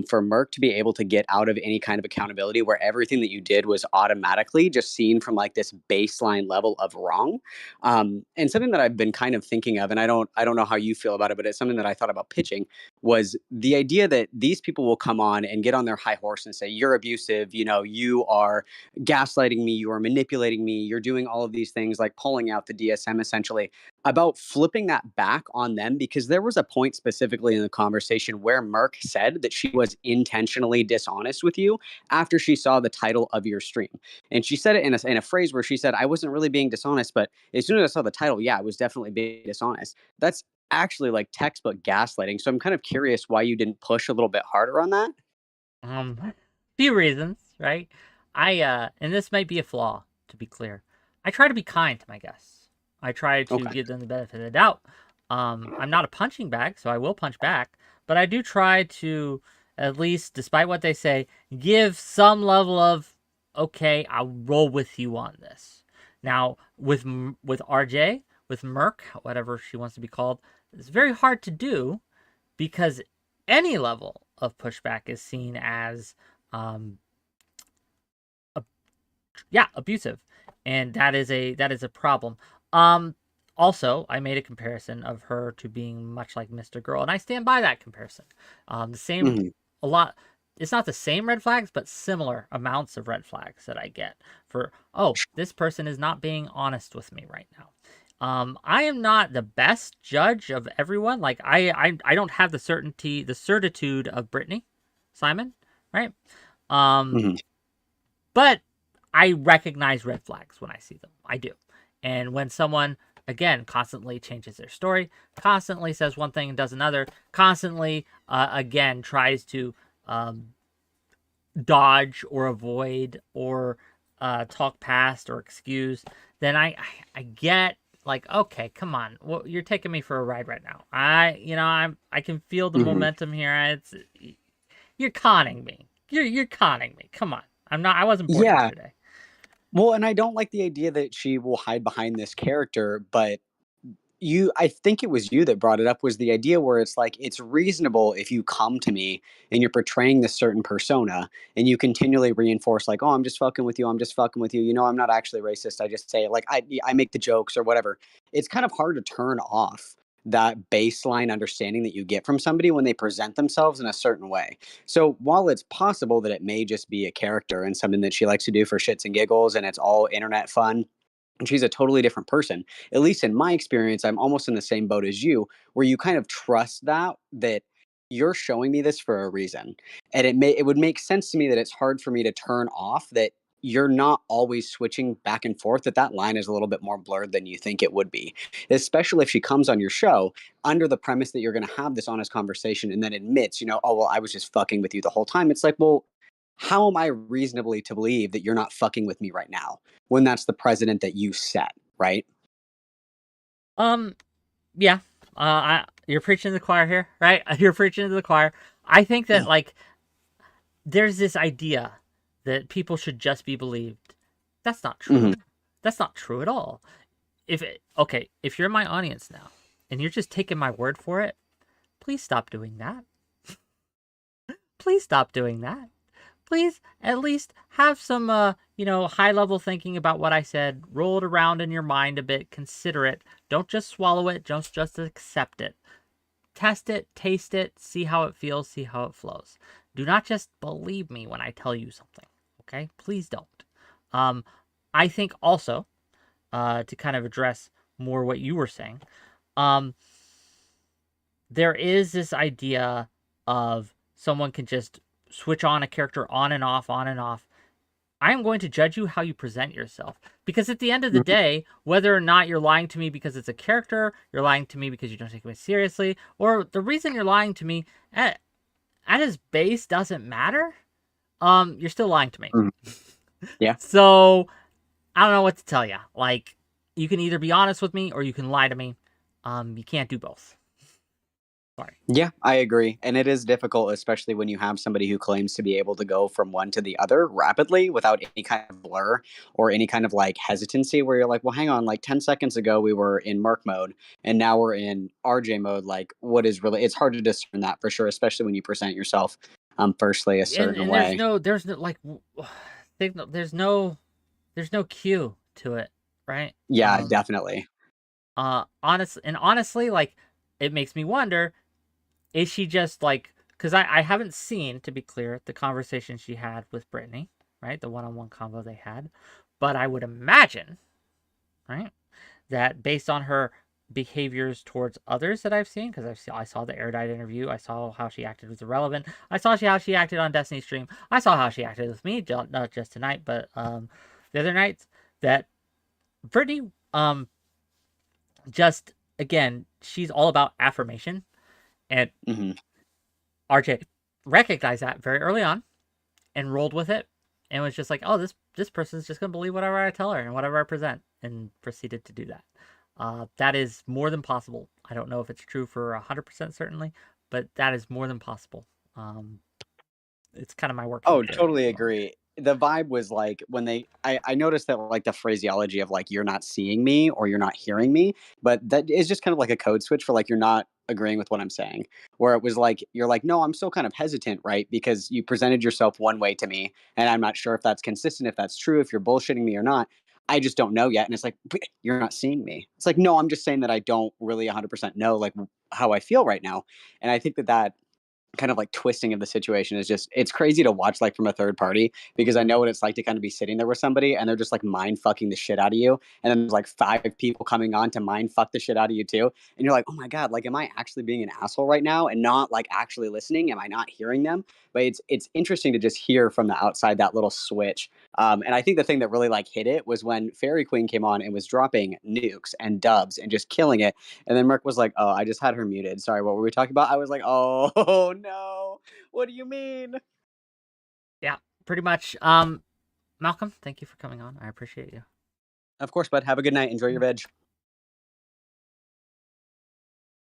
for Merck to be able to get out of any kind of accountability where everything that you did was automatically just seen from like this baseline level of wrong. And something that I've been kind of thinking of, and I don't know how you feel about it, but it's something that I thought about pitching, was the idea that these people will come on and get on their high horse and say, you're abusive, you are gaslighting me, you are manipulating me, you're doing all of these things, like pulling out the DSM essentially, about flipping that back on them, because there was a point specifically in the conversation where Merck said that she was intentionally dishonest with you after she saw the title of your stream. And she said it in a phrase where she said, I wasn't really being dishonest, but as soon as I saw the title, yeah, I was definitely being dishonest. That's actually like textbook gaslighting. So I'm kind of curious why you didn't push a little bit harder on that. Few reasons, right? And this might be a flaw, to be clear. I try to be kind to my guests. I try to give them the benefit of the doubt. I'm not a punching bag, so I will punch back, but I do try to, at least, despite what they say, give some level of, okay, I'll roll with you on this. Now, with RJ, with Merck, whatever she wants to be called, it's very hard to do, because any level of pushback is seen as abusive, and that is a problem. Also, I made a comparison of her to being much like Mr. Girl, and I stand by that comparison. The same, a lot. It's not the same red flags, but similar amounts of red flags that I get for, oh, this person is not being honest with me right now. I am not the best judge of everyone. Like I don't have the certitude of BrittanySimon, right? But I recognize red flags when I see them. I do. And when someone, again, constantly changes their story, constantly says one thing and does another, constantly, again, tries to dodge or avoid or talk past or excuse, then I get like, okay, come on. Well, you're taking me for a ride right now. I can feel the momentum here. You're conning me. You're conning me. Come on. I wasn't born yesterday. Well, and I don't like the idea that she will hide behind this character, but I think it was you that brought it up, was the idea where it's like, it's reasonable if you come to me and you're portraying this certain persona and you continually reinforce like, oh, I'm just fucking with you. I'm just fucking with you. I'm not actually racist. I just say like, I make the jokes or whatever. It's kind of hard to turn off that baseline understanding that you get from somebody when they present themselves in a certain way. So while it's possible that it may just be a character and something that she likes to do for shits and giggles and it's all internet fun, and she's a totally different person, at least in my experience, I'm almost in the same boat as you, where you kind of trust that you're showing me this for a reason. And it would make sense to me that it's hard for me to turn off that you're not always switching back and forth, that line is a little bit more blurred than you think it would be, especially if she comes on your show under the premise that you're going to have this honest conversation and then admits, oh, well, I was just fucking with you the whole time. It's like, well, how am I reasonably to believe that you're not fucking with me right now when that's the precedent that you set, right? Yeah. You're preaching to the choir here, right? You're preaching to the choir. I think that like there's this idea that people should just be believed. That's not true. That's not true at all. If you're my audience now and you're just taking my word for it, please stop doing that. Please stop doing that. Please at least have some, high-level thinking about what I said. Roll it around in your mind a bit. Consider it. Don't just swallow it. Just accept it. test it, taste it, see how it feels, see how it flows. Do not just believe me when I tell you something, okay? Please don't. I think also, to kind of address more what you were saying, there is this idea of someone can just switch on a character on and off, on and off. I am going to judge you how you present yourself. Because at the end of the day, whether or not you're lying to me because it's a character, you're lying to me because you don't take me seriously, or the reason you're lying to me at its base doesn't matter, you're still lying to me. Yeah. So, I don't know what to tell you. Like, you can either be honest with me or you can lie to me. You can't do both. Sorry. Yeah, I agree. And it is difficult, especially when you have somebody who claims to be able to go from one to the other rapidly without any kind of blur or any kind of like hesitancy where you're like, well, hang on, like 10 seconds ago we were in Merc mode and now we're in RJ mode. Like, what is really, it's hard to discern that for sure, especially when you present yourself firstly a certain And way. there's no cue to it, right? Yeah, definitely. Honestly, like, it makes me wonder, is she just like, because I haven't seen, to be clear, the conversation she had with Brittany, right? The one-on-one convo they had. But I would imagine, right, that based on her behaviors towards others that I've seen, because I saw the Erudite interview, I saw how she acted with Irrelevant, I saw how she acted on Destiny stream, I saw how she acted with me, not just tonight, but the other nights, that Brittany, just, again, she's all about affirmation. And RJ recognized that very early on and rolled with it and was just like, oh, this person's just going to believe whatever I tell her and whatever I present, and proceeded to do that. That is more than possible. I don't know if it's true for 100% certainly, but that is more than possible. It's kind of my work. Oh, totally agree. The vibe was like when I noticed that like the phraseology of like, you're not seeing me or you're not hearing me, but that is just kind of like a code switch for like, you're not agreeing with what I'm saying, where it was like, you're like, no, I'm still kind of hesitant, right? Because you presented yourself one way to me and I'm not sure if that's consistent, if that's true, if you're bullshitting me or not. I just don't know yet. And it's like, you're not seeing me. It's like, no, I'm just saying that I don't really 100% know like how I feel right now. And I think that kind of like twisting of the situation is just, it's crazy to watch like from a third party, because I know what it's like to kind of be sitting there with somebody and they're just like mind fucking the shit out of you, and then there's like 5 people coming on to mind fuck the shit out of you too, and you're like, oh my god, like, am I actually being an asshole right now and not like actually listening? Am I not hearing them? But it's interesting to just hear from the outside that little switch. And I think the thing that really like hit it was when Fairy Queen came on and was dropping nukes and dubs and just killing it, and then Merc was like, oh, I just had her muted, sorry, what were we talking about? I was like, oh no, what do you mean? Yeah, pretty much. Malcolm, thank you for coming on. I appreciate you. Of course, bud. Have a good night. Enjoy your veg.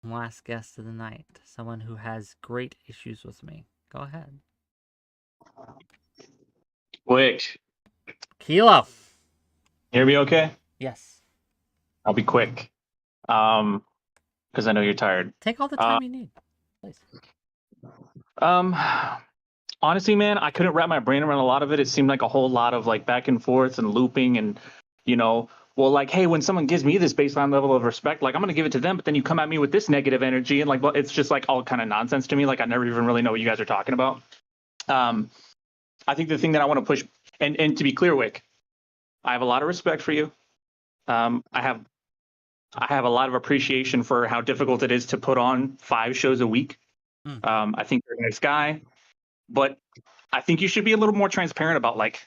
Last guest of the night, someone who has great issues with me. Go ahead. Whick. Kilo. Hear me okay? Yes. I'll be quick. Because I know you're tired. Take all the time you need, please. Honestly, man, I couldn't wrap my brain around a lot of it. It seemed like a whole lot of like back and forth and looping and, well, like, hey, when someone gives me this baseline level of respect, like I'm going to give it to them, but then you come at me with this negative energy and like, well, it's just like all kind of nonsense to me. Like I never even really know what you guys are talking about. I think the thing that I want to push, and to be clear, Whick, I have a lot of respect for you. I have a lot of appreciation for how difficult it is to put on 5 shows a week. I think you're a nice guy, but I think you should be a little more transparent about like,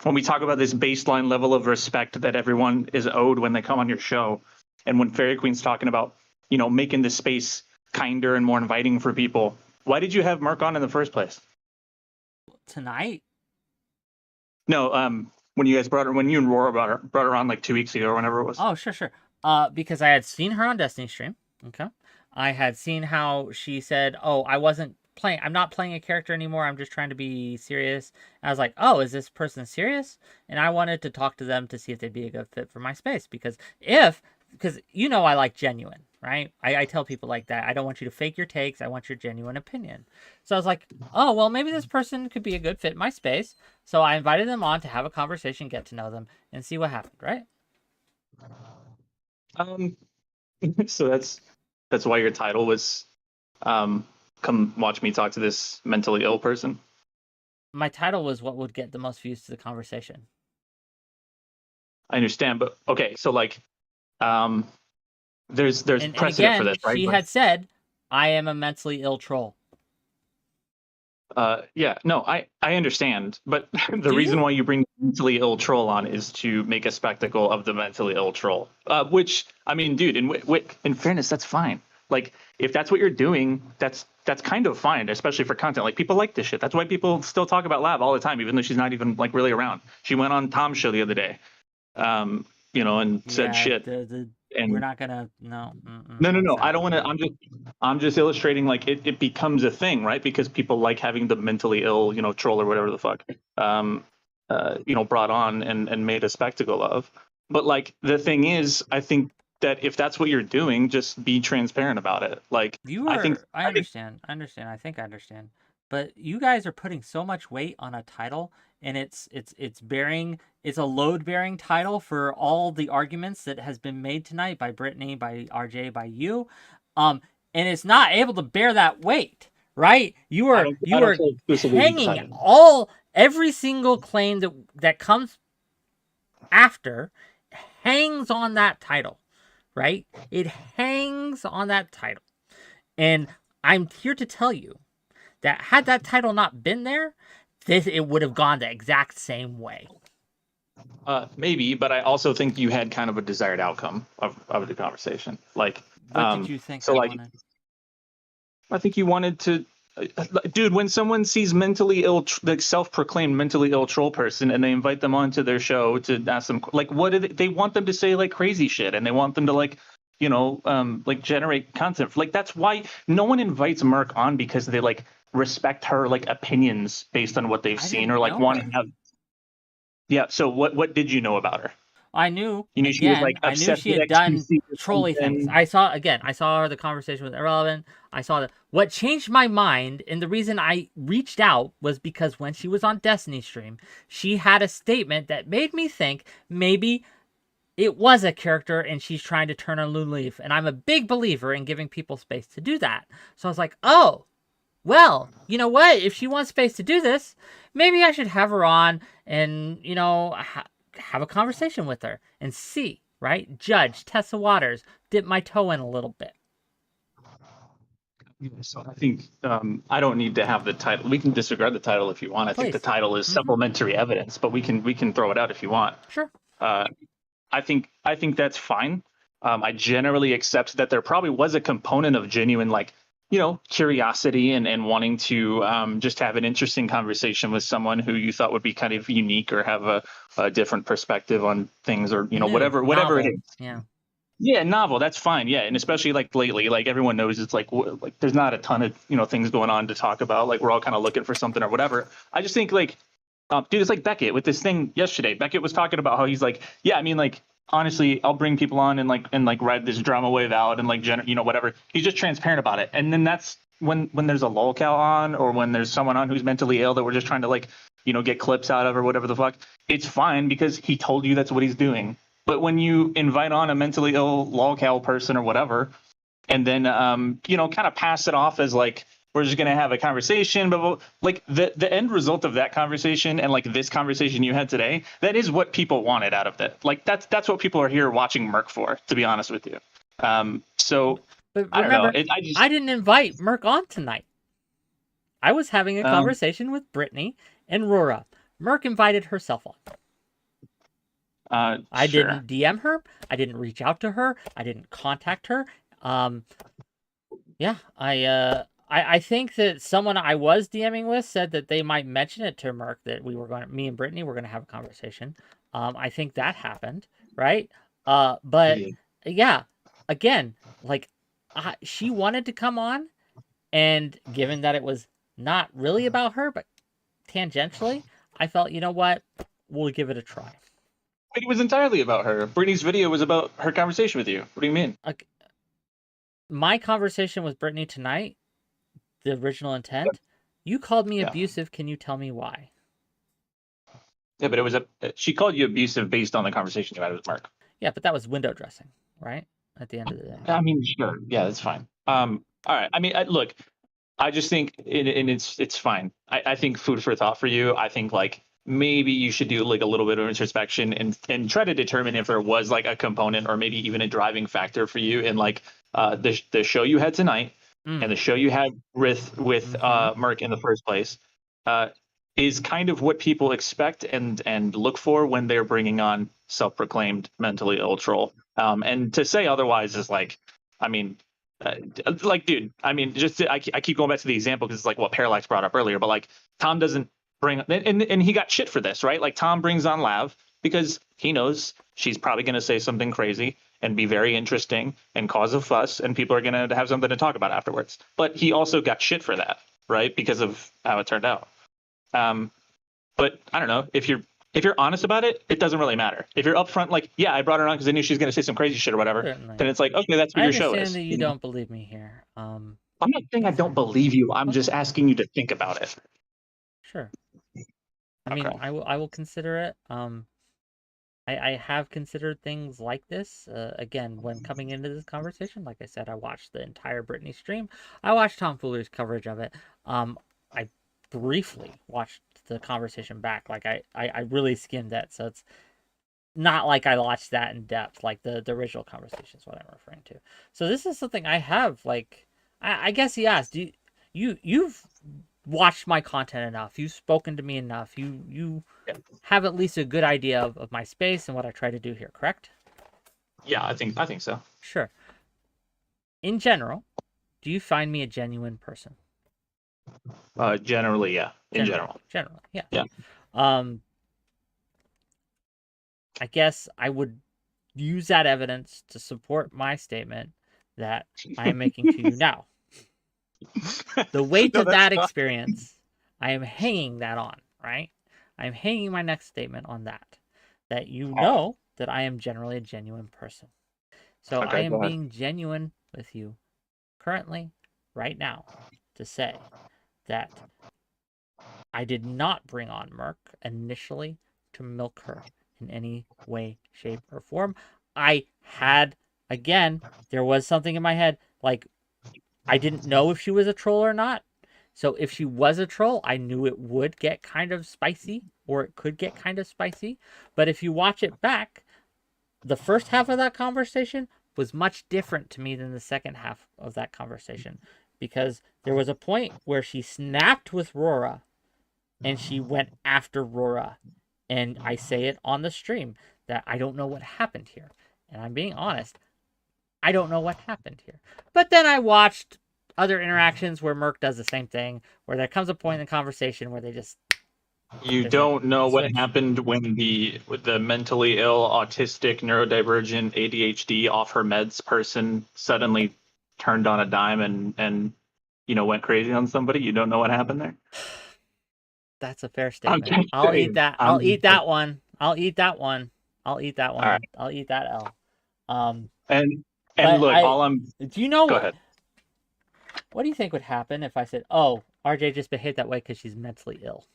when we talk about this baseline level of respect that everyone is owed when they come on your show. And when Fairy Queen's talking about, making this space kinder and more inviting for people, why did you have Merc on in the first place? Tonight? No, when you guys when you and Rora brought her on like 2 weeks ago or whenever it was. Oh, sure. Because I had seen her on Destiny stream. Okay. I had seen how she said, oh, I'm not playing a character anymore. I'm just trying to be serious. And I was like, oh, is this person serious? And I wanted to talk to them to see if they'd be a good fit for my space. Because I like genuine, right? I tell people like that. I don't want you to fake your takes. I want your genuine opinion. So I was like, oh, well, maybe this person could be a good fit in my space. So I invited them on to have a conversation, get to know them, and see what happened, right? So That's why your title was come watch me talk to this mentally ill person? My title was what would get the most views to the conversation. I understand, but okay, so like there's And precedent again, for this, right? she had said, I am a mentally ill troll. Yeah, no, I understand, but the Do reason you? why you bring mentally ill troll on is to make a spectacle of the mentally ill troll. Which, I mean, dude, in fairness, that's fine. Like, if that's what you're doing, that's kind of fine, especially for content. Like, people like this shit. That's why people still talk about Lav all the time, even though she's not even like really around. She went on Tom's show the other day, you know, and said shit. And we're not gonna no. No. I don't want to. I'm just illustrating like it becomes a thing, right? Because people like having the mentally ill, you know, troll or whatever the fuck, you know, brought on and made a spectacle of. But like the thing is, I think that if that's what you're doing, just be transparent about it. Like I understand. I think I understand. But you guys are putting so much weight on a title, and it's a load-bearing title for all the arguments that has been made tonight by Brittany, by RJ, by you. And it's not able to bear that weight, right? You are hanging every single claim that comes after hangs on that title, right? It hangs on that title. And I'm here to tell you that had that title not been there, it would have gone the exact same way. Maybe, but I also think you had kind of a desired outcome of the conversation. Like, what did you think? So, like, I think you wanted to, dude. When someone sees mentally ill, like self-proclaimed mentally ill troll person, and they invite them onto their show to ask them, like, what do they want them to say, like crazy shit, and they want them to like, you know, like generate content. Like that's why no one invites Merc on because they like respect her like opinions based on what they've seen or like want to have. Yeah. So what did you know about her? I knew. You knew she was like I knew she had done trolly things. I saw her the conversation with Irrelevant. I saw what changed my mind, and the reason I reached out was because when she was on Destiny stream, she had a statement that made me think maybe it was a character and she's trying to turn a new leaf. And I'm a big believer in giving people space to do that. So I was like, oh, well, you know what? If she wants space to do this, maybe I should have her on and, you know, have a conversation with her and see, right? Judge, test the waters, dip my toe in a little bit. So I think I don't need to have the title. We can disregard the title if you want. I think the title is supplementary evidence, but we can throw it out if you want. Sure. I think that's fine. I generally accept that there probably was a component of genuine, like, you know, curiosity and wanting to just have an interesting conversation with someone who you thought would be kind of unique or have a different perspective on things, or, you know, whatever it is. Yeah, novel. That's fine. Yeah, and especially like lately, like everyone knows it's like there's not a ton of, you know, things going on to talk about. Like we're all kind of looking for something or whatever. I just think like, dude, it's like Beckett with this thing yesterday. Beckett was talking about how he's like, yeah, I mean, like honestly, I'll bring people on and ride this drama wave out and like you know, whatever. He's just transparent about it. And then that's when there's a lolcow on, or when there's someone on who's mentally ill that we're just trying to like, you know, get clips out of or whatever the fuck. It's fine because he told you that's what he's doing. But when you invite on a mentally ill lolcow person or whatever, and then you know, kind of pass it off as like, we're just gonna have a conversation, but like the end result of that conversation and like this conversation you had today, that is what people wanted out of that. Like that's what people are here watching Merc for, to be honest with you. So but I don't know. I didn't invite Merc on tonight. I was having a conversation with Brittany and Rora. Merc invited herself on. I didn't DM her. I didn't reach out to her. I didn't contact her. Yeah, I think that someone I was DMing with said that they might mention it to Merc that me and Brittany were going to have a conversation. I think that happened, right? But yeah, again, like she wanted to come on, and given that it was not really about her, but tangentially, I felt, you know what, we'll give it a try. It was entirely about her. Brittany's video was about her conversation with you. What do you mean? My conversation with Brittany tonight, the original intent, you called me abusive. Can you tell me why? Yeah, but she called you abusive based on the conversation you had with Mark. Yeah, but that was window dressing, right? at the end of the day. I mean, sure, yeah, that's fine. All right. I mean, look, I just think, and it's fine. I think food for thought for you. I think like maybe you should do like a little bit of introspection and try to determine if there was like a component or maybe even a driving factor for you in like the show you had tonight and the show you had with Merc in the first place. Is kind of what people expect and look for when they're bringing on self-proclaimed mentally ill troll. And to say otherwise is like, I mean, like, dude, I mean, I keep going back to the example because it's like what Parallax brought up earlier, but like Tom doesn't bring, and he got shit for this, right? Like Tom brings on Lav because he knows she's probably going to say something crazy and be very interesting and cause a fuss, and people are going to have something to talk about afterwards. But he also got shit for that, right? Because of how it turned out. But I don't know, if you're honest about it, it doesn't really matter. If you're upfront, like, yeah, I brought her on because I knew she was going to say some crazy shit or whatever, Certainly. then it's like, okay, that's what I your show understand is. that you don't believe me here. I'm not saying I don't believe you. I'm just asking you to think about it. Sure. I mean, I will consider it. I have considered things like this. Again, when coming into this conversation, like I said, I watched the entire Brittany stream. I watched Tom Fuller's coverage of it. I briefly watched the conversation back. Like I really skimmed it, so it's not like I watched that in depth. Like the original conversation is what I'm referring to. So this is something I have. Like I guess he asked, you've watched my content enough, you've spoken to me enough, you have at least a good idea of my space and what I try to do here, correct? Yeah, I think so. Sure. In general, do you find me a genuine person? Generally, yeah. In general. Generally, yeah. Yeah. I guess I would use that evidence to support my statement that I am making to you now. The weight of that experience, I am hanging that on, right? I'm hanging my next statement on that you know that I am generally a genuine person. So I am being genuine with you currently, right now, to say that I did not bring on Merc initially to milk her in any way, shape, or form. I had, again, there was something in my head, like, I didn't know if she was a troll or not. So if she was a troll, I knew it would get kind of spicy, or it could get kind of spicy. But if you watch it back, the first half of that conversation was much different to me than the second half of that conversation. Because there was a point where she snapped with Rora, and she went after Rora. And I say it on the stream that I don't know what happened here. And I'm being honest, I don't know what happened here. But then I watched other interactions where Merc does the same thing, where there comes a point in the conversation where they just... You don't know what happened when the mentally ill, autistic, neurodivergent, ADHD, off her meds person suddenly turned on a dime and went crazy on somebody? You don't know what happened there? That's a fair statement. I'll eat that. I'll eat that one. I'll eat that one. I'll eat that one. Right. I'll eat that L. And look, do you know Go ahead. What do you think would happen if I said, "Oh, RJ just behaved that way because she's mentally ill"?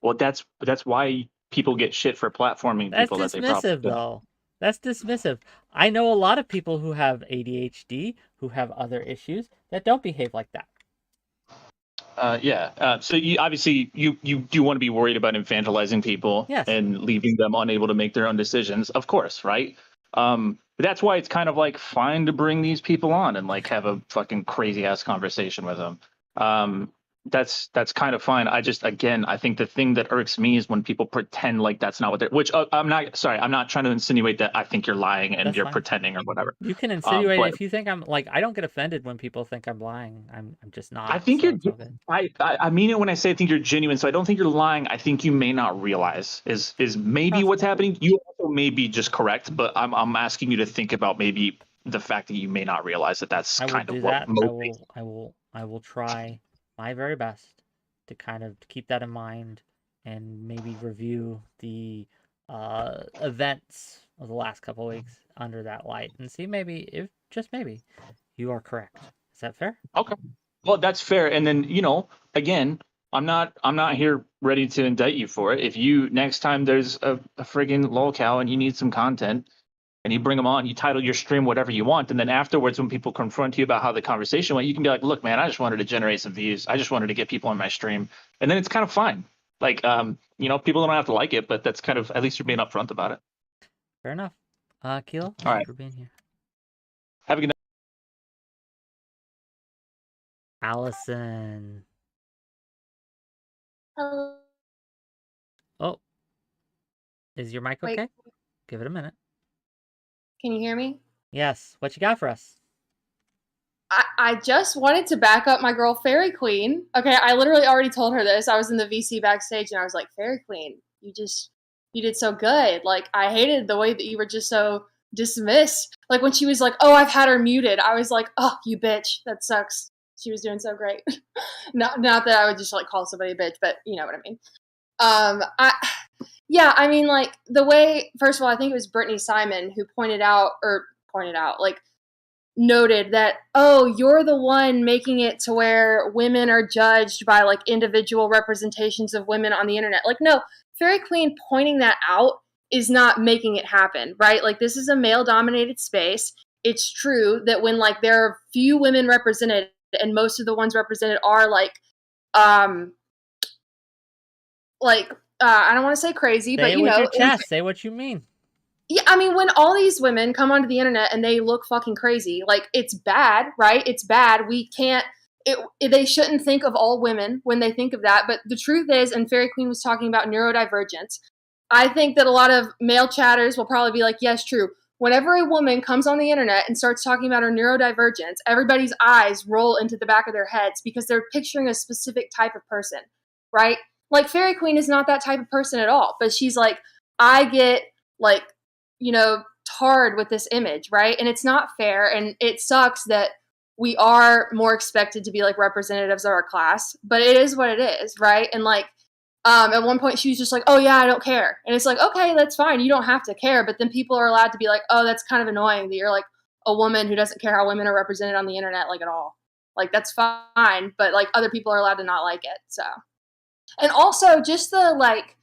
Well, that's why people get shit for platforming people. That's dismissive, though. That's dismissive. I know a lot of people who have ADHD, who have other issues, that don't behave like that. So you obviously you do want to be worried about infantilizing people and leaving them unable to make their own decisions, of course, right? But that's why it's kind of like fine to bring these people on and like have a fucking crazy ass conversation with them. That's kind of fine. I think the thing that irks me is when people pretend like that's not what they're, which I'm not trying to insinuate that I think you're lying and you're pretending or whatever. You can insinuate it if you think I'm like, I don't get offended when people think I'm lying. I'm just not. I think you're, I mean it when I say I think you're genuine. So I don't think you're lying. I think you may not realize is maybe what's happening. You also may be just correct, but I'm asking you to think about maybe the fact that you may not realize that that's kind of what I will try my very best to kind of keep that in mind and maybe review the events of the last couple of weeks under that light and see maybe if just maybe you are correct. Is that fair? Okay. Well, that's fair. And then, again, I'm not here ready to indict you for it. If you next time there's a friggin' lolcow and you need some content, and you bring them on, you title your stream whatever you want, and then afterwards when people confront you about how the conversation went, you can be like, look man, I just wanted to generate some views, I just wanted to get people on my stream, and then it's kind of fine. Like people don't have to like it, but that's kind of, at least you're being upfront about it. Fair enough. Kilo, thank All you right, for being here. have a good night. Allison. Hello. Oh, is your mic Wait. okay? Give it a minute. Can you hear me? Yes. What you got for us? I just wanted to back up my girl Fairy Queen. Okay, I literally already told her this. I was in the VC backstage and I was like, Fairy Queen, you did so good. Like, I hated the way that you were just so dismissed. Like, when she was like, oh, I've had her muted, I was like, oh, you bitch. That sucks. She was doing so great. Not that I would just, like, call somebody a bitch, but you know what I mean. I mean, like, the way, first of all, I think it was BrittanySimon who noted that, oh, you're the one making it to where women are judged by, like, individual representations of women on the internet. Like, no, Fairy Queen pointing that out is not making it happen, right? Like, this is a male-dominated space. It's true that when, like, there are few women represented, and most of the ones represented are, I don't want to say crazy, Say but, it you with know. your chest. Say what you mean. Yeah, I mean, when all these women come onto the internet and they look fucking crazy, like, it's bad, right? It's bad. We can't, they shouldn't think of all women when they think of that. But the truth is, and Fairy Queen was talking about neurodivergence, I think that a lot of male chatters will probably be like, yes, true. Whenever a woman comes on the internet and starts talking about her neurodivergence, everybody's eyes roll into the back of their heads because they're picturing a specific type of person, right? Like, Fairy Queen is not that type of person at all. But she's like, I get, like, tarred with this image, right? And it's not fair, and it sucks that we are more expected to be, like, representatives of our class, but it is what it is, right? And, like, at one point she was just like, oh yeah, I don't care. And it's like, okay, that's fine, you don't have to care, but then people are allowed to be like, oh, that's kind of annoying that you're, like, a woman who doesn't care how women are represented on the internet, like, at all. Like, that's fine, but, like, other people are allowed to not like it, so. And also, just the, like,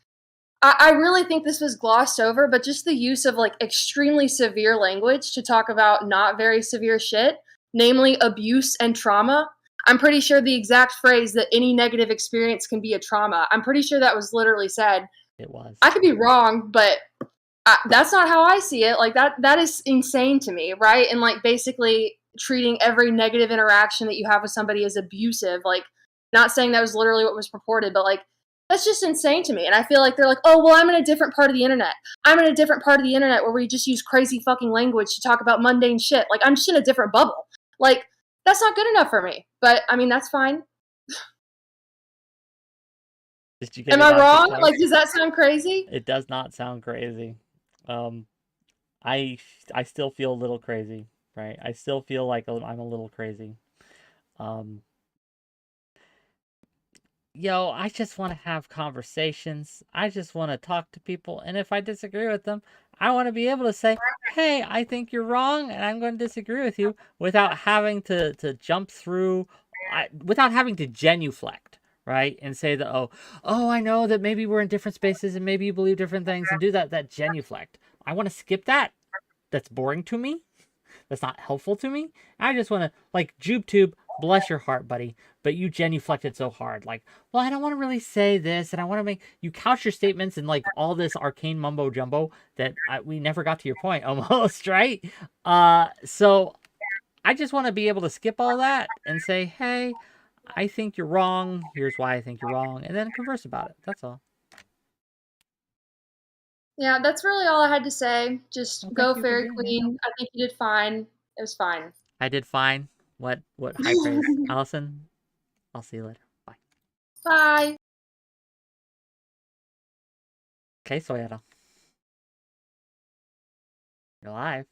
I really think this was glossed over, but just the use of, like, extremely severe language to talk about not very severe shit, namely abuse and trauma. I'm pretty sure the exact phrase that any negative experience can be a trauma, I'm pretty sure that was literally said. It was. I could be wrong, but that's not how I see it. Like, that is insane to me, right? And, like, basically treating every negative interaction that you have with somebody as abusive. Like, not saying that was literally what was purported, but, like, that's just insane to me. And I feel like they're like, oh, well, I'm in a different part of the internet. I'm in a different part of the internet where we just use crazy fucking language to talk about mundane shit. Like, I'm just in a different bubble. Like, that's not good enough for me. But, I mean, that's fine. Did you get Am it I on wrong? TikTok? Like, does that sound crazy? It does not sound crazy. I still feel a little crazy, right? I still feel like I'm a little crazy. Yo, I just want to have conversations. I just want to talk to people. And if I disagree with them, I want to be able to say, hey, I think you're wrong and I'm going to disagree with you without having to jump through, without having to genuflect, right? And say that, oh, I know that maybe we're in different spaces and maybe you believe different things and do that genuflect. I want to skip that. That's boring to me. That's not helpful to me. I just want to, like, JubeTube, bless your heart, buddy, but you genuflected so hard. Like, well, I don't want to really say this, and I want to make you couch your statements in, like, all this arcane mumbo jumbo that we never got to your point, almost, right? So I just want to be able to skip all that and say, hey, I think you're wrong. Here's why I think you're wrong, and then converse about it. That's all. Yeah, that's really all I had to say. Just Well, go, thank you for Fairy being here. Queen. I think you did fine. It was fine. I did fine. What high praise. Allison, I'll see you later. Bye. Bye. Okay, Soyera. You're live.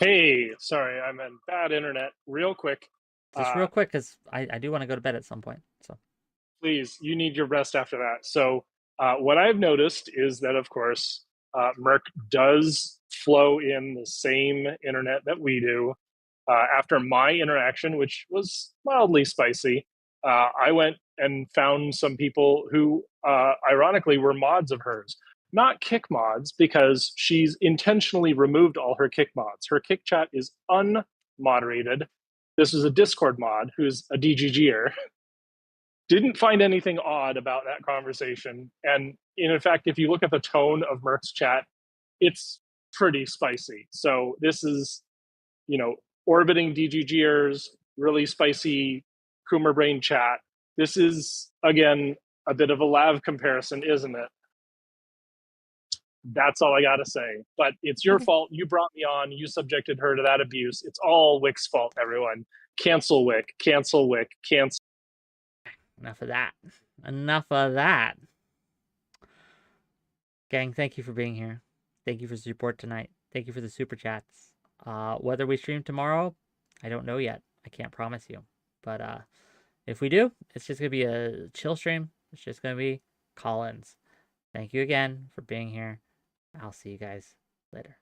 Hey, sorry, I'm in bad internet. Real quick. Just real quick, because I do want to go to bed at some point. So Please, you need your rest after that. So what I've noticed is that, of course, Merc does flow in the same internet that we do. After my interaction, which was mildly spicy, I went and found some people who, ironically, were mods of hers. not kick mods, because she's intentionally removed all her kick mods. Her kick chat is unmoderated. This is a Discord mod who's a DGGer. Didn't find anything odd about that conversation. And in fact, if you look at the tone of Merc's chat, it's pretty spicy. So this is, you know, orbiting DGGers, really spicy Coomer Brain chat. This is, again, a bit of a 𝕬𝖎 comparison, isn't it? That's all I got to say. But it's your fault. You brought me on. You subjected her to that abuse. It's all Whick's fault, everyone. Cancel Whick. Cancel Whick. Cancel. Enough of that. Enough of that. Gang, thank you for being here. Thank you for the support tonight. Thank you for the super chats. Whether we stream tomorrow, I don't know yet. I can't promise you. But if we do, it's just going to be a chill stream. It's just going to be call-ins. Thank you again for being here. I'll see you guys later.